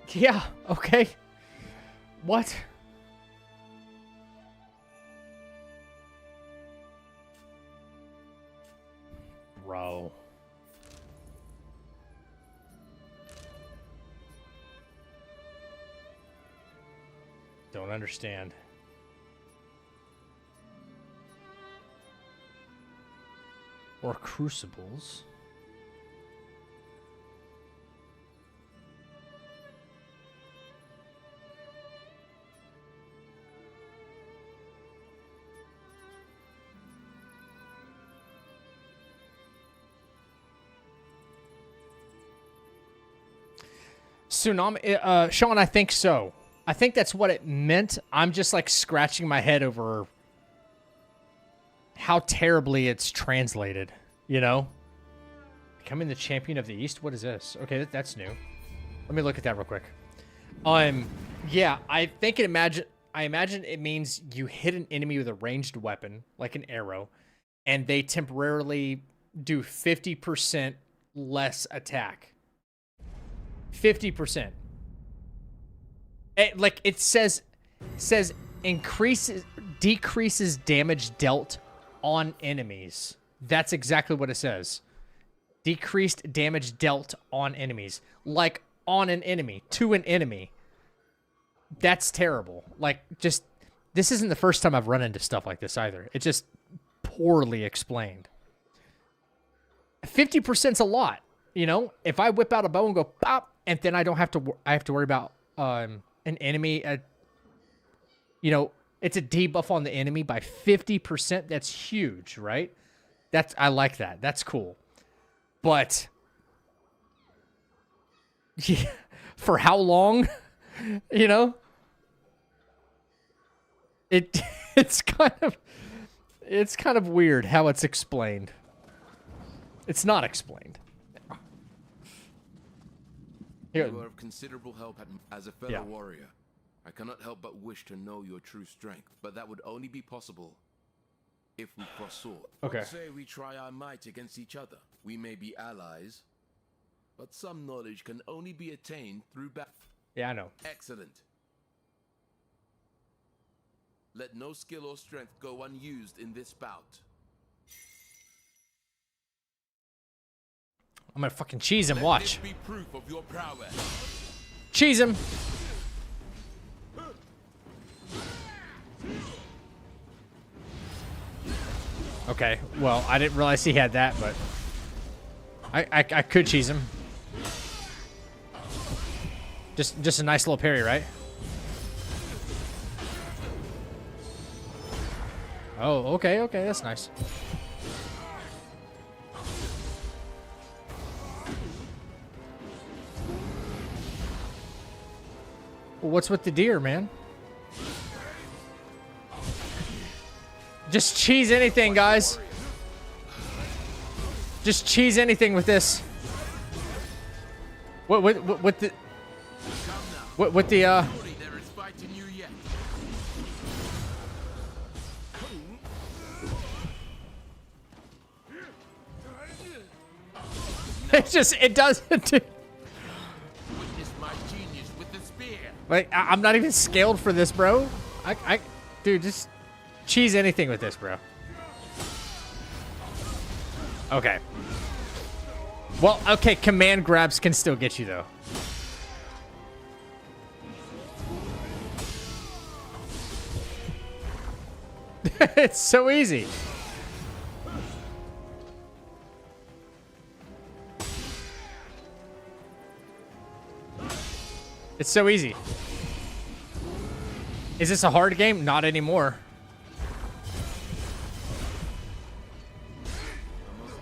Yeah, okay. What? Bro. Don't understand. Or crucibles. Tsunami, Sean, I think so. I think that's what it meant. I'm just like scratching my head over how terribly it's translated, you know? Becoming the champion of the East? What is this? Okay, that's new. Let me look at that real quick. Yeah, I think I imagine it means you hit an enemy with a ranged weapon, like an arrow, and they temporarily do 50% less attack. 50%. Like it says decreases damage dealt on enemies. That's exactly what it says. Decreased damage dealt on enemies. Like on an enemy, to an enemy. That's terrible. Like just this isn't the first time I've run into stuff like this either. It's just poorly explained. 50%'s a lot, you know? If I whip out a bow and go pop, and then I have to worry about an enemy. You know, it's a debuff on the enemy by 50%. That's huge, right? I like that. That's cool. But yeah, for how long? You know, it's kind of weird how it's explained. It's not explained. You are of considerable help as a fellow warrior. I cannot help but wish to know your true strength, but that would only be possible if we cross swords. Okay. Say we try our might against each other. We may be allies, but some knowledge can only be attained through battle. Yeah, I know. Excellent. Let no skill or strength go unused in this bout. I'm gonna fucking cheese him, watch. Let this be proof of your prowess. Cheese him. Okay, well, I didn't realize he had that, but I could cheese him. Just a nice little parry, right? Oh, okay, that's nice. Well, what's with the deer, man? Just cheese anything, guys. Just cheese anything with this. What the it doesn't do. Like, I'm not even scaled for this, bro. Dude, just cheese anything with this, bro. Okay. Well, okay, command grabs can still get you, though. It's so easy. It's so easy. Is this a hard game? Not anymore.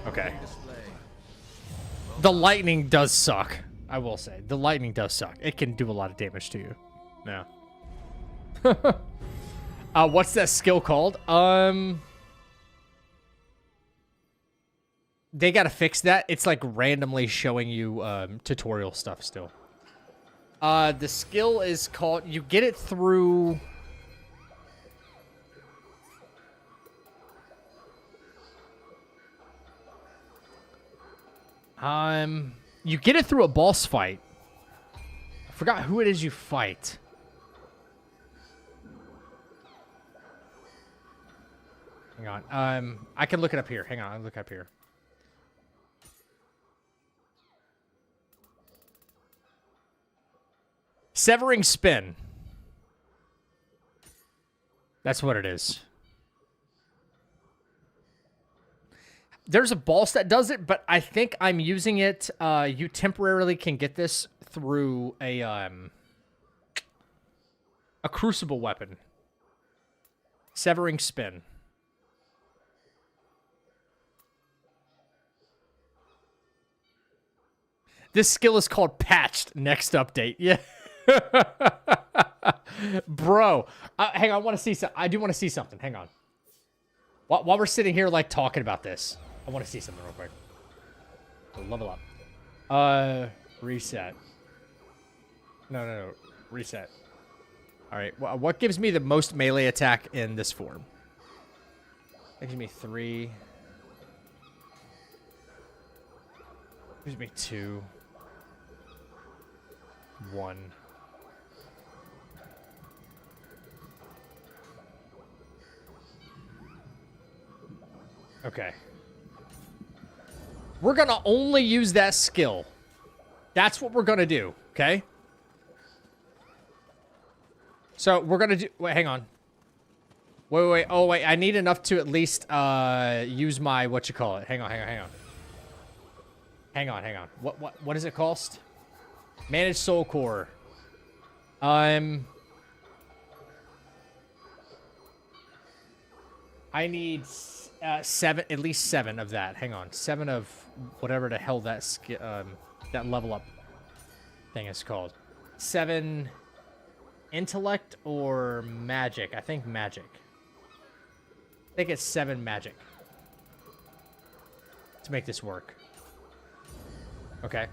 Okay. The lightning does suck. I will say. The lightning does suck. It can do a lot of damage to you. Yeah. What's that skill called? They gotta fix that. It's like randomly showing you tutorial stuff still. The skill is called, you get it through... You get it through a boss fight. I forgot who it is you fight. Hang on. I can look it up here. Hang on, I'll look up here. Severing Spin. That's what it is. There's a boss that does it, but I think I'm using it. You temporarily can get this through a crucible weapon. Severing Spin. This skill is called Patched. Next update. Yeah. Bro. Hang on. I want to see something. I do want to see something. Hang on. While we're sitting here, like, talking about this, I want to see something real quick. We'll level up. Reset. No. Reset. All right. What gives me the most melee attack in this form? That gives me 3. Gives me 2. 1. Okay. We're gonna only use that skill. That's what we're gonna do, okay? So we're gonna do... Wait, hang on. Wait. Oh, wait. I need enough to at least use my... Whatchamacallit. Hang on. Hang on. What does it cost? Manage Soul Core. I need 7, at least 7 of that. Hang on, 7 of whatever the hell that that level up thing is called. 7 intellect or magic? I think magic. I think it's 7 magic to make this work. Okay.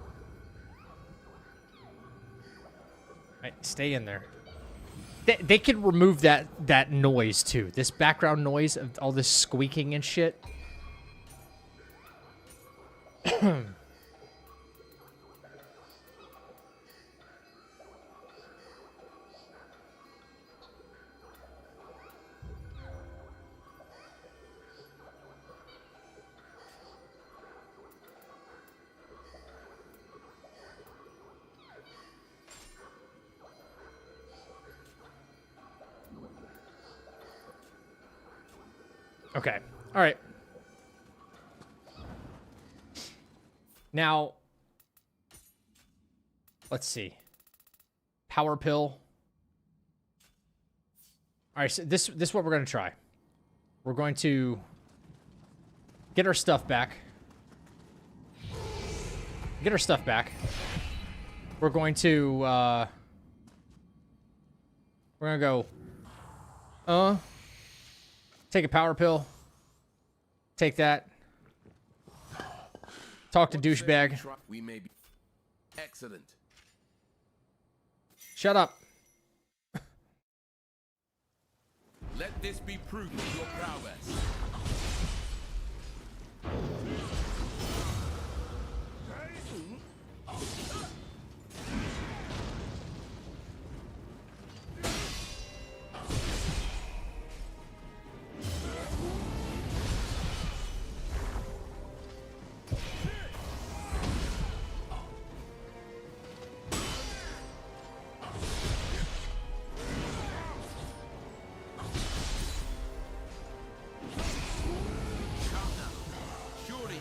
Right, stay in there. They could remove that noise too. This background noise of all this squeaking and shit. Okay. All right. Now, let's see. Power pill. All right, so this is what we're going to try. We're going to get our stuff back. Get our stuff back. We're going to go take a power pill. Take that. Talk to douchebag. We may be excellent. Shut up. Let this be proof of your prowess.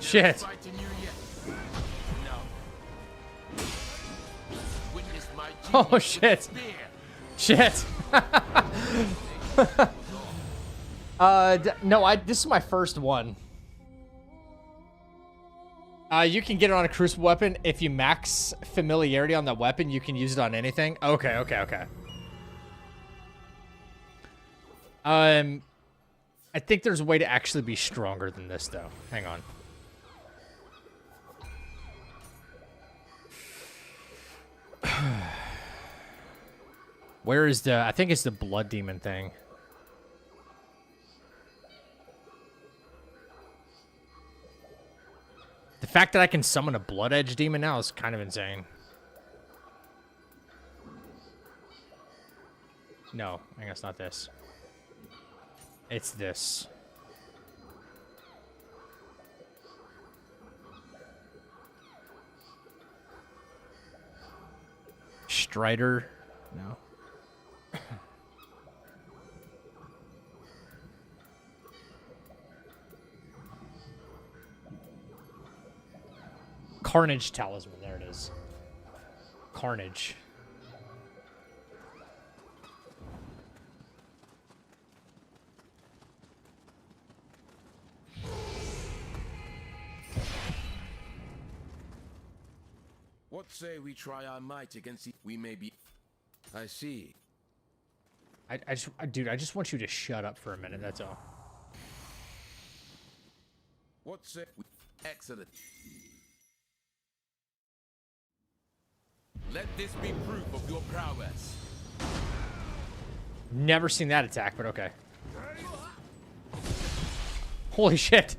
Shit. Oh shit. Shit. No, this is my first one. You can get it on a crucible weapon. If you max familiarity on that weapon, you can use it on anything. Okay, okay, okay. I think there's a way to actually be stronger than this, though. Hang on. Where is the... I think it's the blood demon thing. The fact that I can summon a blood edge demon now is kind of insane. No, I guess not this. It's this. Strider? No. Carnage Talisman. There it is. Carnage. What say we try our might against the... We may be... I see. Dude, I just want you to shut up for a minute, that's all. What say we... Excellent. Let this be proof of your prowess. Never seen that attack, but okay. Holy shit.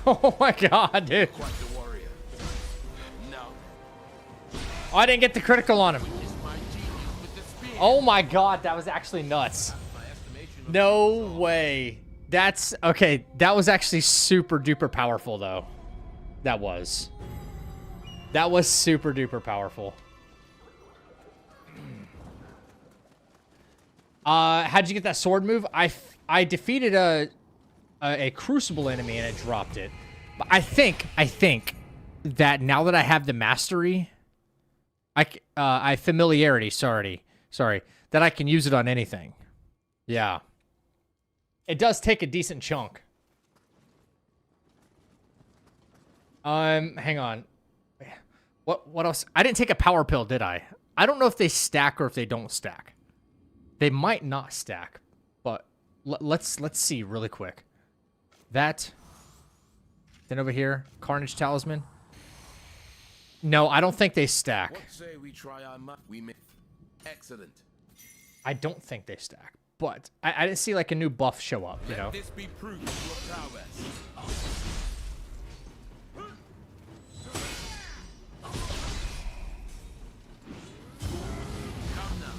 Oh my god, dude. Quite the warrior. No. Oh, I didn't get the critical on him. Oh my god, that was actually nuts. No way. That's... Okay, that was actually super duper powerful, though. That was. That was super duper powerful. How'd you get that sword move? I defeated a crucible enemy and it dropped it. But I think that now that I have the mastery, I familiarity, sorry, that I can use it on anything. Yeah. It does take a decent chunk. Hang on. What else? I didn't take a power pill, did I? I don't know if they stack or if they don't stack. They might not stack, but let's see really quick. That. Then over here, Carnage Talisman. No, I don't think they stack. What say we try our might? We may... Excellent. I don't think they stack, but I didn't see like a new buff show up, you know? Let this be proof of your prowess. Come now.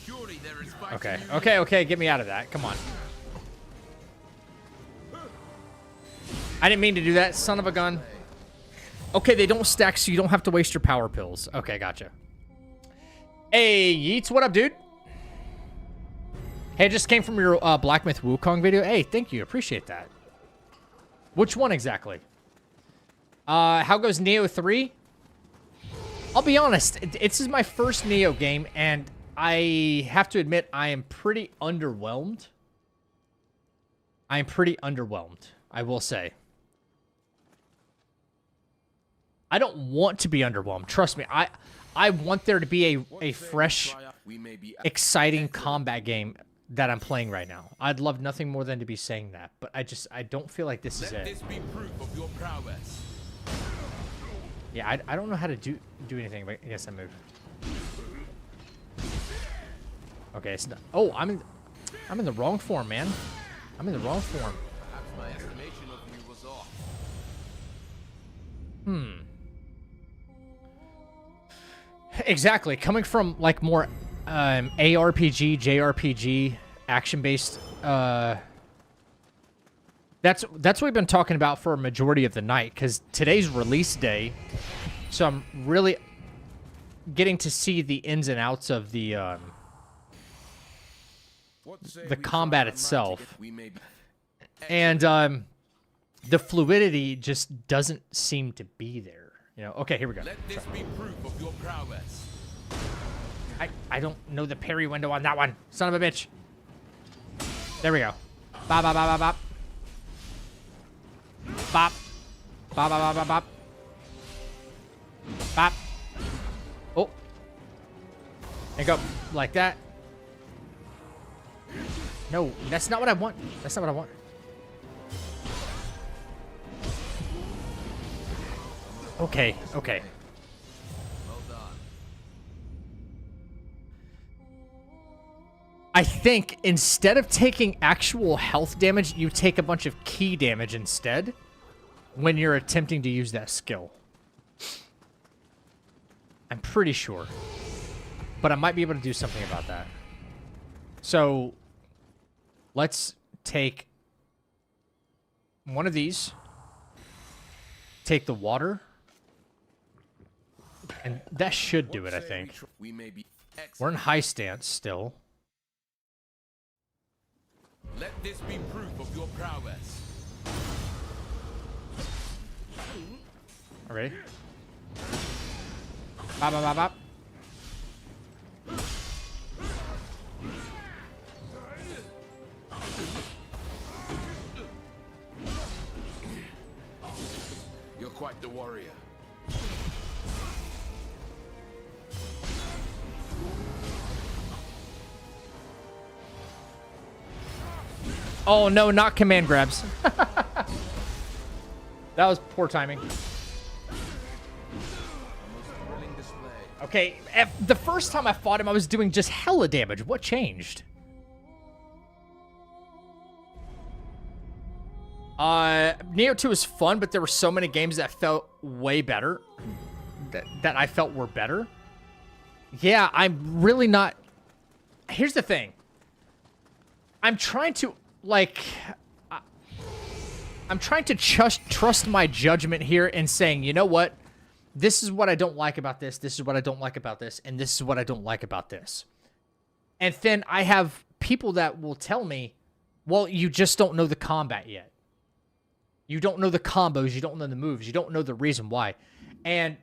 Surely there is fight Okay, in you. okay, get me out of that. Come on. I didn't mean to do that, son of a gun. Okay, they don't stack, so you don't have to waste your power pills. Okay, gotcha. Hey, Yeats, what up, dude? Hey, it just came from your Black Myth Wukong video. Hey, thank you. Appreciate that. Which one exactly? How goes Nioh 3? I'll be honest. This is my first Nioh game, and I have to admit I am pretty underwhelmed. I am pretty underwhelmed, I will say. I don't want to be underwhelmed. Trust me. I want there to be a fresh, exciting combat game that I'm playing right now. I'd love nothing more than to be saying that, but I don't feel like this is it. This be proof of your prowess. Yeah, I don't know how to do anything, but I guess I move. Okay, it's not. Oh, I'm in the wrong form, man. I'm in the wrong form. Perhaps my estimation of you was off. Exactly. Coming from like more ARPG, JRPG, action-based. That's what we've been talking about for a majority of the night. Because today's release day, so I'm really getting to see the ins and outs of the combat itself, and the fluidity just doesn't seem to be there. You know, okay, here we go. Let this be proof of your prowess. I don't know the parry window on that one. Son of a bitch. There we go. Bop, bop, bop, bop, bop. Bop. Bop, bop, bop, bop, bop. Bop. Oh. And go like that. No, that's not what I want. That's not what I want. Okay, okay. Well done. I think instead of taking actual health damage, you take a bunch of key damage instead when you're attempting to use that skill. I'm pretty sure. But I might be able to do something about that. So, let's take one of these. Take the water. And that should do it, I think. We're in high stance still. Let this be proof of your prowess. Alright. Bop, bop, bop, bop. You're quite the warrior. Oh no, not command grabs. That was poor timing. Okay, the first time I fought him, I was doing just hella damage. What changed? Nioh 2 was fun, but there were so many games that felt way better. That I felt were better. Yeah, I'm really not... Here's the thing. I'm trying to, like... I'm trying to trust my judgment here and saying, you know what? This is what I don't like about this. This is what I don't like about this. And this is what I don't like about this. And then I have people that will tell me, well, you just don't know the combat yet. You don't know the combos. You don't know the moves. You don't know the reason why. And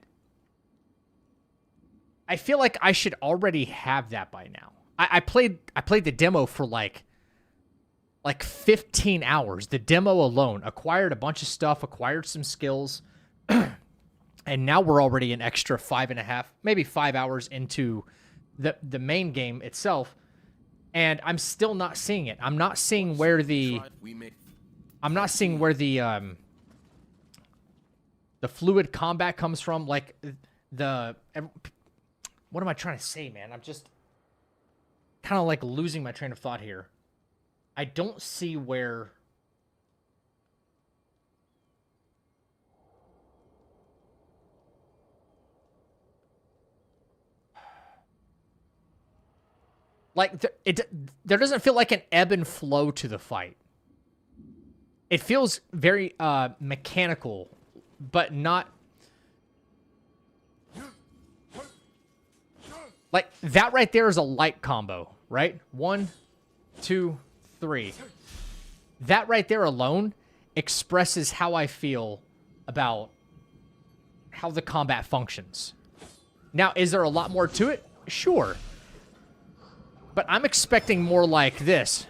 I feel like I should already have that by now. I played the demo for like 15 hours. The demo alone. Acquired a bunch of stuff. Acquired some skills. And now we're already an extra 5.5, maybe 5 hours into the main game itself. And I'm still not seeing it. I'm not seeing where the... I'm not seeing where the fluid combat comes from. Like, what am I trying to say, man? I'm just kind of like losing my train of thought here. I don't see where... Like, there doesn't feel like an ebb and flow to the fight. It feels very mechanical, but not like that right there is a light combo, right? 1, 2, 3. That right there alone expresses how I feel about how the combat functions. Now, is there a lot more to it? Sure. But I'm expecting more like this.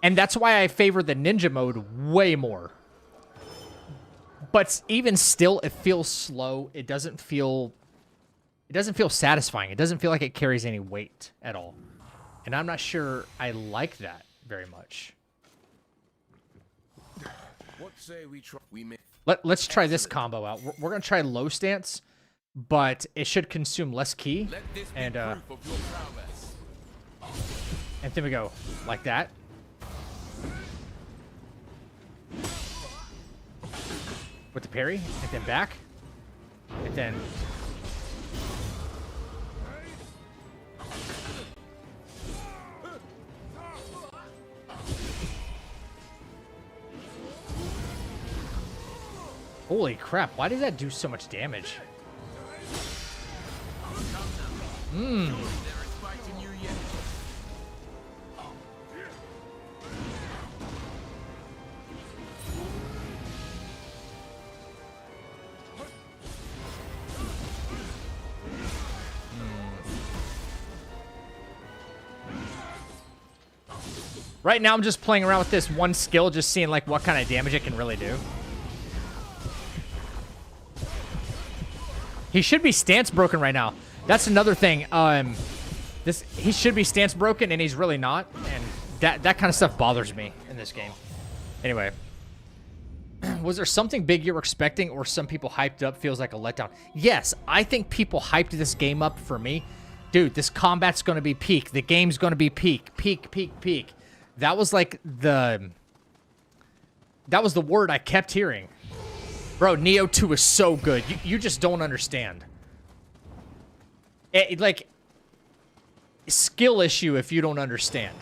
And that's why I favor the ninja mode way more. But even still, it feels slow. It doesn't feel satisfying. It doesn't feel like it carries any weight at all. And I'm not sure I like that very much. What say we may Let's try this combo out. We're going to try low stance, but it should consume less ki. And then we go like that. With the parry, and then back. And then... Holy crap, why does that do so much damage? Mmm. Right now, I'm just playing around with this one skill, just seeing like what kind of damage it can really do. He should be stance broken right now. That's another thing. He should be stance broken, and he's really not. And that kind of stuff bothers me in this game. Anyway, was there something big you were expecting, or some people hyped up feels like a letdown? Yes, I think people hyped this game up for me. Dude, this combat's going to be peak. The game's going to be peak, peak, peak, peak. That was like the word I kept hearing. Bro, Nioh 2 is so good. You just don't understand. Like, skill issue if you don't understand.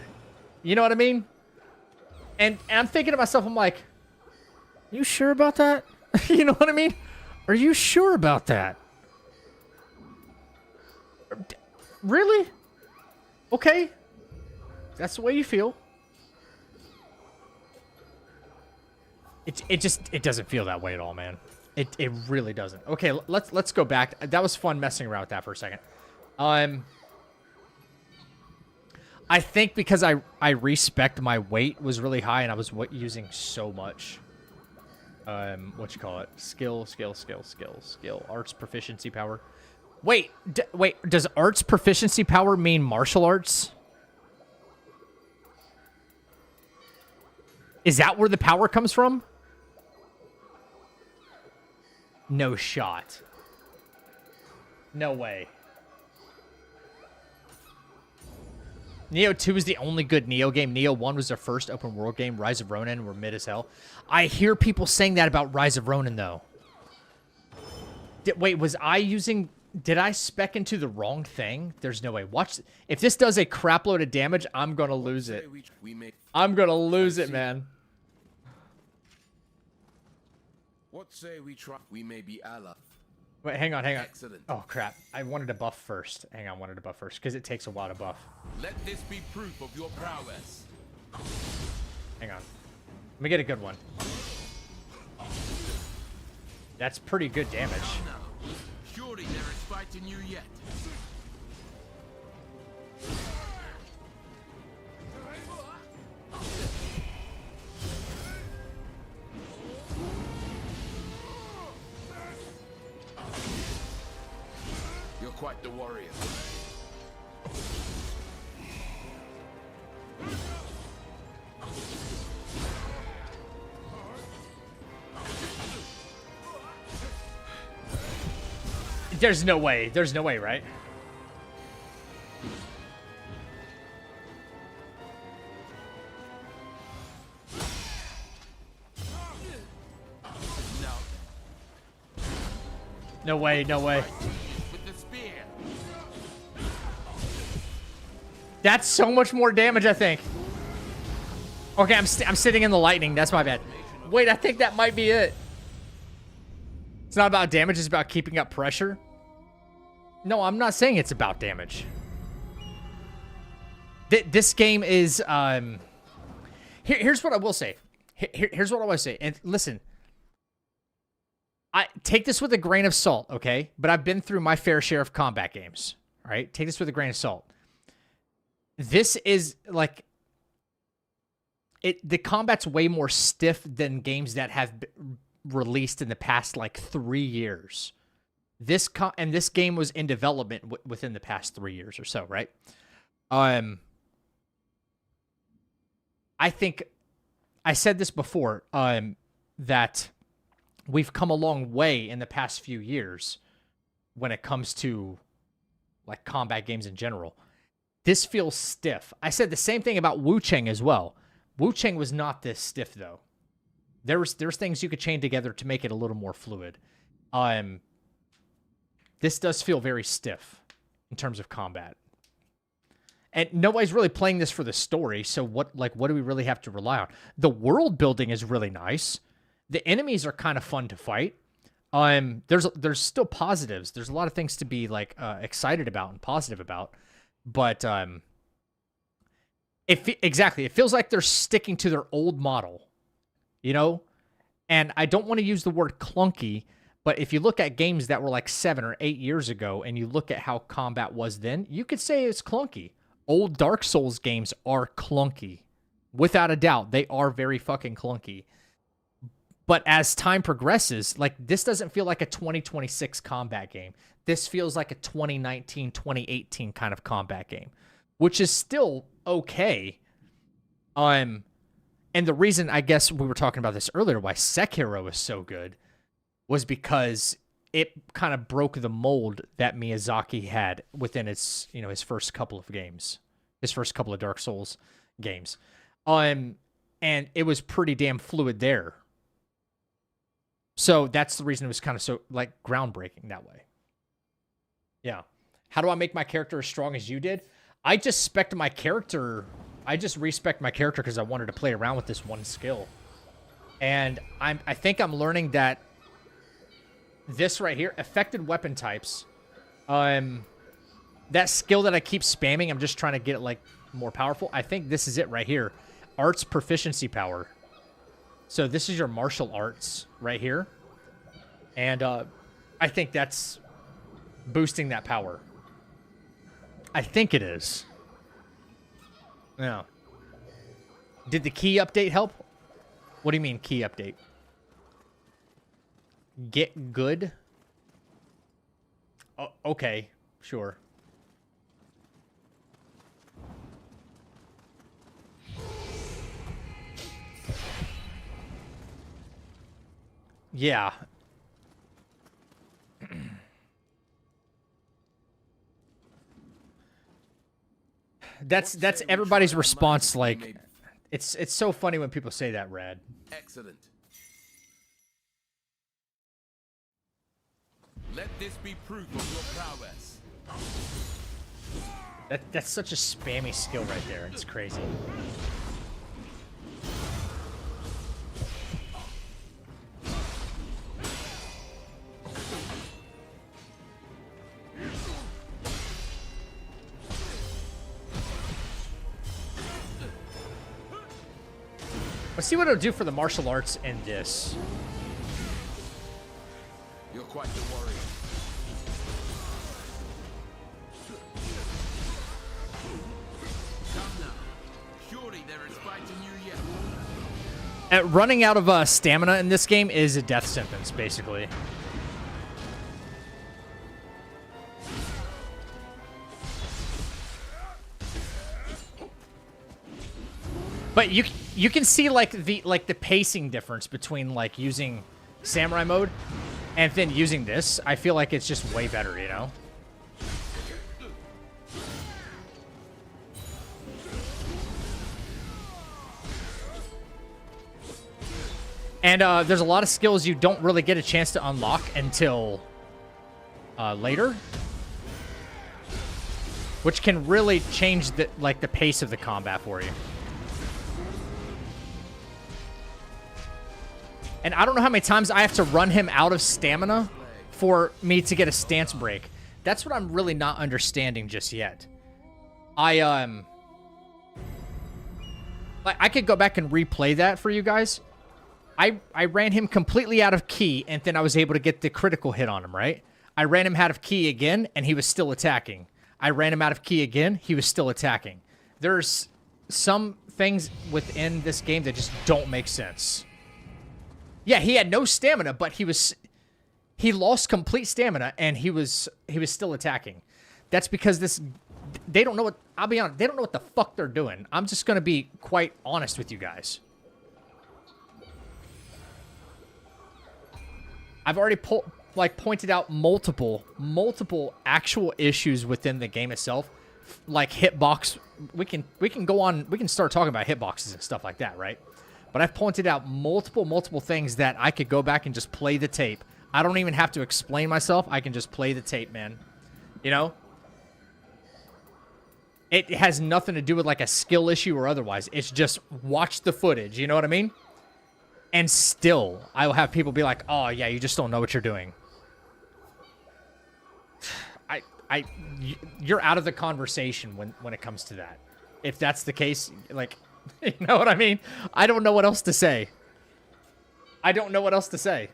You know what I mean? And I'm thinking to myself, I'm like, you sure about that? You know what I mean? Are you sure about that? Really? Okay. That's the way you feel. It doesn't feel that way at all, man. It really doesn't. Okay, let's go back. That was fun messing around with that for a second. I think because I respect my weight was really high and I was using so much. What you call it? Skill. Arts proficiency power. Wait, does arts proficiency power mean martial arts? Is that where the power comes from? No shot. No way. Nioh 2 is the only good Nioh game. Nioh 1 was their first open world game. Rise of Ronin were mid as hell. I hear people saying that about Rise of Ronin, though. Wait, was I using... Did I spec into the wrong thing? There's no way. Watch. If this does a crap load of damage, I'm going to lose it. I'm going to lose it, man. What say we may be allies? Wait, hang on. Excellent. Oh, crap. I wanted to buff first. Hang on, wanted to buff first, because it takes a while to buff. Let this be proof of your prowess. Hang on. Let me get a good one. That's pretty good damage. Surely there is fight in you yet. You're quite the warrior. There's no way. There's no way, right? No way, no way. With the spear. That's so much more damage, I think. Okay, I'm sitting in the lightning. That's my bad. Wait, I think that might be it. It's not about damage. It's about keeping up pressure. No, I'm not saying it's about damage. This game is... Here's what I will say. Here's what I want to say. And listen, I take this with a grain of salt, okay? But I've been through my fair share of combat games. All right? Take this with a grain of salt. This is like... The combat's way more stiff than games that have been released in the past, like, 3 years. This game was in development within the past 3 years or so, right? I think I said this before, that we've come a long way in the past few years when it comes to, like, combat games in general. This feels stiff. I said the same thing about Wu Cheng as well. Wu Cheng was not this stiff, though. There's things you could chain together to make it a little more fluid. This does feel very stiff in terms of combat. And nobody's really playing this for the story, so what do we really have to rely on? The world building is really nice. The enemies are kind of fun to fight. There's still positives. There's a lot of things to be like excited about and positive about. But exactly, it feels like they're sticking to their old model, you know? And I don't want to use the word clunky, but if you look at games that were like 7 or 8 years ago and you look at how combat was then, you could say it's clunky. Old Dark Souls games are clunky. Without a doubt, they are very fucking clunky. But as time progresses, like, this doesn't feel like a 2026 combat game. This feels like a 2019, 2018 kind of combat game, which is still okay. And the reason, I guess we were talking about this earlier, why Sekiro is so good was because it kind of broke the mold that Miyazaki had within his first couple of games, his first couple of Dark Souls games. And it was pretty damn fluid there. So that's the reason it was kind of so, like, groundbreaking that way. Yeah. How do I make my character as strong as you did? I just respect my character because I wanted to play around with this one skill. And I think I'm learning that this right here, affected weapon types, that skill that I keep spamming, I'm just trying to get it, like, more powerful. I think this is it right here. Arts proficiency power. So this is your martial arts right here. And I think that's boosting that power. I think it is. Yeah. Did the key update help? What do you mean, key update? Get good? Oh, okay, sure. Yeah. That's everybody's response. Like, it's so funny when people say that, Rad. Excellent. Let this be proof of your prowess. That's such a spammy skill right there. It's crazy. Let's see what it'll do for the martial arts in this. You're quite the warrior. Come now. Surely there is fight in you yet. Running out of stamina in this game is a death sentence, basically. But you can see like the pacing difference between like using samurai mode and then using this. I feel like it's just way better, you know? And there's a lot of skills you don't really get a chance to unlock until later, which can really change the pace of the combat for you. And I don't know how many times I have to run him out of stamina for me to get a stance break. That's what I'm really not understanding just yet. I could go back and replay that for you guys. I ran him completely out of key, and then I was able to get the critical hit on him, right? I ran him out of key again, and he was still attacking. I ran him out of key again, he was still attacking. There's some things within this game that just don't make sense. Yeah, he had no stamina, but he lost complete stamina, and he was still attacking. That's because they don't know what, I'll be honest, they don't know what the fuck they're doing. I'm just gonna be quite honest with you guys. I've already pointed out multiple actual issues within the game itself, like hitbox. We can go on. We can start talking about hitboxes and stuff like that, right? But I've pointed out multiple things that I could go back and just play the tape. I don't even have to explain myself. I can just play the tape, man. You know? It has nothing to do with like a skill issue or otherwise. It's just watch the footage. You know what I mean? And still, I will have people be like, oh, yeah, you just don't know what you're doing. You're out of the conversation when it comes to that. If that's the case, like, you know what I mean? I don't know what else to say. I don't know what else to say.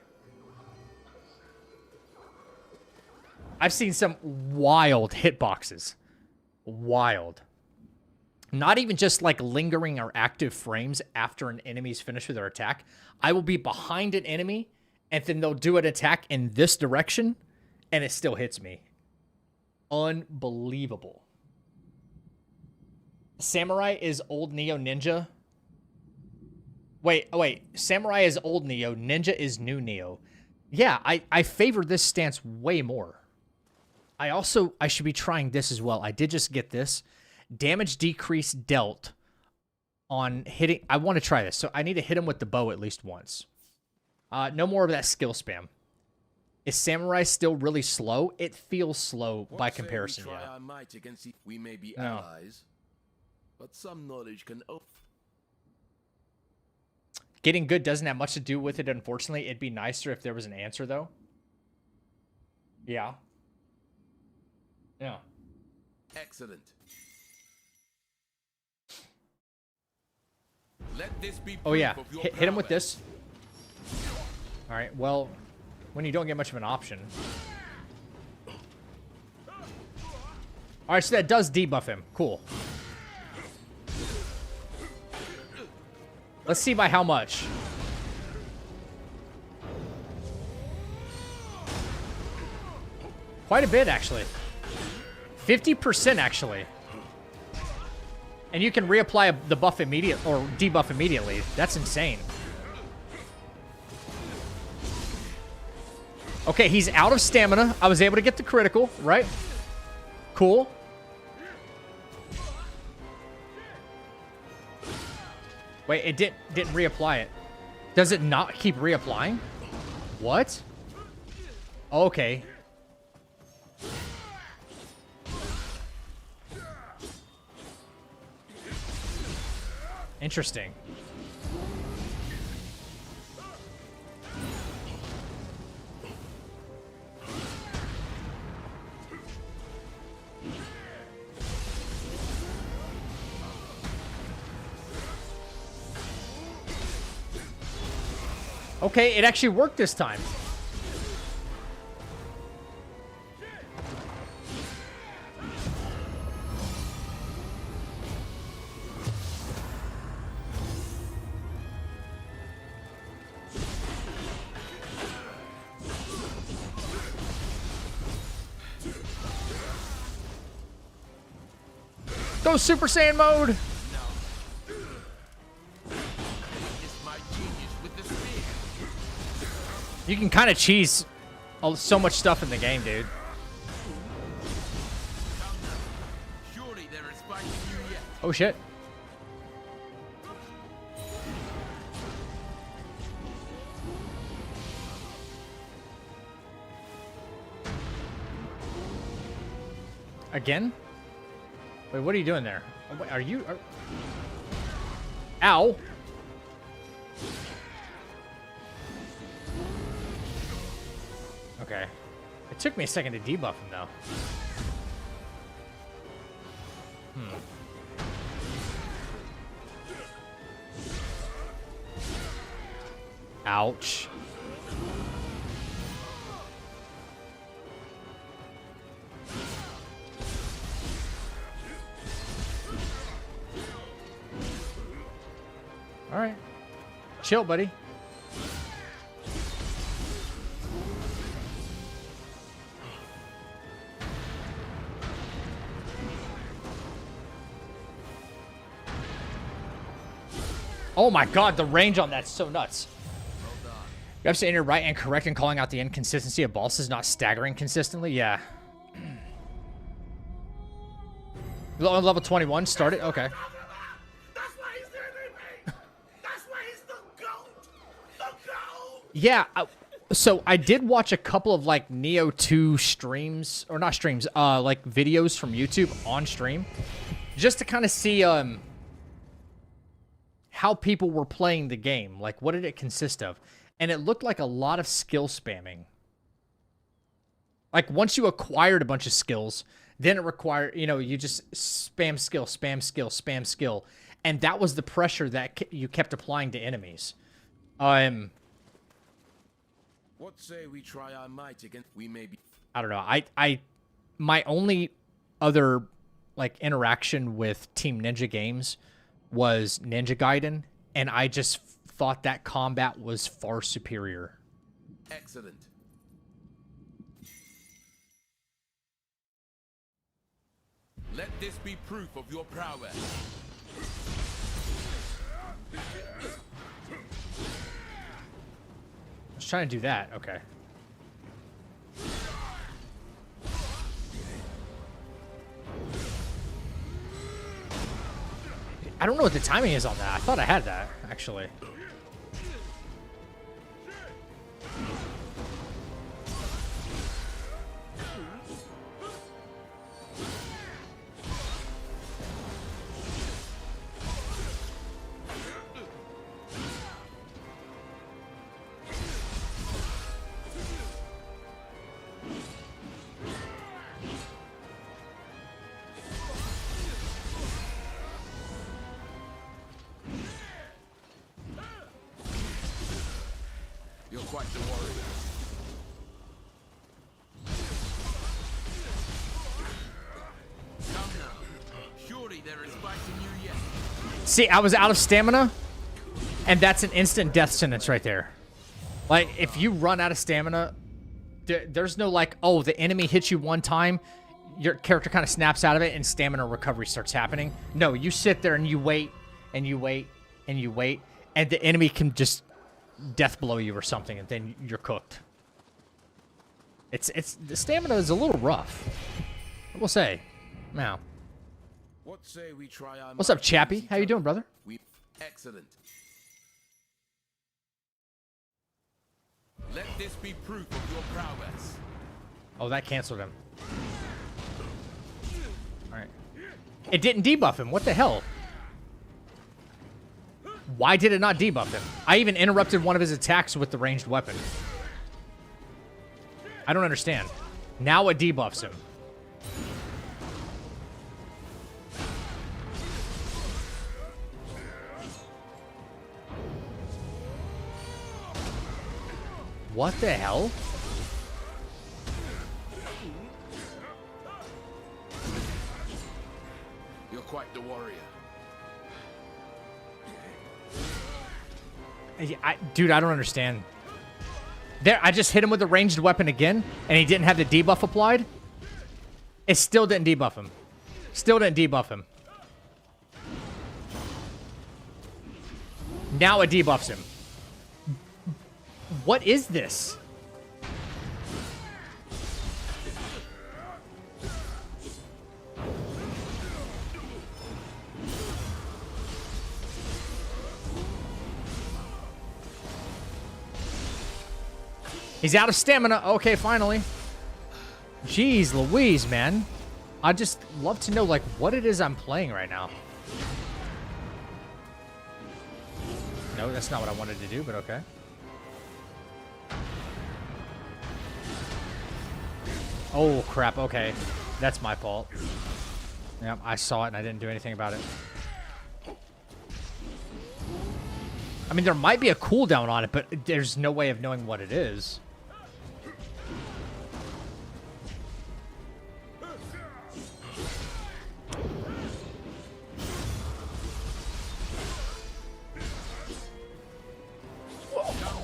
I've seen some wild hitboxes. Wild. Not even just like lingering or active frames after an enemy's finished with their attack. I will be behind an enemy, and then they'll do an attack in this direction, and it still hits me. Unbelievable. Samurai is old Nioh ninja. Wait. Samurai is old Nioh. Ninja is new Nioh. Yeah, I favor this stance way more. I should be trying this as well. I did just get this. Damage decrease dealt on hitting. I want to try this. So I need to hit him with the bow at least once. No more of that skill spam. Is Samurai still really slow? It feels slow by comparison, yeah. Our might against we may be No. allies, but some knowledge can. Getting good doesn't have much to do with it, unfortunately. It'd be nicer if there was an answer, though. Yeah. Yeah. Excellent. Let this be Oh, yeah. proof of your Hit him with prowess. this. All right, well, when you don't get much of an option. All right, so that does debuff him. Cool. Let's see by how much. Quite a bit, actually. 50%, actually. And you can reapply the buff immediate or debuff immediately. That's insane. Okay, he's out of stamina. I was able to get the critical, right? Cool. Wait, it didn't reapply it. Does it not keep reapplying? What? Okay. Interesting. Okay, it actually worked this time. Go Super Saiyan mode! You can kind of cheese so much stuff in the game, dude. Oh, shit. Again? Wait, what are you doing there? Oh, wait, are you... Ow! Okay. It took me a second to debuff him, though. Ouch. All right. Chill, buddy. Oh my god, the range on that's so nuts. You have to say you're right and correct in calling out the inconsistency of bosses not staggering consistently. Yeah. Level 21 started. Okay. That's why he's there, baby. That's why he's the goat. The goat. Yeah. So I did watch a couple of like Nioh 2 streams, or not streams, like videos from YouTube on stream, just to kind of see how people were playing the game. Like, what did it consist of? And it looked like a lot of skill spamming. Like, once you acquired a bunch of skills, then it required, you know, you just spam skill, spam skill, spam skill. And that was the pressure that you kept applying to enemies. What say we try our might against? We may be. I don't know. My only other, like, interaction with Team Ninja games was Ninja Gaiden, and I just thought that combat was far superior. Excellent. Let this be proof of your prowess. I was trying to do that. Okay. I don't know what the timing is on that. I thought I had that, actually. You're quite the warrior. Come now. Surely there is fight in you yet. See, I was out of stamina, and that's an instant death sentence right there. Like, if you run out of stamina, there's no, like, oh, the enemy hits you one time, your character kind of snaps out of it, and stamina recovery starts happening. No, you sit there and you wait, and you wait, and you wait, and the enemy can just death blow you or something, and then you're cooked. The stamina is a little rough, I will say. Now, What say we try our what's up, Chappie? How you doing, brother? Excellent. Let this be proof of your prowess. Oh, that canceled him. All right. It didn't debuff him. What the hell? Why did it not debuff him? I even interrupted one of his attacks with the ranged weapon. I don't understand. Now it debuffs him. What the hell? You're quite the warrior. Dude, I don't understand. There, I just hit him with the ranged weapon again, and he didn't have the debuff applied. It still didn't debuff him. Still didn't debuff him. Now it debuffs him. What is this? He's out of stamina. Okay, finally. Jeez Louise, man. I'd just love to know, like, what it is I'm playing right now. No, that's not what I wanted to do, but okay. Oh, crap. Okay. That's my fault. Yep, I saw it and I didn't do anything about it. I mean, there might be a cooldown on it, but there's no way of knowing what it is.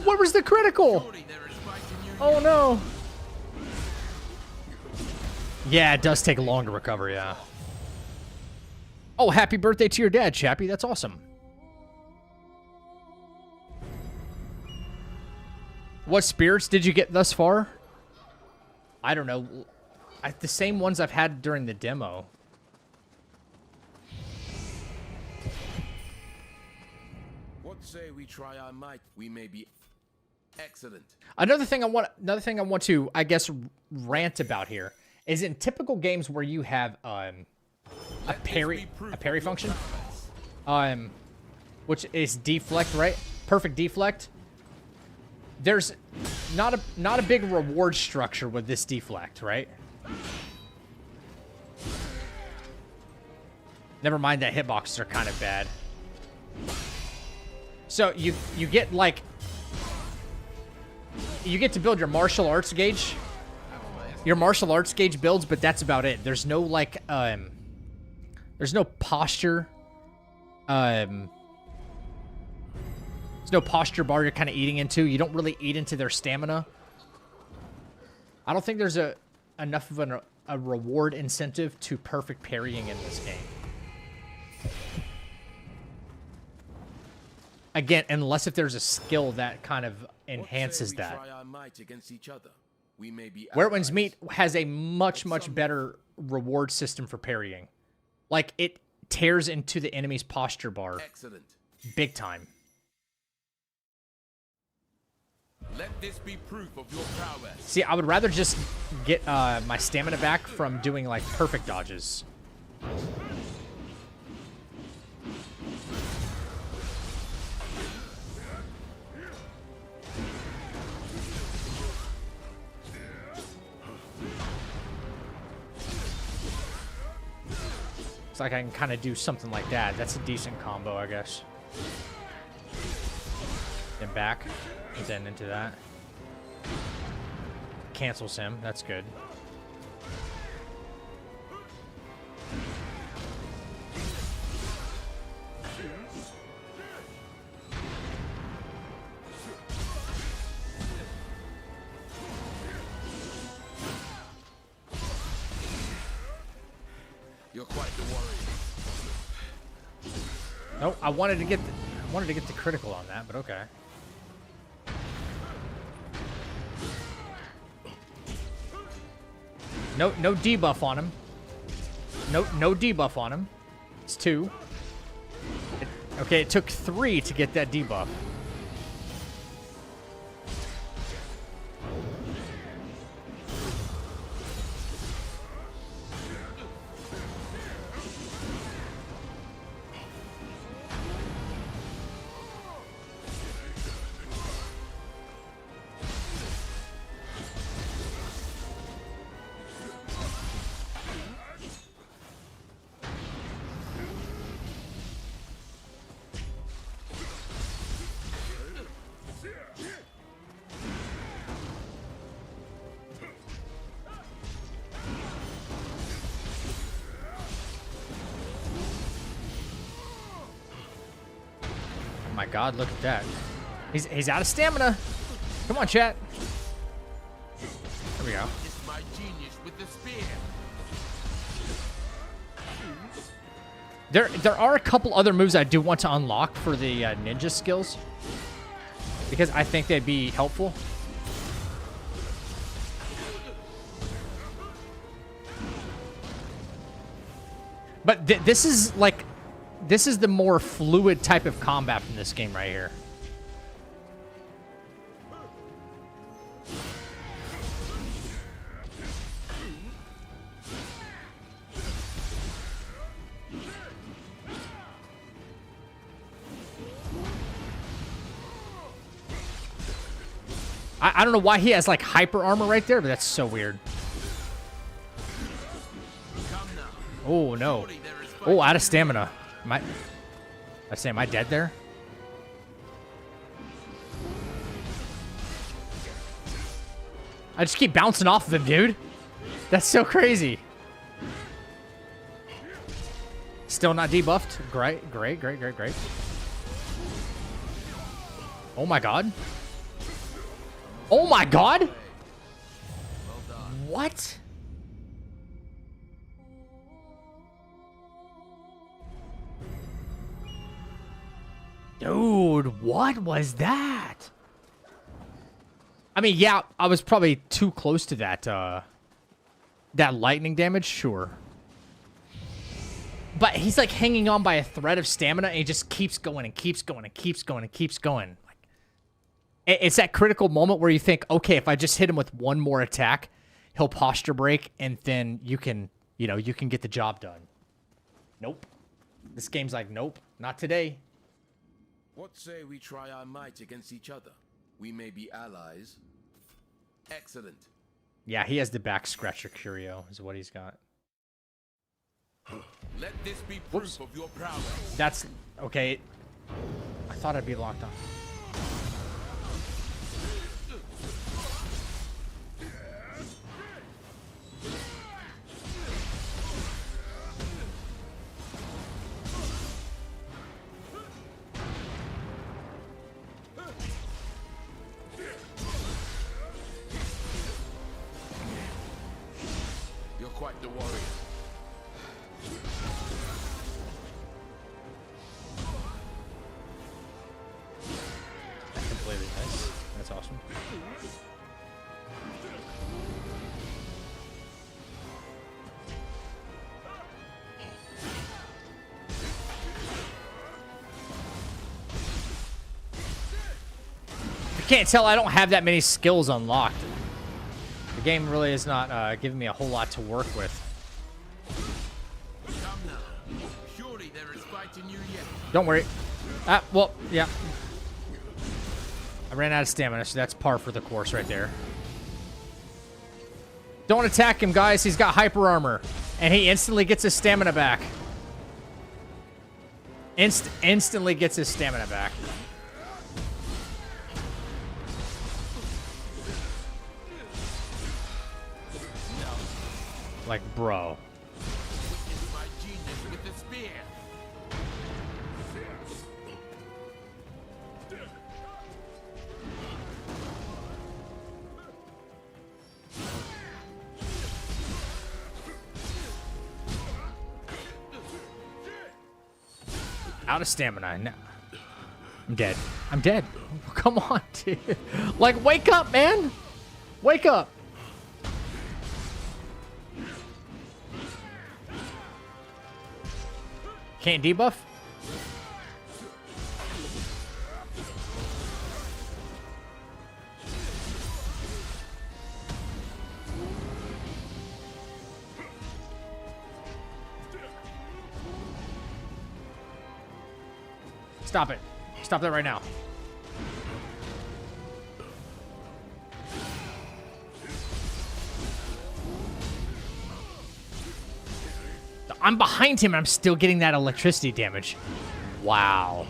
Where was the critical? Oh, no. Yeah, it does take long to recover, yeah. Oh, happy birthday to your dad, Chappie. That's awesome. What spirits did you get thus far? I don't know. The same ones I've had during the demo. What say we try our might? We may be excellent. Another thing I want to, I guess, rant about here is in typical games where you have a parry function, which is deflect, right? Perfect deflect. There's not a big reward structure with this deflect, right? Never mind that hitboxes are kind of bad. So you get like you get to build your martial arts gauge. Your martial arts gauge builds, but that's about it. There's no like there's no posture. There's no posture bar you're kind of eating into. You don't really eat into their stamina. I don't think there's enough of a reward incentive to perfect parrying in this game. Again, unless if there's a skill that kind of enhances that. Where It Winds Meet has a much better reward system for parrying. Like, it tears into the enemy's posture bar. Excellent. Big time. Let this be proof of your prowess. See, I would rather just get my stamina back from doing, like, perfect dodges. It's like I can kind of do something like that. That's a decent combo, I guess. Then back, and then into that. Cancels him. That's good. You're quite the warrior. Nope, I wanted to get the critical on that, but okay. No debuff on him. No debuff on him. It's 2. Okay, it took 3 to get that debuff. Oh my god, look at that. He's out of stamina. Come on, chat. There we go. It's my genius with the spear. There are a couple other moves I do want to unlock for the ninja skills, because I think they'd be helpful. But this is the more fluid type of combat from this game right here. I don't know why he has like hyper armor right there, but that's so weird. Oh, no. Oh, out of stamina. Am I dead there? I just keep bouncing off of him, dude. That's so crazy. Still not debuffed. Great, great, great, great, great. Oh my god. Oh my god! What? Dude, what was that? I mean, yeah, I was probably too close to that, that lightning damage, sure. But he's like hanging on by a thread of stamina, and he just keeps going and keeps going and keeps going and keeps going. Like, it's that critical moment where you think, okay, if I just hit him with one more attack, he'll posture break, and then you can, you know, you can get the job done. Nope. This game's like, nope, not today. What say we try our might against each other? We may be allies. Excellent. Yeah, he has the back scratcher curio, is what he's got. Let this be proof of your prowess. That's okay. I thought I'd be locked on. You're quite the warrior. Completely nice. That's awesome. You can't tell I don't have that many skills unlocked. The game really is not giving me a whole lot to work with. Come now. Surely there is fight in you yet. Don't worry. Well, yeah. I ran out of stamina, so that's par for the course right there. Don't attack him, guys. He's got hyper armor. And he instantly gets his stamina back. Instantly gets his stamina back. Like, bro. Witness my genius with the spear. Out of stamina. No. I'm dead. I'm dead. Come on, dude. Like, wake up, man. Wake up. Can't debuff? Stop it. Stop that right now. I'm behind him and I'm still getting that electricity damage. Wow.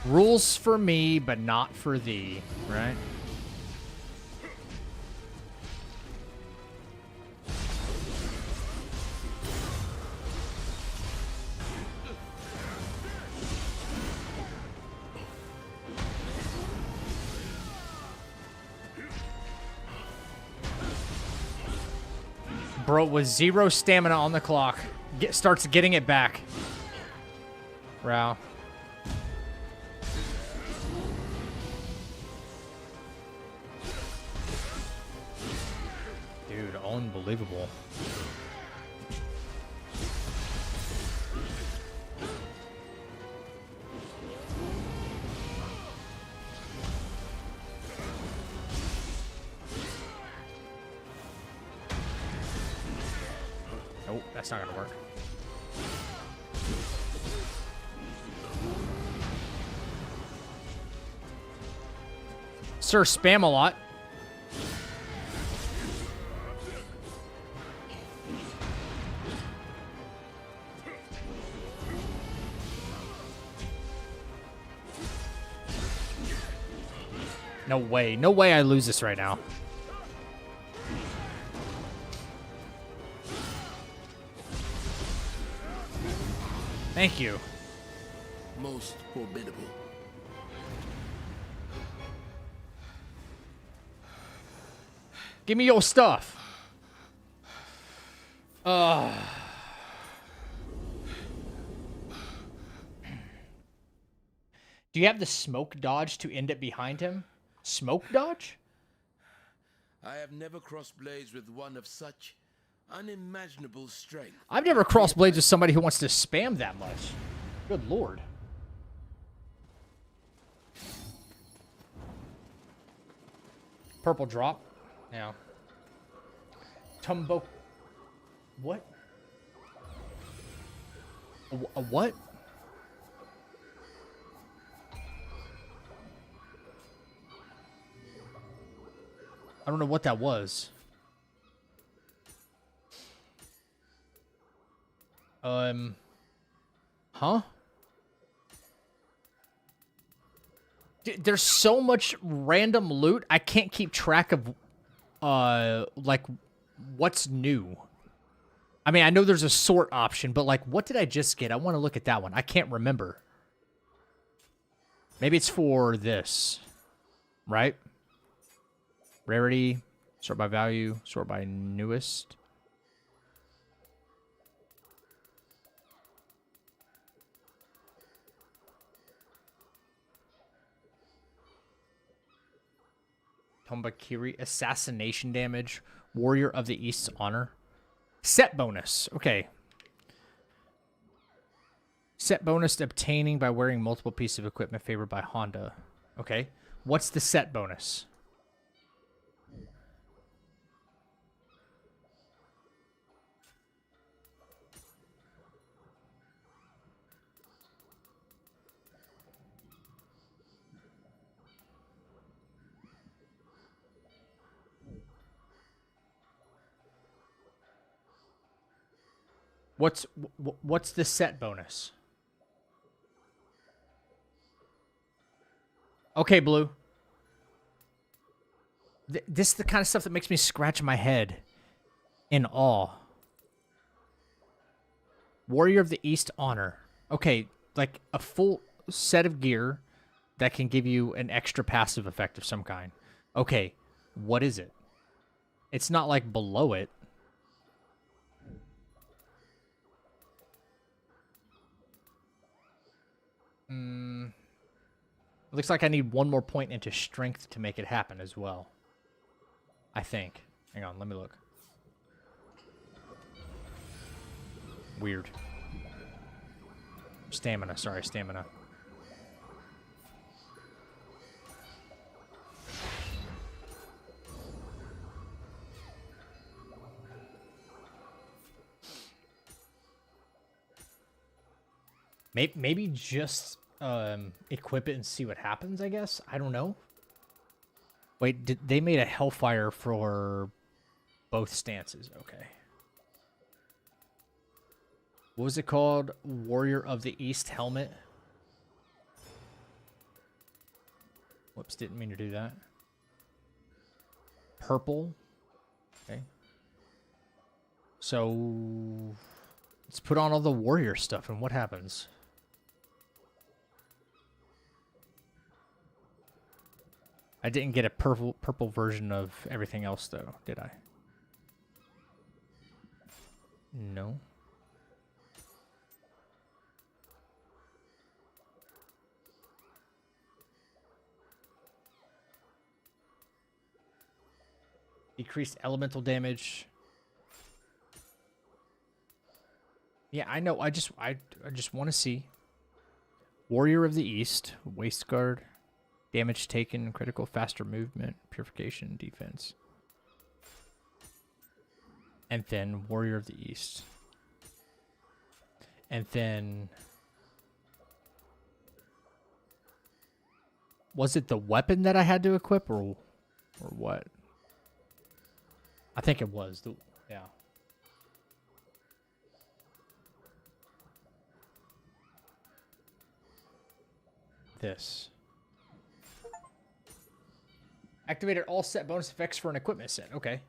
Rules for me, but not for thee, right? Bro, with 0 stamina on the clock, starts getting it back. Wow. Dude, unbelievable. Nope, that's not gonna work. Sir, spam a lot. No way. No way I lose this right now. Thank you. Most formidable. Give me your stuff. Do you have the smoke dodge to end it behind him? Smoke dodge? I have never crossed blades with one of such unimaginable strength. I've never crossed blades with somebody who wants to spam that much. Good lord. Purple drop. Yeah. Tumbo. What? A what? I don't know what that was. Huh? There's so much random loot, I can't keep track of, like, what's new. I mean, I know there's a sort option, but, like, what did I just get? I want to look at that one. I can't remember. Maybe it's for this, right? Rarity, sort by value, sort by newest. Tombakiri, assassination damage, Warrior of the East's honor. Set bonus, okay. Set bonus obtaining by wearing multiple pieces of equipment favored by Honda. Okay, what's the set bonus? What's the set bonus? Okay, Blue. This is the kind of stuff that makes me scratch my head in awe. Warrior of the East honor. Okay, like a full set of gear that can give you an extra passive effect of some kind. Okay, what is it? It's not like below it. It looks like I need one more point into strength to make it happen as well. I think. Hang on, let me look. Weird. Stamina, sorry, stamina. Maybe just equip it and see what happens, I guess. I don't know. Wait, they made a Hellfire for both stances. Okay. What was it called? Warrior of the East helmet. Whoops, didn't mean to do that. Purple. Okay. So let's put on all the warrior stuff and what happens? I didn't get a purple version of everything else, though, did I? No. Decreased elemental damage. Yeah, I know. I just want to see. Warrior of the East, Waist Guard. Damage taken, critical, faster movement, purification, defense. And then Warrior of the East. And then... Was it the weapon that I had to equip or what? I think it was. Yeah. This. Activated all set bonus effects for an equipment set. Okay.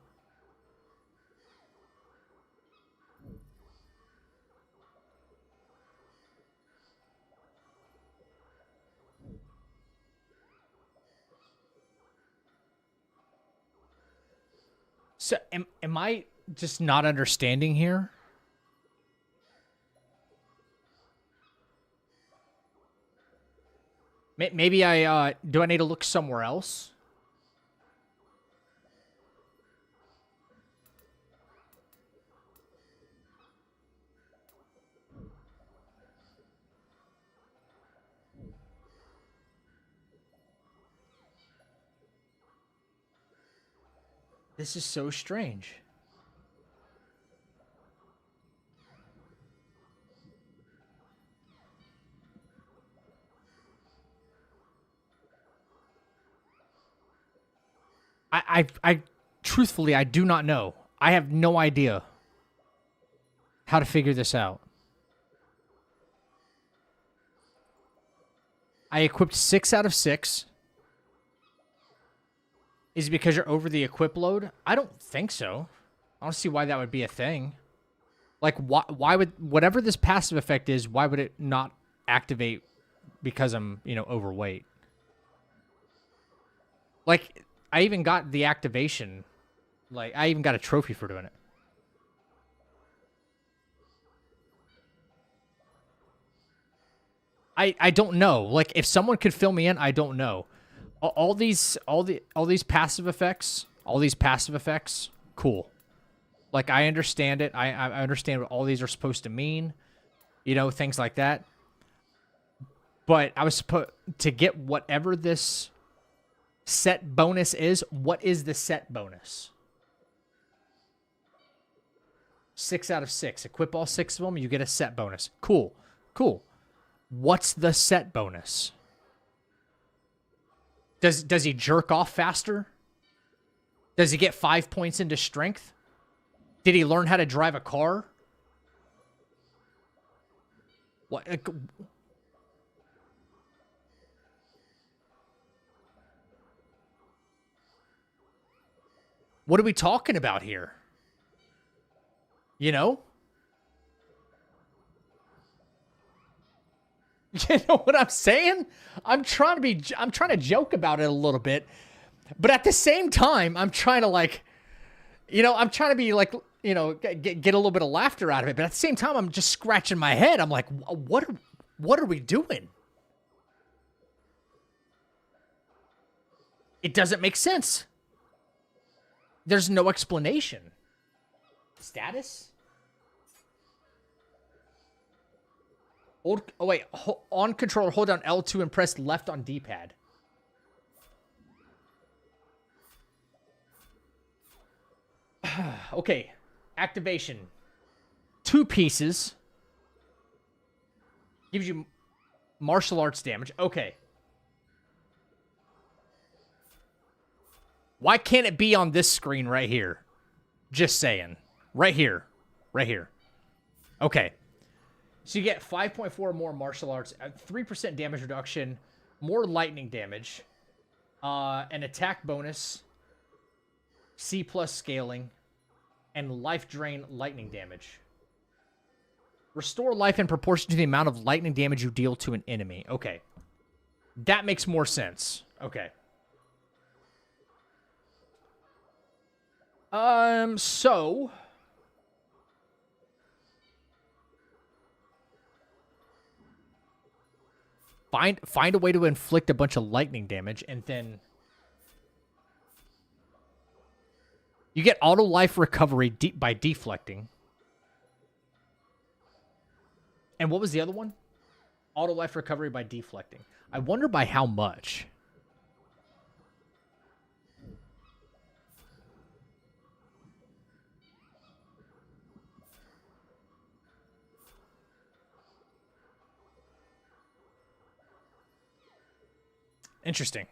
So am I just not understanding here? Maybe do I need to look somewhere else? This is so strange. I truthfully, I do not know. I have no idea how to figure this out. I equipped 6 out of 6. Is it because you're over the equip load? I don't think so. I don't see why that would be a thing. Like, why would, whatever this passive effect is, why would it not activate because I'm, you know, overweight? Like, I even got the activation. Like, I even got a trophy for doing it. I don't know. Like, if someone could fill me in, I don't know. All these passive effects, cool. Like, I understand it. I understand what all these are supposed to mean. You know, things like that. But I was supposed to get whatever this set bonus is. What is the set bonus? 6 out of 6. Equip all 6 of them, you get a set bonus. Cool. Cool. What's the set bonus? Does he jerk off faster? Does he get 5 points into strength? Did he learn how to drive a car? What? What are we talking about here? You know? You know what I'm saying? I'm trying to joke about it a little bit, but at the same time, I'm trying to, like, you know, I'm trying to be like, you know, get a little bit of laughter out of it, but at the same time, I'm just scratching my head. I'm like, what are we doing? It doesn't make sense. There's no explanation. Status? Oh wait, on controller, hold down L2 and press left on D-pad. Okay, activation. 2 pieces. Gives you martial arts damage. Okay. Why can't it be on this screen right here? Just saying. Right here. Right here. Okay. So you get 5.4 more martial arts, 3% damage reduction, more lightning damage, an attack bonus, C+ scaling, and life drain lightning damage. Restore life in proportion to the amount of lightning damage you deal to an enemy. Okay. That makes more sense. Okay. So... Find a way to inflict a bunch of lightning damage, and then you get auto life recovery by deflecting. And what was the other one? Auto life recovery by deflecting. I wonder by how much. Interesting.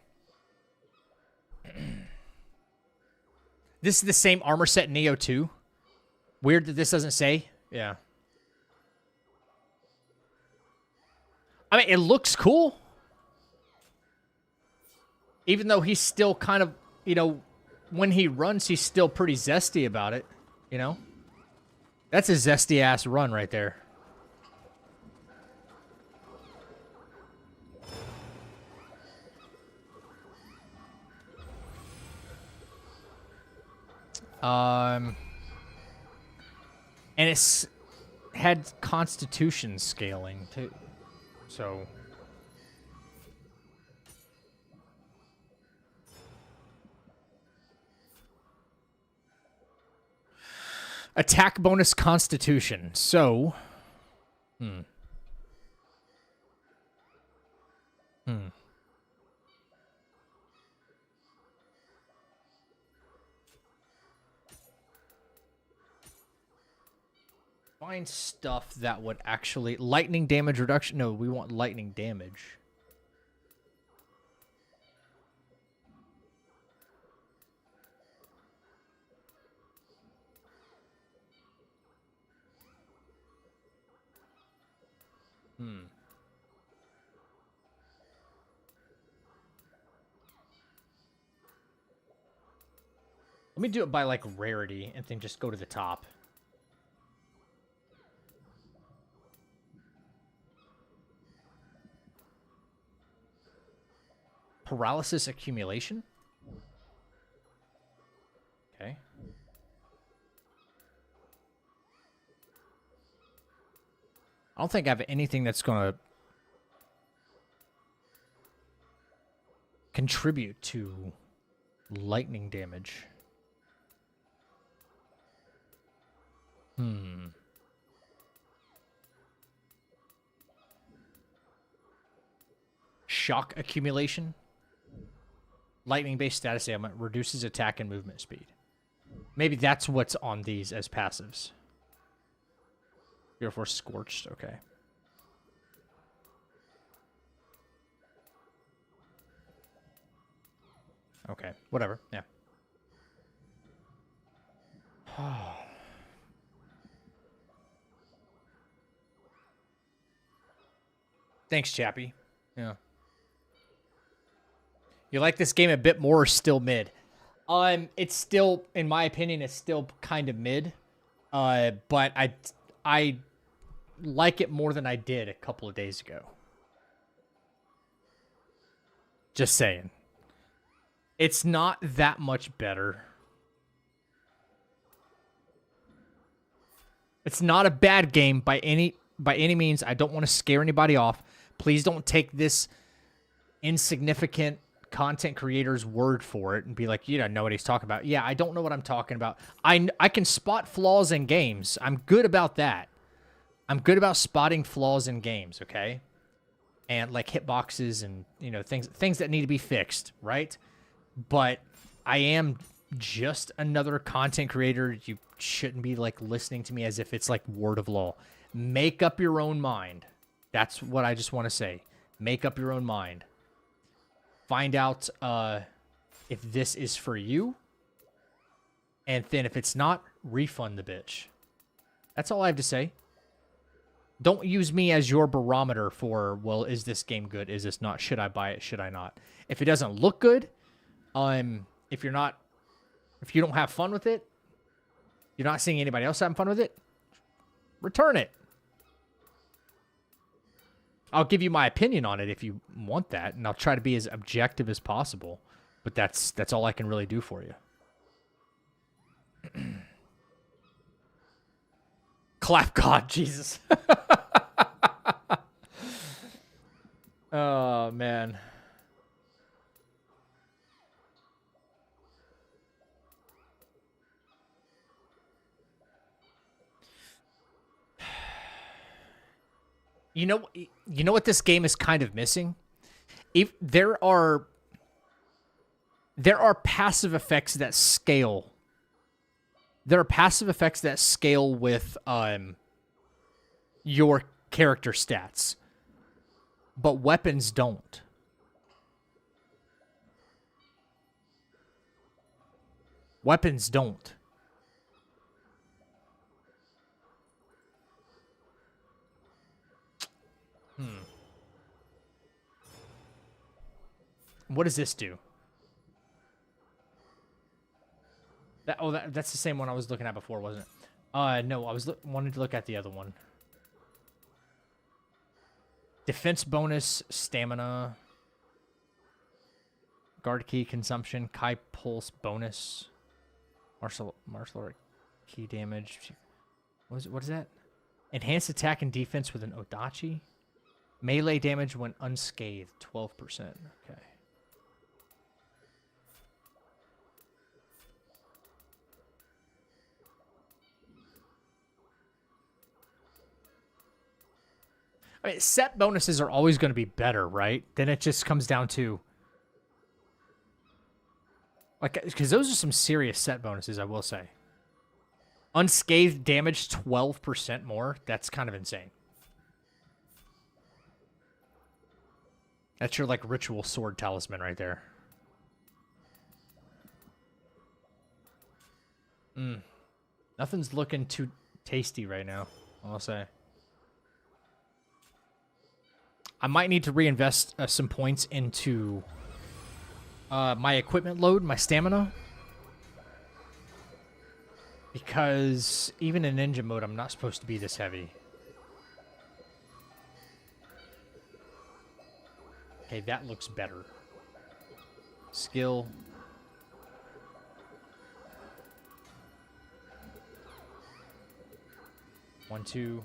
This is the same armor set in Nioh 2. Weird that this doesn't say. Yeah. I mean, it looks cool. Even though he's still kind of you know, when he runs, he's still pretty zesty about it, you know? That's a zesty-ass run right there. And it's had constitution scaling, too. So... Attack bonus constitution. So... Find stuff that would actually... Lightning damage reduction? No, we want lightning damage. Let me do it by, like, rarity, and then just go to the top. Paralysis accumulation? Okay. I don't think I have anything that's going to contribute to lightning damage. Shock accumulation. Lightning-based status ailment reduces attack and movement speed. Maybe that's what's on these as passives. Therefore, scorched. Okay. Okay. Whatever. Yeah. Thanks, Chappie. Yeah. You like this game a bit more or still mid? It's still, in my opinion, it's still kind of mid. But I like it more than I did a couple of days ago. Just saying. It's not that much better. It's not a bad game by any means. I don't want to scare anybody off. Please don't take this insignificant content creator's word for it and be like, you don't know what he's talking about. Yeah, I don't know what I'm talking about. I can spot flaws in games. I'm good about that. I'm good about spotting flaws in games, okay? And like hitboxes and, you know, things that need to be fixed, right? But I am just another content creator. You shouldn't be like listening to me as if it's like word of law. Make up your own mind. That's what I just want to say. Make up your own mind. Find out if this is for you. And then if it's not, refund the bitch. That's all I have to say. Don't use me as your barometer for, well, is this game good? Is this not? Should I buy it? Should I not? If it doesn't look good, if you don't have fun with it, you're not seeing anybody else having fun with it, return it. I'll give you my opinion on it if you want that, and I'll try to be as objective as possible. But that's all I can really do for you. Clap God, Jesus. Oh, man. You know what this game is kind of missing? There are passive effects that scale. There are passive effects that scale with your character stats. But weapons don't. Weapons don't. What does this do? Oh, that's the same one I was looking at before, wasn't it? No, I was wanted to look at the other one. Defense bonus, stamina, guard key consumption, Kai pulse bonus, martial art key damage. What is that? Enhanced attack and defense with an Odachi. Melee damage when unscathed, 12%. Okay. I mean, set bonuses are always going to be better, right? Then it just comes down to... like, because those are some serious set bonuses, I will say. Unscathed damage 12% more. That's kind of insane. That's your, like, ritual sword talisman right there. Nothing's looking too tasty right now, I'll say. I might need to reinvest some points into my equipment load, my stamina. Because even in ninja mode, I'm not supposed to be this heavy. Okay, that looks better. Skill. One, two.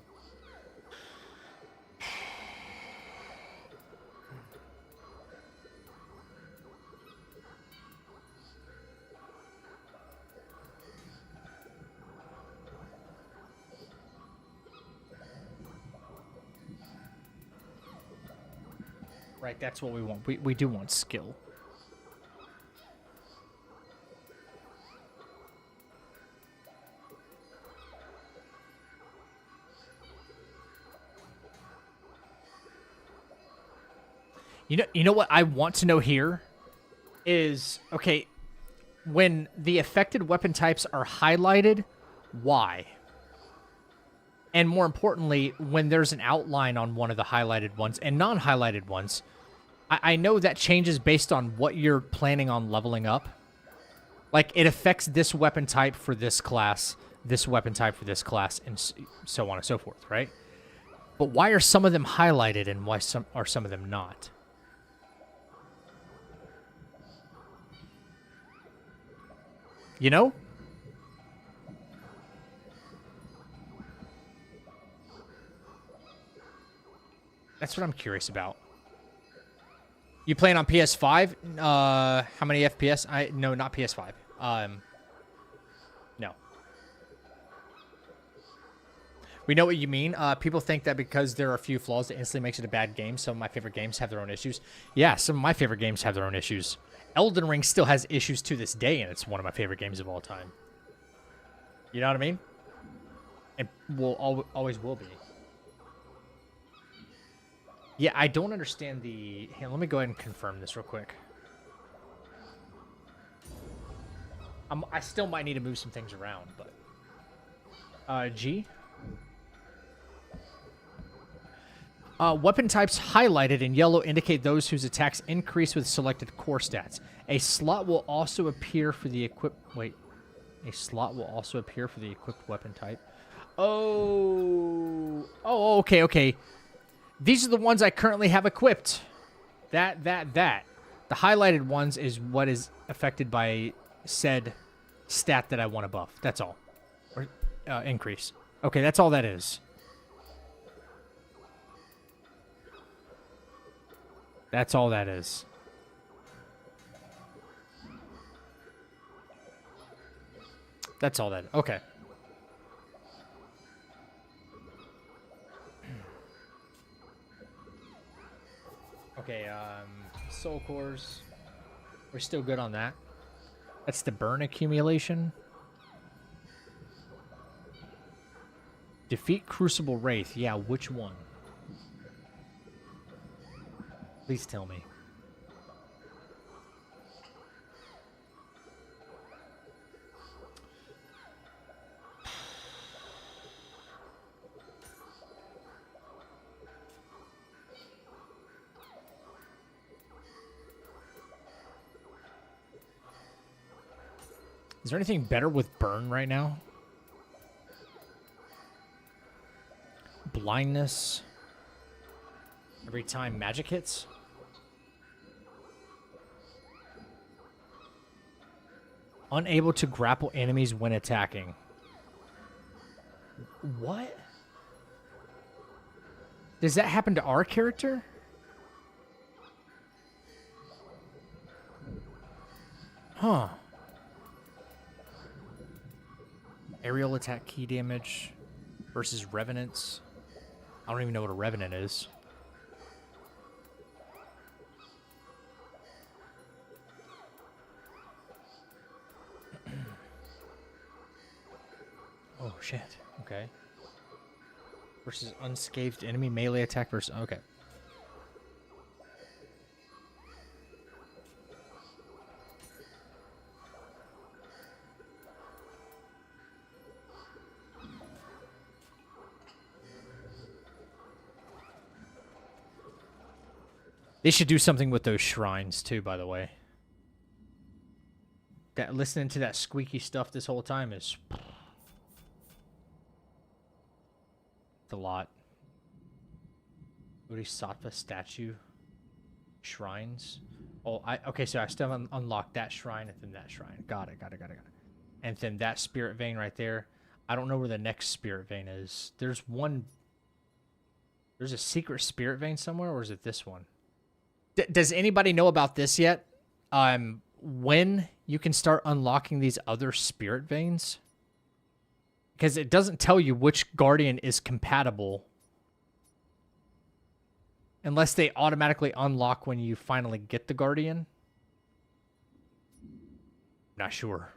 Right, that's what we want. We do want skill. You know what I want to know here is, okay, when the affected weapon types are highlighted, why? And more importantly, when there's an outline on one of the highlighted ones and non-highlighted ones, I know that changes based on what you're planning on leveling up. Like, it affects this weapon type for this class, this weapon type for this class, and so on and so forth, right? But why are some of them highlighted and why are some of them not? You know? That's what I'm curious about. You playing on PS5? How many FPS? No, not PS5. No. We know what you mean. People think that because there are a few flaws, it instantly makes it a bad game. Some of my favorite games have their own issues. Yeah, some of my favorite games have their own issues. Elden Ring still has issues to this day, and it's one of my favorite games of all time. You know what I mean? It will always will be. Yeah, I don't understand the... Hey, let me go ahead and confirm this real quick. I still might need to move some things around, but... G? Weapon types highlighted in yellow indicate those whose attacks increase with selected core stats. A slot will also appear for the equipped... Wait. A slot will also appear for the equipped weapon type. Oh, okay. These are the ones I currently have equipped. That. The highlighted ones is what is affected by said stat that I want to buff. That's all. Or increase. Okay, that's all that is. That's all that is. That's all that. Okay. Okay, soul cores. We're still good on that. That's the burn accumulation. Defeat Crucible Wraith. Yeah, which one? Please tell me. Is there anything better with burn right now? Blindness. Every time magic hits? Unable to grapple enemies when attacking. What? Does that happen to our character? Huh. Aerial attack key damage versus revenants. I don't even know what a revenant is. Oh, shit. Okay. Versus unscathed enemy melee attack versus... Okay. They should do something with those shrines, too, by the way. That listening to that squeaky stuff this whole time is... It's a lot. Bodhisattva statue. Shrines. Oh, okay, so I still haven't unlocked that shrine and then that shrine. Got it. And then that spirit vein right there. I don't know where the next spirit vein is. There's one... There's a secret spirit vein somewhere, or is it this one? Does anybody know about this yet? When you can start unlocking these other spirit veins? Because it doesn't tell you which guardian is compatible. Unless they automatically unlock when you finally get the guardian. Not sure.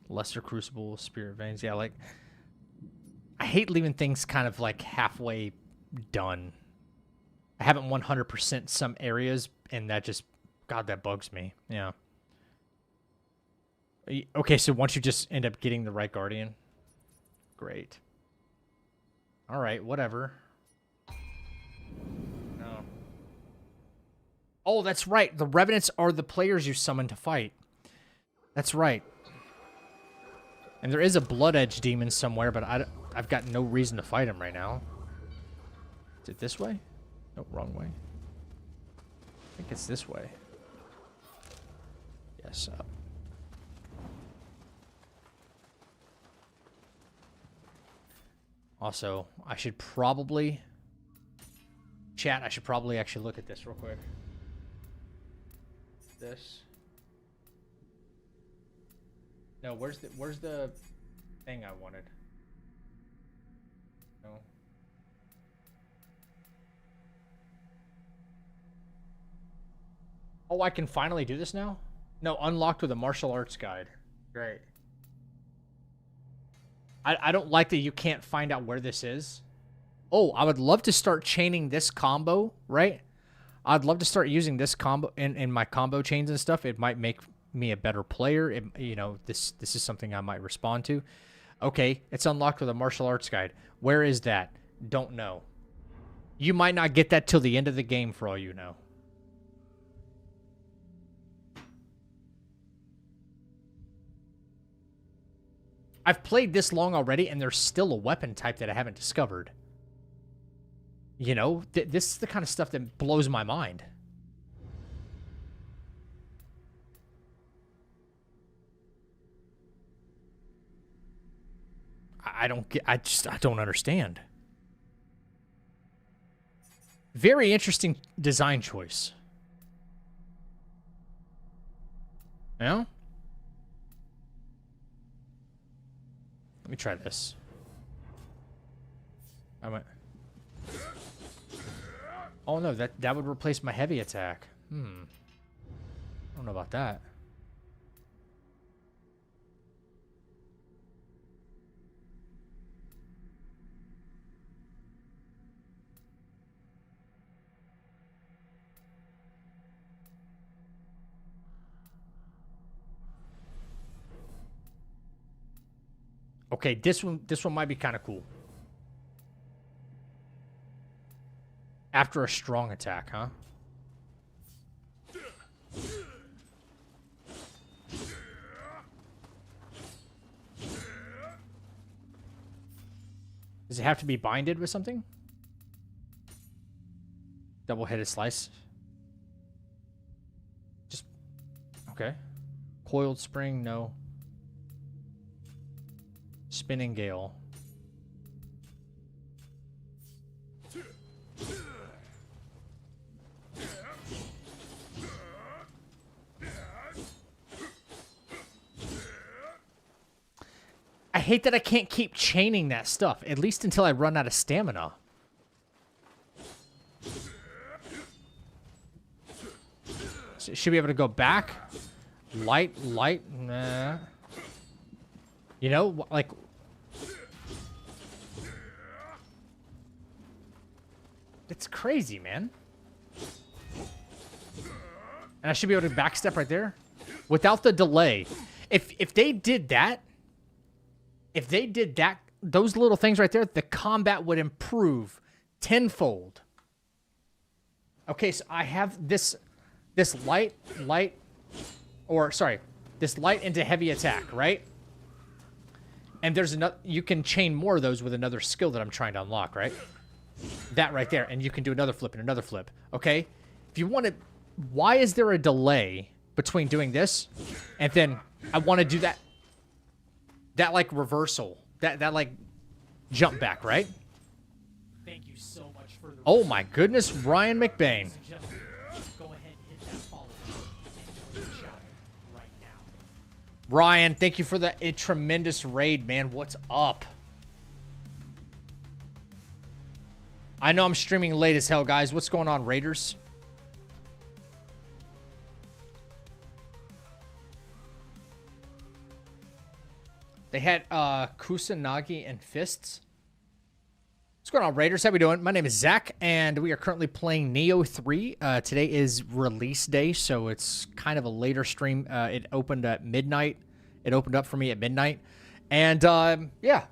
Lesser Crucible, Spirit Veins. Yeah, like... I hate leaving things kind of, like, halfway done. I haven't 100% some areas, and that just... God, that bugs me. Yeah. Okay, so once you just end up getting the right Guardian... Great. Alright, whatever. No. Oh, that's right. The Revenants are the players you summon to fight. That's right. And there is a Blood Edge demon somewhere, but I've got no reason to fight him right now. Is it this way? Nope, wrong way. I think it's this way. Yes, up. Also, I should probably... Chat, I should probably actually look at this real quick. This... No, where's the thing I wanted? No. Oh, I can finally do this now? No, unlocked with a martial arts guide. Great. I don't like that you can't find out where this is. Oh, I would love to start chaining this combo, right? I'd love to start using this combo in my combo chains and stuff. It might make me a better player. You know, this is something I might respond to. Okay, it's unlocked with a martial arts guide. Where is that? Don't know. You might not get that till the end of the game for all you know. I've played this long already, and there's still a weapon type that I haven't discovered. You know, this is the kind of stuff that blows my mind. I don't understand. Very interesting design choice. Yeah? Let me try this. I went... Oh no, that would replace my heavy attack. I don't know about that. Okay, this one might be kind of cool. After a strong attack, huh? Does it have to be binded with something? Double-headed slice. Just... Okay. Coiled spring, no. Spinning gale. I hate that I can't keep chaining that stuff, at least until I run out of stamina. Should be able to go back. Light, nah. You know, like... It's crazy, man. And I should be able to backstep right there. Without the delay. If they did that... If they did that, those little things right there, the combat would improve tenfold. Okay, so I have this light, this light into heavy attack, right? And there's another, you can chain more of those with another skill that I'm trying to unlock, right? That right there, and you can do another flip and another flip, okay? If you want to, why is there a delay between doing this and then I want to do that like reversal, that like jump back, right? Thank you so much for the... Oh my goodness, Ryan McBain. Go ahead and hit that follow and join the chat right now. Ryan, thank you for the tremendous raid, man. What's up? I know I'm streaming late as hell, guys. What's going on, Raiders? They had Kusanagi and Fists. What's going on, Raiders? How we doing? My name is Zach, and we are currently playing Nioh 3. Today is release day, so it's kind of a later stream. It opened at midnight. It opened up for me at midnight. And, yeah,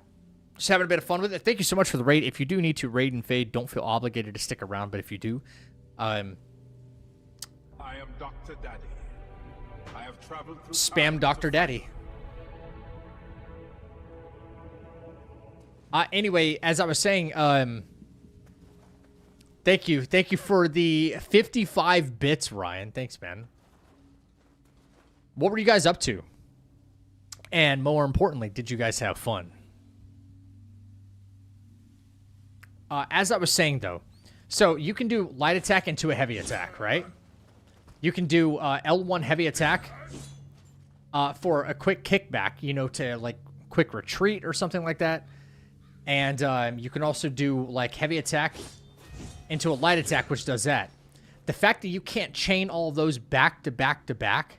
just having a bit of fun with it. Thank you so much for the raid. If you do need to raid and fade, don't feel obligated to stick around, but if you do... I am Dr. Daddy. I have traveled through... Spam Dr. Daddy. Anyway, as I was saying, thank you for the 55 bits, Ryan. Thanks, man. What were you guys up to? And more importantly, did you guys have fun? As I was saying, though, so you can do light attack into a heavy attack, right? You can do L1 heavy attack for a quick kickback, you know, to like quick retreat or something like that. And you can also do, like, heavy attack into a light attack, which does that. The fact that you can't chain all of those back to back to back,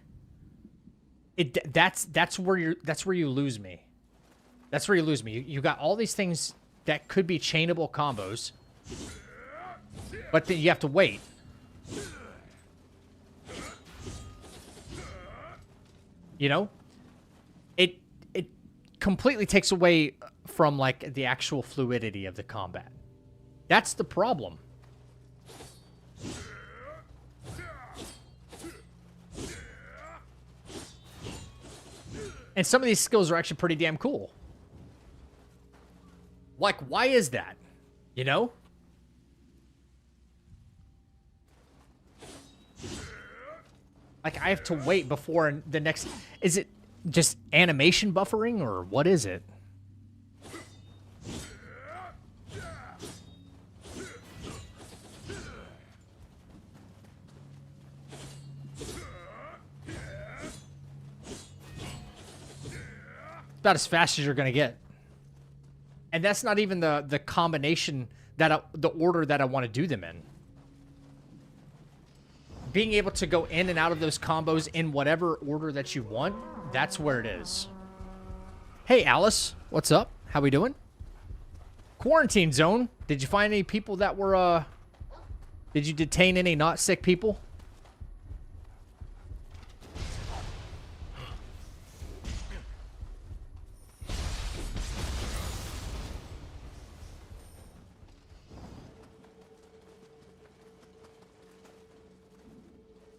that's where you lose me. That's where you lose me. You got all these things that could be chainable combos, but then you have to wait. You know? It completely takes away from, like, the actual fluidity of the combat. That's the problem. And some of these skills are actually pretty damn cool. Like, why is that? You know? Like, I have to wait before the next... Is it just animation buffering, or what is it? About as fast as you're going to get. And that's not even the combination, the order that I want to do them in. Being able to go in and out of those combos in whatever order that you want, that's where it is. Hey, Alice. What's up? How we doing? Quarantine zone. Did you find any people that were, did you detain any not sick people?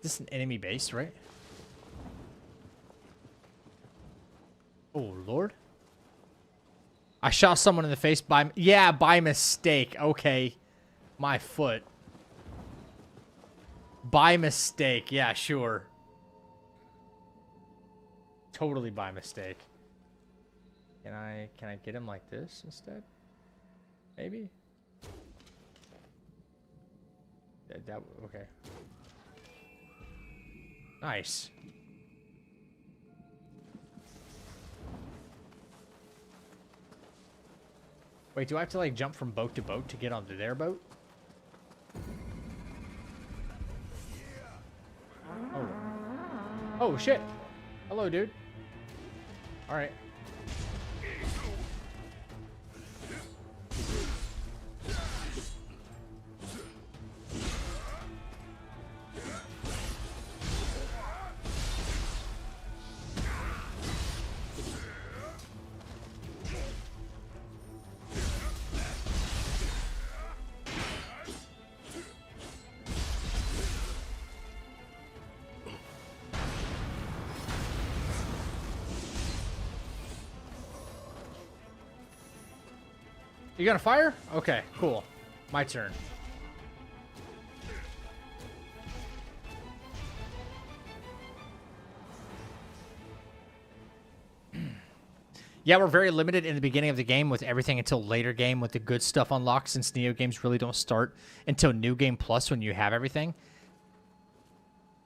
this an enemy base, right? Oh, Lord. I shot someone in the face by... Yeah, by mistake. Okay. My foot. By mistake. Yeah, sure. Totally by mistake. Can I get him like this instead? Maybe? Okay. Nice. Wait, do I have to like jump from boat to boat to get onto their boat? Oh. Oh shit. Hello, dude. All right. You gonna fire? Okay, cool. My turn. Yeah, we're very limited in the beginning of the game with everything until later game with the good stuff unlocked, since Nioh games really don't start until New Game Plus when you have everything.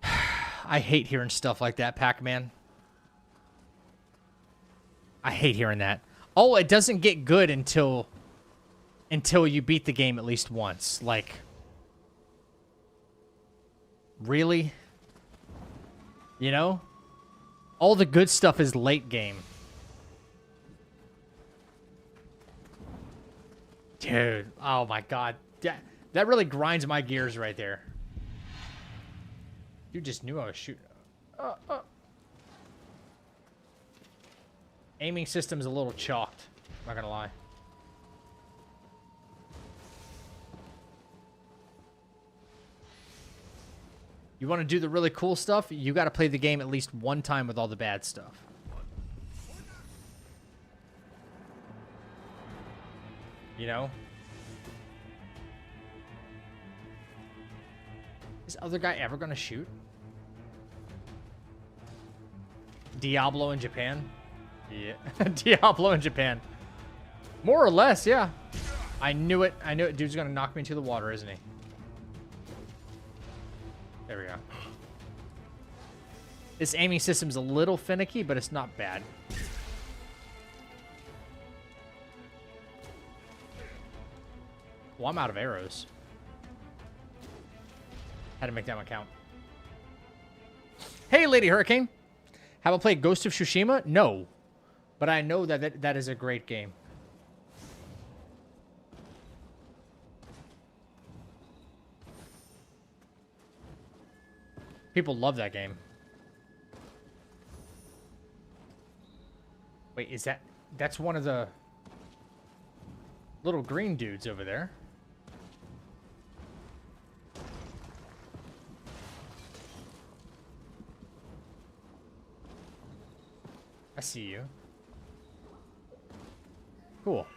I hate hearing stuff like that, Pac-Man. I hate hearing that. Oh, it doesn't get good until you beat the game at least once. Like, really? You know? All the good stuff is late game. Dude, oh my god. That really grinds my gears right there. You just knew I was shooting. Aiming system's a little chalked. Not gonna lie. You want to do the really cool stuff? You got to play the game at least one time with all the bad stuff. You know? Is this other guy ever going to shoot? Diablo in Japan? Yeah. Diablo in Japan. More or less, yeah. I knew it. I knew it. Dude's going to knock me into the water, isn't he? There we go. This aiming system's a little finicky, but it's not bad. Well, I'm out of arrows. Had to make that one count. Hey, Lady Hurricane. Have I played Ghost of Tsushima? No. But I know that is a great game. People love that game. Wait, is that's one of the little green dudes over there? I see you. Cool.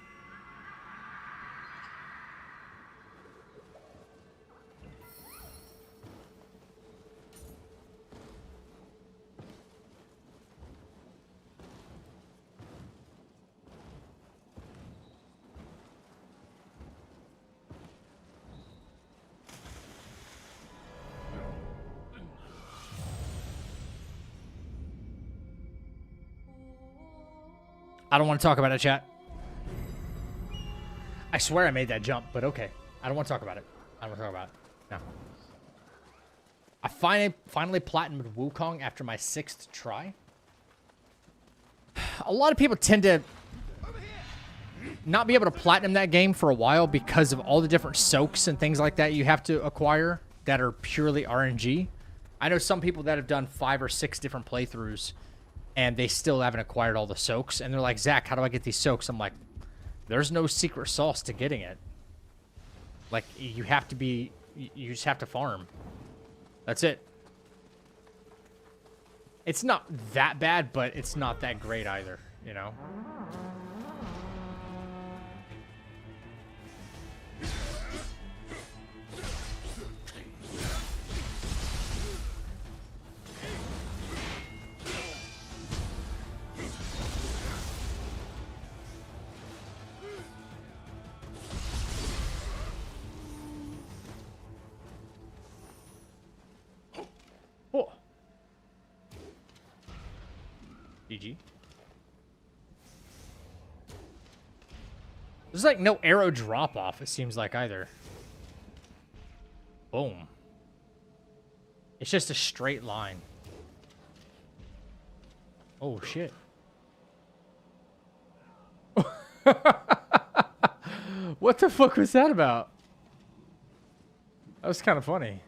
I don't want to talk about it, chat. I swear I made that jump, but okay. I don't want to talk about it. I don't want to talk about it. No. I finally platinumed Wukong after my 6th try. A lot of people tend to not be able to platinum that game for a while because of all the different soaks and things like that you have to acquire that are purely RNG. I know some people that have done 5 or 6 different playthroughs and they still haven't acquired all the soaks. And they're like, Zach, how do I get these soaks? I'm like, there's no secret sauce to getting it. Like, you just have to farm. That's it. It's not that bad, but it's not that great either, you know? Oh. GG. There's like no arrow drop off, it seems like either. Boom. It's just a straight line. Oh shit. What the fuck was that about? That was kind of funny.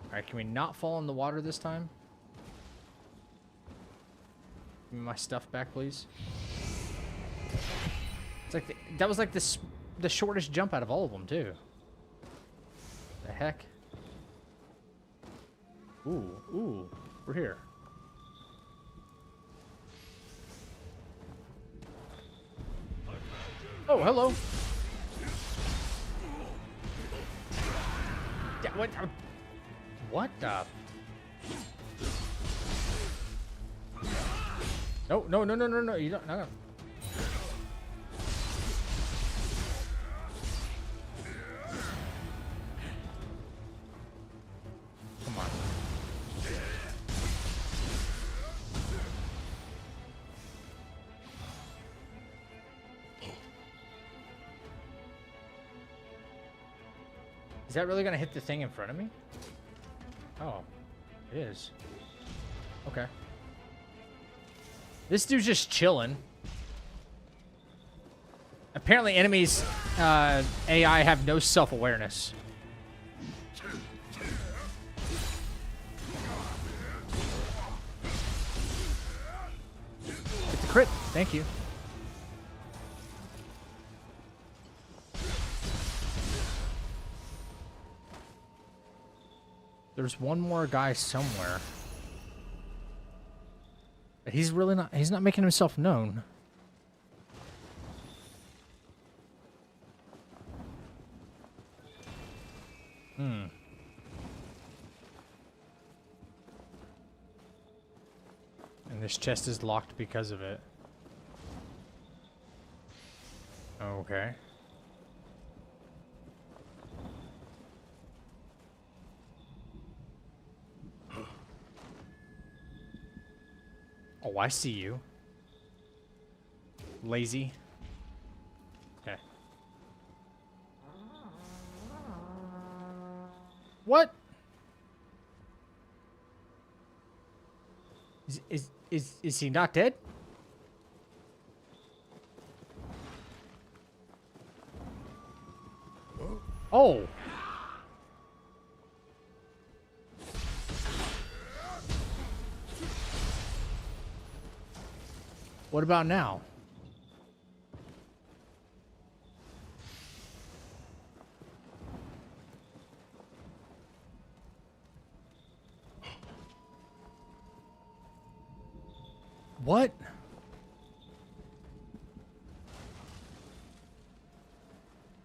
Alright, can we not fall in the water this time? Give me my stuff back, please. It's like that was like the shortest jump out of all of them, too. The heck? Ooh, we're here. Oh, hello. Yeah, what? What the? No, you don't, no. Come on. Is that really gonna hit the thing in front of me? Oh, it is. Okay. This dude's just chilling. Apparently enemies, AI have no self-awareness. It's a crit. Thank you. There's one more guy somewhere. But he's not making himself known. And this chest is locked because of it. Okay. Oh, I see you. Lazy. Okay. What? Is he not dead? Oh. What about now? What?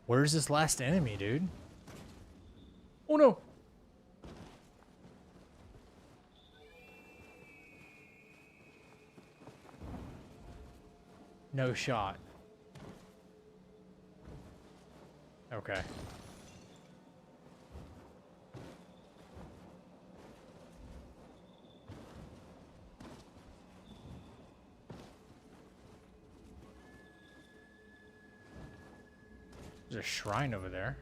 Where's this last enemy, dude? Oh no. No shot. Okay. There's a shrine over there.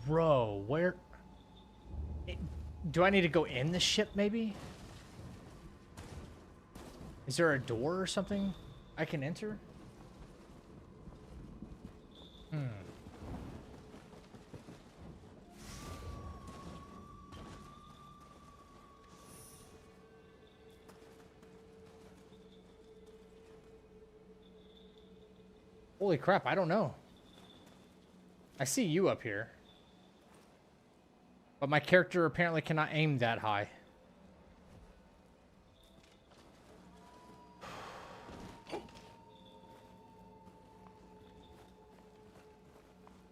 Bro, where... Do I need to go in the ship, maybe? Is there a door or something I can enter? Holy crap, I don't know. I see you up here. But my character apparently cannot aim that high.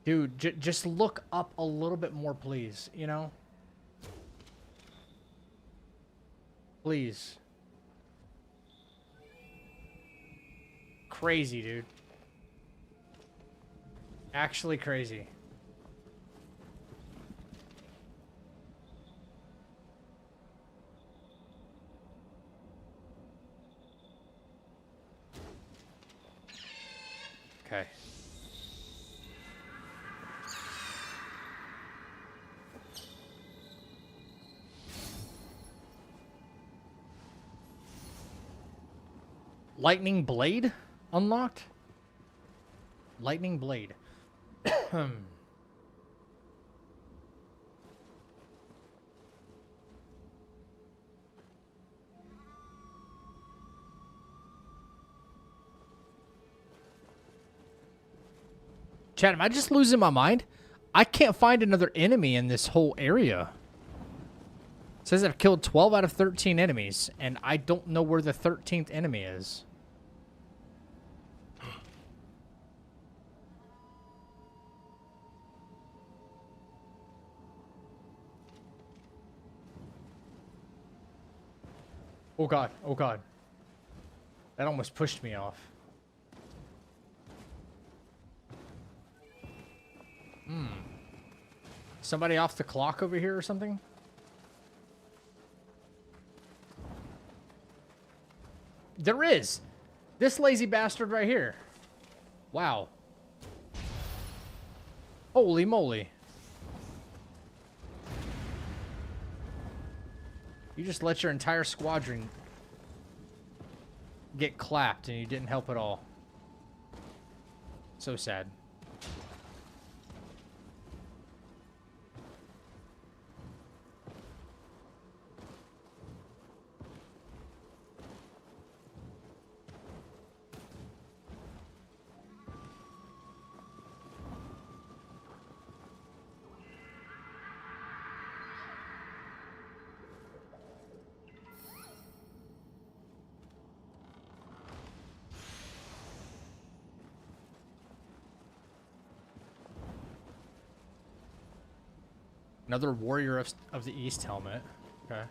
Dude, just look up a little bit more, please, you know? Please. Crazy, dude. Actually crazy. Okay. Lightning Blade unlocked? Lightning Blade. Chad, am I just losing my mind? I can't find another enemy in this whole area. It says I've killed 12 out of 13 enemies, and I don't know where the 13th enemy is. Oh god, oh god. That almost pushed me off. Somebody off the clock over here or something? There is! This lazy bastard right here. Wow. Holy moly. You just let your entire squadron get clapped and you didn't help at all. So sad. Another Warrior of the East helmet. Okay.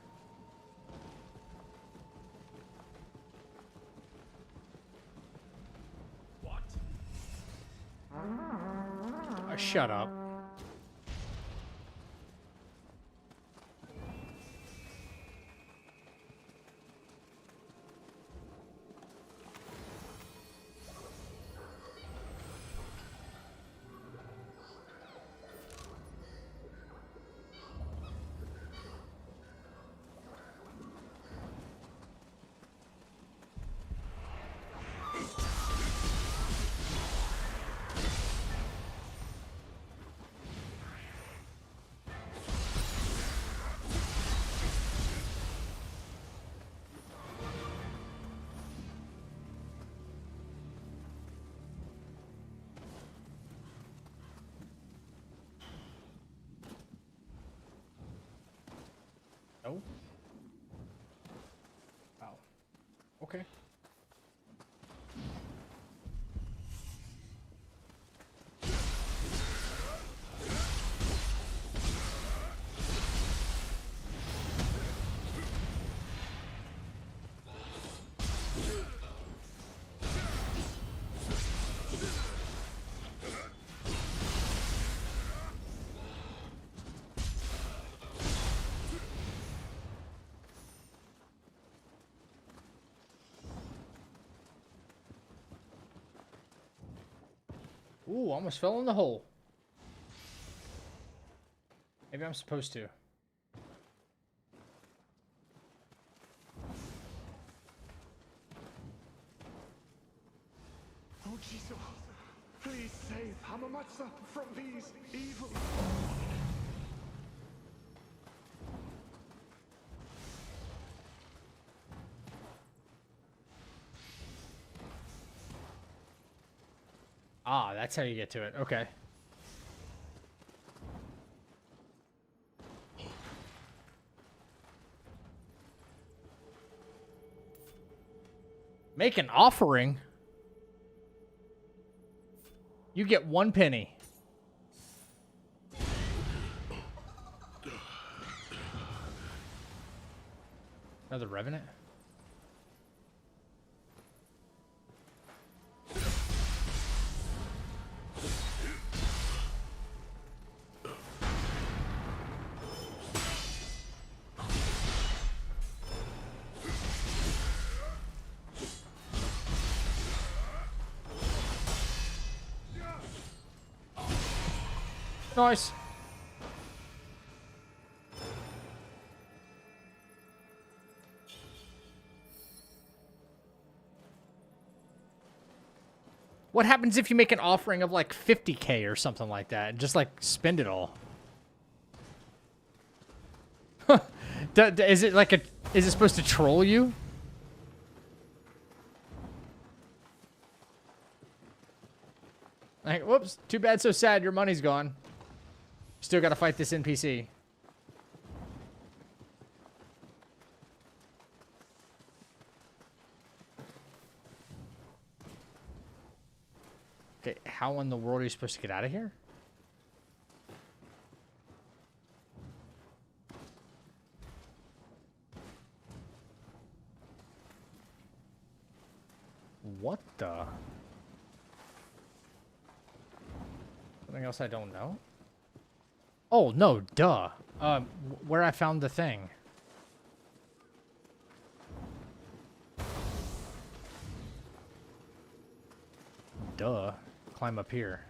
What? Shut up. No? Wow. Okay. Ooh, almost fell in the hole. Maybe I'm supposed to. Oh, Jesus. Please save Hamamatsu from these evil... Ah, that's how you get to it. Okay. Make an offering. You get 1 penny. Another revenant? Nice. What happens if you make an offering of like 50K or something like that and just like spend it all? Is it like a, is it supposed to troll you? Like, whoops, too bad, so sad, your money's gone. Still gotta fight this NPC. Okay, how in the world are you supposed to get out of here? What the? Something else I don't know? Oh, no, duh. Where I found the thing. Duh. Climb up here.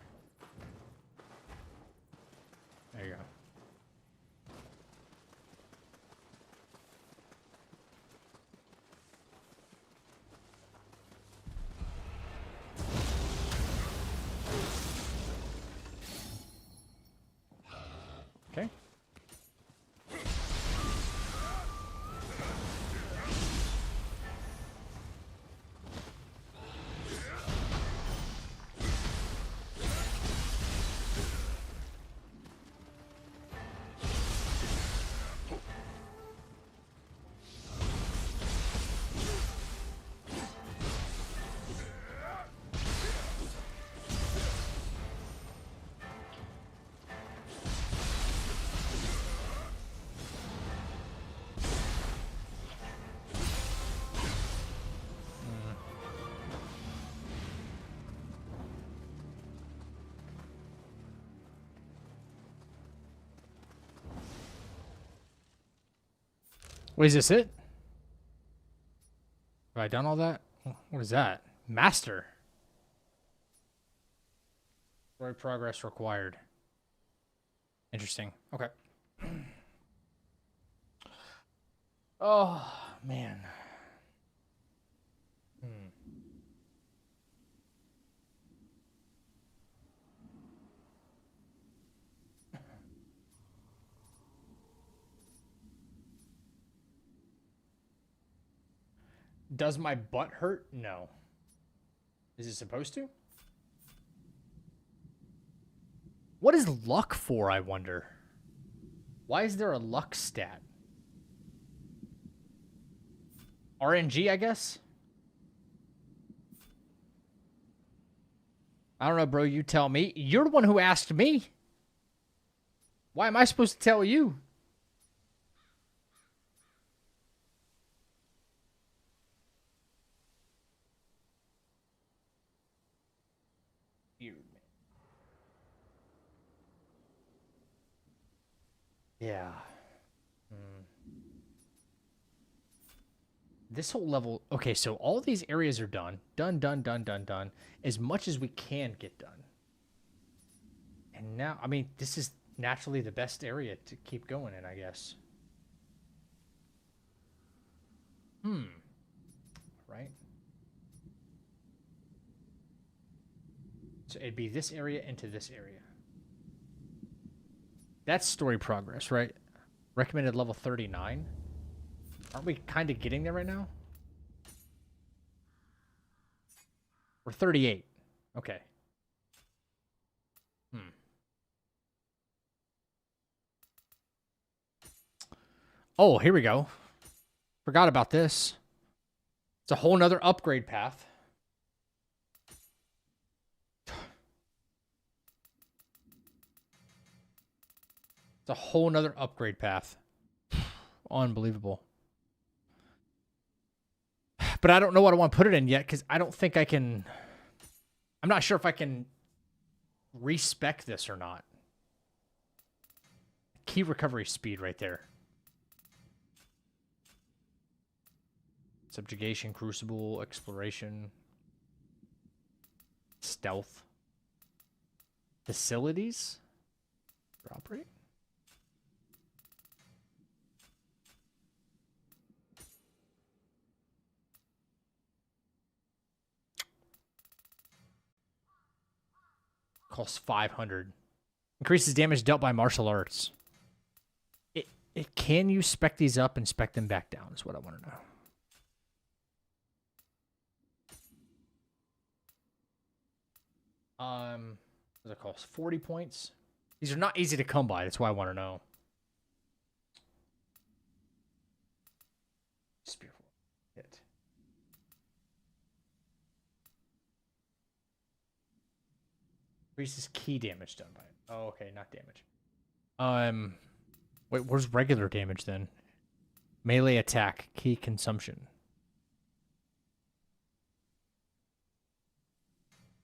There you go. Okay. Wait, is this it? Have I done all that? What is that? Master. Story progress required. Interesting. Okay. Oh, man. Does my butt hurt? No. Is it supposed to? What is luck for, I wonder? Why is there a luck stat? RNG, I guess? I don't know, bro. You tell me. You're the one who asked me. Why am I supposed to tell you? Yeah. This whole level... Okay, so all these areas are done. Done. As much as we can get done. And now, I mean, this is naturally the best area to keep going in, I guess. Right? So it'd be this area into this area. That's story progress, right? Recommended level 39. Aren't we kind of getting there right now? We're 38. Okay. Oh, here we go. Forgot about this. It's a whole nother upgrade path. It's a whole nother upgrade path. Unbelievable. But I don't know what I want to put it in yet because I don't think I can. I'm not sure if I can respec this or not. Key recovery speed right there. Subjugation, crucible, exploration, stealth, facilities for operate. Costs 500. Increases damage dealt by martial arts. It can you spec these up and spec them back down is what I want to know. Does it cost 40 points? These are not easy to come by. That's why I want to know. Spear hit. Increases key damage done by it. Oh, okay, not damage. Wait, where's regular damage then? Melee attack, key consumption.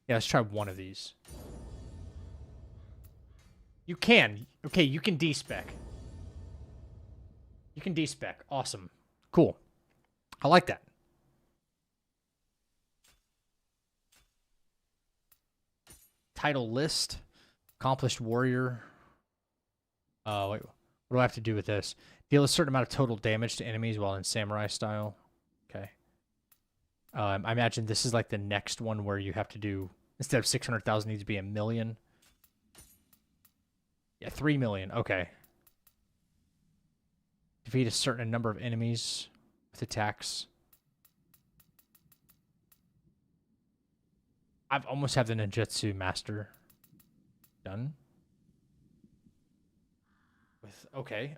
Yeah, let's try one of these. You can. Okay, you can D-spec. You can D-spec. Awesome. Cool. I like that. Title list. Accomplished warrior. Wait. What do I have to do with this? Deal a certain amount of total damage to enemies while in samurai style. Okay. I imagine this is like the next one where you have to do, instead of 600,000, needs to be 1 million. Yeah, 3 million. Okay. Defeat a certain number of enemies with attacks. I've almost have the ninjutsu master done. With okay.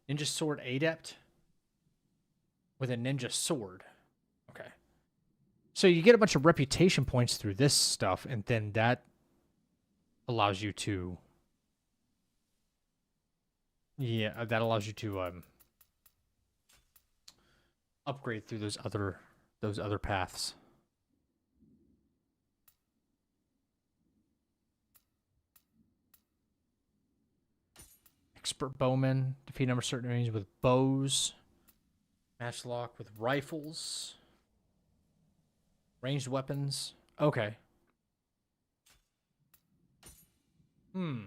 Ninja sword adept with a ninja sword. Okay. So you get a bunch of reputation points through this stuff, and then that allows you to upgrade through those other paths. Expert bowman. Defeat a number of certain enemies with bows. Matchlock with rifles. Ranged weapons. Okay. Okay.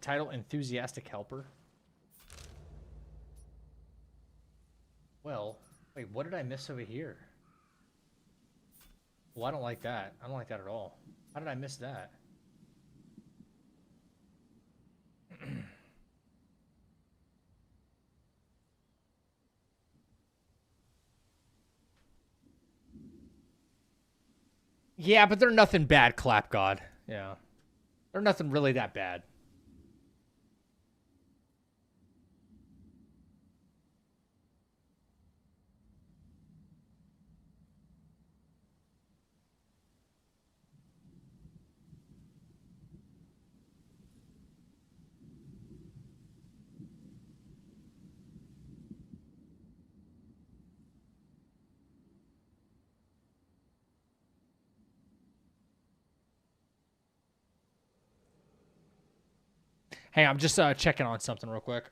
Title enthusiastic helper. Well, wait, what did I miss over here? Well, I don't like that. I don't like that at all. How did I miss that? Yeah, but they're nothing bad, Clap God. Yeah. They're nothing really that bad. Hey, I'm just checking on something real quick.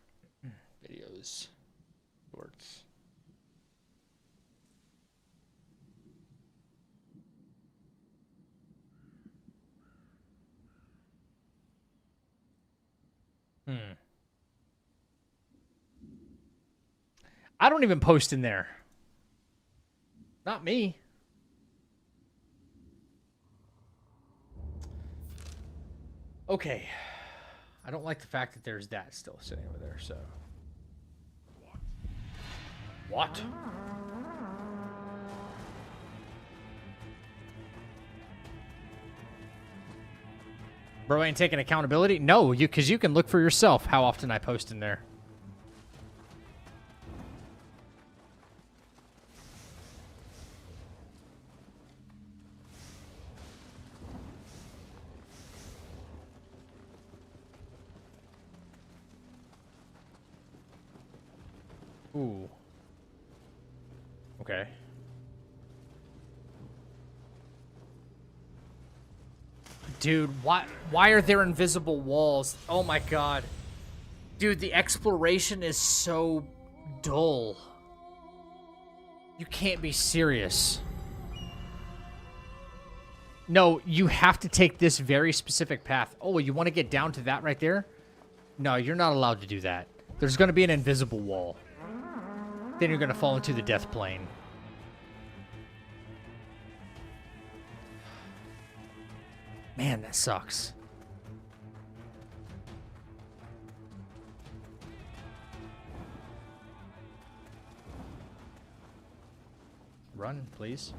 Videos. Shorts. I don't even post in there. Not me. Okay. I don't like the fact that there's that still sitting over there, so. What? Bro ain't taking accountability? No, because you can look for yourself how often I post in there. Ooh. Okay. Dude, why are there invisible walls? Oh my god. Dude, the exploration is so dull. You can't be serious. No, you have to take this very specific path. Oh, you want to get down to that right there? No, you're not allowed to do that. There's going to be an invisible wall. Then you're going to fall into the death plane. Man, that sucks. Run, please.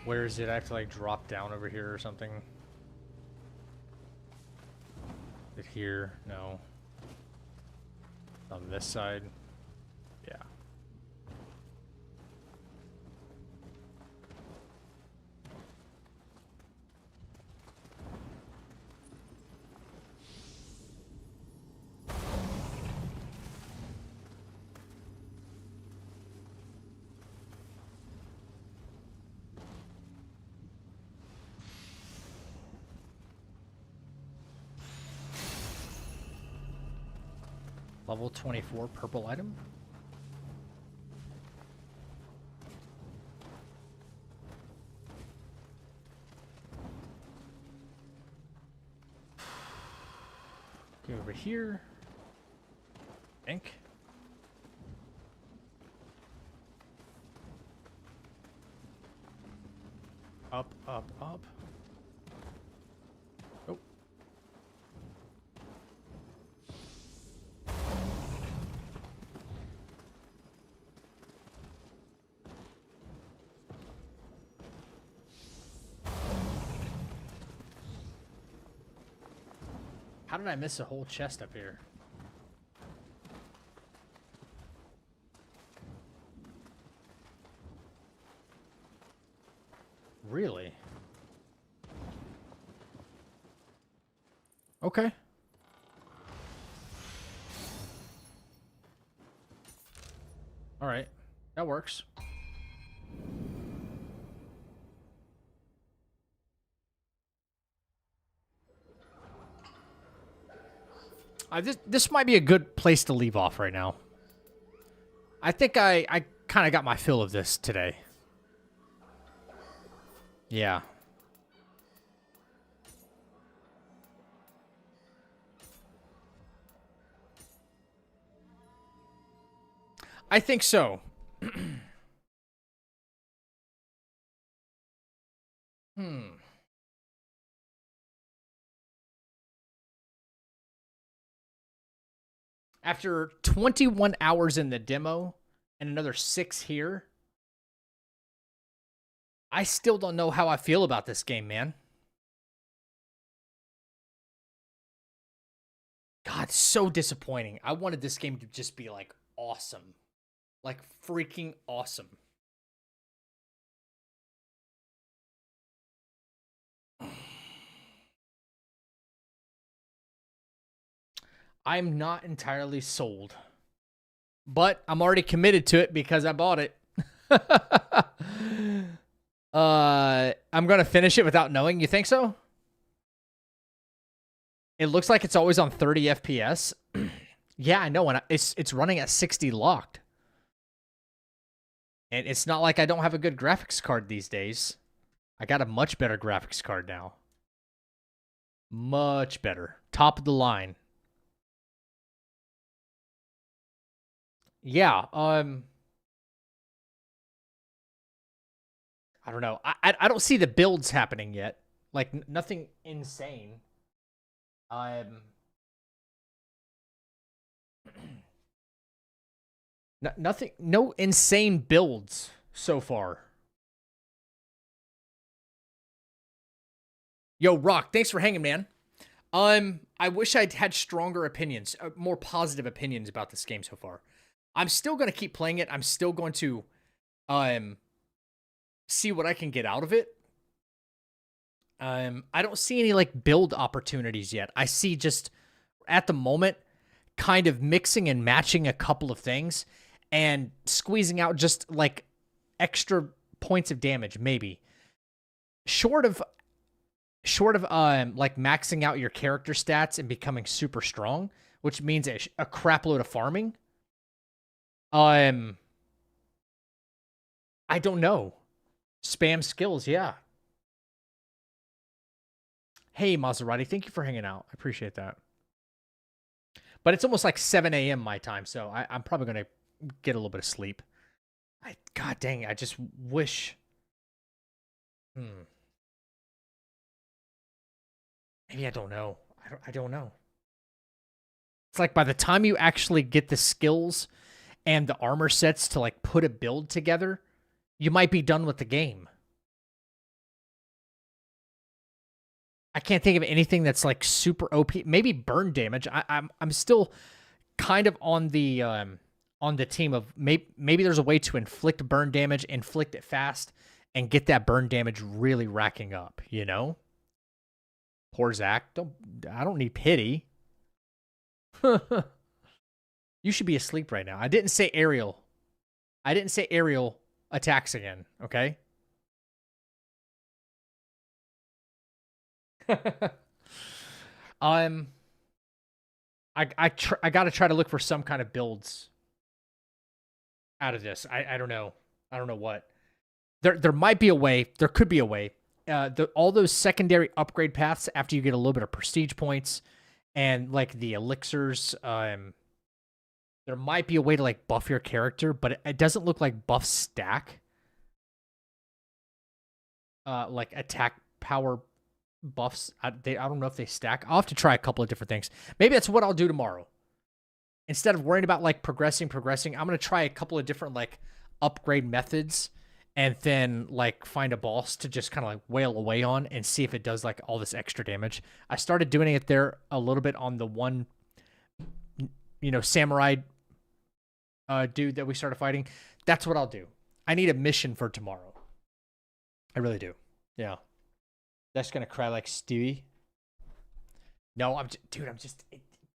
Where is it? I have to, like, drop down over here or something. Is it here? No. On this side? Yeah. Level 24 purple item? Go over here. Ink. Up, up, up. Oh. How did I miss a whole chest up here? Really? Okay. All right. That works. This might be a good place to leave off right now. I think I kind of got my fill of this today. Yeah. I think so. After 21 hours in the demo and another 6 here, I still don't know how I feel about this game, man. God, so disappointing. I wanted this game to just be, like, awesome. Like, freaking awesome. I'm not entirely sold. But I'm already committed to it because I bought it. I'm going to finish it without knowing. You think so? It looks like it's always on 30 FPS. Yeah, I know. And it's running at 60 locked. And it's not like I don't have a good graphics card these days. I got a much better graphics card now. Much better. Top of the line. Yeah, I don't know. I don't see the builds happening yet. Like, nothing insane. Nothing, no insane builds so far. Yo, Rock, thanks for hanging, man. I wish I'd had stronger opinions, more positive opinions about this game so far. I'm still going to keep playing it. I'm still going to, see what I can get out of it. I don't see any, like, build opportunities yet. I see just, at the moment, kind of mixing and matching a couple of things and squeezing out just, like, extra points of damage, maybe. Short of like maxing out your character stats and becoming super strong, which means a crap load of farming. I don't know. Spam skills, yeah. Hey, Maserati, thank you for hanging out. I appreciate that. But it's almost like 7 a.m. my time, so I'm probably going to get a little bit of sleep. God dang, I just wish... Maybe I don't know. I don't know. It's like by the time you actually get the skills and the armor sets to like put a build together, you might be done with the game. I can't think of anything that's like super OP. Maybe burn damage. I'm still kind of on the team of maybe there's a way to inflict burn damage, inflict it fast, and get that burn damage really racking up, you know? Poor Zach. I don't need pity. You should be asleep right now. I didn't say aerial. I didn't say aerial attacks again, okay? I gotta try to look for some kind of builds out of this. I don't know. I don't know what. There might be a way. There could be a way. All those secondary upgrade paths after you get a little bit of prestige points and like the elixirs, there might be a way to like buff your character, but it doesn't look like buffs stack. Like attack power buffs, I don't know if they stack. I'll have to try a couple of different things. Maybe that's what I'll do tomorrow. Instead of worrying about like progressing, I'm going to try a couple of different like upgrade methods and then like find a boss to just kind of like wail away on and see if it does like all this extra damage. I started doing it there a little bit on the one, samurai dude that we started fighting. That's what I'll do. I need a mission for tomorrow. I really do. Yeah. That's going to cry like Stewie. No,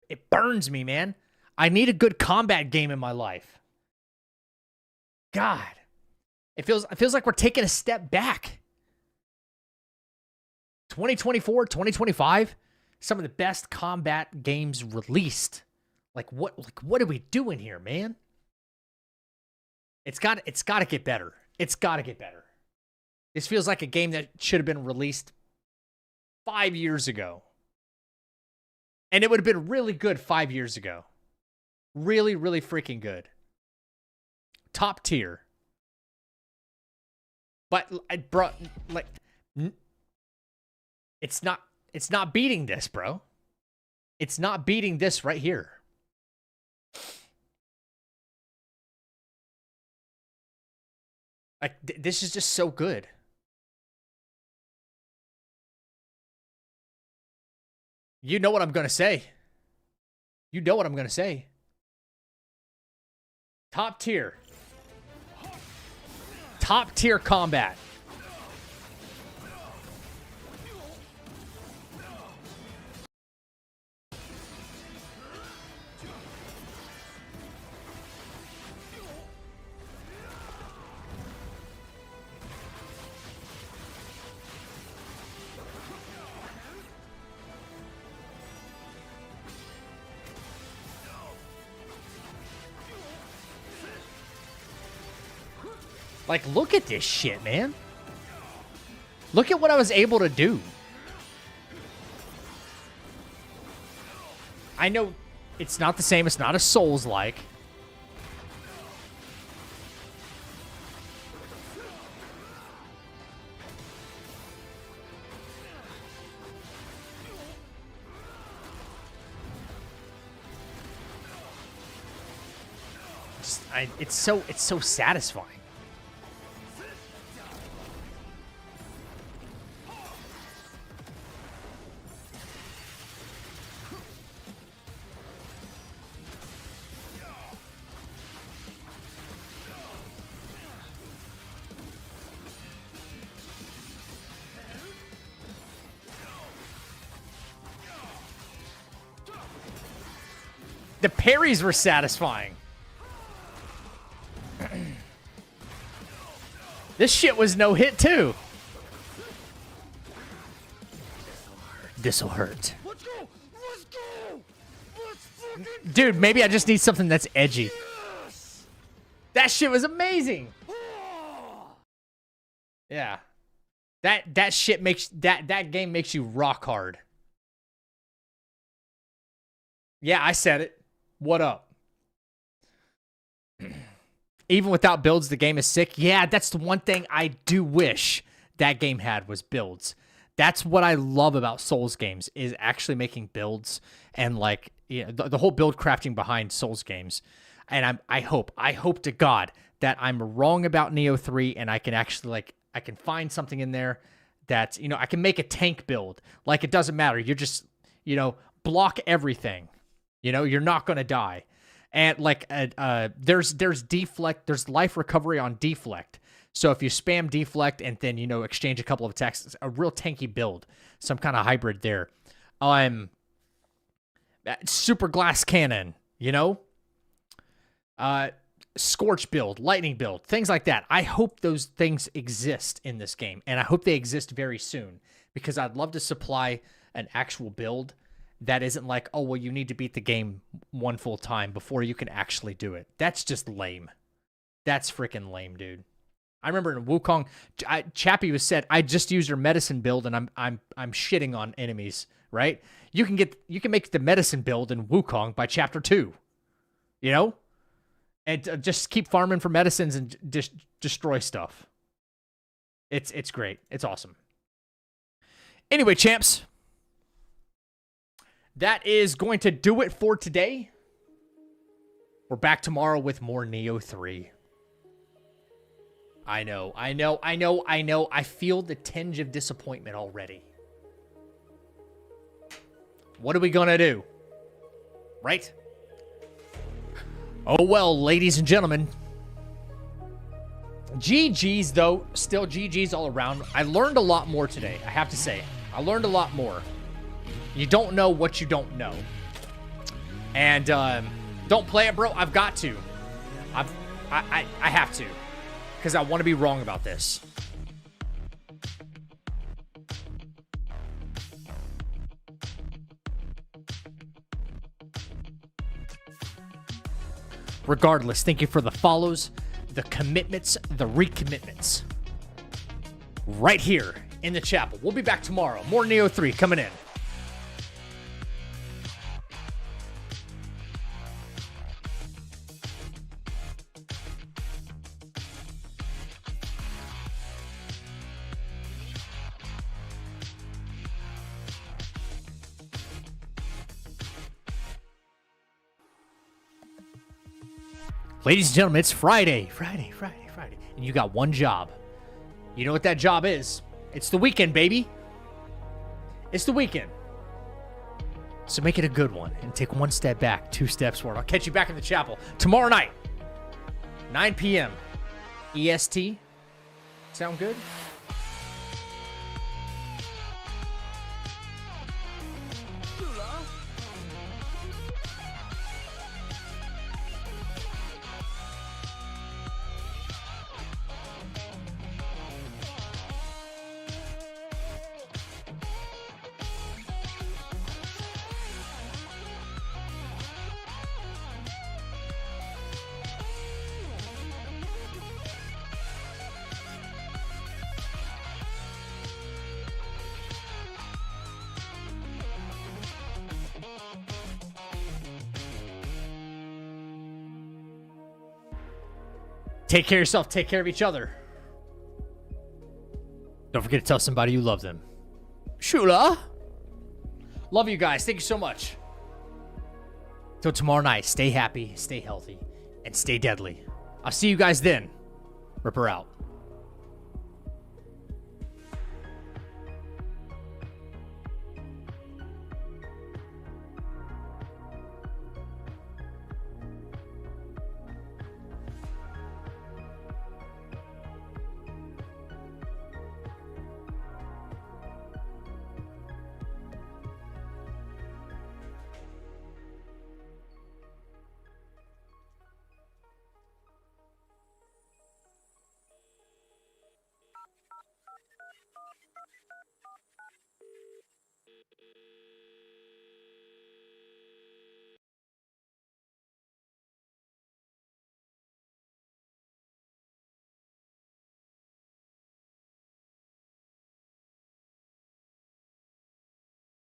it burns me, man. I need a good combat game in my life. God. It feels like we're taking a step back. 2024, 2025, some of the best combat games released. What are we doing here, man? It's got to get better. It's got to get better. This feels like a game that should have been released 5 years ago. And it would have been really good 5 years ago. Really, really freaking good. Top tier. But bro, like, it's not beating this, bro. It's not beating this right here. Like, this is just so good. You know what I'm going to say. You know what I'm going to say. Top tier. Top tier combat. Like, look at this shit, man. Look at what I was able to do. I know it's not the same. It's not a Souls-like. It's so satisfying. The parries were satisfying. This shit was no hit too. This'll hurt. Let's go! Let's go! Let's fucking Dude, maybe I just need something that's edgy. That shit was amazing. Yeah. That shit makes that game makes you rock hard. Yeah, I said it. What up? Even without builds, the game is sick. Yeah, that's the one thing I do wish that game had was builds. That's what I love about Souls games is actually making builds and like the whole build crafting behind Souls games. And I hope to God that I'm wrong about Nioh 3 and I can actually I can find something in there that, I can make a tank build. Like it doesn't matter. You're just, block everything. You're not going to die. And there's deflect, there's life recovery on deflect. So if you spam deflect and then, exchange a couple of attacks, it's a real tanky build, some kind of hybrid there. Super glass cannon, scorch build, lightning build, things like that. I hope those things exist in this game, and I hope they exist very soon because I'd love to supply an actual build that isn't like, oh, well, you need to beat the game one full time before you can actually do it. That's just lame. That's freaking lame, dude. I remember in Wukong, Chappie was said, I just used your medicine build and I'm shitting on enemies, right? You can make the medicine build in Wukong by chapter 2. And just keep farming for medicines and just destroy stuff. It's great. It's awesome. Anyway, champs, that is going to do it for today. We're back tomorrow with more Nioh 3. I know. I feel the tinge of disappointment already. What are we gonna do? Right? Oh well, ladies and gentlemen. GG's though, still GG's all around. I learned a lot more today, I have to say. I learned a lot more. You don't know what you don't know. And don't play it, bro. I've got to. I have to. Because I want to be wrong about this. Regardless, thank you for the follows, the commitments, the recommitments. Right here in the chapel. We'll be back tomorrow. More Nioh 3 coming in. Ladies and gentlemen, it's Friday. Friday. And you got one job. You know what that job is? It's the weekend, baby. It's the weekend. So make it a good one and take one step back, 2 steps forward. I'll catch you back in the chapel tomorrow night, 9 p.m. EST. Sound good? Take care of yourself. Take care of each other. Don't forget to tell somebody you love them. Shula. Love you guys. Thank you so much. Till tomorrow night. Stay happy. Stay healthy. and stay deadly. I'll see you guys then. Ripper out.